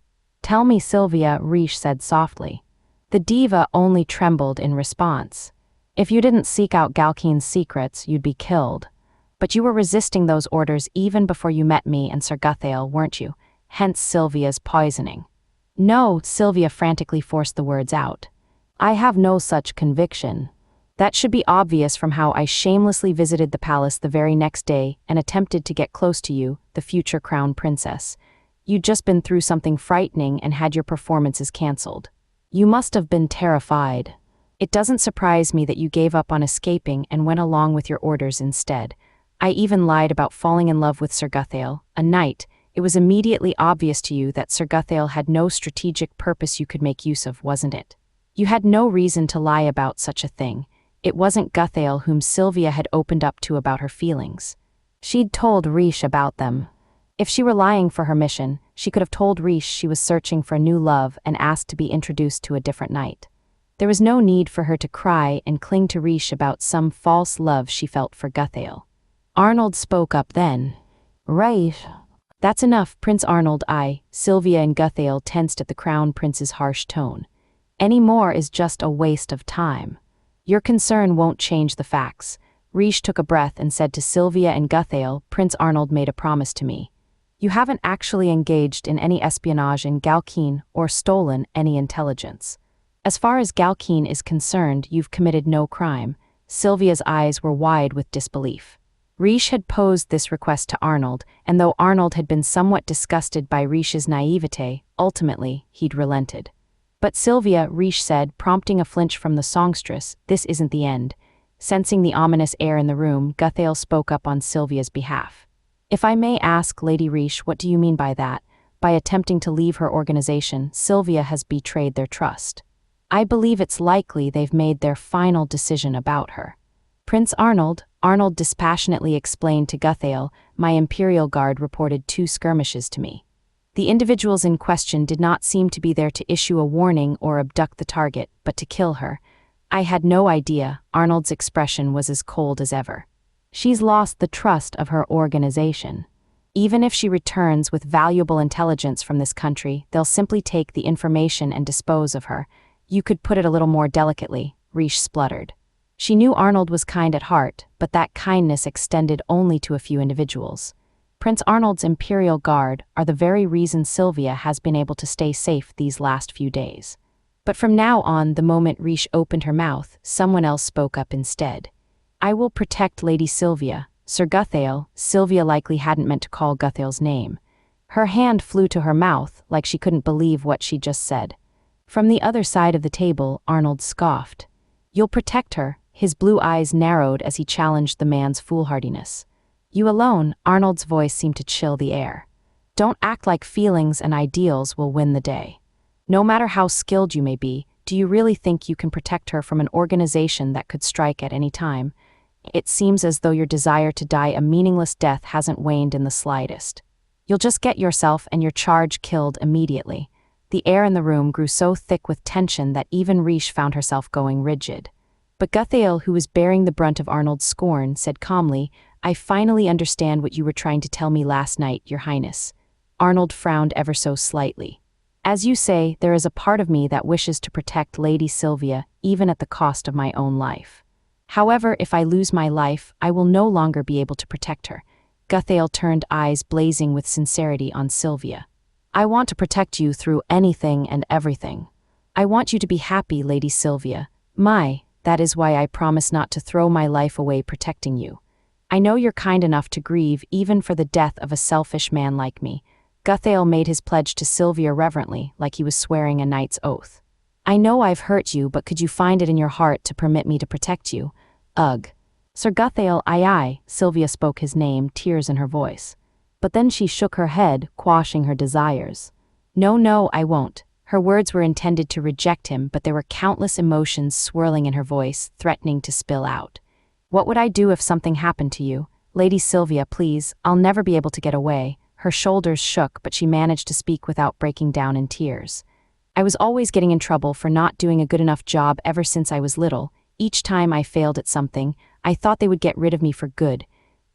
Tell me, Sylvia, Reijou said softly. The diva only trembled in response. If you didn't seek out Galkeen's secrets, you'd be killed. But you were resisting those orders even before you met me and Sir Guthail, weren't you? Hence Sylvia's poisoning. No, Sylvia frantically forced the words out. I have no such conviction. That should be obvious from how I shamelessly visited the palace the very next day and attempted to get close to you, the future crown princess. You'd just been through something frightening and had your performances cancelled. You must have been terrified. It doesn't surprise me that you gave up on escaping and went along with your orders instead. I even lied about falling in love with Sir Guthail, a knight. It was immediately obvious to you that Sir Guthail had no strategic purpose you could make use of, wasn't it? You had no reason to lie about such a thing. It wasn't Guthail whom Sylvia had opened up to about her feelings. She'd told Reijou about them. If she were lying for her mission, she could have told Reijou she was searching for a new love and asked to be introduced to a different knight. There was no need for her to cry and cling to Reijou about some false love she felt for Guthail. Arnold spoke up then. Reijou. That's enough, Prince Arnold. Sylvia and Guthail tensed at the crown prince's harsh tone. Any more is just a waste of time. Your concern won't change the facts. Reijou took a breath and said to Sylvia and Guthail, Prince Arnold made a promise to me. You haven't actually engaged in any espionage in Galkeen or stolen any intelligence. As far as Galkeen is concerned, you've committed no crime. Sylvia's eyes were wide with disbelief. Reijou had posed this request to Arnold, and though Arnold had been somewhat disgusted by Reijou's naivete, ultimately, he'd relented. But Sylvia, Reijou said, prompting a flinch from the songstress, this isn't the end. Sensing the ominous air in the room, Guthail spoke up on Sylvia's behalf. If I may ask, Lady Reijou, what do you mean by that? By attempting to leave her organization, Sylvia has betrayed their trust. I believe it's likely they've made their final decision about her. Prince Arnold dispassionately explained to Guthail, my Imperial Guard reported 2 skirmishes to me. The individuals in question did not seem to be there to issue a warning or abduct the target, but to kill her. I had no idea. Arnold's expression was as cold as ever. She's lost the trust of her organization. Even if she returns with valuable intelligence from this country, they'll simply take the information and dispose of her. You could put it a little more delicately, Reijou spluttered. She knew Arnold was kind at heart, but that kindness extended only to a few individuals. Prince Arnold's Imperial Guard are the very reason Sylvia has been able to stay safe these last few days. But from now on, the moment Reijou opened her mouth, someone else spoke up instead. I will protect Lady Sylvia. Sir Guthail. Sylvia likely hadn't meant to call Guthail's name. Her hand flew to her mouth, like she couldn't believe what she just said. From the other side of the table, Arnold scoffed. You'll protect her. His blue eyes narrowed as he challenged the man's foolhardiness. You alone. Arnold's voice seemed to chill the air. Don't act like feelings and ideals will win the day. No matter how skilled you may be, do you really think you can protect her from an organization that could strike at any time? It seems as though your desire to die a meaningless death hasn't waned in the slightest. You'll just get yourself and your charge killed immediately. The air in the room grew so thick with tension that even Reijou found herself going rigid. But Guthail, who was bearing the brunt of Arnold's scorn, said calmly, I finally understand what you were trying to tell me last night, Your Highness. Arnold frowned ever so slightly. As you say, there is a part of me that wishes to protect Lady Sylvia, even at the cost of my own life. However, if I lose my life, I will no longer be able to protect her. Guthail turned eyes blazing with sincerity on Sylvia. I want to protect you through anything and everything. I want you to be happy, Lady Sylvia. That is why I promise not to throw my life away protecting you. I know you're kind enough to grieve even for the death of a selfish man like me. Guthail made his pledge to Sylvia reverently, like he was swearing a knight's oath. I know I've hurt you, but could you find it in your heart to permit me to protect you? Ugh. Sir Guthail, aye. Sylvia spoke his name, tears in her voice. But then she shook her head, quashing her desires. No, I won't. Her words were intended to reject him, but there were countless emotions swirling in her voice, threatening to spill out. What would I do if something happened to you? Lady Sylvia, please, I'll never be able to get away. Her shoulders shook, but she managed to speak without breaking down in tears. I was always getting in trouble for not doing a good enough job ever since I was little. Each time I failed at something, I thought they would get rid of me for good.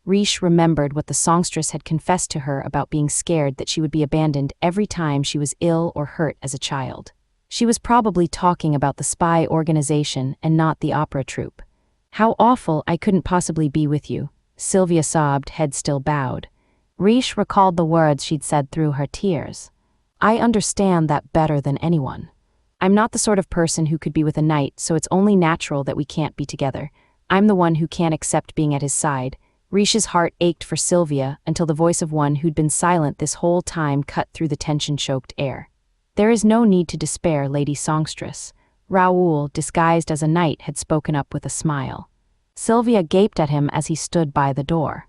Reijou remembered what the songstress had confessed to her about being scared that she would be abandoned every time she was ill or hurt as a child. She was probably talking about the spy organization and not the opera troupe. How awful, I couldn't possibly be with you, Sylvia sobbed, head still bowed. Reijou recalled the words she'd said through her tears. I understand that better than anyone. I'm not the sort of person who could be with a knight, so it's only natural that we can't be together. I'm the one who can't accept being at his side. Reijou's heart ached for Sylvia until the voice of one who'd been silent this whole time cut through the tension-choked air. There is no need to despair, Lady Songstress. Raoul, disguised as a knight, had spoken up with a smile. Sylvia gaped at him as he stood by the door.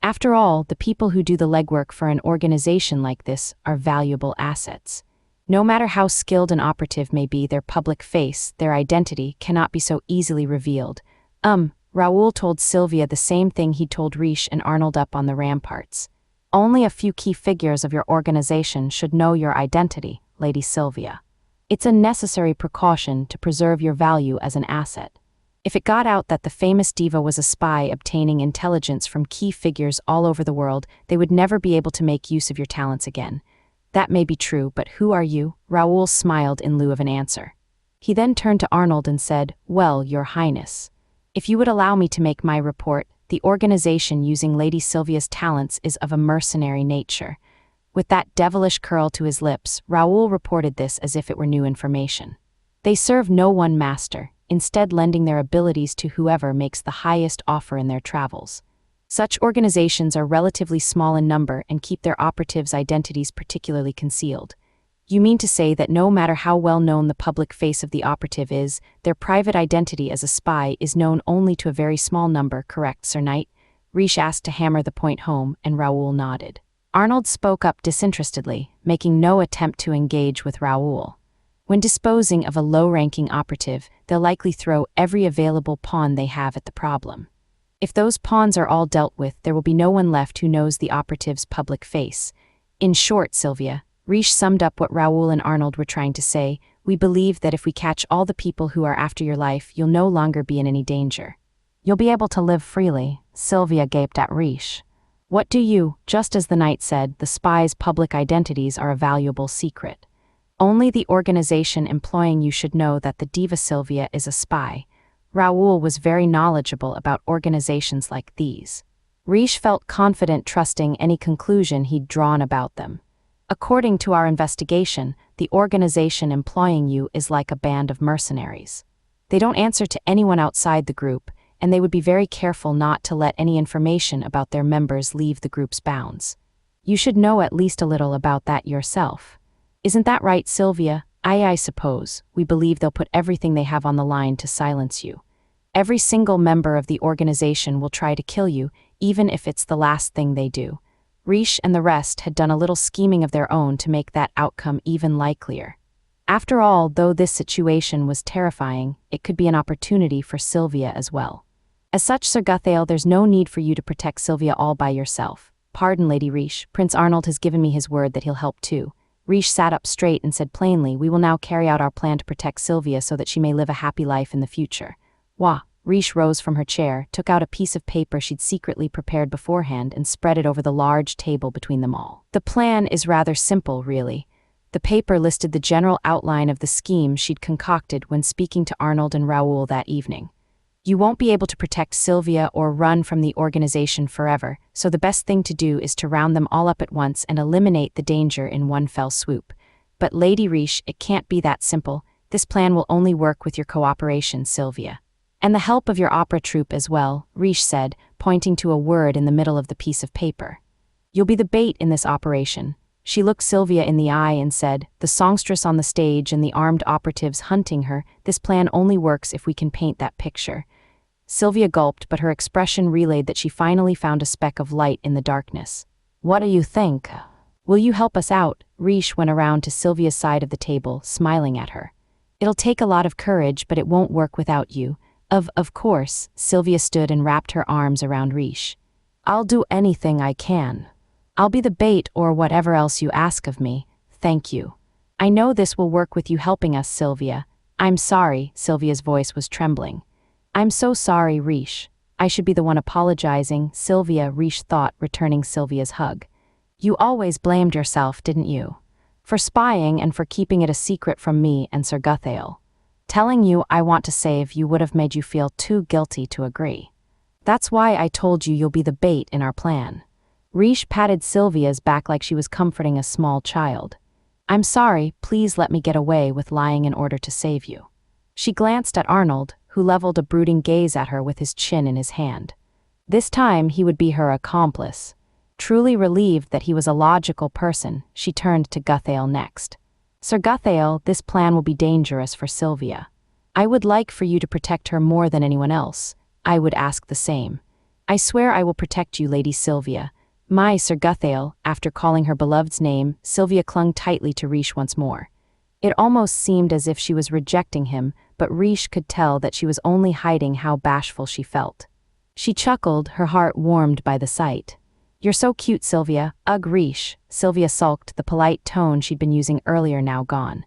After all, the people who do the legwork for an organization like this are valuable assets. No matter how skilled an operative may be, their public face, their identity, cannot be so easily revealed. Raoul told Sylvia the same thing he'd told Reijou and Arnold up on the ramparts. Only a few key figures of your organization should know your identity, Lady Sylvia. It's a necessary precaution to preserve your value as an asset. If it got out that the famous diva was a spy obtaining intelligence from key figures all over the world, they would never be able to make use of your talents again. That may be true, but who are you? Raoul smiled in lieu of an answer. He then turned to Arnold and said, Well, Your Highness, if you would allow me to make my report, the organization using Lady Sylvia's talents is of a mercenary nature. With that devilish curl to his lips, Raoul reported this as if it were new information. They serve no one master, instead lending their abilities to whoever makes the highest offer in their travels. Such organizations are relatively small in number and keep their operatives' identities particularly concealed. You mean to say that no matter how well known the public face of the operative is, their private identity as a spy is known only to a very small number, correct, Sir Knight? Reijou asked to hammer the point home, and Raoul nodded. Arnold spoke up disinterestedly, making no attempt to engage with Raoul. When disposing of a low-ranking operative, they'll likely throw every available pawn they have at the problem. If those pawns are all dealt with, there will be no one left who knows the operative's public face. In short, Sylvia, Reijou summed up what Raoul and Arnold were trying to say. We believe that if we catch all the people who are after your life, you'll no longer be in any danger. You'll be able to live freely, Sylvia gaped at Reijou. What do you, just as the knight said, the spy's public identities are a valuable secret. Only the organization employing you should know that the diva Sylvia is a spy. Raoul was very knowledgeable about organizations like these. Reijou felt confident trusting any conclusion he'd drawn about them. According to our investigation, the organization employing you is like a band of mercenaries. They don't answer to anyone outside the group, and they would be very careful not to let any information about their members leave the group's bounds. You should know at least a little about that yourself. Isn't that right, Sylvia? I suppose. We believe they'll put everything they have on the line to silence you. Every single member of the organization will try to kill you, even if it's the last thing they do. Reijou and the rest had done a little scheming of their own to make that outcome even likelier. After all, though this situation was terrifying, it could be an opportunity for Sylvia as well. As such, Sir Guthail, there's no need for you to protect Sylvia all by yourself. Pardon, Lady Reijou, Prince Arnold has given me his word that he'll help too. Reijou sat up straight and said plainly, we will now carry out our plan to protect Sylvia so that she may live a happy life in the future. Wah! Reijou rose from her chair, took out a piece of paper she'd secretly prepared beforehand and spread it over the large table between them all. The plan is rather simple, really. The paper listed the general outline of the scheme she'd concocted when speaking to Arnold and Raoul that evening. You won't be able to protect Sylvia or run from the organization forever, so the best thing to do is to round them all up at once and eliminate the danger in one fell swoop. But Lady Reijou, it can't be that simple. This plan will only work with your cooperation, Sylvia. And the help of your opera troupe as well, Reijou said, pointing to a word in the middle of the piece of paper. You'll be the bait in this operation. She looked Sylvia in the eye and said, the songstress on the stage and the armed operatives hunting her, this plan only works if we can paint that picture. Sylvia gulped, but her expression relayed that she finally found a speck of light in the darkness. What do you think? Will you help us out? Reijou went around to Sylvia's side of the table, smiling at her. It'll take a lot of courage, but it won't work without you. Of course, Sylvia stood and wrapped her arms around Reijou. I'll do anything I can. I'll be the bait or whatever else you ask of me. Thank you. I know this will work with you helping us, Sylvia. I'm sorry, Sylvia's voice was trembling. I'm so sorry, Reijou. I should be the one apologizing, Sylvia, Reijou thought, returning Sylvia's hug. You always blamed yourself, didn't you? For spying and for keeping it a secret from me and Sir Guthail. Telling you I want to save you would have made you feel too guilty to agree. That's why I told you you'll be the bait in our plan. Reijou patted Sylvia's back like she was comforting a small child. I'm sorry, please let me get away with lying in order to save you. She glanced at Arnold, who leveled a brooding gaze at her with his chin in his hand. This time he would be her accomplice. Truly relieved that he was a logical person, she turned to Guthail next. Sir Guthail, this plan will be dangerous for Sylvia. I would like for you to protect her more than anyone else. I would ask the same. I swear I will protect you, Lady Sylvia. My Sir Guthail, after calling her beloved's name, Sylvia clung tightly to Reijou once more. It almost seemed as if she was rejecting him, but Reijou could tell that she was only hiding how bashful she felt. She chuckled, her heart warmed by the sight. You're so cute, Sylvia. Ugh, Reijou. Sylvia sulked, the polite tone she'd been using earlier now gone.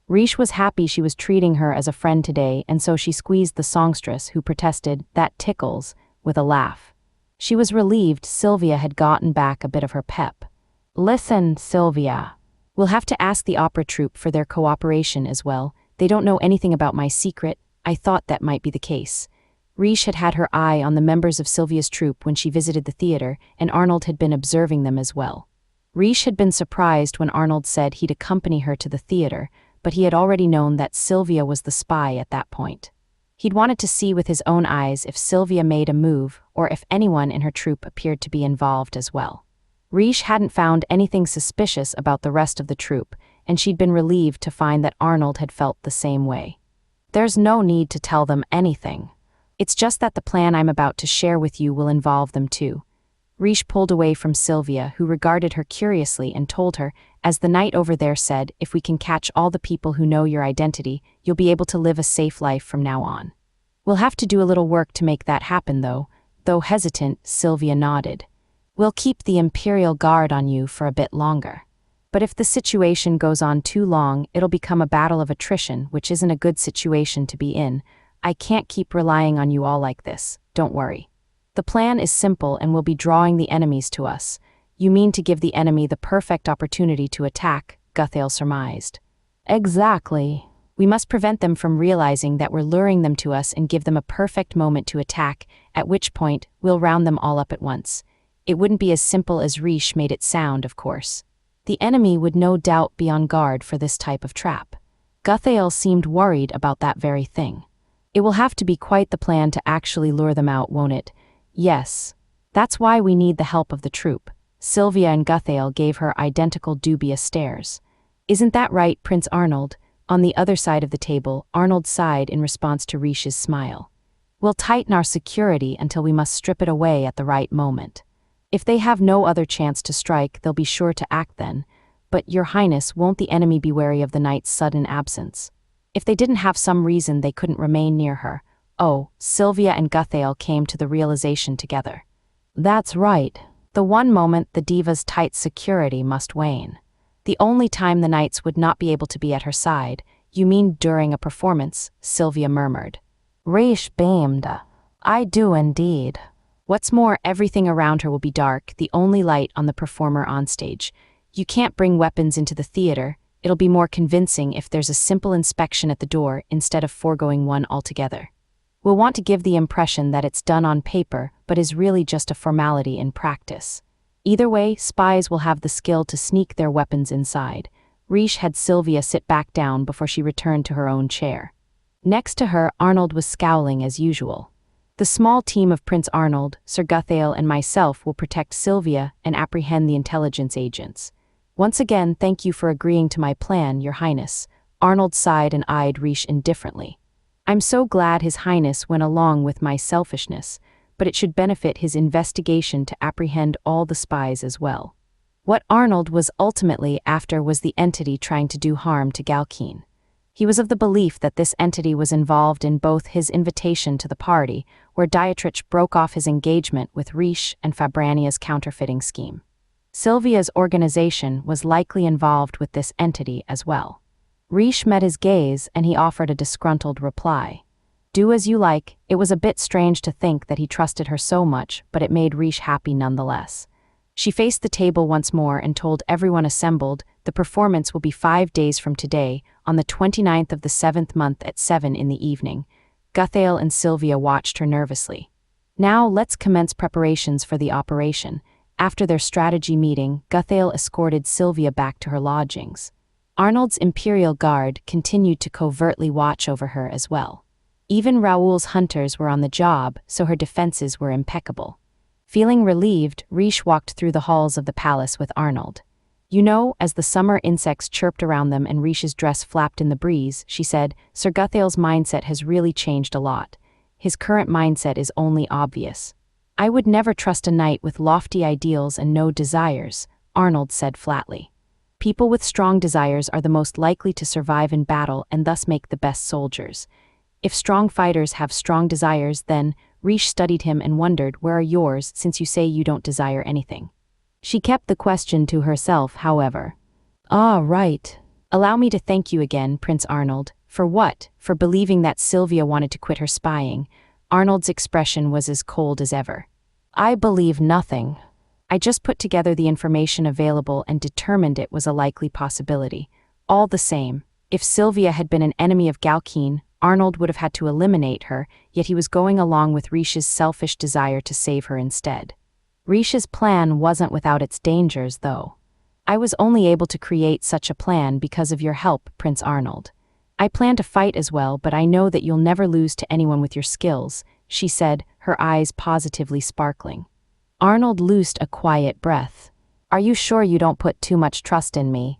Reijou was happy she was treating her as a friend today, and so she squeezed the songstress, who protested, that tickles, with a laugh. She was relieved Sylvia had gotten back a bit of her pep. Listen, Sylvia. We'll have to ask the opera troupe for their cooperation as well. They don't know anything about my secret. I thought that might be the case. Reijou had had her eye on the members of Sylvia's troupe when she visited the theater, and Arnold had been observing them as well. Reijou had been surprised when Arnold said he'd accompany her to the theater, but he had already known that Sylvia was the spy at that point. He'd wanted to see with his own eyes if Sylvia made a move, or if anyone in her troupe appeared to be involved as well. Reijou hadn't found anything suspicious about the rest of the troupe, and she'd been relieved to find that Arnold had felt the same way. There's no need to tell them anything. It's just that the plan I'm about to share with you will involve them too. Reijou pulled away from Sylvia, who regarded her curiously, and told her, as the knight over there said, if we can catch all the people who know your identity, you'll be able to live a safe life from now on. We'll have to do a little work to make that happen though hesitant, Sylvia nodded. We'll keep the Imperial Guard on you for a bit longer. But if the situation goes on too long, it'll become a battle of attrition, which isn't a good situation to be in. I can't keep relying on you all like this, don't worry. The plan is simple and we'll be drawing the enemies to us. You mean to give the enemy the perfect opportunity to attack, Guthail surmised. Exactly. We must prevent them from realizing that we're luring them to us and give them a perfect moment to attack, at which point we'll round them all up at once. It wouldn't be as simple as Reijou made it sound, of course. The enemy would no doubt be on guard for this type of trap. Guthail seemed worried about that very thing. It will have to be quite the plan to actually lure them out, won't it? Yes. That's why we need the help of the troupe. Sylvia and Guthail gave her identical dubious stares. Isn't that right, Prince Arnold? On the other side of the table, Arnold sighed in response to Reishu's smile. We'll tighten our security until we must strip it away at the right moment. If they have no other chance to strike, they'll be sure to act then. But, Your Highness, won't the enemy be wary of the knight's sudden absence? If they didn't have some reason they couldn't remain near her. Oh, Sylvia and Guthail came to the realization together. That's right. The one moment the diva's tight security must wane. The only time the knights would not be able to be at her side. You mean during a performance, Sylvia murmured. Reijou beamed. I do indeed. What's more, everything around her will be dark, the only light on the performer on stage. You can't bring weapons into the theater. It'll be more convincing if there's a simple inspection at the door instead of foregoing one altogether. We'll want to give the impression that it's done on paper, but is really just a formality in practice. Either way, spies will have the skill to sneak their weapons inside. Reijou had Sylvia sit back down before she returned to her own chair. Next to her, Arnold was scowling as usual. The small team of Prince Arnold, Sir Guthail, and myself will protect Sylvia and apprehend the intelligence agents. Once again, thank you for agreeing to my plan, Your Highness. Arnold sighed and eyed Reijou indifferently. I'm so glad His Highness went along with my selfishness, but it should benefit his investigation to apprehend all the spies as well. What Arnold was ultimately after was the entity trying to do harm to Galkeen. He was of the belief that this entity was involved in both his invitation to the party, where Dietrich broke off his engagement with Reijou, and Fabrania's counterfeiting scheme. Sylvia's organization was likely involved with this entity as well. Reijou met his gaze and he offered a disgruntled reply. Do as you like. It was a bit strange to think that he trusted her so much, but it made Reijou happy nonetheless. She faced the table once more and told everyone assembled, the performance will be 5 days from today, on the 29th of the 7th month at 7 in the evening. Guthail and Sylvia watched her nervously. Now let's commence preparations for the operation. After their strategy meeting, Guthail escorted Sylvia back to her lodgings. Arnold's Imperial Guard continued to covertly watch over her as well. Even Raoul's hunters were on the job, so her defenses were impeccable. Feeling relieved, Reijou walked through the halls of the palace with Arnold. You know, as the summer insects chirped around them and Reijou's dress flapped in the breeze, she said, Sir Guthail's mindset has really changed a lot. His current mindset is only obvious. I would never trust a knight with lofty ideals and no desires, Arnold said flatly. People with strong desires are the most likely to survive in battle and thus make the best soldiers. If strong fighters have strong desires, then, Reijou studied him and wondered, where are yours, since you say you don't desire anything? She kept the question to herself, however. Ah, right. Allow me to thank you again, Prince Arnold. For what? For believing that Sylvia wanted to quit her spying. Arnold's expression was as cold as ever. I believe nothing. I just put together the information available and determined it was a likely possibility. All the same, if Sylvia had been an enemy of Galkeen, Arnold would have had to eliminate her, yet he was going along with Reijou's selfish desire to save her instead. Reijou's plan wasn't without its dangers, though. I was only able to create such a plan because of your help, Prince Arnold. I plan to fight as well, but I know that you'll never lose to anyone with your skills, she said, her eyes positively sparkling. Arnold loosed a quiet breath. Are you sure you don't put too much trust in me?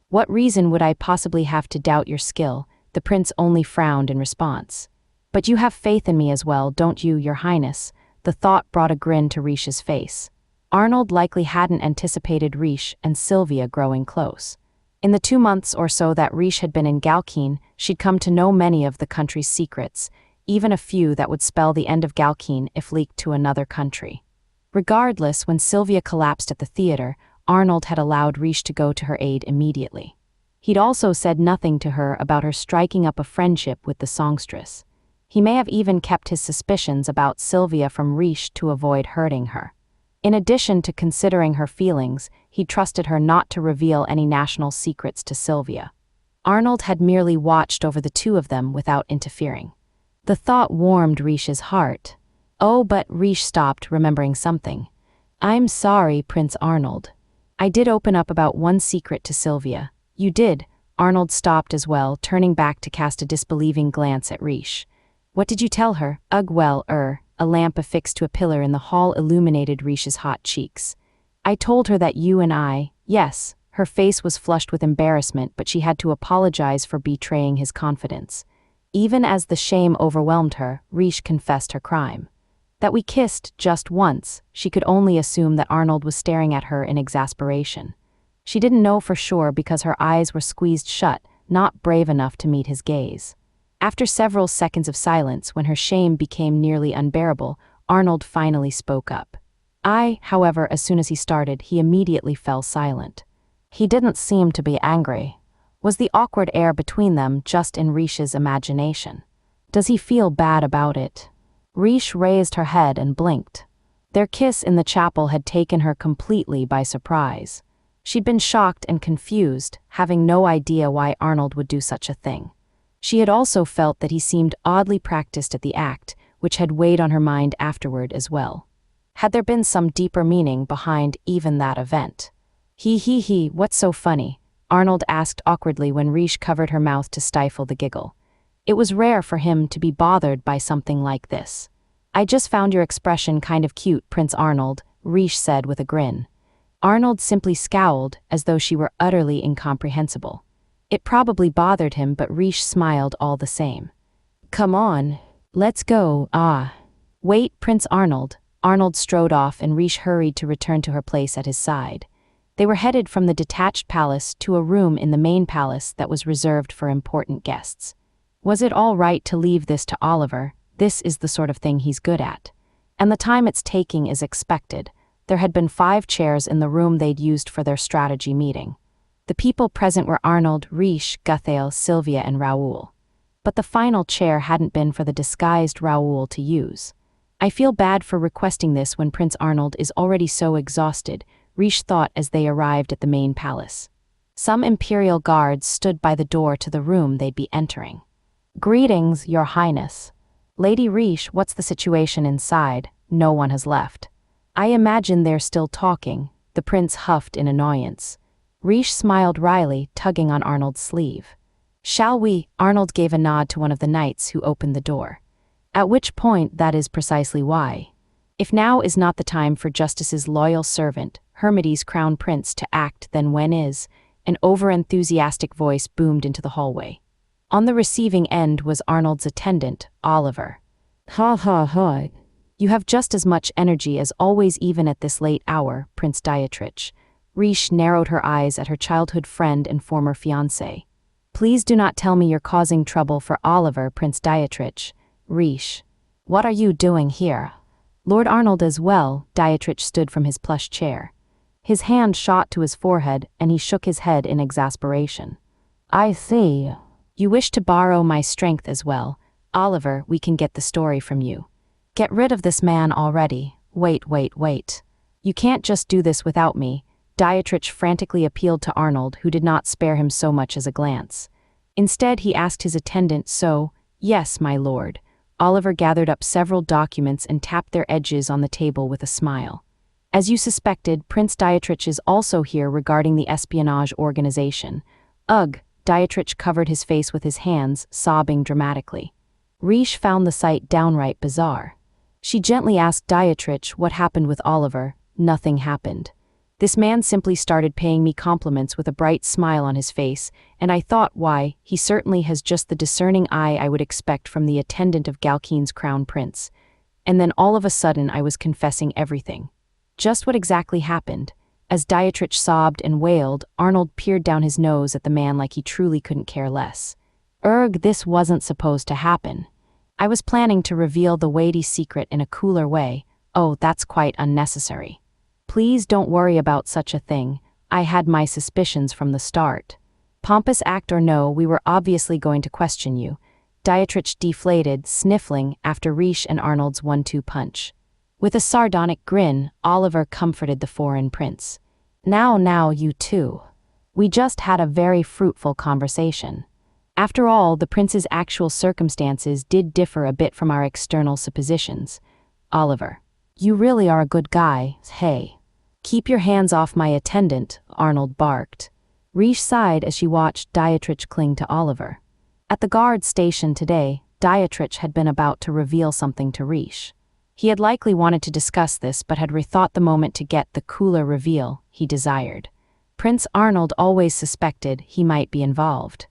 What reason would I possibly have to doubt your skill? The prince only frowned in response. But you have faith in me as well, don't you, your highness? The thought brought a grin to Reijou's face. Arnold likely hadn't anticipated Reijou and Sylvia growing close. In the 2 months or so that Reijou had been in Galkeen, she'd come to know many of the country's secrets, even a few that would spell the end of Galkeen if leaked to another country. Regardless, when Sylvia collapsed at the theater, Arnold had allowed Reijou to go to her aid immediately. He'd also said nothing to her about her striking up a friendship with the songstress. He may have even kept his suspicions about Sylvia from Reijou to avoid hurting her. In addition to considering her feelings, he trusted her not to reveal any national secrets to Sylvia. Arnold had merely watched over the two of them without interfering. The thought warmed Reijou's heart. Oh, but Reijou stopped, remembering something. I'm sorry, Prince Arnold. I did open up about one secret to Sylvia. You did? Arnold stopped as well, turning back to cast a disbelieving glance at Reijou. What did you tell her? A lamp affixed to a pillar in the hall illuminated Reijou's hot cheeks. I told her that you and I, yes, her face was flushed with embarrassment, but she had to apologize for betraying his confidence. Even as the shame overwhelmed her, Reijou confessed her crime. That we kissed just once, she could only assume that Arnold was staring at her in exasperation. She didn't know for sure because her eyes were squeezed shut, not brave enough to meet his gaze. After several seconds of silence, when her shame became nearly unbearable, Arnold finally spoke up. However, as soon as he started, he immediately fell silent. He didn't seem to be angry. Was the awkward air between them just in Reijou's imagination? Does he feel bad about it? Reijou raised her head and blinked. Their kiss in the chapel had taken her completely by surprise. She'd been shocked and confused, having no idea why Arnold would do such a thing. She had also felt that he seemed oddly practiced at the act, which had weighed on her mind afterward as well. Had there been some deeper meaning behind even that event? What's so funny? Arnold asked awkwardly when Reijou covered her mouth to stifle the giggle. It was rare for him to be bothered by something like this. I just found your expression kind of cute, Prince Arnold, Reijou said with a grin. Arnold simply scowled, as though she were utterly incomprehensible. It probably bothered him, but Reijou smiled all the same. Come on, let's go, Wait, Prince Arnold. Arnold strode off and Reijou hurried to return to her place at his side. They were headed from the detached palace to a room in the main palace that was reserved for important guests. Was it all right to leave this to Oliver? This is the sort of thing he's good at. And the time it's taking is expected. There had been 5 chairs in the room they'd used for their strategy meeting. The people present were Arnold, Reijou, Guthail, Sylvia, and Raoul. but the final chair hadn't been for the disguised Raoul to use. I feel bad for requesting this when Prince Arnold is already so exhausted, Reijou thought as they arrived at the main palace. Some imperial guards stood by the door to the room they'd be entering. Greetings, Your Highness. Lady Reijou, what's the situation inside? No one has left. I imagine they're still talking, the prince huffed in annoyance. Reijou smiled wryly, tugging on Arnold's sleeve. Shall we? Arnold gave a nod to one of the knights who opened the door. At which point, that is precisely why. If now is not the time for Justice's loyal servant, Hermity's crown prince, to act, then when is? An over-enthusiastic voice boomed into the hallway. On the receiving end was Arnold's attendant, Oliver. Ha ha ha. You have just as much energy as always even at this late hour, Prince Dietrich. Reijou narrowed her eyes at her childhood friend and former fiancé. Please do not tell me you're causing trouble for Oliver, Prince Dietrich. Reijou. What are you doing here? Lord Arnold as well. Dietrich stood from his plush chair. His hand shot to his forehead and he shook his head in exasperation. I see. You wish to borrow my strength as well. Oliver, we can get the story from you. Get rid of this man already. Wait. You can't just do this without me. Dietrich frantically appealed to Arnold, who did not spare him so much as a glance. Instead, he asked his attendant, Yes, my lord. Oliver gathered up several documents and tapped their edges on the table with a smile. As you suspected, Prince Dietrich is also here regarding the espionage organization. Ugh, Dietrich covered his face with his hands, sobbing dramatically. Reijou found the sight downright bizarre. She gently asked Dietrich what happened with Oliver. Nothing happened. This man simply started paying me compliments with a bright smile on his face, and I thought, why, he certainly has just the discerning eye I would expect from the attendant of Galkeen's crown prince. And then all of a sudden I was confessing everything. Just what exactly happened? As Dietrich sobbed and wailed, Arnold peered down his nose at the man like he truly couldn't care less. This wasn't supposed to happen. I was planning to reveal the weighty secret in a cooler way. Oh, that's quite unnecessary. Please don't worry about such a thing. I had my suspicions from the start. Pompous act or no, we were obviously going to question you. Dietrich deflated, sniffling after Reijou and Arnold's 1-2 punch. With a sardonic grin, Oliver comforted the foreign prince. Now, you two. We just had a very fruitful conversation. After all, the prince's actual circumstances did differ a bit from our external suppositions. Oliver. You really are a good guy. Hey. Keep your hands off my attendant, Arnold barked. Reijou sighed as she watched Dietrich cling to Oliver. At the guard station today, Dietrich had been about to reveal something to Reijou. He had likely wanted to discuss this but had rethought the moment to get the cooler reveal he desired. Prince Arnold always suspected he might be involved.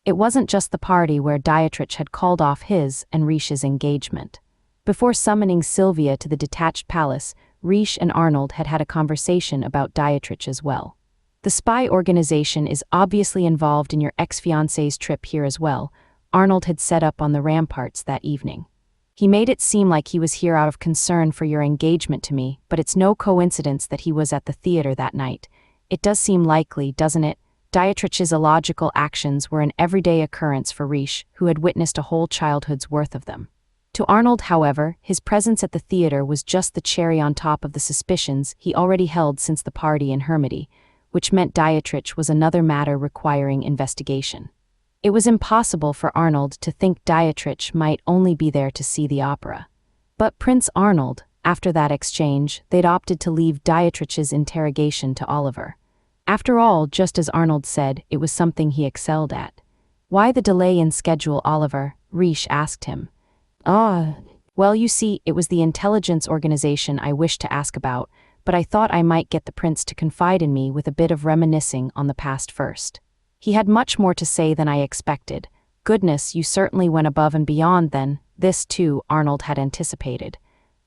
It wasn't just the party where Dietrich had called off his and Reijou's engagement. Before summoning Sylvia to the detached palace, Reijou and Arnold had had a conversation about Dietrich as well. The spy organization is obviously involved in your ex-fiancé's trip here as well, Arnold had set up on the ramparts that evening. He made it seem like he was here out of concern for your engagement to me, but it's no coincidence that he was at the theater that night. It does seem likely, doesn't it? Dietrich's illogical actions were an everyday occurrence for Reijou, who had witnessed a whole childhood's worth of them. To Arnold, however, his presence at the theater was just the cherry on top of the suspicions he already held since the party in Hermity, which meant Dietrich was another matter requiring investigation. It was impossible for Arnold to think Dietrich might only be there to see the opera. But Prince Arnold, after that exchange, they'd opted to leave Dietrich's interrogation to Oliver. After all, just as Arnold said, it was something he excelled at. Why the delay in schedule, Oliver? Reijou asked him. Well, you see, it was the intelligence organization I wished to ask about, but I thought I might get the prince to confide in me with a bit of reminiscing on the past first. He had much more to say than I expected. Goodness, you certainly went above and beyond then. This, too, Arnold had anticipated.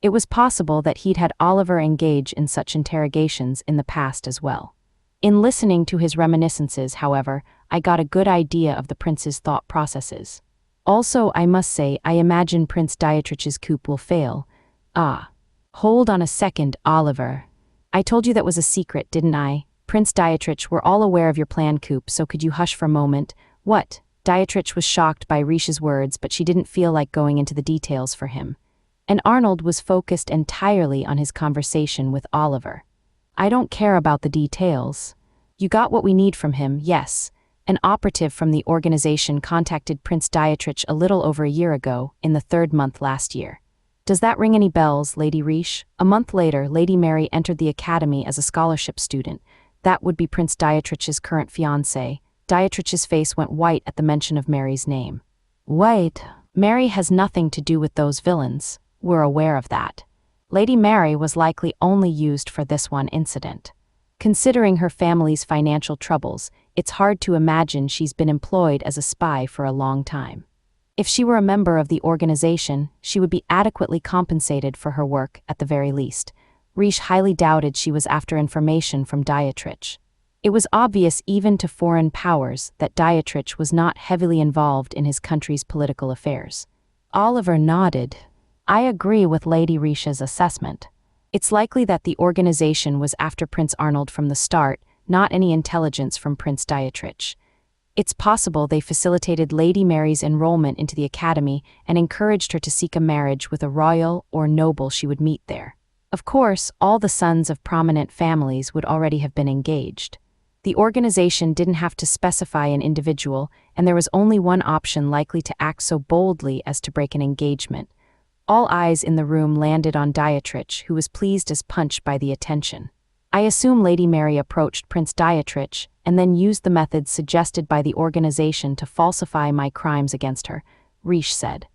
It was possible that he'd had Oliver engage in such interrogations in the past as well. In listening to his reminiscences, however, I got a good idea of the prince's thought processes. Also, I must say, I imagine Prince Dietrich's coup will fail. Hold on a second, Oliver. I told you that was a secret, didn't I? Prince Dietrich, we're all aware of your planned coup, so could you hush for a moment? What? Dietrich was shocked by Reijou's words, but she didn't feel like going into the details for him. And Arnold was focused entirely on his conversation with Oliver. I don't care about the details. You got what we need from him, yes. An operative from the organization contacted Prince Dietrich a little over a year ago, in the 3rd month last year. Does that ring any bells, Lady Reijou? A month later, Lady Mary entered the academy as a scholarship student. That would be Prince Dietrich's current fiancé. Dietrich's face went white at the mention of Mary's name. Wait, Mary has nothing to do with those villains. We're aware of that. Lady Mary was likely only used for this one incident. Considering her family's financial troubles, it's hard to imagine she's been employed as a spy for a long time. If she were a member of the organization, she would be adequately compensated for her work at the very least. Reijou highly doubted she was after information from Dietrich. It was obvious even to foreign powers that Dietrich was not heavily involved in his country's political affairs. Oliver nodded. I agree with Lady Reijou's assessment. It's likely that the organization was after Prince Arnold from the start, not any intelligence from Prince Dietrich. It's possible they facilitated Lady Mary's enrollment into the academy and encouraged her to seek a marriage with a royal or noble she would meet there. Of course, all the sons of prominent families would already have been engaged. The organization didn't have to specify an individual, and there was only one option likely to act so boldly as to break an engagement. All eyes in the room landed on Dietrich, who was pleased as punch by the attention. I assume Lady Mary approached Prince Dietrich and then used the methods suggested by the organization to falsify my crimes against her, Reijou said.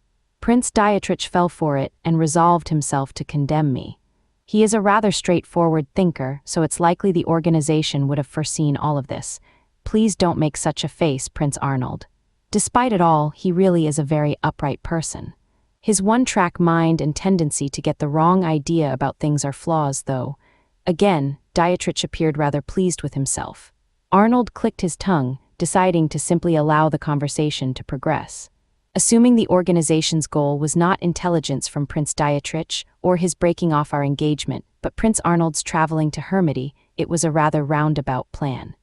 Prince Dietrich fell for it and resolved himself to condemn me. He is a rather straightforward thinker, so it's likely the organization would have foreseen all of this. Please don't make such a face, Prince Arnold. Despite it all, he really is a very upright person. His one-track mind and tendency to get the wrong idea about things are flaws, though. Again, Dietrich appeared rather pleased with himself. Arnold clicked his tongue, deciding to simply allow the conversation to progress. Assuming the organization's goal was not intelligence from Prince Dietrich or his breaking off our engagement, but Prince Arnold's traveling to Hermity, it was a rather roundabout plan.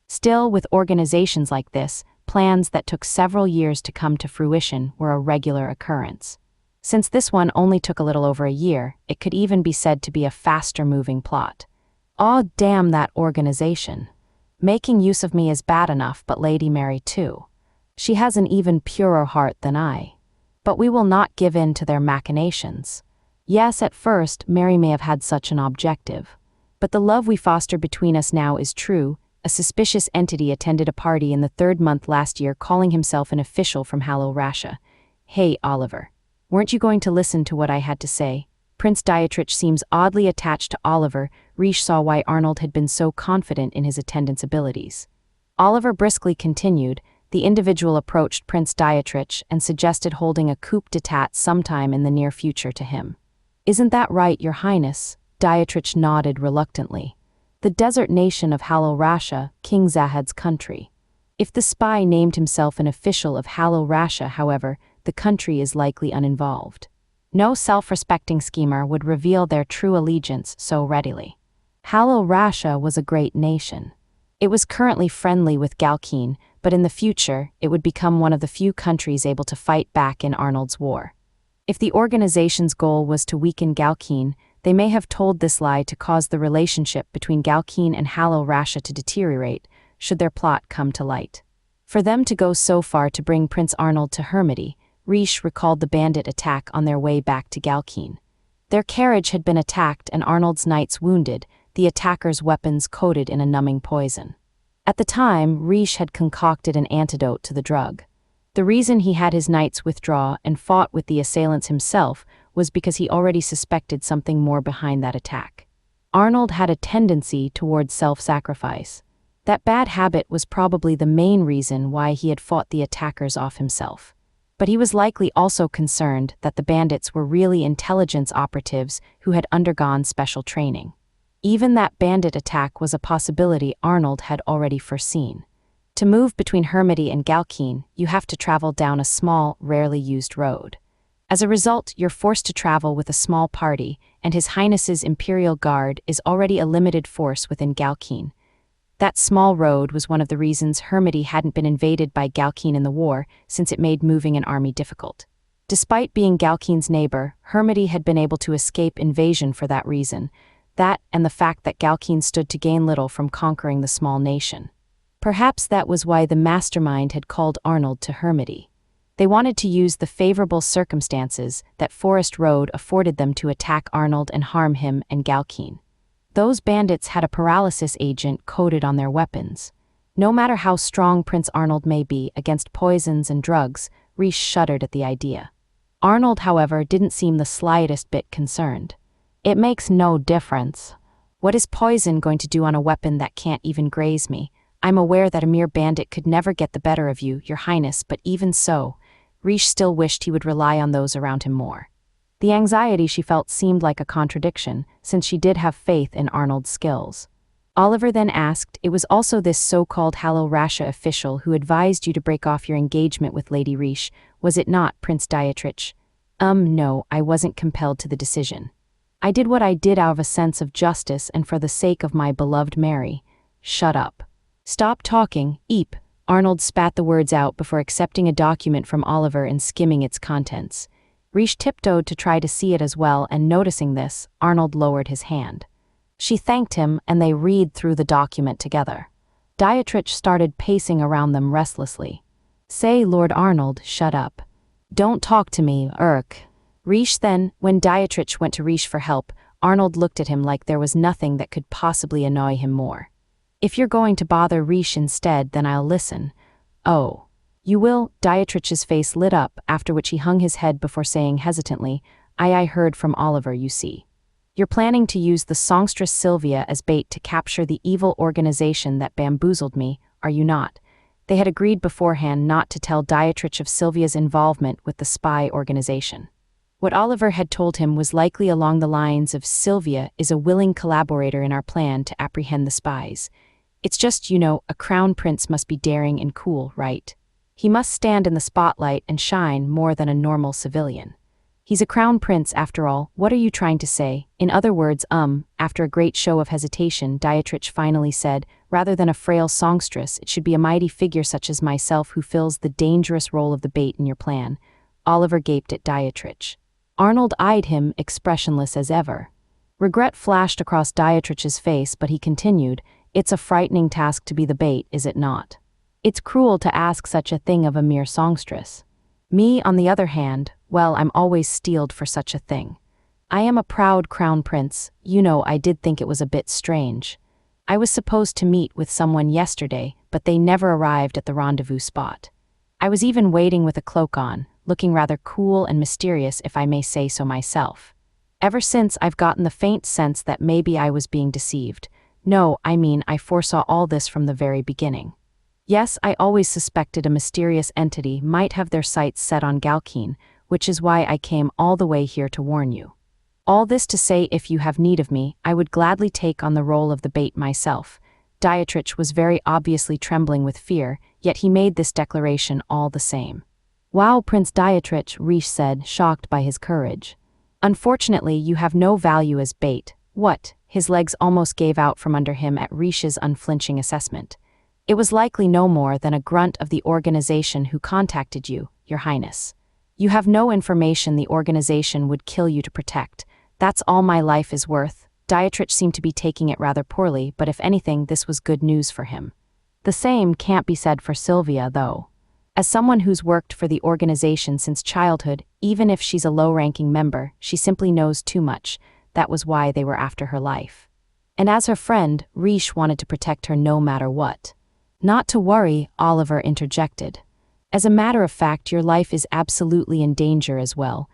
Still, with organizations like this, plans that took several years to come to fruition were a regular occurrence. Since this one only took a little over a year, it could even be said to be a faster-moving plot. Aw, damn that organization. Making use of me is bad enough, but Lady Mary too. She has an even purer heart than I. But we will not give in to their machinations. Yes, at first, Mary may have had such an objective. But the love we foster between us now is true. A suspicious entity attended a party in the 3rd month last year calling himself an official from Hallow Rasha. Hey, Oliver. Weren't you going to listen to what I had to say? Prince Dietrich seems oddly attached to Oliver. Reijou saw why Arnold had been so confident in his attendance abilities. Oliver briskly continued. The individual approached Prince Dietrich and suggested holding a coup d'état sometime in the near future to him. Isn't that right, Your Highness? Dietrich nodded reluctantly. The desert nation of Hallow Rasha, King Zahad's country. If the spy named himself an official of Hallow Rasha, however, the country is likely uninvolved. No self-respecting schemer would reveal their true allegiance so readily. Hallow Rasha was a great nation. It was currently friendly with Galkeen, but in the future, it would become one of the few countries able to fight back in Arnold's war. If the organization's goal was to weaken Galkeen, they may have told this lie to cause the relationship between Galkeen and Hallow Rasha to deteriorate, should their plot come to light. For them to go so far to bring Prince Arnold to Hermity, Reijou recalled the bandit attack on their way back to Galkeen. Their carriage had been attacked and Arnold's knights wounded, the attackers' weapons coated in a numbing poison. At the time, Reijou had concocted an antidote to the drug. The reason he had his knights withdraw and fought with the assailants himself was because he already suspected something more behind that attack. Arnold had a tendency towards self-sacrifice. That bad habit was probably the main reason why he had fought the attackers off himself. But he was likely also concerned that the bandits were really intelligence operatives who had undergone special training. Even that bandit attack was a possibility Arnold had already foreseen. To move between Hermity and Galkeen, you have to travel down a small, rarely used road. As a result, you're forced to travel with a small party, and His Highness's Imperial Guard is already a limited force within Galkeen. That small road was one of the reasons Hermity hadn't been invaded by Galkeen in the war, since it made moving an army difficult. Despite being Galkeen's neighbor, Hermity had been able to escape invasion for that reason, that and the fact that Galkeen stood to gain little from conquering the small nation. Perhaps that was why the mastermind had called Arnold to Hermity. They wanted to use the favorable circumstances that Forest Road afforded them to attack Arnold and harm him and Galkeen. Those bandits had a paralysis agent coded on their weapons. No matter how strong Prince Arnold may be against poisons and drugs, Reijou shuddered at the idea. Arnold, however, didn't seem the slightest bit concerned. It makes no difference. What is poison going to do on a weapon that can't even graze me? I'm aware that a mere bandit could never get the better of you, Your Highness, but even so, Reijou still wished he would rely on those around him more. The anxiety she felt seemed like a contradiction, since she did have faith in Arnold's skills. Oliver then asked, "It was also this so-called Hallow Rasha official who advised you to break off your engagement with Lady Reijou, was it not, Prince Dietrich?" No, I wasn't compelled to the decision. I did what I did out of a sense of justice and for the sake of my beloved Mary." "Shut up. Stop talking, Eep." Arnold spat the words out before accepting a document from Oliver and skimming its contents. Reijou tiptoed to try to see it as well, and noticing this, Arnold lowered his hand. She thanked him, and they read through the document together. Dietrich started pacing around them restlessly. "Say, Lord Arnold, shut up. Don't talk to me, Urk." Reijou then, when Dietrich went to Reijou for help, Arnold looked at him like there was nothing that could possibly annoy him more. "If you're going to bother Reijou instead, then I'll listen." "Oh. You will?" Dietrich's face lit up, after which he hung his head before saying hesitantly, I heard from Oliver, you see. You're planning to use the songstress Sylvia as bait to capture the evil organization that bamboozled me, are you not?" They had agreed beforehand not to tell Dietrich of Sylvia's involvement with the spy organization. What Oliver had told him was likely along the lines of, "Sylvia is a willing collaborator in our plan to apprehend the spies. It's just, a crown prince must be daring and cool, right? He must stand in the spotlight and shine more than a normal civilian. He's a crown prince after all, what are you trying to say?" In other words, after a great show of hesitation, Dietrich finally said, "Rather than a frail songstress, it should be a mighty figure such as myself who fills the dangerous role of the bait in your plan." Oliver gaped at Dietrich. Arnold eyed him, expressionless as ever. Regret flashed across Dietrich's face, but he continued, "It's a frightening task to be the bait, is it not? It's cruel to ask such a thing of a mere songstress. Me, on the other hand, well, I'm always steeled for such a thing. I am a proud crown prince, I did think it was a bit strange. I was supposed to meet with someone yesterday, but they never arrived at the rendezvous spot. I was even waiting with a cloak on, looking rather cool and mysterious if I may say so myself. Ever since I've gotten the faint sense that maybe I was being deceived. No, I foresaw all this from the very beginning. Yes, I always suspected a mysterious entity might have their sights set on Galkeen, which is why I came all the way here to warn you. All this to say, if you have need of me, I would gladly take on the role of the bait myself." Dietrich was very obviously trembling with fear, yet he made this declaration all the same. "Wow, Prince Dietrich," Reijou said, shocked by his courage. "Unfortunately, you have no value as bait." "What?" His legs almost gave out from under him at Reijou's unflinching assessment. "It was likely no more than a grunt of the organization who contacted you, Your Highness. You have no information the organization would kill you to protect. That's all my life is worth." Dietrich seemed to be taking it rather poorly, but if anything, this was good news for him. The same can't be said for Sylvia, though. As someone who's worked for the organization since childhood, even if she's a low-ranking member, she simply knows too much. That was why they were after her life. And as her friend, Reijou wanted to protect her no matter what. "Not to worry," Oliver interjected. "As a matter of fact, your life is absolutely in danger as well."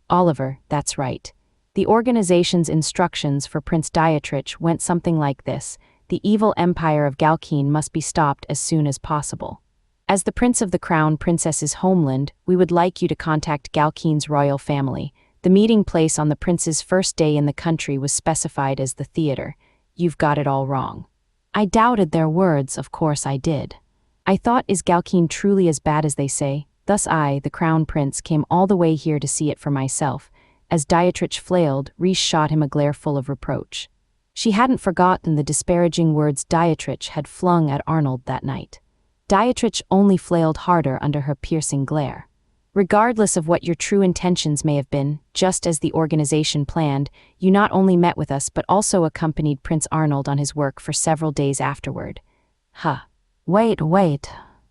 Oliver, that's right. The organization's instructions for Prince Dietrich went something like this: the evil empire of Galkeen must be stopped as soon as possible. As the Prince of the Crown Princess's homeland, we would like you to contact Galkeen's royal family. The meeting place on the prince's first day in the country was specified as the theater. You've got it all wrong." I doubted their words, of course I did. I thought, is Galkeen truly as bad as they say? Thus I, the Crown Prince, came all the way here to see it for myself. As Dietrich flailed, Reijou shot him a glare full of reproach. She hadn't forgotten the disparaging words Dietrich had flung at Arnold that night. Dietrich only flailed harder under her piercing glare. Regardless of what your true intentions may have been, just as the organization planned, you not only met with us but also accompanied Prince Arnold on his work for several days afterward. Huh. Wait.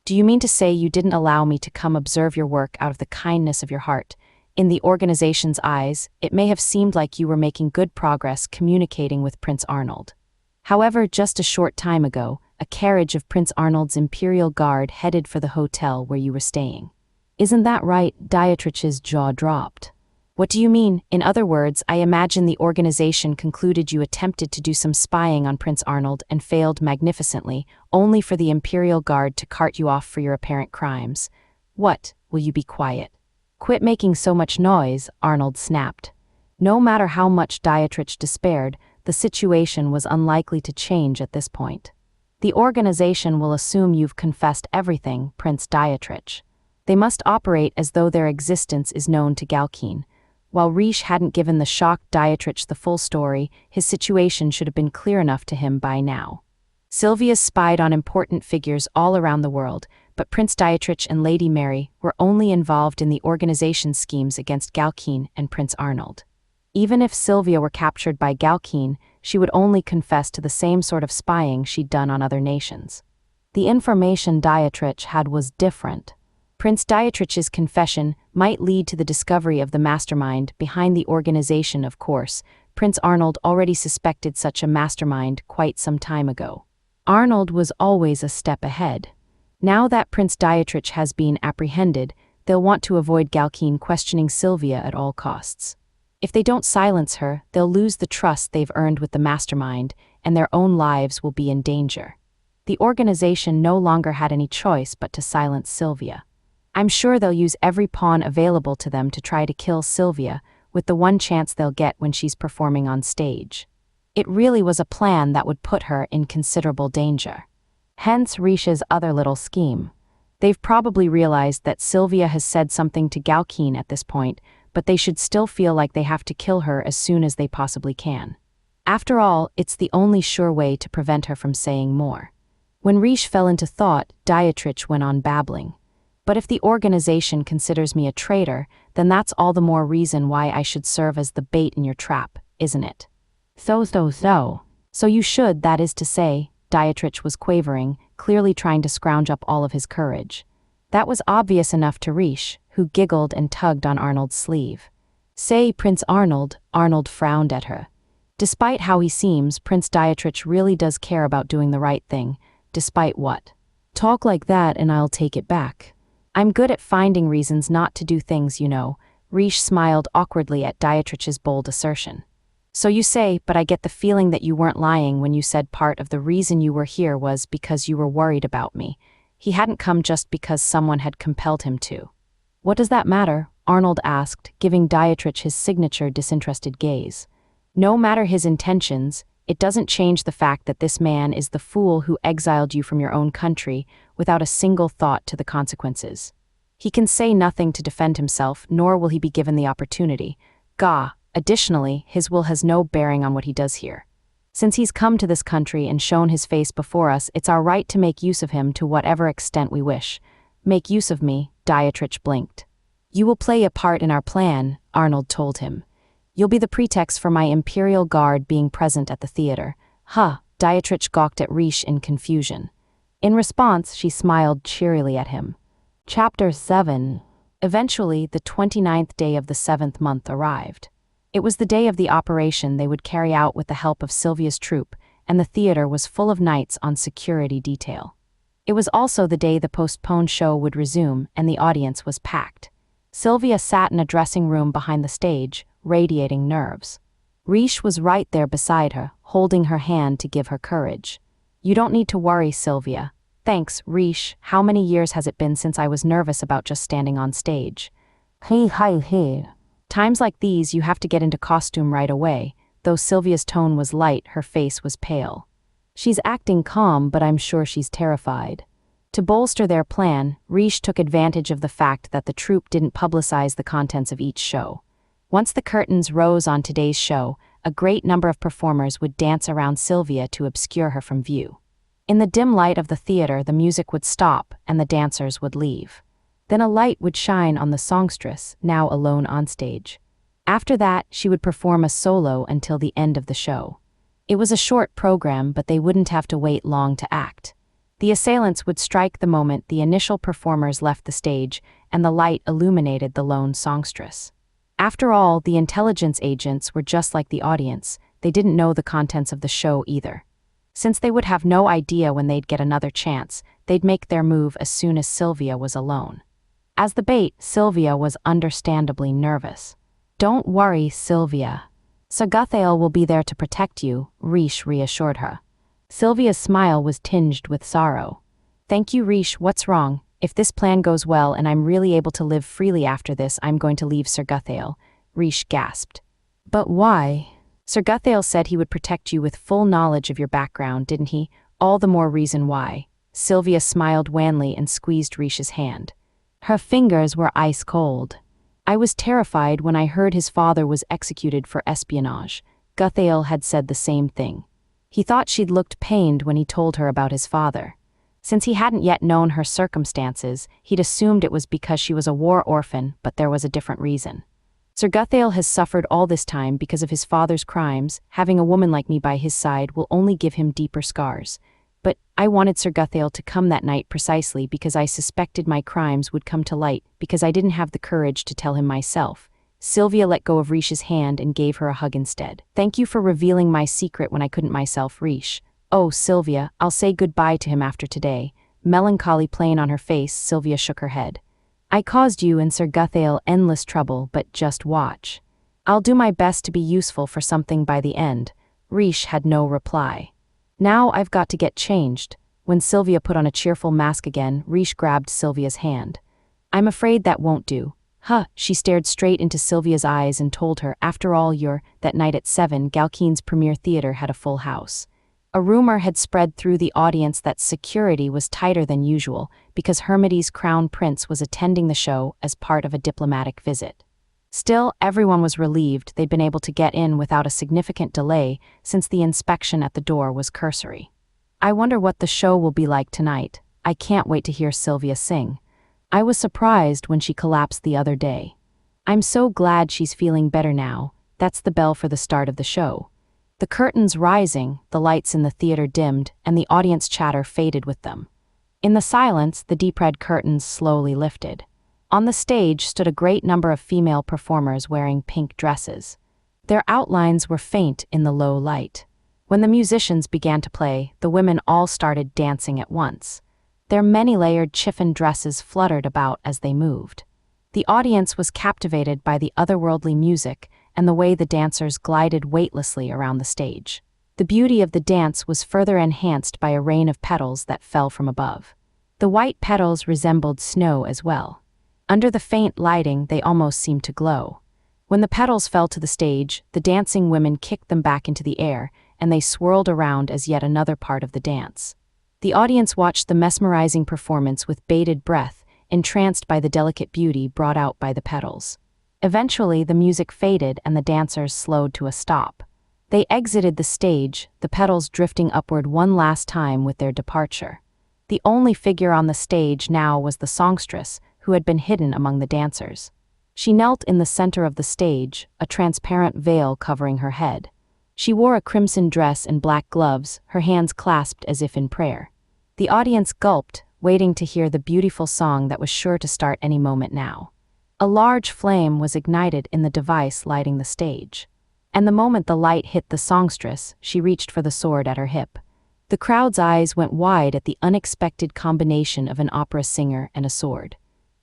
Do you mean to say you didn't allow me to come observe your work out of the kindness of your heart? In the organization's eyes, it may have seemed like you were making good progress communicating with Prince Arnold. However, just a short time ago, a carriage of Prince Arnold's Imperial Guard headed for the hotel where you were staying. Isn't that right? Dietrich's jaw dropped. What do you mean? In other words, I imagine the organization concluded you attempted to do some spying on Prince Arnold and failed magnificently, only for the Imperial Guard to cart you off for your apparent crimes. What? Will you be quiet? Quit making so much noise, Arnold snapped. No matter how much Dietrich despaired, the situation was unlikely to change at this point. The organization will assume you've confessed everything, Prince Dietrich. They must operate as though their existence is known to Galkine. While Reijou hadn't given the shocked Dietrich the full story, his situation should have been clear enough to him by now. Sylvia spied on important figures all around the world, but Prince Dietrich and Lady Mary were only involved in the organization's schemes against Galkine and Prince Arnold. Even if Sylvia were captured by Galkine, she would only confess to the same sort of spying she'd done on other nations. The information Dietrich had was different. Prince Dietrich's confession might lead to the discovery of the mastermind behind the organization, of course. Prince Arnold already suspected such a mastermind quite some time ago. Arnold was always a step ahead. Now that Prince Dietrich has been apprehended, they'll want to avoid Galkine questioning Sylvia at all costs. If they don't silence her, they'll lose the trust they've earned with the mastermind, and their own lives will be in danger. The organization no longer had any choice but to silence Sylvia. I'm sure they'll use every pawn available to them to try to kill Sylvia, with the one chance they'll get when she's performing on stage. It really was a plan that would put her in considerable danger. Hence Reijou's other little scheme. They've probably realized that Sylvia has said something to Galkine at this point, but they should still feel like they have to kill her as soon as they possibly can. After all, it's the only sure way to prevent her from saying more. When Reijou fell into thought, Dietrich went on babbling. But if the organization considers me a traitor, then that's all the more reason why I should serve as the bait in your trap, isn't it? So you should, that is to say, Dietrich was quavering, clearly trying to scrounge up all of his courage. That was obvious enough to Reijou, who giggled and tugged on Arnold's sleeve. Say, Prince Arnold, Arnold frowned at her. Despite how he seems, Prince Dietrich really does care about doing the right thing, despite what? Talk like that and I'll take it back. I'm good at finding reasons not to do things, you know. Reijou smiled awkwardly at Dietrich's bold assertion. So you say, but I get the feeling that you weren't lying when you said part of the reason you were here was because you were worried about me. He hadn't come just because someone had compelled him to. What does that matter? Arnold asked, giving Dietrich his signature disinterested gaze. No matter his intentions, it doesn't change the fact that this man is the fool who exiled you from your own country without a single thought to the consequences. He can say nothing to defend himself, nor will he be given the opportunity. Additionally, his will has no bearing on what he does here. Since he's come to this country and shown his face before us, it's our right to make use of him to whatever extent we wish. Make use of me, Dietrich blinked. You will play a part in our plan, Arnold told him. You'll be the pretext for my Imperial Guard being present at the theater. Dietrich gawked at Reijou in confusion. In response, she smiled cheerily at him. Chapter 7. Eventually, the 29th day of the 7th month arrived. It was the day of the operation they would carry out with the help of Sylvia's troupe, and the theater was full of knights on security detail. It was also the day the postponed show would resume, and the audience was packed. Sylvia sat in a dressing room behind the stage, radiating nerves. Reijou was right there beside her, holding her hand to give her courage. You don't need to worry, Sylvia. Thanks, Reijou. How many years has it been since I was nervous about just standing on stage? Hey. Times like these, you have to get into costume right away. Though Sylvia's tone was light, her face was pale. She's acting calm, but I'm sure she's terrified. To bolster their plan, Reijou took advantage of the fact that the troupe didn't publicize the contents of each show. Once the curtains rose on today's show, a great number of performers would dance around Sylvia to obscure her from view. In the dim light of the theater, the music would stop and the dancers would leave. Then a light would shine on the songstress, now alone on stage. After that, she would perform a solo until the end of the show. It was a short program, but they wouldn't have to wait long to act. The assailants would strike the moment the initial performers left the stage, and the light illuminated the lone songstress. After all, the intelligence agents were just like the audience. They didn't know the contents of the show either. Since they would have no idea when they'd get another chance, they'd make their move as soon as Sylvia was alone. As the bait, Sylvia was understandably nervous. "Don't worry, Sylvia. Seikatsu will be there to protect you," Reijou reassured her. Sylvia's smile was tinged with sorrow. "Thank you, Reijou. What's wrong? If this plan goes well and I'm really able to live freely after this, I'm going to leave Seikatsu," Reijou gasped. "But why? Seikatsu said he would protect you with full knowledge of your background, didn't he? All the more reason why." Sylvia smiled wanly and squeezed Reijou's hand. Her fingers were ice cold. "I was terrified when I heard his father was executed for espionage." Guthail had said the same thing. He thought she'd looked pained when he told her about his father. Since he hadn't yet known her circumstances, he'd assumed it was because she was a war orphan, but there was a different reason. "Sir Guthail has suffered all this time because of his father's crimes. Having a woman like me by his side will only give him deeper scars. But I wanted Sir Guthail to come that night precisely because I suspected my crimes would come to light, because I didn't have the courage to tell him myself." Sylvia let go of Reijou's hand and gave her a hug instead. "Thank you for revealing my secret when I couldn't myself, Reijou." "Oh, Sylvia, I'll say goodbye to him after today." Melancholy playing on her face, Sylvia shook her head. "I caused you and Sir Guthail endless trouble, but just watch. I'll do my best to be useful for something by the end." Reijou had no reply. "Now I've got to get changed." When Sylvia put on a cheerful mask again, Reijou grabbed Sylvia's hand. "I'm afraid that won't do." "Huh." She stared straight into Sylvia's eyes and told her, "After all, that night at 7, Galkeen's premiere theater had a full house." A rumor had spread through the audience that security was tighter than usual because Hermity's crown prince was attending the show as part of a diplomatic visit. Still, everyone was relieved they'd been able to get in without a significant delay since the inspection at the door was cursory. "I wonder what the show will be like tonight. I can't wait to hear Sylvia sing. I was surprised when she collapsed the other day. I'm so glad she's feeling better now." That's the bell for the start of the show. The curtains rising, the lights in the theater dimmed, and the audience chatter faded with them. In the silence, the deep red curtains slowly lifted. On the stage stood a great number of female performers wearing pink dresses. Their outlines were faint in the low light. When the musicians began to play, the women all started dancing at once. Their many-layered chiffon dresses fluttered about as they moved. The audience was captivated by the otherworldly music and the way the dancers glided weightlessly around the stage. The beauty of the dance was further enhanced by a rain of petals that fell from above. The white petals resembled snow as well. Under the faint lighting, they almost seemed to glow. When the petals fell to the stage, the dancing women kicked them back into the air, and they swirled around as yet another part of the dance. The audience watched the mesmerizing performance with bated breath, entranced by the delicate beauty brought out by the petals. Eventually, the music faded and the dancers slowed to a stop. They exited the stage, the petals drifting upward one last time with their departure. The only figure on the stage now was the songstress, who had been hidden among the dancers. She knelt in the center of the stage, a transparent veil covering her head. She wore a crimson dress and black gloves, her hands clasped as if in prayer. The audience gulped, waiting to hear the beautiful song that was sure to start any moment now. A large flame was ignited in the device lighting the stage. And the moment the light hit the songstress, she reached for the sword at her hip. The crowd's eyes went wide at the unexpected combination of an opera singer and a sword.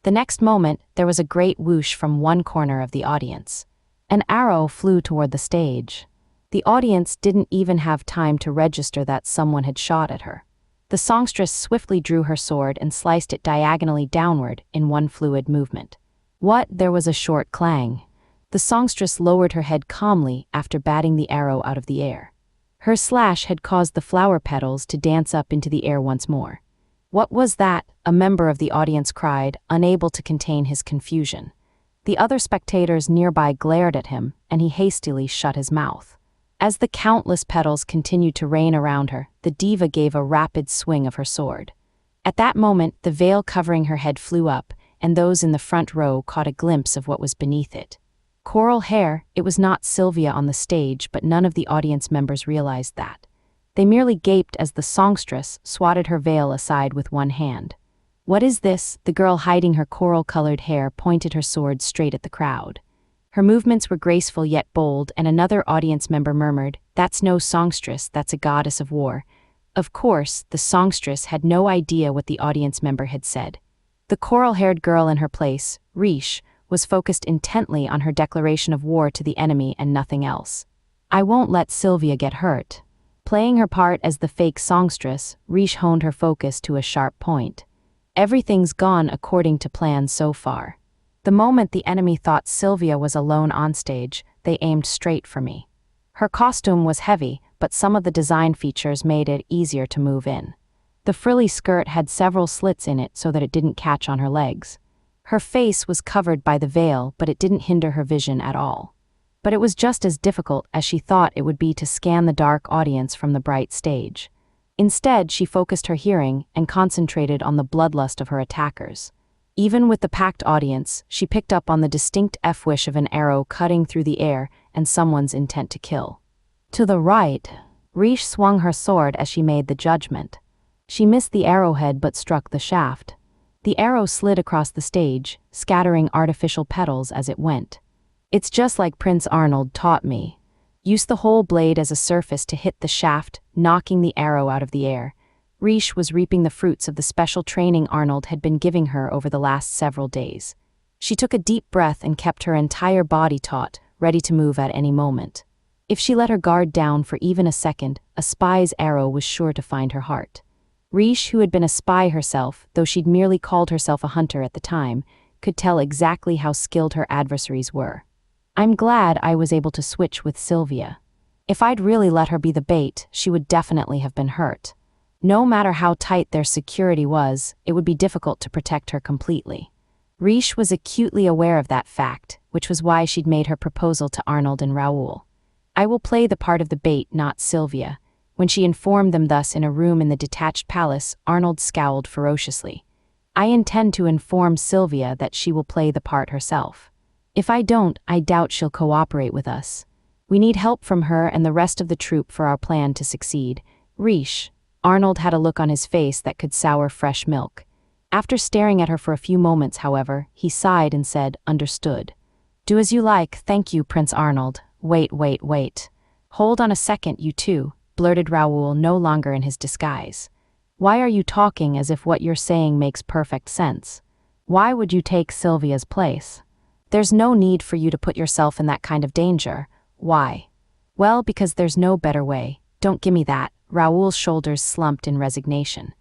The next moment, there was a great whoosh from one corner of the audience. An arrow flew toward the stage. The audience didn't even have time to register that someone had shot at her. The songstress swiftly drew her sword and sliced it diagonally downward in one fluid movement. What? There was a short clang. The songstress lowered her head calmly after batting the arrow out of the air. Her slash had caused the flower petals to dance up into the air once more. "What was that?" a member of the audience cried, unable to contain his confusion. The other spectators nearby glared at him, and he hastily shut his mouth. As the countless petals continued to rain around her, the diva gave a rapid swing of her sword. At that moment, the veil covering her head flew up, and those in the front row caught a glimpse of what was beneath it. Coral hair. It was not Sylvia on the stage, but none of the audience members realized that. They merely gaped as the songstress swatted her veil aside with one hand. "What is this?" The girl hiding her coral-colored hair pointed her sword straight at the crowd. Her movements were graceful yet bold, and another audience member murmured, "That's no songstress, that's a goddess of war." Of course, the songstress had no idea what the audience member had said. The coral-haired girl in her place, Reijou, was focused intently on her declaration of war to the enemy and nothing else. "I won't let Sylvia get hurt." Playing her part as the fake songstress, Reijou honed her focus to a sharp point. "Everything's gone according to plan so far. The moment the enemy thought Sylvia was alone onstage, they aimed straight for me. Her costume was heavy, but some of the design features made it easier to move in. The frilly skirt had several slits in it so that it didn't catch on her legs. Her face was covered by the veil, but it didn't hinder her vision at all. But it was just as difficult as she thought it would be to scan the dark audience from the bright stage. Instead, she focused her hearing and concentrated on the bloodlust of her attackers. Even with the packed audience, she picked up on the distinct F-wish of an arrow cutting through the air and someone's intent to kill. To the right, Reijou swung her sword as she made the judgment. She missed the arrowhead but struck the shaft. The arrow slid across the stage, scattering artificial petals as it went. "It's just like Prince Arnold taught me. Use the whole blade as a surface to hit the shaft, knocking the arrow out of the air." Reijou was reaping the fruits of the special training Arnold had been giving her over the last several days. She took a deep breath and kept her entire body taut, ready to move at any moment. If she let her guard down for even a second, a spy's arrow was sure to find her heart. Reijou, who had been a spy herself, though she'd merely called herself a hunter at the time, could tell exactly how skilled her adversaries were. "I'm glad I was able to switch with Sylvia. If I'd really let her be the bait, she would definitely have been hurt. No matter how tight their security was, it would be difficult to protect her completely." Reijou was acutely aware of that fact, which was why she'd made her proposal to Arnold and Raoul. "I will play the part of the bait, not Sylvia." When she informed them thus in a room in the detached palace, Arnold scowled ferociously. "I intend to inform Sylvia that she will play the part herself. If I don't, I doubt she'll cooperate with us. We need help from her and the rest of the troupe for our plan to succeed." "Reijou." Arnold had a look on his face that could sour fresh milk. After staring at her for a few moments, however, he sighed and said, "Understood." "Do as you like, thank you, Prince Arnold." Wait. "Hold on a second, you two," blurted Raoul, no longer in his disguise. "Why are you talking as if what you're saying makes perfect sense? Why would you take Sylvia's place? There's no need for you to put yourself in that kind of danger." "Why?" "Well, because there's no better way. Don't gimme that." Raoul's shoulders slumped in resignation.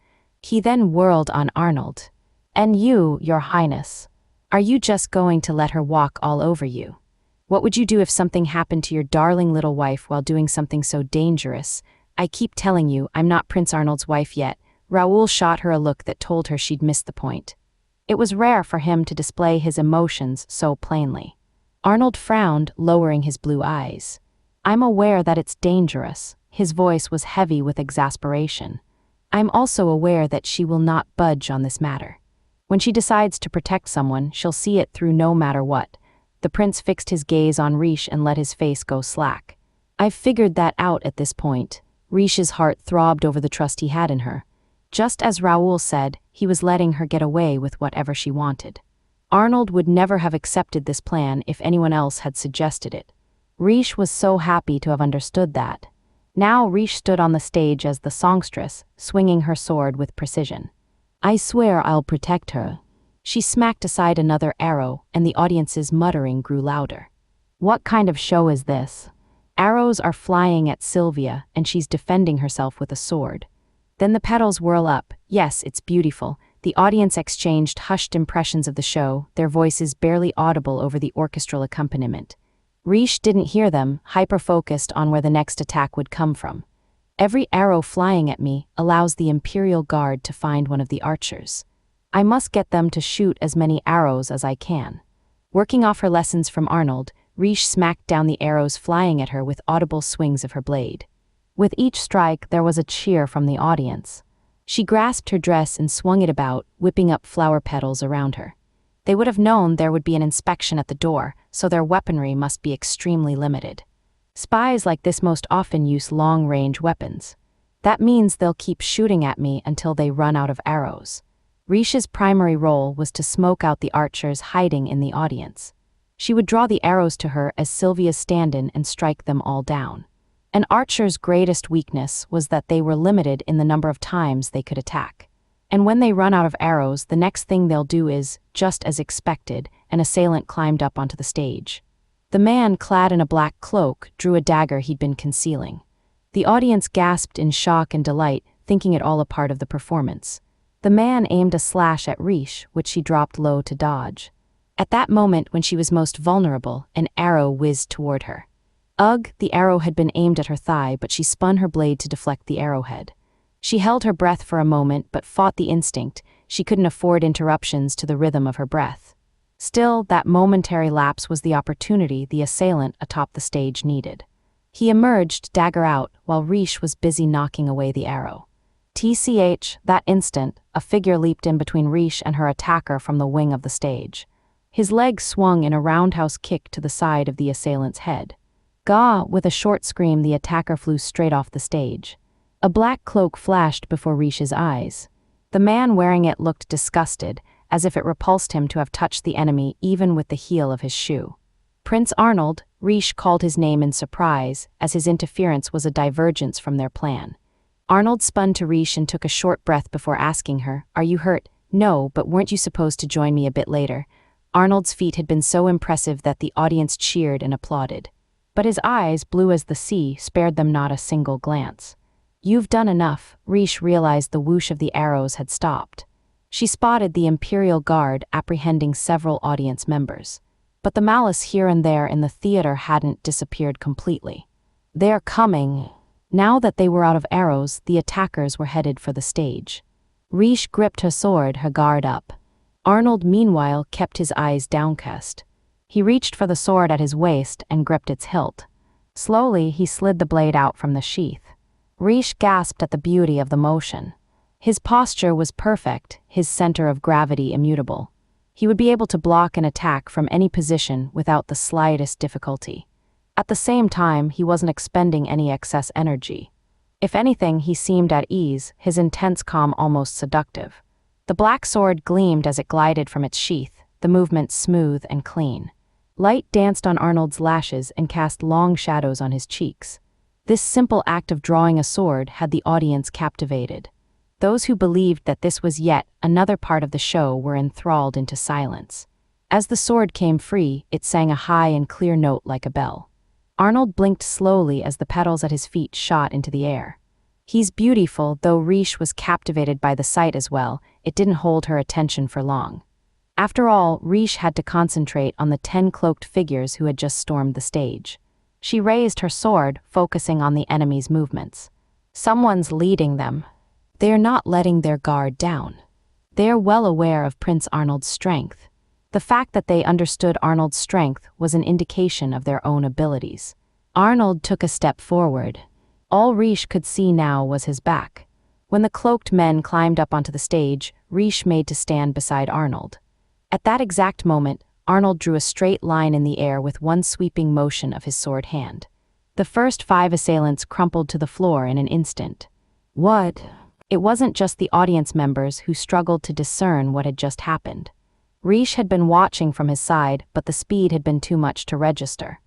He then whirled on Arnold. "And you, Your Highness, are you just going to let her walk all over you? What would you do if something happened to your darling little wife while doing something so dangerous? I keep telling you, I'm not Prince Arnold's wife yet." Raoul shot her a look that told her she'd missed the point. It was rare for him to display his emotions so plainly. Arnold frowned, lowering his blue eyes. "I'm aware that it's dangerous." His voice was heavy with exasperation. "I'm also aware that she will not budge on this matter. When she decides to protect someone, she'll see it through no matter what." The prince fixed his gaze on Reijou and let his face go slack. "I've figured that out at this point." Reishu's heart throbbed over the trust he had in her. Just as Raoul said, he was letting her get away with whatever she wanted. Arnold would never have accepted this plan if anyone else had suggested it. Reijou was so happy to have understood that. Now Reijou stood on the stage as the songstress, swinging her sword with precision. "I swear I'll protect her." She smacked aside another arrow, and the audience's muttering grew louder. "What kind of show is this? Arrows are flying at Sylvia, and she's defending herself with a sword." Then the petals whirl up. "Yes, it's beautiful." The audience exchanged hushed impressions of the show, their voices barely audible over the orchestral accompaniment. Reijou didn't hear them, hyper-focused on where the next attack would come from. "Every arrow flying at me allows the Imperial Guard to find one of the archers. I must get them to shoot as many arrows as I can." Working off her lessons from Arnold, Reijou smacked down the arrows flying at her with audible swings of her blade. With each strike, there was a cheer from the audience. She grasped her dress and swung it about, whipping up flower petals around her. They would have known there would be an inspection at the door, so their weaponry must be extremely limited. Spies like this most often use long-range weapons. That means they'll keep shooting at me until they run out of arrows. Reijou's primary role was to smoke out the archers hiding in the audience. She would draw the arrows to her as Sylvia's stand-in and strike them all down. An archer's greatest weakness was that they were limited in the number of times they could attack. And when they run out of arrows, the next thing they'll do is, just as expected, an assailant climbed up onto the stage. The man, clad in a black cloak, drew a dagger he'd been concealing. The audience gasped in shock and delight, thinking it all a part of the performance. The man aimed a slash at Reijou, which she dropped low to dodge. At that moment, when she was most vulnerable, an arrow whizzed toward her. Ugh, the arrow had been aimed at her thigh, but she spun her blade to deflect the arrowhead. She held her breath for a moment but fought the instinct. She couldn't afford interruptions to the rhythm of her breath. Still, that momentary lapse was the opportunity the assailant atop the stage needed. He emerged, dagger out, while Reijou was busy knocking away the arrow. That instant, a figure leaped in between Reijou and her attacker from the wing of the stage. His leg swung in a roundhouse kick to the side of the assailant's head. Gah! With a short scream, the attacker flew straight off the stage. A black cloak flashed before Reijou's eyes. The man wearing it looked disgusted, as if it repulsed him to have touched the enemy even with the heel of his shoe. Prince Arnold, Reijou called his name in surprise, as his interference was a divergence from their plan. Arnold spun to Reijou and took a short breath before asking her, "Are you hurt?" "No, but weren't you supposed to join me a bit later?" Arnold's feat had been so impressive that the audience cheered and applauded. But his eyes, blue as the sea, spared them not a single glance. "You've done enough." Reijou realized the whoosh of the arrows had stopped. She spotted the Imperial Guard apprehending several audience members. But the malice here and there in the theater hadn't disappeared completely. "They're coming." Now that they were out of arrows, the attackers were headed for the stage. Reijou gripped her sword, her guard up. Arnold, meanwhile, kept his eyes downcast. He reached for the sword at his waist and gripped its hilt. Slowly, he slid the blade out from the sheath. Reijou gasped at the beauty of the motion. His posture was perfect, his center of gravity immutable. He would be able to block an attack from any position without the slightest difficulty. At the same time, he wasn't expending any excess energy. If anything, he seemed at ease, his intense calm almost seductive. The black sword gleamed as it glided from its sheath, the movement smooth and clean. Light danced on Arnold's lashes and cast long shadows on his cheeks. This simple act of drawing a sword had the audience captivated. Those who believed that this was yet another part of the show were enthralled into silence. As the sword came free, it sang a high and clear note like a bell. Arnold blinked slowly as the petals at his feet shot into the air. He's beautiful, though Reijou was captivated by the sight as well. It didn't hold her attention for long. After all, Reijou had to concentrate on the 10 cloaked figures who had just stormed the stage. She raised her sword, focusing on the enemy's movements. Someone's leading them. They're not letting their guard down. They're well aware of Prince Arnold's strength. The fact that they understood Arnold's strength was an indication of their own abilities. Arnold took a step forward. All Reijou could see now was his back. When the cloaked men climbed up onto the stage, Reijou made to stand beside Arnold. At that exact moment, Arnold drew a straight line in the air with one sweeping motion of his sword hand. The first 5 assailants crumpled to the floor in an instant. What? It wasn't just the audience members who struggled to discern what had just happened. Reijou had been watching from his side, but the speed had been too much to register.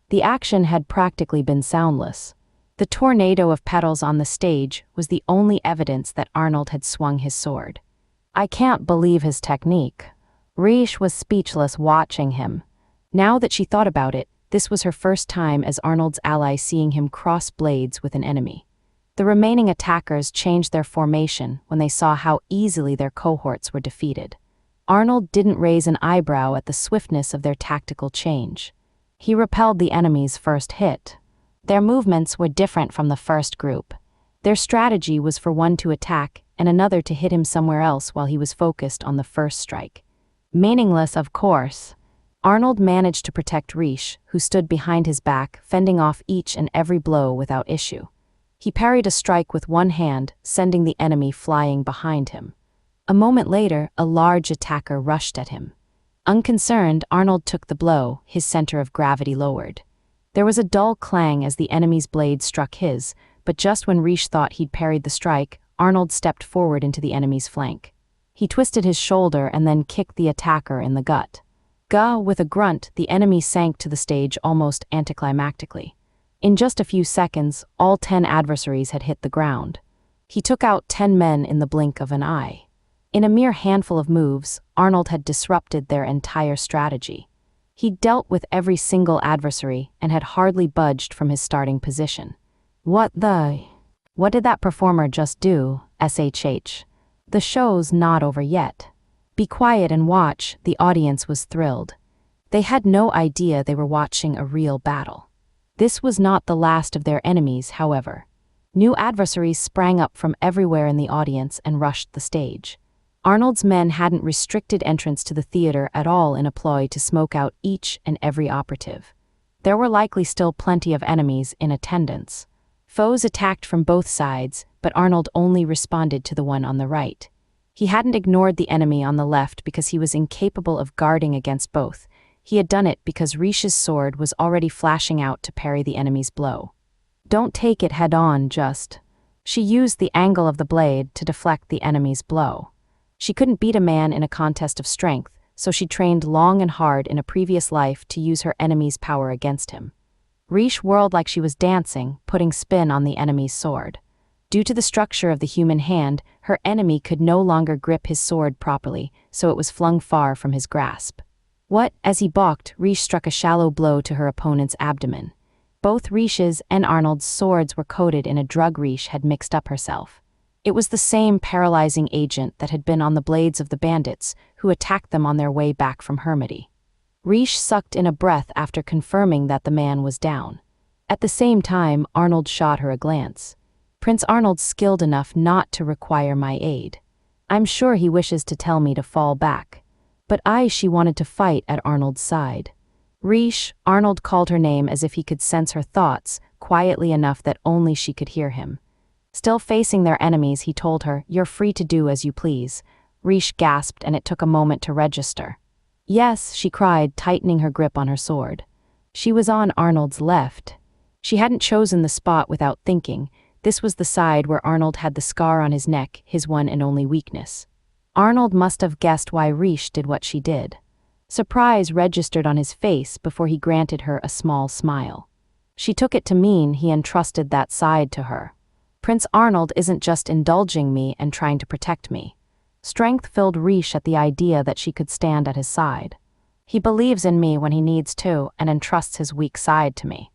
The action had practically been soundless. The tornado of petals on the stage was the only evidence that Arnold had swung his sword. I can't believe his technique. Reijou was speechless watching him. Now that she thought about it, this was her first time as Arnold's ally seeing him cross blades with an enemy. The remaining attackers changed their formation when they saw how easily their cohorts were defeated. Arnold didn't raise an eyebrow at the swiftness of their tactical change. He repelled the enemy's first hit. Their movements were different from the first group. Their strategy was for one to attack and another to hit him somewhere else while he was focused on the first strike. Meaningless, of course. Arnold managed to protect Reijou, who stood behind his back, fending off each and every blow without issue. He parried a strike with one hand, sending the enemy flying behind him. A moment later, a large attacker rushed at him. Unconcerned, Arnold took the blow, his center of gravity lowered. There was a dull clang as the enemy's blade struck his, but just when Reijou thought he'd parried the strike, Arnold stepped forward into the enemy's flank. He twisted his shoulder and then kicked the attacker in the gut. Gah! With a grunt, the enemy sank to the stage almost anticlimactically. In just a few seconds, all 10 adversaries had hit the ground. He took out 10 men in the blink of an eye. In a mere handful of moves, Arnold had disrupted their entire strategy. He dealt with every single adversary and had hardly budged from his starting position. What did that performer just do, SHH? The show's not over yet. Be quiet and watch, the audience was thrilled. They had no idea they were watching a real battle. This was not the last of their enemies, however. New adversaries sprang up from everywhere in the audience and rushed the stage. Arnold's men hadn't restricted entrance to the theater at all in a ploy to smoke out each and every operative. There were likely still plenty of enemies in attendance. Foes attacked from both sides, but Arnold only responded to the one on the right. He hadn't ignored the enemy on the left because he was incapable of guarding against both. He had done it because Reijou's sword was already flashing out to parry the enemy's blow. Don't take it head-on, just. She used the angle of the blade to deflect the enemy's blow. She couldn't beat a man in a contest of strength, so she trained long and hard in a previous life to use her enemy's power against him. Reijou whirled like she was dancing, putting spin on the enemy's sword. Due to the structure of the human hand, her enemy could no longer grip his sword properly, so it was flung far from his grasp. As he balked, Reijou struck a shallow blow to her opponent's abdomen. Both Reijou's and Arnold's swords were coated in a drug Reijou had mixed up herself. It was the same paralyzing agent that had been on the blades of the bandits who attacked them on their way back from Hermity. Reijou sucked in a breath after confirming that the man was down. At the same time, Arnold shot her a glance. Prince Arnold's skilled enough not to require my aid. I'm sure he wishes to tell me to fall back. But she wanted to fight at Arnold's side. Reijou, Arnold called her name as if he could sense her thoughts, quietly enough that only she could hear him. Still facing their enemies, he told her, "You're free to do as you please." Reijou gasped and it took a moment to register. "Yes," she cried, tightening her grip on her sword. She was on Arnold's left. She hadn't chosen the spot without thinking. This was the side where Arnold had the scar on his neck, his one and only weakness. Arnold must have guessed why Reijou did what she did. Surprise registered on his face before he granted her a small smile. She took it to mean he entrusted that side to her. Prince Arnold isn't just indulging me and trying to protect me. Strength filled Reijou at the idea that she could stand at his side. He believes in me when he needs to and entrusts his weak side to me.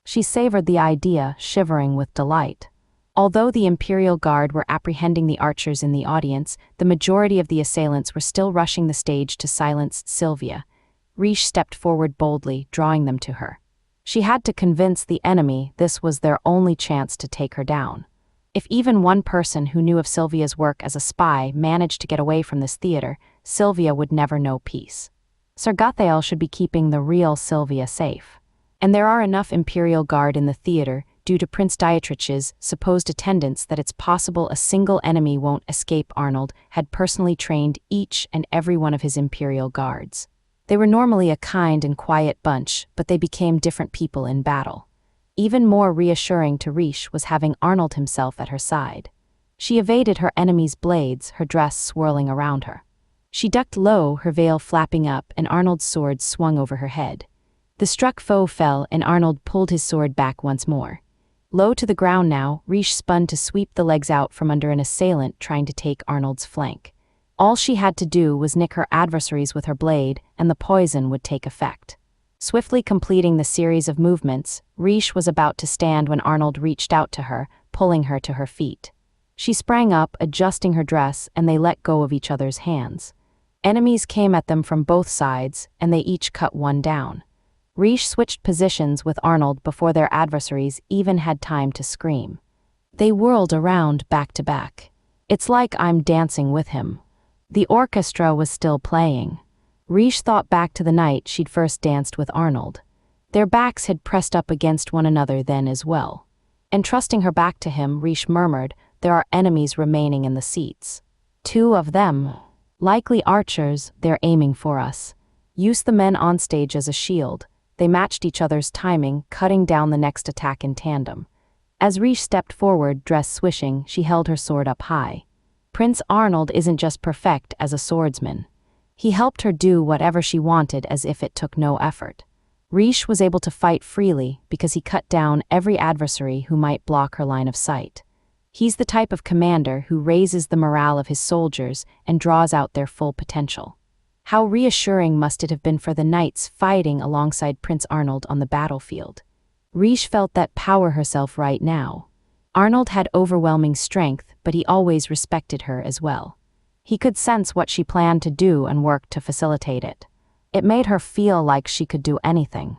She savored the idea, shivering with delight. Although the Imperial Guard were apprehending the archers in the audience, the majority of the assailants were still rushing the stage to silence Sylvia. Reijou stepped forward boldly, drawing them to her. She had to convince the enemy this was their only chance to take her down. If even one person who knew of Sylvia's work as a spy managed to get away from this theater, Sylvia would never know peace. Sir Guthael should be keeping the real Sylvia safe. And there are enough Imperial Guard in the theater, due to Prince Dietrich's supposed attendance, that it's possible a single enemy won't escape. Arnold had personally trained each and every one of his Imperial Guards. They were normally a kind and quiet bunch, but they became different people in battle. Even more reassuring to Reijou was having Arnold himself at her side. She evaded her enemy's blades, her dress swirling around her. She ducked low, her veil flapping up, and Arnold's sword swung over her head. The struck foe fell, and Arnold pulled his sword back once more. Low to the ground now, Reijou spun to sweep the legs out from under an assailant trying to take Arnold's flank. All she had to do was nick her adversaries with her blade, and the poison would take effect. Swiftly completing the series of movements, Reijou was about to stand when Arnold reached out to her, pulling her to her feet. She sprang up, adjusting her dress, and they let go of each other's hands. Enemies came at them from both sides, and they each cut one down. Reijou switched positions with Arnold before their adversaries even had time to scream. They whirled around back to back. It's like I'm dancing with him. The orchestra was still playing. Reijou thought back to the night she'd first danced with Arnold. Their backs had pressed up against one another then as well. Entrusting her back to him, Reijou murmured, "There are enemies remaining in the seats. 2 of them. Likely archers, they're aiming for us. Use the men on stage as a shield." They matched each other's timing, cutting down the next attack in tandem. As Reijou stepped forward, dress swishing, she held her sword up high. Prince Arnold isn't just perfect as a swordsman. He helped her do whatever she wanted as if it took no effort. Reijou was able to fight freely because he cut down every adversary who might block her line of sight. He's the type of commander who raises the morale of his soldiers and draws out their full potential. How reassuring must it have been for the knights fighting alongside Prince Arnold on the battlefield. Reijou felt that power herself right now. Arnold had overwhelming strength, but he always respected her as well. He could sense what she planned to do and worked to facilitate it. It made her feel like she could do anything.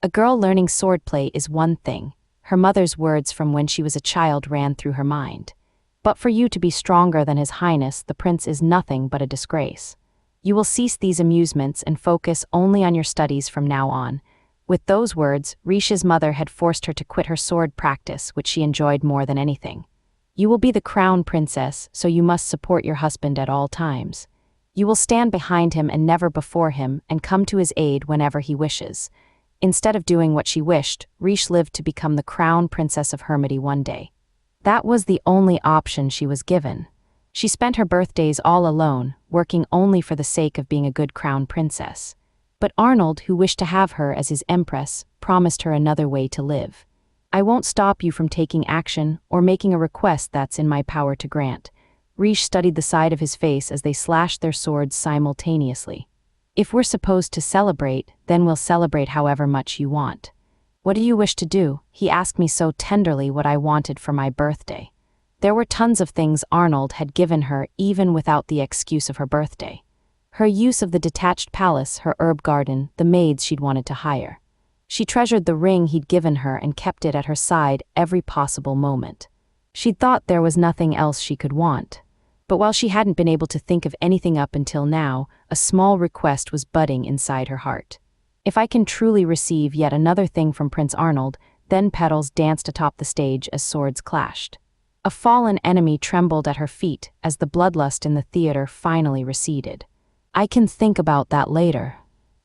A girl learning swordplay is one thing. Her mother's words from when she was a child ran through her mind. But for you to be stronger than His Highness, the prince is nothing but a disgrace. You will cease these amusements and focus only on your studies from now on. With those words, Reijou's mother had forced her to quit her sword practice, which she enjoyed more than anything. You will be the crown princess, so you must support your husband at all times. You will stand behind him and never before him, and come to his aid whenever he wishes. Instead of doing what she wished, Reijou lived to become the crown princess of Hermity one day. That was the only option she was given. She spent her birthdays all alone, working only for the sake of being a good crown princess. But Arnold, who wished to have her as his empress, promised her another way to live. "I won't stop you from taking action or making a request that's in my power to grant." Reijou studied the side of his face as they slashed their swords simultaneously. "If we're supposed to celebrate, then we'll celebrate however much you want." "What do you wish to do?" He asked me so tenderly what I wanted for my birthday. There were tons of things Arnold had given her even without the excuse of her birthday. Her use of the detached palace, her herb garden, the maids she'd wanted to hire. She treasured the ring he'd given her and kept it at her side every possible moment. She'd thought there was nothing else she could want. But while she hadn't been able to think of anything up until now, a small request was budding inside her heart. If I can truly receive yet another thing from Prince Arnold, then petals danced atop the stage as swords clashed. A fallen enemy trembled at her feet as the bloodlust in the theater finally receded. I can think about that later.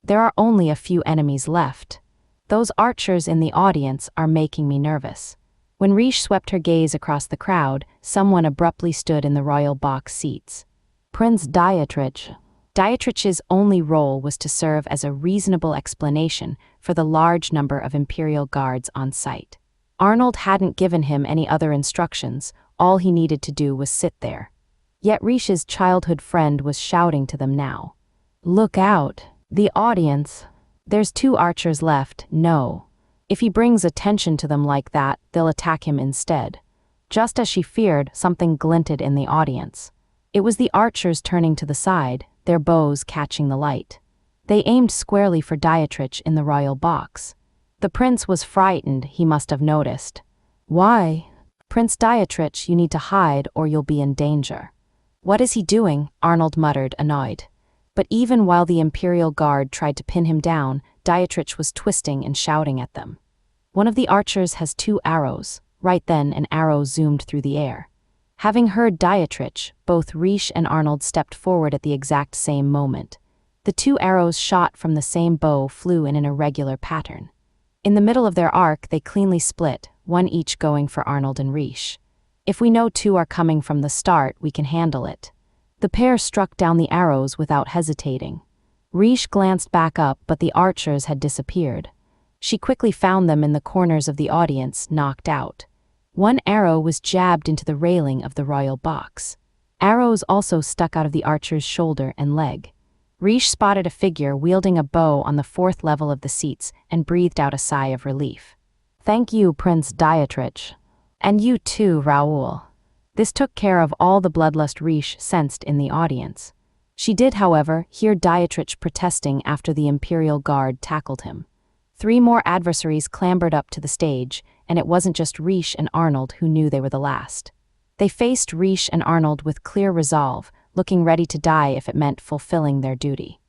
There are only a few enemies left. Those archers in the audience are making me nervous. When Reijou swept her gaze across the crowd, someone abruptly stood in the royal box seats. Prince Dietrich. Dietrich's only role was to serve as a reasonable explanation for the large number of imperial guards on site. Arnold hadn't given him any other instructions, all he needed to do was sit there. Yet Reijou's childhood friend was shouting to them now. "Look out! The audience! There's 2 archers left, no. If he brings attention to them like that, they'll attack him instead." Just as she feared, something glinted in the audience. It was the archers turning to the side, their bows catching the light. They aimed squarely for Dietrich in the royal box. The prince was frightened, he must have noticed. "Why? Prince Dietrich, you need to hide or you'll be in danger." "What is he doing?" Arnold muttered, annoyed. But even while the Imperial Guard tried to pin him down, Dietrich was twisting and shouting at them. "One of the archers has 2 arrows." Right then, an arrow zoomed through the air. Having heard Dietrich, both Reijou and Arnold stepped forward at the exact same moment. The 2 arrows shot from the same bow flew in an irregular pattern. In the middle of their arc, they cleanly split, one each going for Arnold and Reijou. "If we know 2 are coming from the start, we can handle it." The pair struck down the arrows without hesitating. Reijou glanced back up, but the archers had disappeared. She quickly found them in the corners of the audience, knocked out. One arrow was jabbed into the railing of the royal box. Arrows also stuck out of the archer's shoulder and leg. Reijou spotted a figure wielding a bow on the 4th level of the seats and breathed out a sigh of relief. "Thank you, Prince Dietrich. And you too, Raoul." This took care of all the bloodlust Reijou sensed in the audience. She did, however, hear Dietrich protesting after the Imperial Guard tackled him. 3 more adversaries clambered up to the stage, and it wasn't just Reijou and Arnold who knew they were the last. They faced Reijou and Arnold with clear resolve, looking ready to die if it meant fulfilling their duty.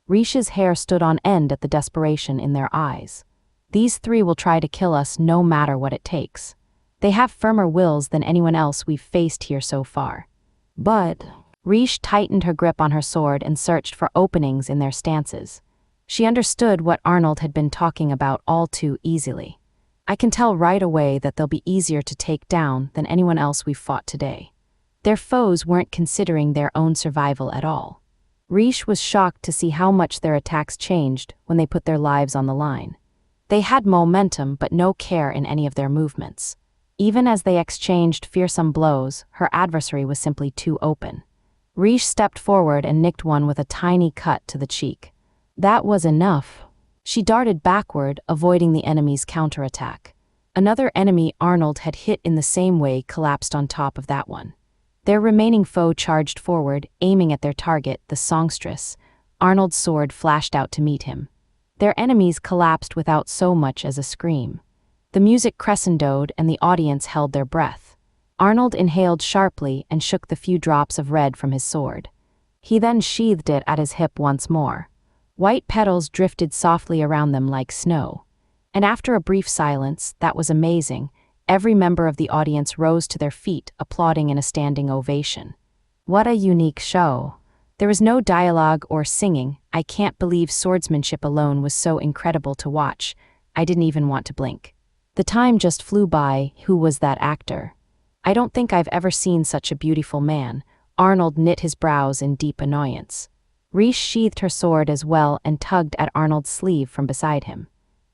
Reijou's hair stood on end at the desperation in their eyes. These three will try to kill us no matter what it takes. They have firmer wills than anyone else we've faced here so far. But Reijou tightened her grip on her sword and searched for openings in their stances. She understood what Arnold had been talking about all too easily. I can tell right away that they'll be easier to take down than anyone else we've fought today. Their foes weren't considering their own survival at all. Reijou was shocked to see how much their attacks changed when they put their lives on the line. They had momentum but no care in any of their movements. Even as they exchanged fearsome blows, her adversary was simply too open. Reijou stepped forward and nicked one with a tiny cut to the cheek. That was enough. She darted backward, avoiding the enemy's counterattack. Another enemy Arnold had hit in the same way collapsed on top of that one. Their remaining foe charged forward, aiming at their target, the songstress. Arnold's sword flashed out to meet him. Their enemies collapsed without so much as a scream. The music crescendoed and the audience held their breath. Arnold inhaled sharply and shook the few drops of red from his sword. He then sheathed it at his hip once more. White petals drifted softly around them like snow. And after a brief silence that was amazing, every member of the audience rose to their feet, applauding in a standing ovation. What a unique show. There was no dialogue or singing. I can't believe swordsmanship alone was so incredible to watch. I didn't even want to blink. The time just flew by. Who was that actor? I don't think I've ever seen such a beautiful man. Arnold knit his brows in deep annoyance. Reijou sheathed her sword as well and tugged at Arnold's sleeve from beside him.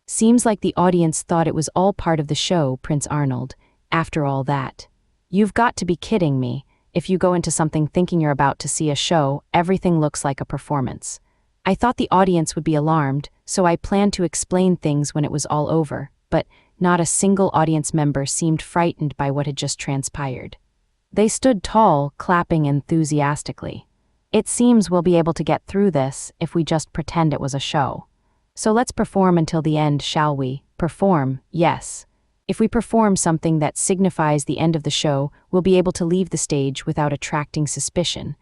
Seems like the audience thought it was all part of the show, Prince Arnold. After all that. You've got to be kidding me. If you go into something thinking you're about to see a show, everything looks like a performance. I thought the audience would be alarmed, so I planned to explain things when it was all over, but not a single audience member seemed frightened by what had just transpired. They stood tall, clapping enthusiastically. It seems we'll be able to get through this if we just pretend it was a show. So let's perform until the end, shall we? Perform, yes. If we perform something that signifies the end of the show, we'll be able to leave the stage without attracting suspicion.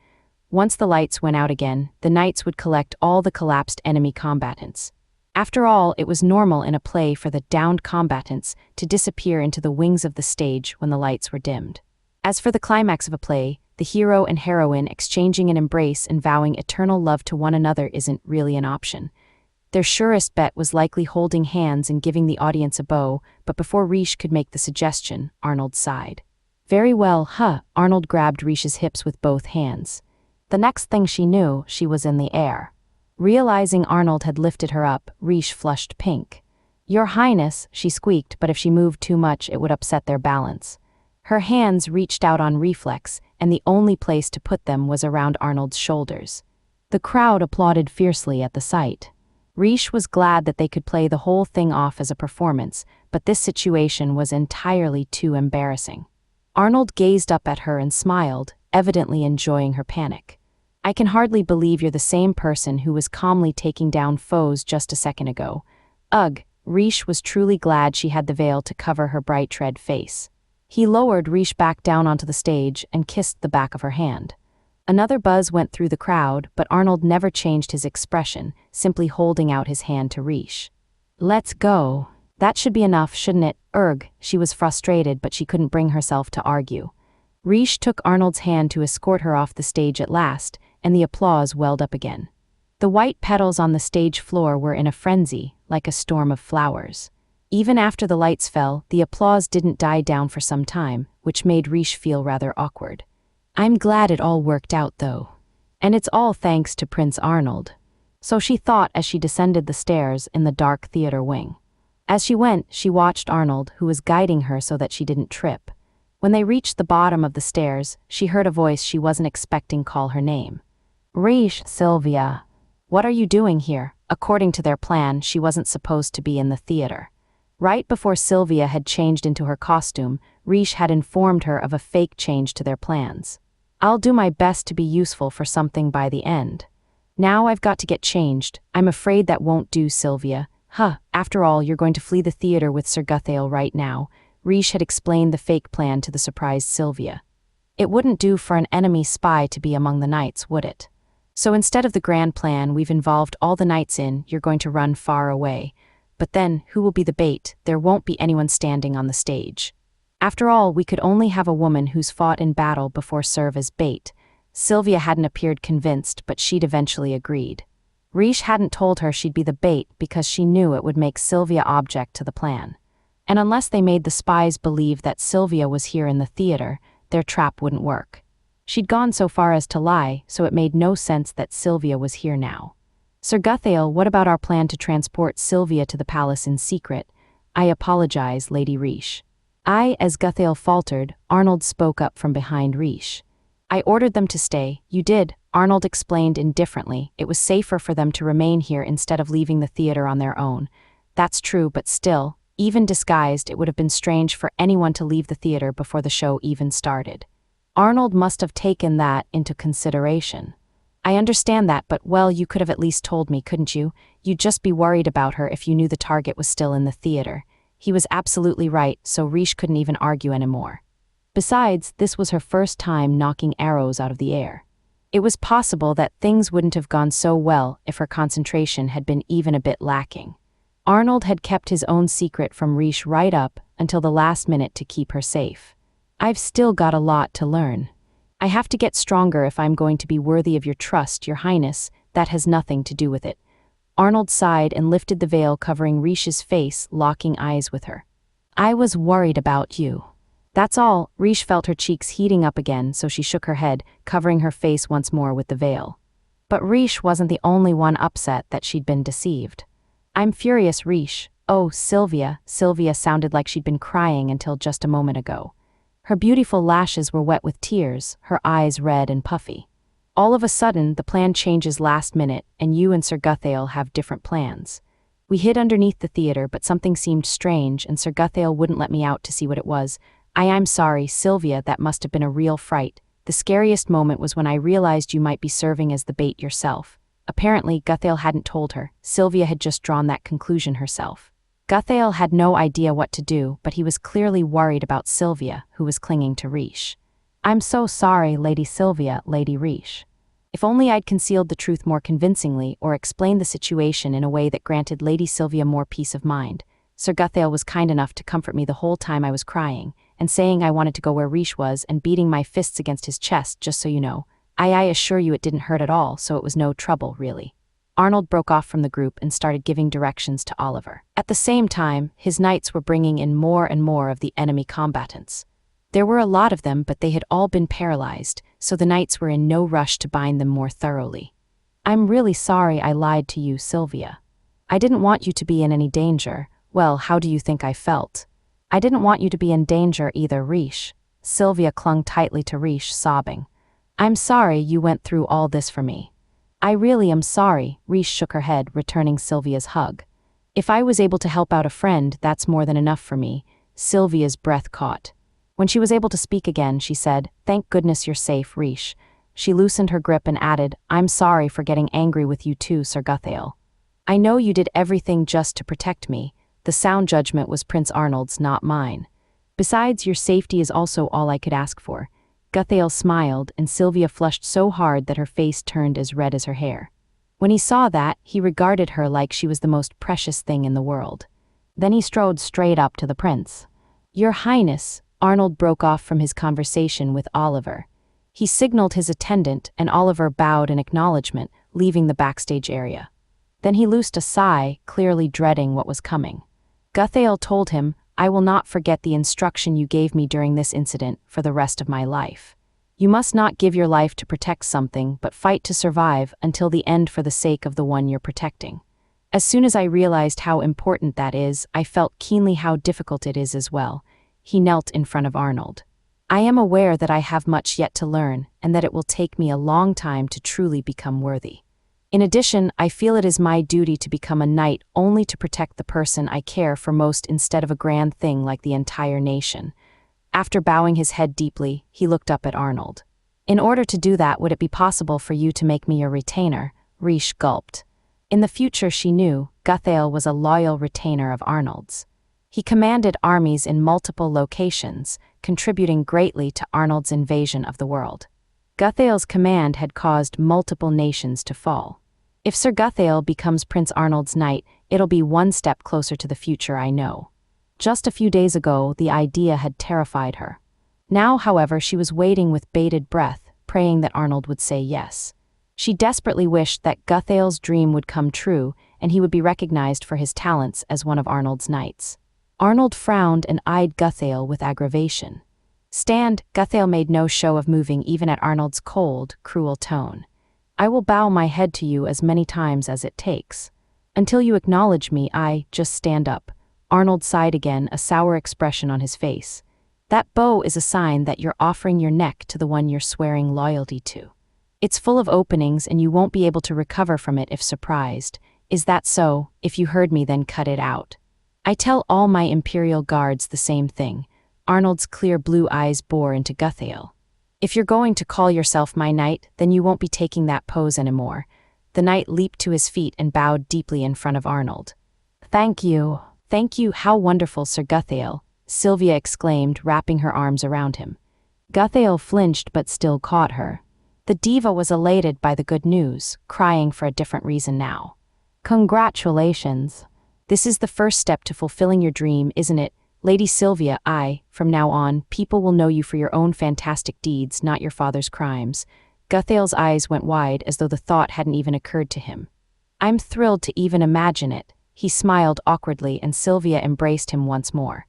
Once the lights went out again, the knights would collect all the collapsed enemy combatants. After all, it was normal in a play for the downed combatants to disappear into the wings of the stage when the lights were dimmed. As for the climax of a play, the hero and heroine exchanging an embrace and vowing eternal love to one another isn't really an option. Their surest bet was likely holding hands and giving the audience a bow, but before Reijou could make the suggestion, Arnold sighed. Very well, Arnold grabbed Reijou's hips with both hands. The next thing she knew, she was in the air. Realizing Arnold had lifted her up, Reijou flushed pink. Your Highness, she squeaked, but if she moved too much, it would upset their balance. Her hands reached out on reflex, and the only place to put them was around Arnold's shoulders. The crowd applauded fiercely at the sight. Reijou was glad that they could play the whole thing off as a performance, but this situation was entirely too embarrassing. Arnold gazed up at her and smiled, evidently enjoying her panic. I can hardly believe you're the same person who was calmly taking down foes just a second ago. Ugh, Reijou was truly glad she had the veil to cover her bright red face. He lowered Reijou back down onto the stage and kissed the back of her hand. Another buzz went through the crowd, but Arnold never changed his expression, simply holding out his hand to Reijou. Let's go. That should be enough, shouldn't it? She was frustrated, but she couldn't bring herself to argue. Reijou took Arnold's hand to escort her off the stage at last, and the applause welled up again. The white petals on the stage floor were in a frenzy, like a storm of flowers. Even after the lights fell, the applause didn't die down for some time, which made Reijou feel rather awkward. I'm glad it all worked out, though. And it's all thanks to Prince Arnold. So she thought as she descended the stairs in the dark theater wing. As she went, she watched Arnold, who was guiding her so that she didn't trip. When they reached the bottom of the stairs, she heard a voice she wasn't expecting call her name. Reijou, Sylvia. What are you doing here? According to their plan, she wasn't supposed to be in the theater. Right before Sylvia had changed into her costume, Reijou had informed her of a fake change to their plans. I'll do my best to be useful for something by the end. Now I've got to get changed. I'm afraid that won't do, Sylvia. After all, you're going to flee the theater with Sir Guthail right now. Reijou had explained the fake plan to the surprised Sylvia. It wouldn't do for an enemy spy to be among the knights, would it? So instead of the grand plan we've involved all the knights in, you're going to run far away. But then, who will be the bait? There won't be anyone standing on the stage. After all, we could only have a woman who's fought in battle before serve as bait. Sylvia hadn't appeared convinced, but she'd eventually agreed. Reijou hadn't told her she'd be the bait because she knew it would make Sylvia object to the plan. And unless they made the spies believe that Sylvia was here in the theater, their trap wouldn't work. She'd gone so far as to lie, so it made no sense that Sylvia was here now. Sir Guthail, what about our plan to transport Sylvia to the palace in secret? I apologize, Lady Reijou. As Guthail faltered, Arnold spoke up from behind Reijou. I ordered them to stay. You did, Arnold explained indifferently. It was safer for them to remain here instead of leaving the theater on their own. That's true, but still, even disguised, it would have been strange for anyone to leave the theater before the show even started. Arnold must have taken that into consideration. I understand that, but well, you could have at least told me, couldn't you? You'd just be worried about her if you knew the target was still in the theater. He was absolutely right, so Reijou couldn't even argue anymore. Besides, this was her first time knocking arrows out of the air. It was possible that things wouldn't have gone so well if her concentration had been even a bit lacking. Arnold had kept his own secret from Reijou right up until the last minute to keep her safe. I've still got a lot to learn. I have to get stronger if I'm going to be worthy of your trust, Your Highness. That has nothing to do with it. Arnold sighed and lifted the veil covering Reijou's face, locking eyes with her. I was worried about you. That's all. Reijou felt her cheeks heating up again, so she shook her head, covering her face once more with the veil. But Reijou wasn't the only one upset that she'd been deceived. I'm furious, Reijou. Oh, Sylvia. Sylvia sounded like she'd been crying until just a moment ago. Her beautiful lashes were wet with tears, her eyes red and puffy. All of a sudden, the plan changes last minute, and you and Sir Guthail have different plans. We hid underneath the theater, but something seemed strange, and Sir Guthail wouldn't let me out to see what it was. I'm sorry, Sylvia, that must have been a real fright. The scariest moment was when I realized you might be serving as the bait yourself. Apparently, Guthail hadn't told her. Sylvia had just drawn that conclusion herself. Guthail had no idea what to do, but he was clearly worried about Sylvia, who was clinging to Reijou. I'm so sorry, Lady Sylvia, Lady Reijou. If only I'd concealed the truth more convincingly or explained the situation in a way that granted Lady Sylvia more peace of mind. Sir Guthail was kind enough to comfort me the whole time I was crying, and saying I wanted to go where Reijou was and beating my fists against his chest, just so you know. I assure you it didn't hurt at all, so it was no trouble, really. Arnold broke off from the group and started giving directions to Oliver. At the same time, his knights were bringing in more and more of the enemy combatants. There were a lot of them, but they had all been paralyzed, so the knights were in no rush to bind them more thoroughly. I'm really sorry I lied to you, Sylvia. I didn't want you to be in any danger. Well, how do you think I felt? I didn't want you to be in danger either, Reijou. Sylvia clung tightly to Reijou, sobbing. I'm sorry you went through all this for me. I really am sorry, Reijou shook her head, returning Sylvia's hug. If I was able to help out a friend, that's more than enough for me. Sylvia's breath caught. When she was able to speak again, she said, Thank goodness you're safe, Reijou. She loosened her grip and added, I'm sorry for getting angry with you too, Sir Guthail. I know you did everything just to protect me. The sound judgment was Prince Arnold's, not mine. Besides, your safety is also all I could ask for. Guthail smiled, and Sylvia flushed so hard that her face turned as red as her hair. When he saw that, he regarded her like she was the most precious thing in the world. Then he strode straight up to the prince. Your Highness, Arnold broke off from his conversation with Oliver. He signaled his attendant, and Oliver bowed in acknowledgement, leaving the backstage area. Then he loosed a sigh, clearly dreading what was coming. Guthail told him, I will not forget the instruction you gave me during this incident for the rest of my life. You must not give your life to protect something, but fight to survive until the end for the sake of the one you're protecting. As soon as I realized how important that is, I felt keenly how difficult it is as well. He knelt in front of Arnold. I am aware that I have much yet to learn, and that it will take me a long time to truly become worthy. In addition, I feel it is my duty to become a knight only to protect the person I care for most instead of a grand thing like the entire nation. After bowing his head deeply, he looked up at Arnold. In order to do that, would it be possible for you to make me your retainer? Reijou gulped. In the future, she knew, Guthail was a loyal retainer of Arnold's. He commanded armies in multiple locations, contributing greatly to Arnold's invasion of the world. Guthail's command had caused multiple nations to fall. If Sir Guthail becomes Prince Arnold's knight, it'll be one step closer to the future, I know. Just a few days ago, the idea had terrified her. Now, however, she was waiting with bated breath, praying that Arnold would say yes. She desperately wished that Guthail's dream would come true and he would be recognized for his talents as one of Arnold's knights. Arnold frowned and eyed Guthail with aggravation. "Stand," Guthail made no show of moving even at Arnold's cold, cruel tone. "I will bow my head to you as many times as it takes. Until you acknowledge me, just stand up." Arnold sighed again, a sour expression on his face. "That bow is a sign that you're offering your neck to the one you're swearing loyalty to. It's full of openings and you won't be able to recover from it if surprised. Is that so? If you heard me, then cut it out. I tell all my Imperial guards the same thing." Arnold's clear blue eyes bore into Guthail. "If you're going to call yourself my knight, then you won't be taking that pose anymore." The knight leaped to his feet and bowed deeply in front of Arnold. Thank you, how wonderful, Sir Guthail," Sylvia exclaimed, wrapping her arms around him. Guthail flinched but still caught her. The diva was elated by the good news, crying for a different reason now. "Congratulations. This is the first step to fulfilling your dream, isn't it? Lady Sylvia, from now on, people will know you for your own fantastic deeds, not your father's crimes." Guthail's eyes went wide as though the thought hadn't even occurred to him. "I'm thrilled to even imagine it." He smiled awkwardly and Sylvia embraced him once more.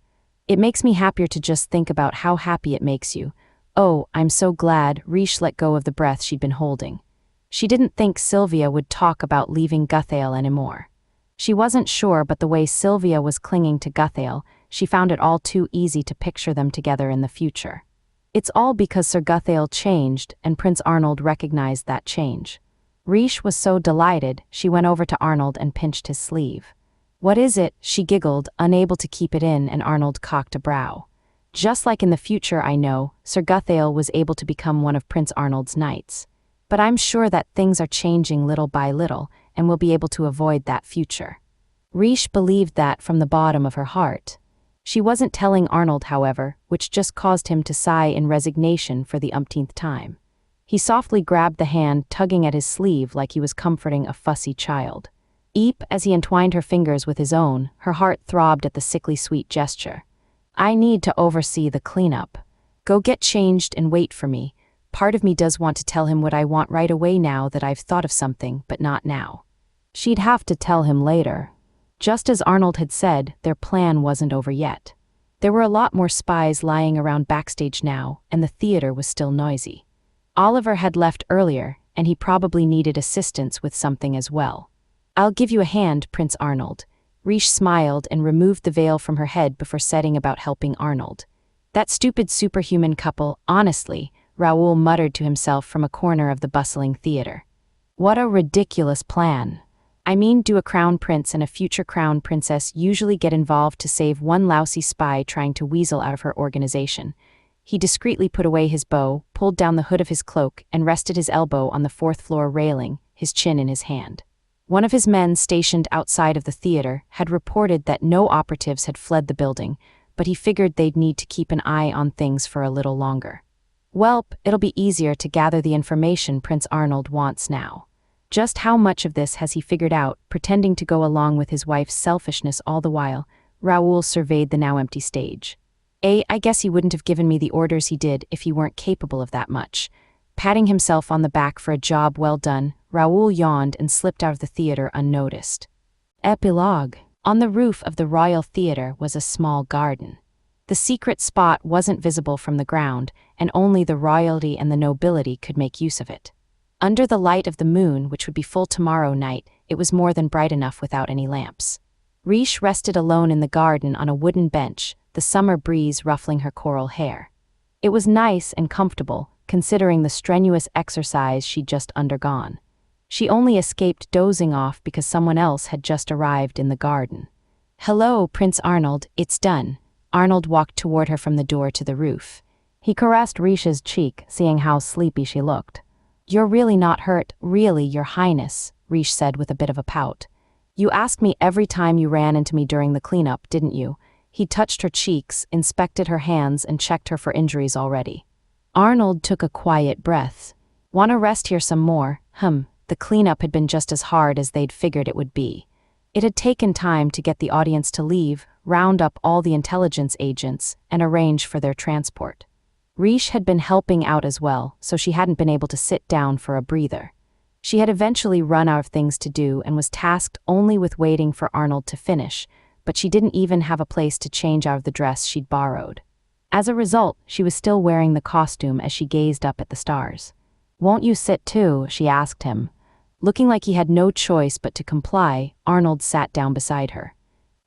"It makes me happier to just think about how happy it makes you." "Oh, I'm so glad." Reijou let go of the breath she'd been holding. She didn't think Sylvia would talk about leaving Guthail anymore. She wasn't sure, but the way Sylvia was clinging to Guthail, she found it all too easy to picture them together in the future. It's all because Sir Guthail changed, and Prince Arnold recognized that change. Reijou was so delighted, she went over to Arnold and pinched his sleeve. "What is it?" she giggled, unable to keep it in, and Arnold cocked a brow. "Just like in the future, I know, Sir Guthail was able to become one of Prince Arnold's knights. But I'm sure that things are changing little by little, and we'll be able to avoid that future." Reijou believed that from the bottom of her heart. She wasn't telling Arnold, however, which just caused him to sigh in resignation for the umpteenth time. He softly grabbed the hand, tugging at his sleeve like he was comforting a fussy child. Eep, as he entwined her fingers with his own, her heart throbbed at the sickly sweet gesture. "I need to oversee the cleanup. Go get changed and wait for me." Part of me does want to tell him what I want right away now that I've thought of something, but not now. She'd have to tell him later. Just as Arnold had said, their plan wasn't over yet. There were a lot more spies lying around backstage now, and the theater was still noisy. Oliver had left earlier, and he probably needed assistance with something as well. "I'll give you a hand, Prince Arnold." Reijou smiled and removed the veil from her head before setting about helping Arnold. "That stupid superhuman couple, honestly," Raoul muttered to himself from a corner of the bustling theater. "What a ridiculous plan. I mean, do a crown prince and a future crown princess usually get involved to save one lousy spy trying to weasel out of her organization?" He discreetly put away his bow, pulled down the hood of his cloak, and rested his elbow on the fourth-floor railing, his chin in his hand. One of his men stationed outside of the theater had reported that no operatives had fled the building, but he figured they'd need to keep an eye on things for a little longer. Welp, it'll be easier to gather the information Prince Arnold wants now. Just how much of this has he figured out, pretending to go along with his wife's selfishness all the while? Raoul surveyed the now empty stage. I guess he wouldn't have given me the orders he did if he weren't capable of that much. Patting himself on the back for a job well done, Raoul yawned and slipped out of the theater unnoticed. Epilogue. On the roof of the Royal Theater was a small garden. The secret spot wasn't visible from the ground, and only the royalty and the nobility could make use of it. Under the light of the moon, which would be full tomorrow night, it was more than bright enough without any lamps. Reijou rested alone in the garden on a wooden bench, the summer breeze ruffling her coral hair. It was nice and comfortable, considering the strenuous exercise she'd just undergone. She only escaped dozing off because someone else had just arrived in the garden. "Hello, Prince Arnold, it's done." Arnold walked toward her from the door to the roof. He caressed Reijou's cheek, seeing how sleepy she looked. "You're really not hurt, really, Your Highness," Reijou said with a bit of a pout. "You asked me every time you ran into me during the cleanup, didn't you?" He touched her cheeks, inspected her hands, and checked her for injuries already. Arnold took a quiet breath. "Wanna rest here some more?" The cleanup had been just as hard as they'd figured it would be. It had taken time to get the audience to leave, round up all the intelligence agents, and arrange for their transport. Reijou had been helping out as well, so she hadn't been able to sit down for a breather. She had eventually run out of things to do and was tasked only with waiting for Arnold to finish, but she didn't even have a place to change out of the dress she'd borrowed. As a result, she was still wearing the costume as she gazed up at the stars. "Won't you sit too?" she asked him. Looking like he had no choice but to comply, Arnold sat down beside her.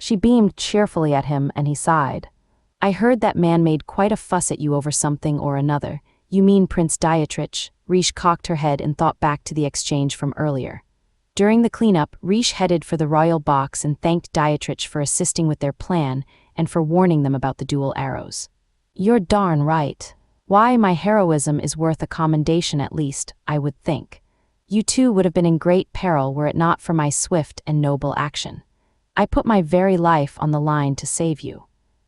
She beamed cheerfully at him and he sighed. "I heard that man made quite a fuss at you over something or another." "You mean Prince Dietrich?" Reijou cocked her head and thought back to the exchange from earlier. During the cleanup, Reijou headed for the royal box and thanked Dietrich for assisting with their plan and for warning them about the dual arrows. "You're darn right. Why, my heroism is worth a commendation at least, I would think. You two would have been in great peril were it not for my swift and noble action. I put my very life on the line to save you.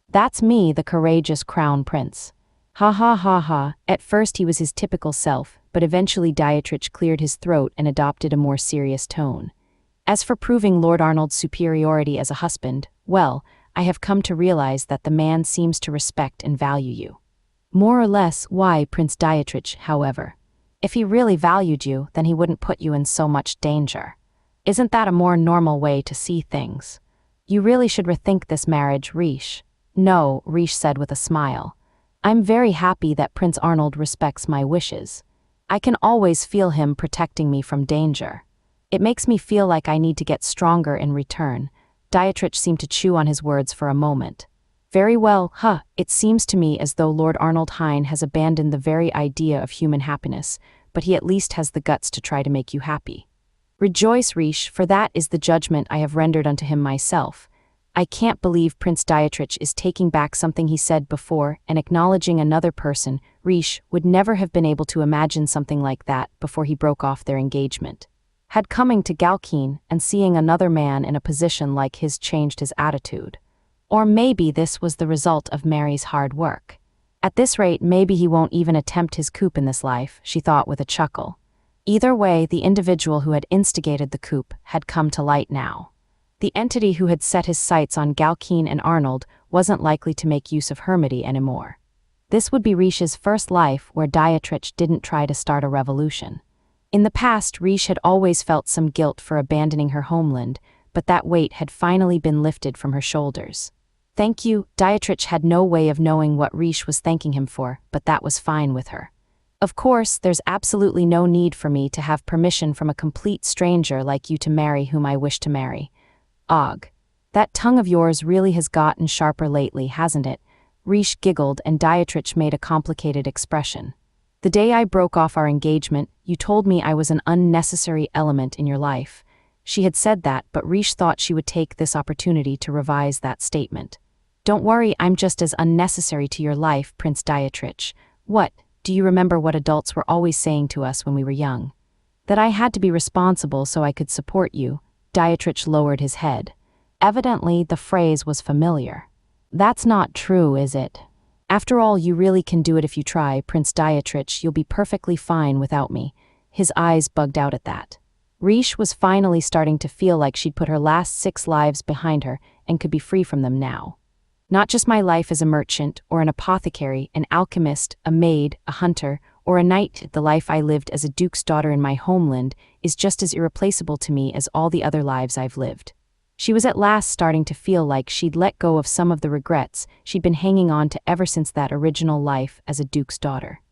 That's me, the courageous crown prince." Ha ha ha ha. At first he was his typical self, but eventually Dietrich cleared his throat and adopted a more serious tone. "As for proving Lord Arnold's superiority as a husband, well, I have come to realize that the man seems to respect and value you. More or less. Why, Prince Dietrich, however? If he really valued you, then he wouldn't put you in so much danger. Isn't that a more normal way to see things? You really should rethink this marriage, Reijou." "No," Reijou said with a smile. "I'm very happy that Prince Arnold respects my wishes. I can always feel him protecting me from danger. It makes me feel like I need to get stronger in return." Dietrich seemed to chew on his words for a moment. "Very well, it seems to me as though Lord Arnold Hine has abandoned the very idea of human happiness, but he at least has the guts to try to make you happy. Rejoice, Reijou, for that is the judgment I have rendered unto him myself. I can't believe Prince Dietrich is taking back something he said before and acknowledging another person. Reijou would never have been able to imagine something like that before he broke off their engagement. Had coming to Galkeen and seeing another man in a position like his changed his attitude? Or maybe this was the result of Mary's hard work. At this rate, maybe he won't even attempt his coup in this life, she thought with a chuckle. Either way, the individual who had instigated the coup had come to light now. The entity who had set his sights on Galkeen and Arnold wasn't likely to make use of Hermity anymore. This would be Reijou's first life where Dietrich didn't try to start a revolution. In the past, Reijou had always felt some guilt for abandoning her homeland, but that weight had finally been lifted from her shoulders. "Thank you." Dietrich had no way of knowing what Reijou was thanking him for, but that was fine with her. "Of course, there's absolutely no need for me to have permission from a complete stranger like you to marry whom I wish to marry." "Og. That tongue of yours really has gotten sharper lately, hasn't it?" Reijou giggled and Dietrich made a complicated expression. "The day I broke off our engagement, you told me I was an unnecessary element in your life." She had said that, but Reijou thought she would take this opportunity to revise that statement. "Don't worry, I'm just as unnecessary to your life, Prince Dietrich. What, do you remember what adults were always saying to us when we were young? That I had to be responsible so I could support you." Dietrich lowered his head. Evidently, the phrase was familiar. "That's not true, is it? After all, you really can do it if you try, Prince Dietrich. You'll be perfectly fine without me." His eyes bugged out at that. Reijou was finally starting to feel like she'd put her last 6 lives behind her and could be free from them now. "Not just my life as a merchant, or an apothecary, an alchemist, a maid, a hunter, or a knight. The life I lived as a duke's daughter in my homeland is just as irreplaceable to me as all the other lives I've lived." She was at last starting to feel like she'd let go of some of the regrets she'd been hanging on to ever since that original life as a duke's daughter.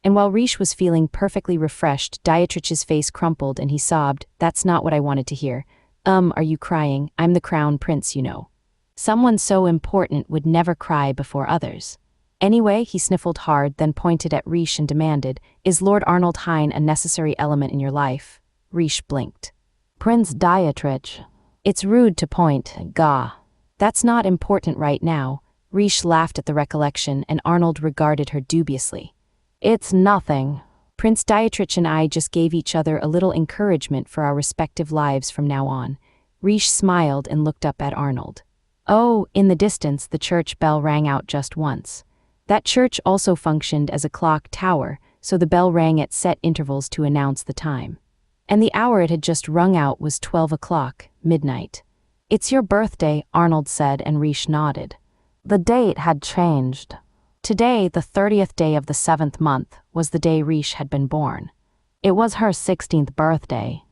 And while Reijou was feeling perfectly refreshed, Dietrich's face crumpled and he sobbed, "That's not what I wanted to hear." Are you crying? I'm the crown prince, you know. Someone so important would never cry before others." "Anyway," he sniffled hard, then pointed at Reijou and demanded, "Is Lord Arnold Hine a necessary element in your life?" Reijou blinked. "Prince Dietrich. It's rude to point, gah. That's not important right now." Reijou laughed at the recollection and Arnold regarded her dubiously. "It's nothing. Prince Dietrich and I just gave each other a little encouragement for our respective lives from now on." Reijou smiled and looked up at Arnold. Oh, in the distance the church bell rang out just once. That church also functioned as a clock tower, so the bell rang at set intervals to announce the time. And the hour it had just rung out was 12 o'clock, midnight. "It's your birthday," Arnold said, and Reijou nodded. The date had changed. Today, the 30th day of the 7th month, was the day Reijou had been born. It was her 16th birthday.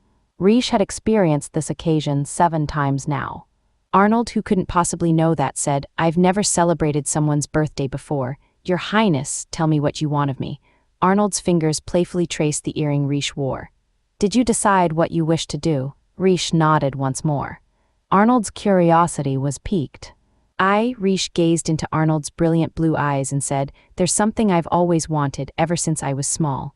Reijou had experienced this occasion 7 times now. Arnold, who couldn't possibly know that, said, "I've never celebrated someone's birthday before. Your Highness, tell me what you want of me." Arnold's fingers playfully traced the earring Reijou wore. "Did you decide what you wish to do?" Reijou nodded once more. Arnold's curiosity was piqued. Reijou gazed into Arnold's brilliant blue eyes and said, "There's something I've always wanted ever since I was small."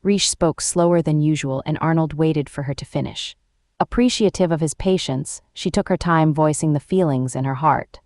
Reijou spoke slower than usual, and Arnold waited for her to finish. Appreciative of his patience, she took her time voicing the feelings in her heart.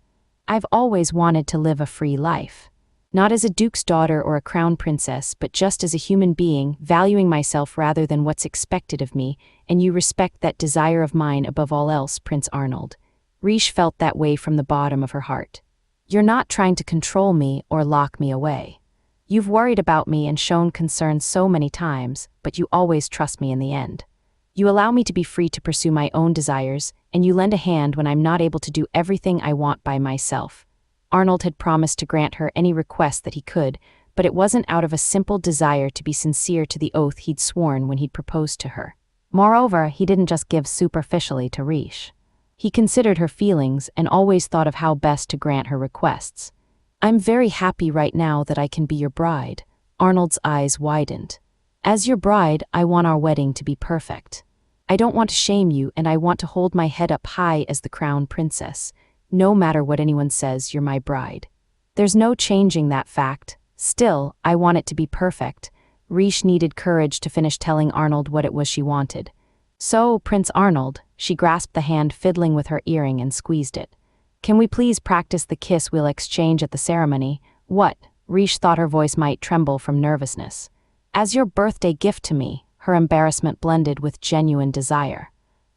"I've always wanted to live a free life. Not as a duke's daughter or a crown princess, but just as a human being, valuing myself rather than what's expected of me, and you respect that desire of mine above all else, Prince Arnold." Reijou felt that way from the bottom of her heart. "You're not trying to control me or lock me away. You've worried about me and shown concern so many times, but you always trust me in the end. You allow me to be free to pursue my own desires, and you lend a hand when I'm not able to do everything I want by myself." Arnold had promised to grant her any request that he could, but it wasn't out of a simple desire to be sincere to the oath he'd sworn when he'd proposed to her. Moreover, he didn't just give superficially to Reijou. He considered her feelings and always thought of how best to grant her requests. "I'm very happy right now that I can be your bride." Arnold's eyes widened. "As your bride, I want our wedding to be perfect. I don't want to shame you, and I want to hold my head up high as the crown princess. No matter what anyone says, you're my bride. There's no changing that fact. Still, I want it to be perfect." Reijou needed courage to finish telling Arnold what it was she wanted. "So, Prince Arnold," she grasped the hand fiddling with her earring and squeezed it. "Can we please practice the kiss we'll exchange at the ceremony?" "What?" Reijou thought her voice might tremble from nervousness. "As your birthday gift to me," her embarrassment blended with genuine desire.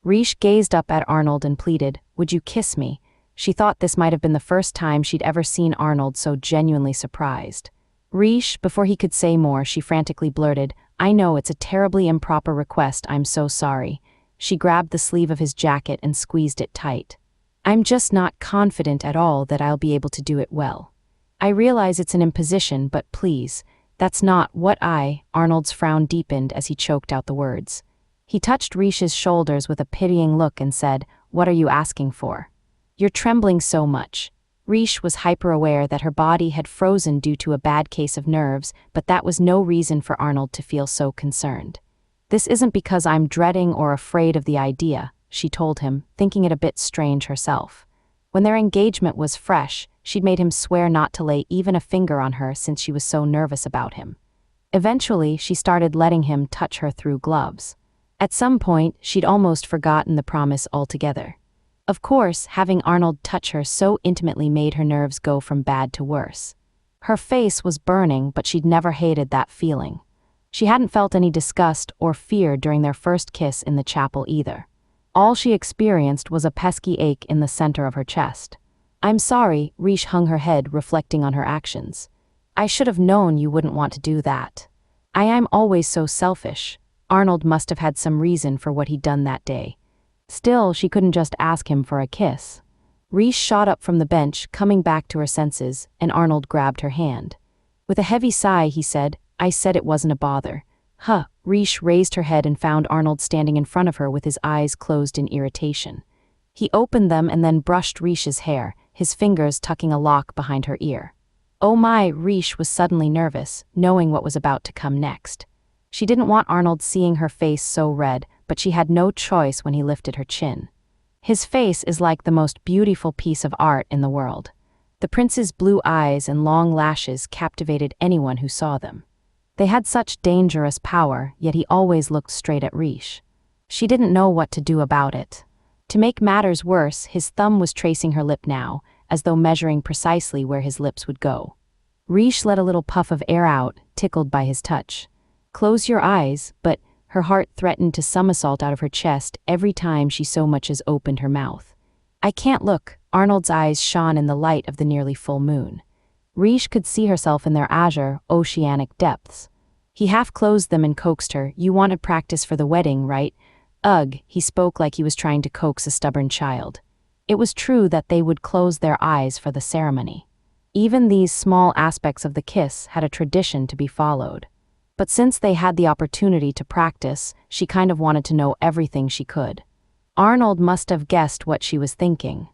Reijou gazed up at Arnold and pleaded, "Would you kiss me?" She thought this might have been the first time she'd ever seen Arnold so genuinely surprised. Reijou, before he could say more, she frantically blurted, "I know it's a terribly improper request, I'm so sorry." She grabbed the sleeve of his jacket and squeezed it tight. "I'm just not confident at all that I'll be able to do it well. I realize it's an imposition, but please, that's not what Arnold's frown deepened as he choked out the words. He touched Reijou's shoulders with a pitying look and said, "What are you asking for? You're trembling so much." Reijou was hyper-aware that her body had frozen due to a bad case of nerves, but that was no reason for Arnold to feel so concerned. "This isn't because I'm dreading or afraid of the idea," she told him, thinking it a bit strange herself. When their engagement was fresh, she'd made him swear not to lay even a finger on her since she was so nervous about him. Eventually, she started letting him touch her through gloves. At some point, she'd almost forgotten the promise altogether. Of course, having Arnold touch her so intimately made her nerves go from bad to worse. Her face was burning, but she'd never hated that feeling. She hadn't felt any disgust or fear during their first kiss in the chapel either. All she experienced was a pesky ache in the center of her chest. "I'm sorry," Reijou hung her head, reflecting on her actions. "I should have known you wouldn't want to do that. I am always so selfish." Arnold must have had some reason for what he'd done that day. Still, she couldn't just ask him for a kiss. Reijou shot up from the bench, coming back to her senses, and Arnold grabbed her hand. With a heavy sigh, he said, "I said it wasn't a bother." "Huh." Reijou raised her head and found Arnold standing in front of her with his eyes closed in irritation. He opened them and then brushed Reijou's hair, his fingers tucking a lock behind her ear. "Oh my," Reijou was suddenly nervous, knowing what was about to come next. She didn't want Arnold seeing her face so red, but she had no choice when he lifted her chin. His face is like the most beautiful piece of art in the world. The prince's blue eyes and long lashes captivated anyone who saw them. They had such dangerous power, yet he always looked straight at Reijou. She didn't know what to do about it. To make matters worse, his thumb was tracing her lip now, as though measuring precisely where his lips would go. Reijou let a little puff of air out, tickled by his touch. "Close your eyes," but her heart threatened to somersault out of her chest every time she so much as opened her mouth. "I can't look." Arnold's eyes shone in the light of the nearly full moon. Reijou could see herself in their azure, oceanic depths. He half closed them and coaxed her. You wanted practice for the wedding, right? Ugh, he spoke like he was trying to coax a stubborn child. It was true that they would close their eyes for the ceremony. Even these small aspects of the kiss had a tradition to be followed. But since they had the opportunity to practice, she kind of wanted to know everything she could. Arnold must have guessed what she was thinking.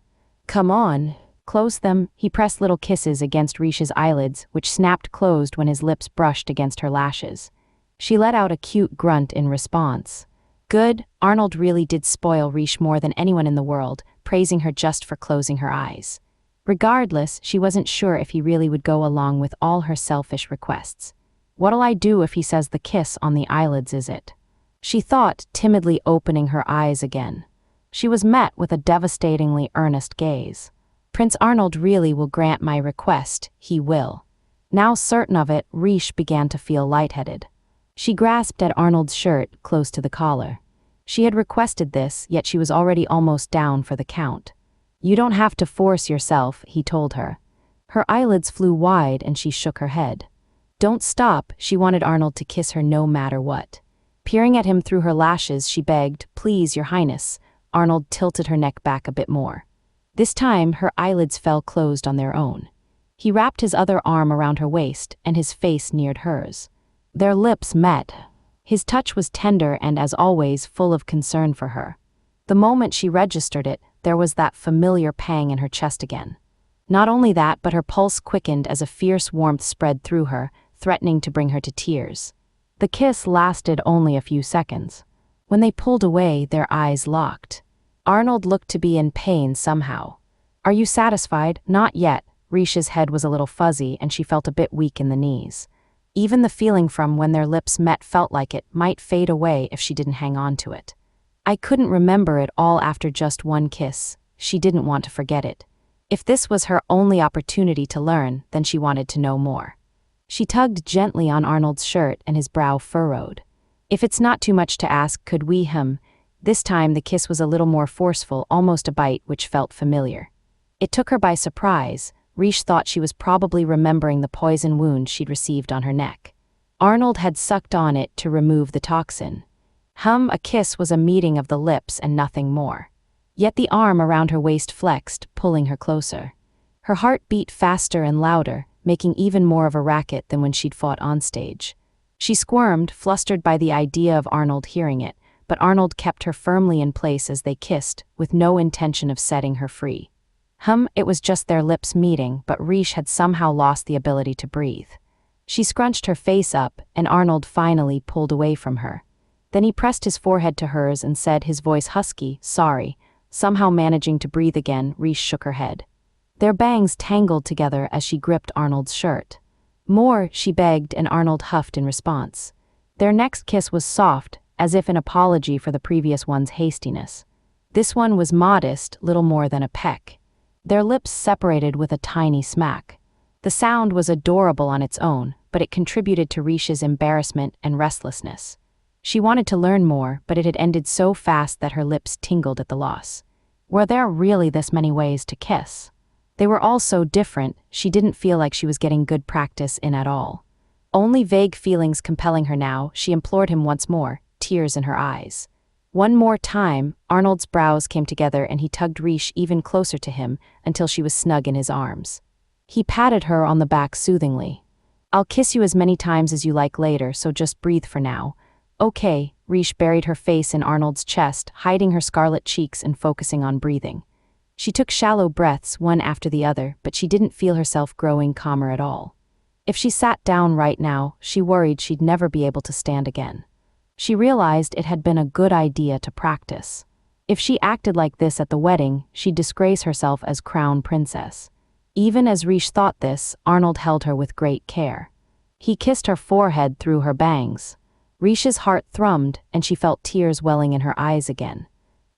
Come on, close them. He pressed little kisses against Reijou's eyelids, which snapped closed when his lips brushed against her lashes. She let out a cute grunt in response. Good, Arnold really did spoil Reijou more than anyone in the world, praising her just for closing her eyes. Regardless, she wasn't sure if he really would go along with all her selfish requests. What'll I do if he says the kiss on the eyelids is it? She thought, timidly opening her eyes again. She was met with a devastatingly earnest gaze. Prince Arnold really will grant my request, he will. Now certain of it, Reijou began to feel lightheaded. She grasped at Arnold's shirt, close to the collar. She had requested this, yet she was already almost down for the count. You don't have to force yourself, he told her. Her eyelids flew wide and she shook her head. Don't stop, she wanted Arnold to kiss her no matter what. Peering at him through her lashes, she begged, please, your highness. Arnold tilted her neck back a bit more. This time, her eyelids fell closed on their own. He wrapped his other arm around her waist, and his face neared hers. Their lips met. His touch was tender and, as always, full of concern for her. The moment she registered it, there was that familiar pang in her chest again. Not only that, but her pulse quickened as a fierce warmth spread through her, threatening to bring her to tears. The kiss lasted only a few seconds. When they pulled away, their eyes locked. Arnold looked to be in pain somehow. Are you satisfied? Not yet. Reijou's head was a little fuzzy and she felt a bit weak in the knees. Even the feeling from when their lips met felt like it might fade away if she didn't hang on to it. I couldn't remember it all after just one kiss. She didn't want to forget it. If this was her only opportunity to learn, then she wanted to know more. She tugged gently on Arnold's shirt and his brow furrowed. If it's not too much to ask, could we This time the kiss was a little more forceful, almost a bite, which felt familiar. It took her by surprise. Reijou thought she was probably remembering the poison wound she'd received on her neck. Arnold had sucked on it to remove the toxin. A kiss was a meeting of the lips and nothing more. Yet the arm around her waist flexed, pulling her closer. Her heart beat faster and louder, making even more of a racket than when she'd fought on stage. She squirmed, flustered by the idea of Arnold hearing it, but Arnold kept her firmly in place as they kissed, with no intention of setting her free. It was just their lips meeting, but Reijou had somehow lost the ability to breathe. She scrunched her face up, and Arnold finally pulled away from her. Then he pressed his forehead to hers and said, his voice husky, sorry. Somehow managing to breathe again, Reijou shook her head. Their bangs tangled together as she gripped Arnold's shirt. More, she begged, and Arnold huffed in response. Their next kiss was soft, as if an apology for the previous one's hastiness. This one was modest, little more than a peck. Their lips separated with a tiny smack. The sound was adorable on its own, but it contributed to Reijou's embarrassment and restlessness. She wanted to learn more, but it had ended so fast that her lips tingled at the loss. Were there really this many ways to kiss? They were all so different, she didn't feel like she was getting good practice in at all. Only vague feelings compelling her now, she implored him once more, tears in her eyes. One more time, Arnold's brows came together and he tugged Reijou even closer to him until she was snug in his arms. He patted her on the back soothingly. I'll kiss you as many times as you like later, so just breathe for now. Okay, Reijou buried her face in Arnold's chest, hiding her scarlet cheeks and focusing on breathing. She took shallow breaths, one after the other, but she didn't feel herself growing calmer at all. If she sat down right now, she worried she'd never be able to stand again. She realized it had been a good idea to practice. If she acted like this at the wedding, she'd disgrace herself as crown princess. Even as Reijou thought this, Arnold held her with great care. He kissed her forehead through her bangs. Reijou's heart thrummed, and she felt tears welling in her eyes again.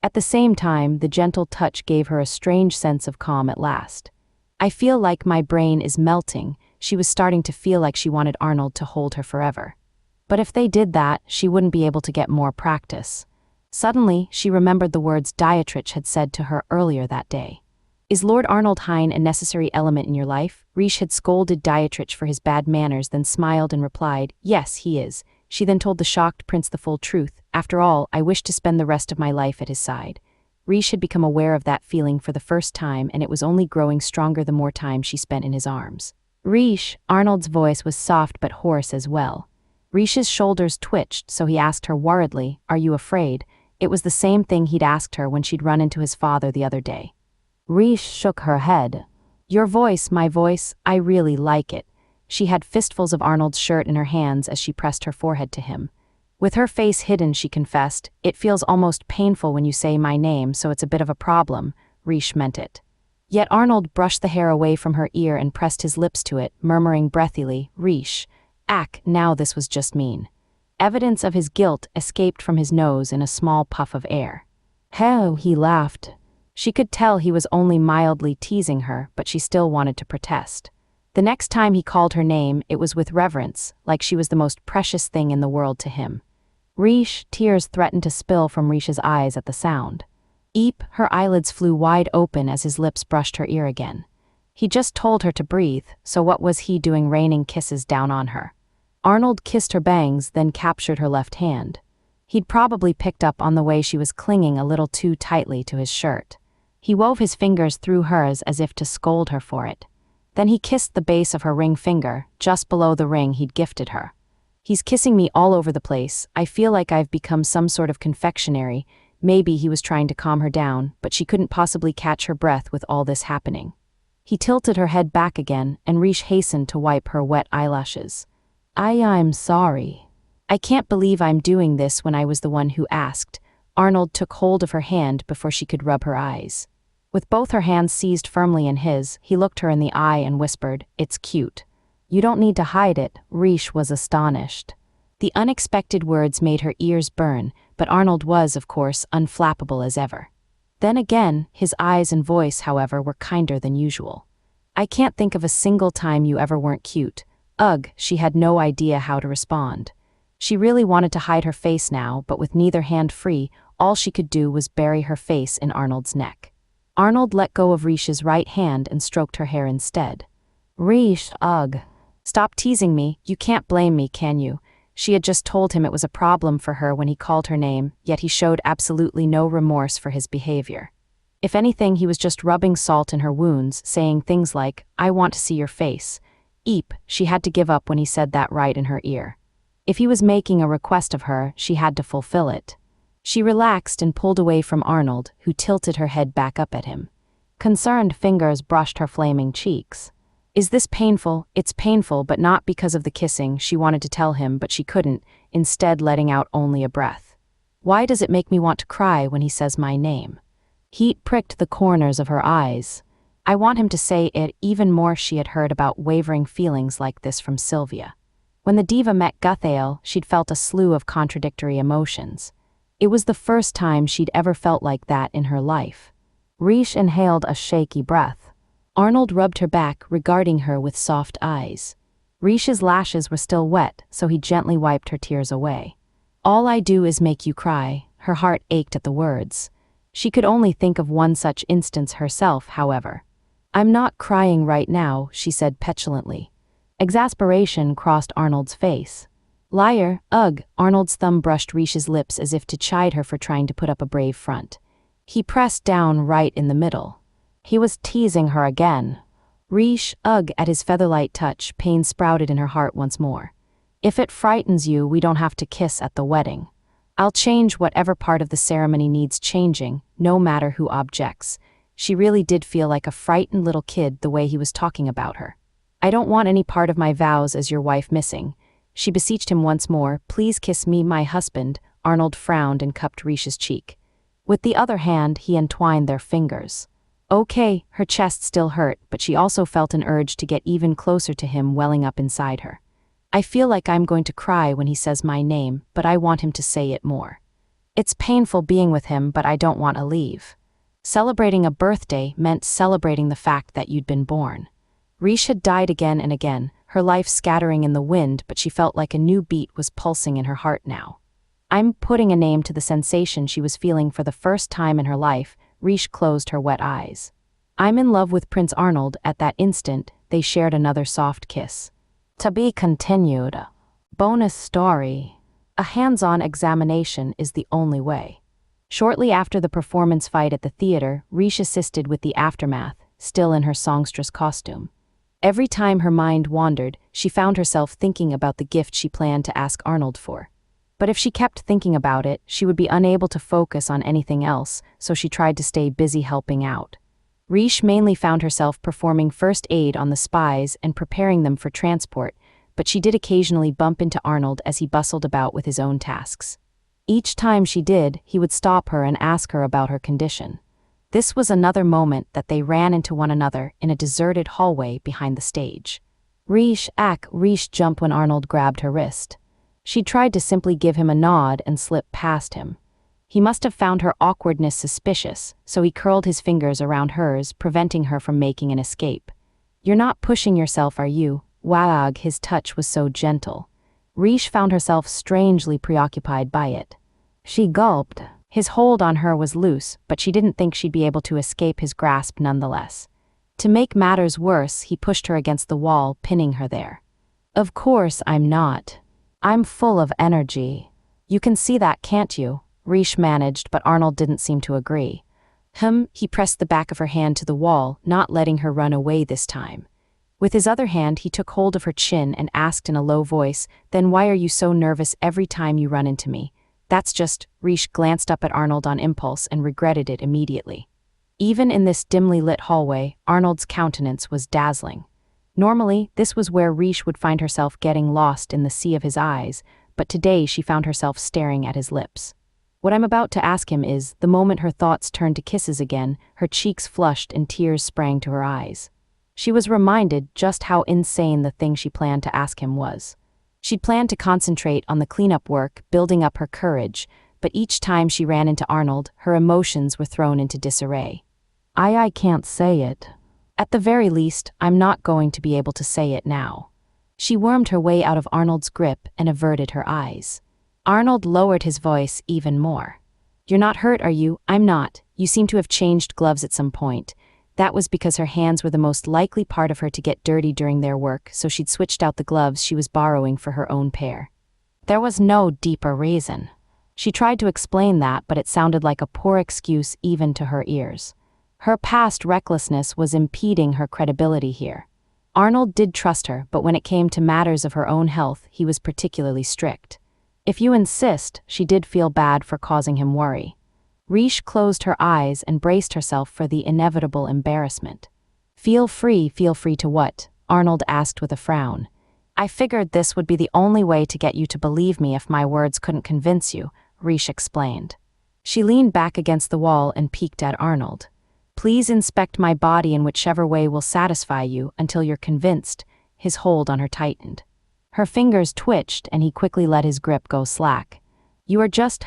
At the same time, the gentle touch gave her a strange sense of calm at last. I feel like my brain is melting. She was starting to feel like she wanted Arnold to hold her forever. But if they did that, she wouldn't be able to get more practice. Suddenly, she remembered the words Dietrich had said to her earlier that day. Is Lord Arnold Hine a necessary element in your life? Reijou had scolded Dietrich for his bad manners, then smiled and replied, yes, he is. She then told the shocked prince the full truth. After all, I wish to spend the rest of my life at his side. Reijou had become aware of that feeling for the first time, and it was only growing stronger the more time she spent in his arms. Reijou, Arnold's voice was soft but hoarse as well. Reijou's shoulders twitched, so he asked her worriedly, are you afraid? It was the same thing he'd asked her when she'd run into his father the other day. Reijou shook her head. Your voice, my voice, I really like it. She had fistfuls of Arnold's shirt in her hands as she pressed her forehead to him. With her face hidden, she confessed, it feels almost painful when you say my name, so it's a bit of a problem. Reijou meant it. Yet Arnold brushed the hair away from her ear and pressed his lips to it, murmuring breathily, Reijou. Now this was just mean. Evidence of his guilt escaped from his nose in a small puff of air. Hell, he laughed. She could tell he was only mildly teasing her, but she still wanted to protest. The next time he called her name, it was with reverence, like she was the most precious thing in the world to him. Reijou, tears threatened to spill from Reijou's eyes at the sound. Eep, her eyelids flew wide open as his lips brushed her ear again. He just told her to breathe, so what was he doing raining kisses down on her? Arnold kissed her bangs, then captured her left hand. He'd probably picked up on the way she was clinging a little too tightly to his shirt. He wove his fingers through hers as if to scold her for it. Then he kissed the base of her ring finger, just below the ring he'd gifted her. He's kissing me all over the place. I feel like I've become some sort of confectionery. Maybe he was trying to calm her down, but she couldn't possibly catch her breath with all this happening. He tilted her head back again, and Reijou hastened to wipe her wet eyelashes. I'm sorry. I can't believe I'm doing this when I was the one who asked. Arnold took hold of her hand before she could rub her eyes. With both her hands seized firmly in his, he looked her in the eye and whispered, it's cute. You don't need to hide it. Reijou was astonished. The unexpected words made her ears burn, but Arnold was, of course, unflappable as ever. Then again, his eyes and voice, however, were kinder than usual. I can't think of a single time you ever weren't cute. Ugh, she had no idea how to respond. She really wanted to hide her face now, but with neither hand free, all she could do was bury her face in Arnold's neck. Arnold let go of Reijou's right hand and stroked her hair instead. Reijou, ugh. Stop teasing me, you can't blame me, can you? She had just told him it was a problem for her when he called her name, yet he showed absolutely no remorse for his behavior. If anything, he was just rubbing salt in her wounds, saying things like, I want to see your face. Eep, she had to give up when he said that right in her ear. If he was making a request of her, she had to fulfill it. She relaxed and pulled away from Arnold, who tilted her head back up at him. Concerned fingers brushed her flaming cheeks. Is this painful? It's painful, but not because of the kissing, she wanted to tell him, but she couldn't, instead letting out only a breath. Why does it make me want to cry when he says my name? Heat pricked the corners of her eyes. I want him to say it even more. She had heard about wavering feelings like this from Sylvia. When the diva met Guthael, she'd felt a slew of contradictory emotions. It was the first time she'd ever felt like that in her life. Reijou inhaled a shaky breath. Arnold rubbed her back, regarding her with soft eyes. Reijou's lashes were still wet, so he gently wiped her tears away. All I do is make you cry. Her heart ached at the words. She could only think of one such instance herself, however. I'm not crying right now, she said petulantly. Exasperation crossed Arnold's face. Liar, ugh, Arnold's thumb brushed Reijou's lips as if to chide her for trying to put up a brave front. He pressed down right in the middle. He was teasing her again. Reijou, ugh, at his featherlight touch, pain sprouted in her heart once more. If it frightens you, we don't have to kiss at the wedding. I'll change whatever part of the ceremony needs changing, no matter who objects. She really did feel like a frightened little kid the way he was talking about her. I don't want any part of my vows as your wife missing. She beseeched him once more, please kiss me, my husband. Arnold frowned and cupped Reijou's cheek. With the other hand, he entwined their fingers. Okay, her chest still hurt, but she also felt an urge to get even closer to him welling up inside her. I feel like I'm going to cry when he says my name, but I want him to say it more. It's painful being with him, but I don't want to leave. Celebrating a birthday meant celebrating the fact that you'd been born. Reijou had died again and again, her life scattering in the wind, but she felt like a new beat was pulsing in her heart now. I'm putting a name to the sensation she was feeling for the first time in her life. Reijou closed her wet eyes. I'm in love with Prince Arnold. At that instant, they shared another soft kiss. To be continued. Bonus story. A hands-on examination is the only way. Shortly after the performance fight at the theater, Reijou assisted with the aftermath, still in her songstress costume. Every time her mind wandered, she found herself thinking about the gift she planned to ask Arnold for. But if she kept thinking about it, she would be unable to focus on anything else, so she tried to stay busy helping out. Reijou mainly found herself performing first aid on the spies and preparing them for transport, but she did occasionally bump into Arnold as he bustled about with his own tasks. Each time she did, he would stop her and ask her about her condition. This was another moment that they ran into one another in a deserted hallway behind the stage. Reijou jumped when Arnold grabbed her wrist. She tried to simply give him a nod and slip past him. He must have found her awkwardness suspicious, so he curled his fingers around hers, preventing her from making an escape. You're not pushing yourself, are you? Wag, his touch was so gentle. Reijou found herself strangely preoccupied by it. She gulped. His hold on her was loose, but she didn't think she'd be able to escape his grasp nonetheless. To make matters worse, he pushed her against the wall, pinning her there. Of course I'm not. I'm full of energy. You can see that, can't you? Reijou managed, but Arnold didn't seem to agree. He pressed the back of her hand to the wall, not letting her run away this time. With his other hand, he took hold of her chin and asked in a low voice, "Then why are you so nervous every time you run into me?" That's just, Reijou glanced up at Arnold on impulse and regretted it immediately. Even in this dimly lit hallway, Arnold's countenance was dazzling. Normally, this was where Reijou would find herself getting lost in the sea of his eyes, but today she found herself staring at his lips. What I'm about to ask him is, the moment her thoughts turned to kisses again, her cheeks flushed and tears sprang to her eyes. She was reminded just how insane the thing she planned to ask him was. She'd planned to concentrate on the cleanup work, building up her courage, but each time she ran into Arnold, her emotions were thrown into disarray. I can't say it. At the very least, I'm not going to be able to say it now. She wormed her way out of Arnold's grip and averted her eyes. Arnold lowered his voice even more. You're not hurt, are you? I'm not. You seem to have changed gloves at some point. That was because her hands were the most likely part of her to get dirty during their work, so she'd switched out the gloves she was borrowing for her own pair. There was no deeper reason. She tried to explain that, but it sounded like a poor excuse even to her ears. Her past recklessness was impeding her credibility here. Arnold did trust her, but when it came to matters of her own health, he was particularly strict. If you insist, she did feel bad for causing him worry. Reijou closed her eyes and braced herself for the inevitable embarrassment. Feel free to what? Arnold asked with a frown. I figured this would be the only way to get you to believe me if my words couldn't convince you, Reijou explained. She leaned back against the wall and peeked at Arnold. Please inspect my body in whichever way will satisfy you until you're convinced. His hold on her tightened. Her fingers twitched and he quickly let his grip go slack. You are just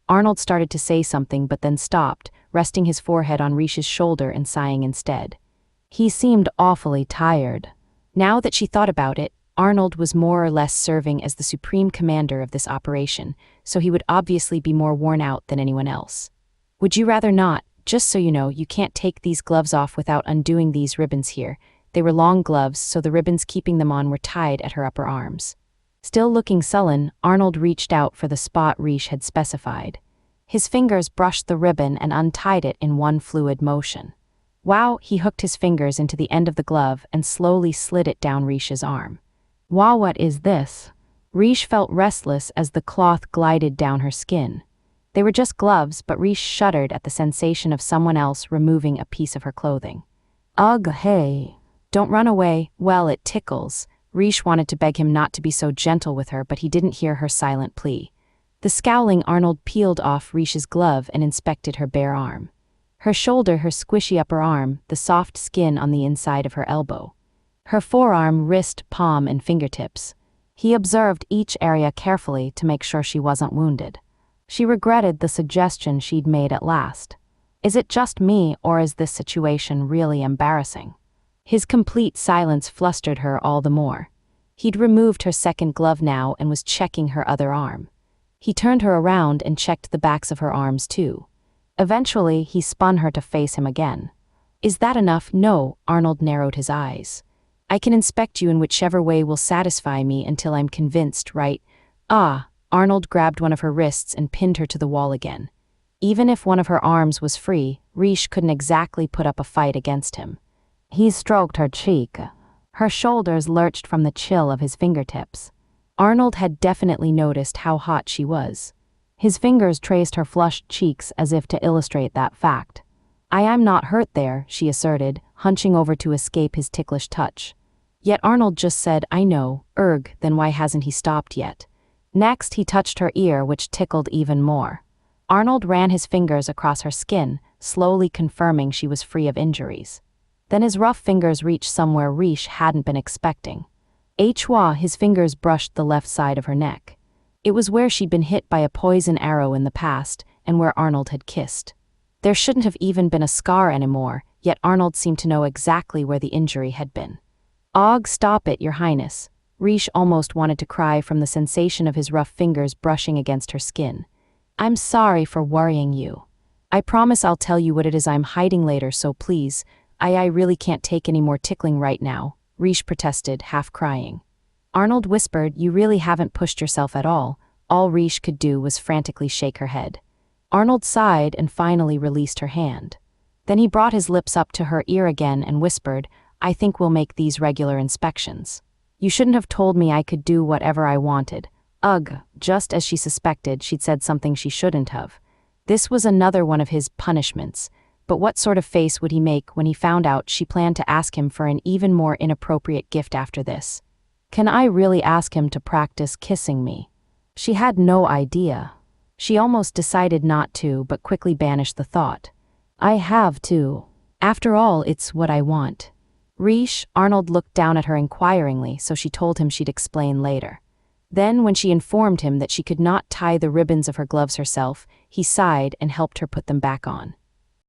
Arnold started to say something but then stopped, resting his forehead on Reijou's shoulder and sighing instead. He seemed awfully tired. Now that she thought about it, Arnold was more or less serving as the supreme commander of this operation, so he would obviously be more worn out than anyone else. Would you rather not? Just so you know, you can't take these gloves off without undoing these ribbons here. They were long gloves, so the ribbons keeping them on were tied at her upper arms. Still looking sullen, Arnold reached out for the spot Reijou had specified. His fingers brushed the ribbon and untied it in one fluid motion. Wow, he hooked his fingers into the end of the glove and slowly slid it down Reijou's arm. Wow, what is this? Reijou felt restless as the cloth glided down her skin. They were just gloves, but Reijou shuddered at the sensation of someone else removing a piece of her clothing. Ugh, hey. Don't run away. Well, it tickles. Reijou wanted to beg him not to be so gentle with her, but he didn't hear her silent plea. The scowling Arnold peeled off Reijou's glove and inspected her bare arm. Her shoulder, her squishy upper arm, the soft skin on the inside of her elbow. Her forearm, wrist, palm, and fingertips. He observed each area carefully to make sure she wasn't wounded. She regretted the suggestion she'd made at last. Is it just me, or is this situation really embarrassing? His complete silence flustered her all the more. He'd removed her second glove now and was checking her other arm. He turned her around and checked the backs of her arms too. Eventually, he spun her to face him again. Is that enough? No, Arnold narrowed his eyes. I can inspect you in whichever way will satisfy me until I'm convinced, right? Ah, Arnold grabbed one of her wrists and pinned her to the wall again. Even if one of her arms was free, Reijou couldn't exactly put up a fight against him. He stroked her cheek. Her shoulders lurched from the chill of his fingertips. Arnold had definitely noticed how hot she was. His fingers traced her flushed cheeks as if to illustrate that fact. I am not hurt there, she asserted, hunching over to escape his ticklish touch. Yet Arnold just said, I know, then why hasn't he stopped yet? Next, he touched her ear, which tickled even more. Arnold ran his fingers across her skin, slowly confirming she was free of injuries. Then his rough fingers reached somewhere Reijou hadn't been expecting. His fingers brushed the left side of her neck. It was where she'd been hit by a poison arrow in the past, and where Arnold had kissed. There shouldn't have even been a scar anymore, yet Arnold seemed to know exactly where the injury had been. Stop it, Your Highness. Reijou almost wanted to cry from the sensation of his rough fingers brushing against her skin. I'm sorry for worrying you. I promise I'll tell you what it is I'm hiding later, so please, I really can't take any more tickling right now, Reijou protested, half crying. Arnold whispered, You really haven't pushed yourself at all. All Reijou could do was frantically shake her head. Arnold sighed and finally released her hand. Then he brought his lips up to her ear again and whispered, I think we'll make these regular inspections. You shouldn't have told me I could do whatever I wanted. Just as she suspected, she'd said something she shouldn't have. This was another one of his punishments, but what sort of face would he make when he found out she planned to ask him for an even more inappropriate gift after this? Can I really ask him to practice kissing me? She had no idea. She almost decided not to, but quickly banished the thought. I have to. After all, it's what I want. Reijou, Arnold looked down at her inquiringly, so she told him she'd explain later. Then, when she informed him that she could not tie the ribbons of her gloves herself, he sighed and helped her put them back on.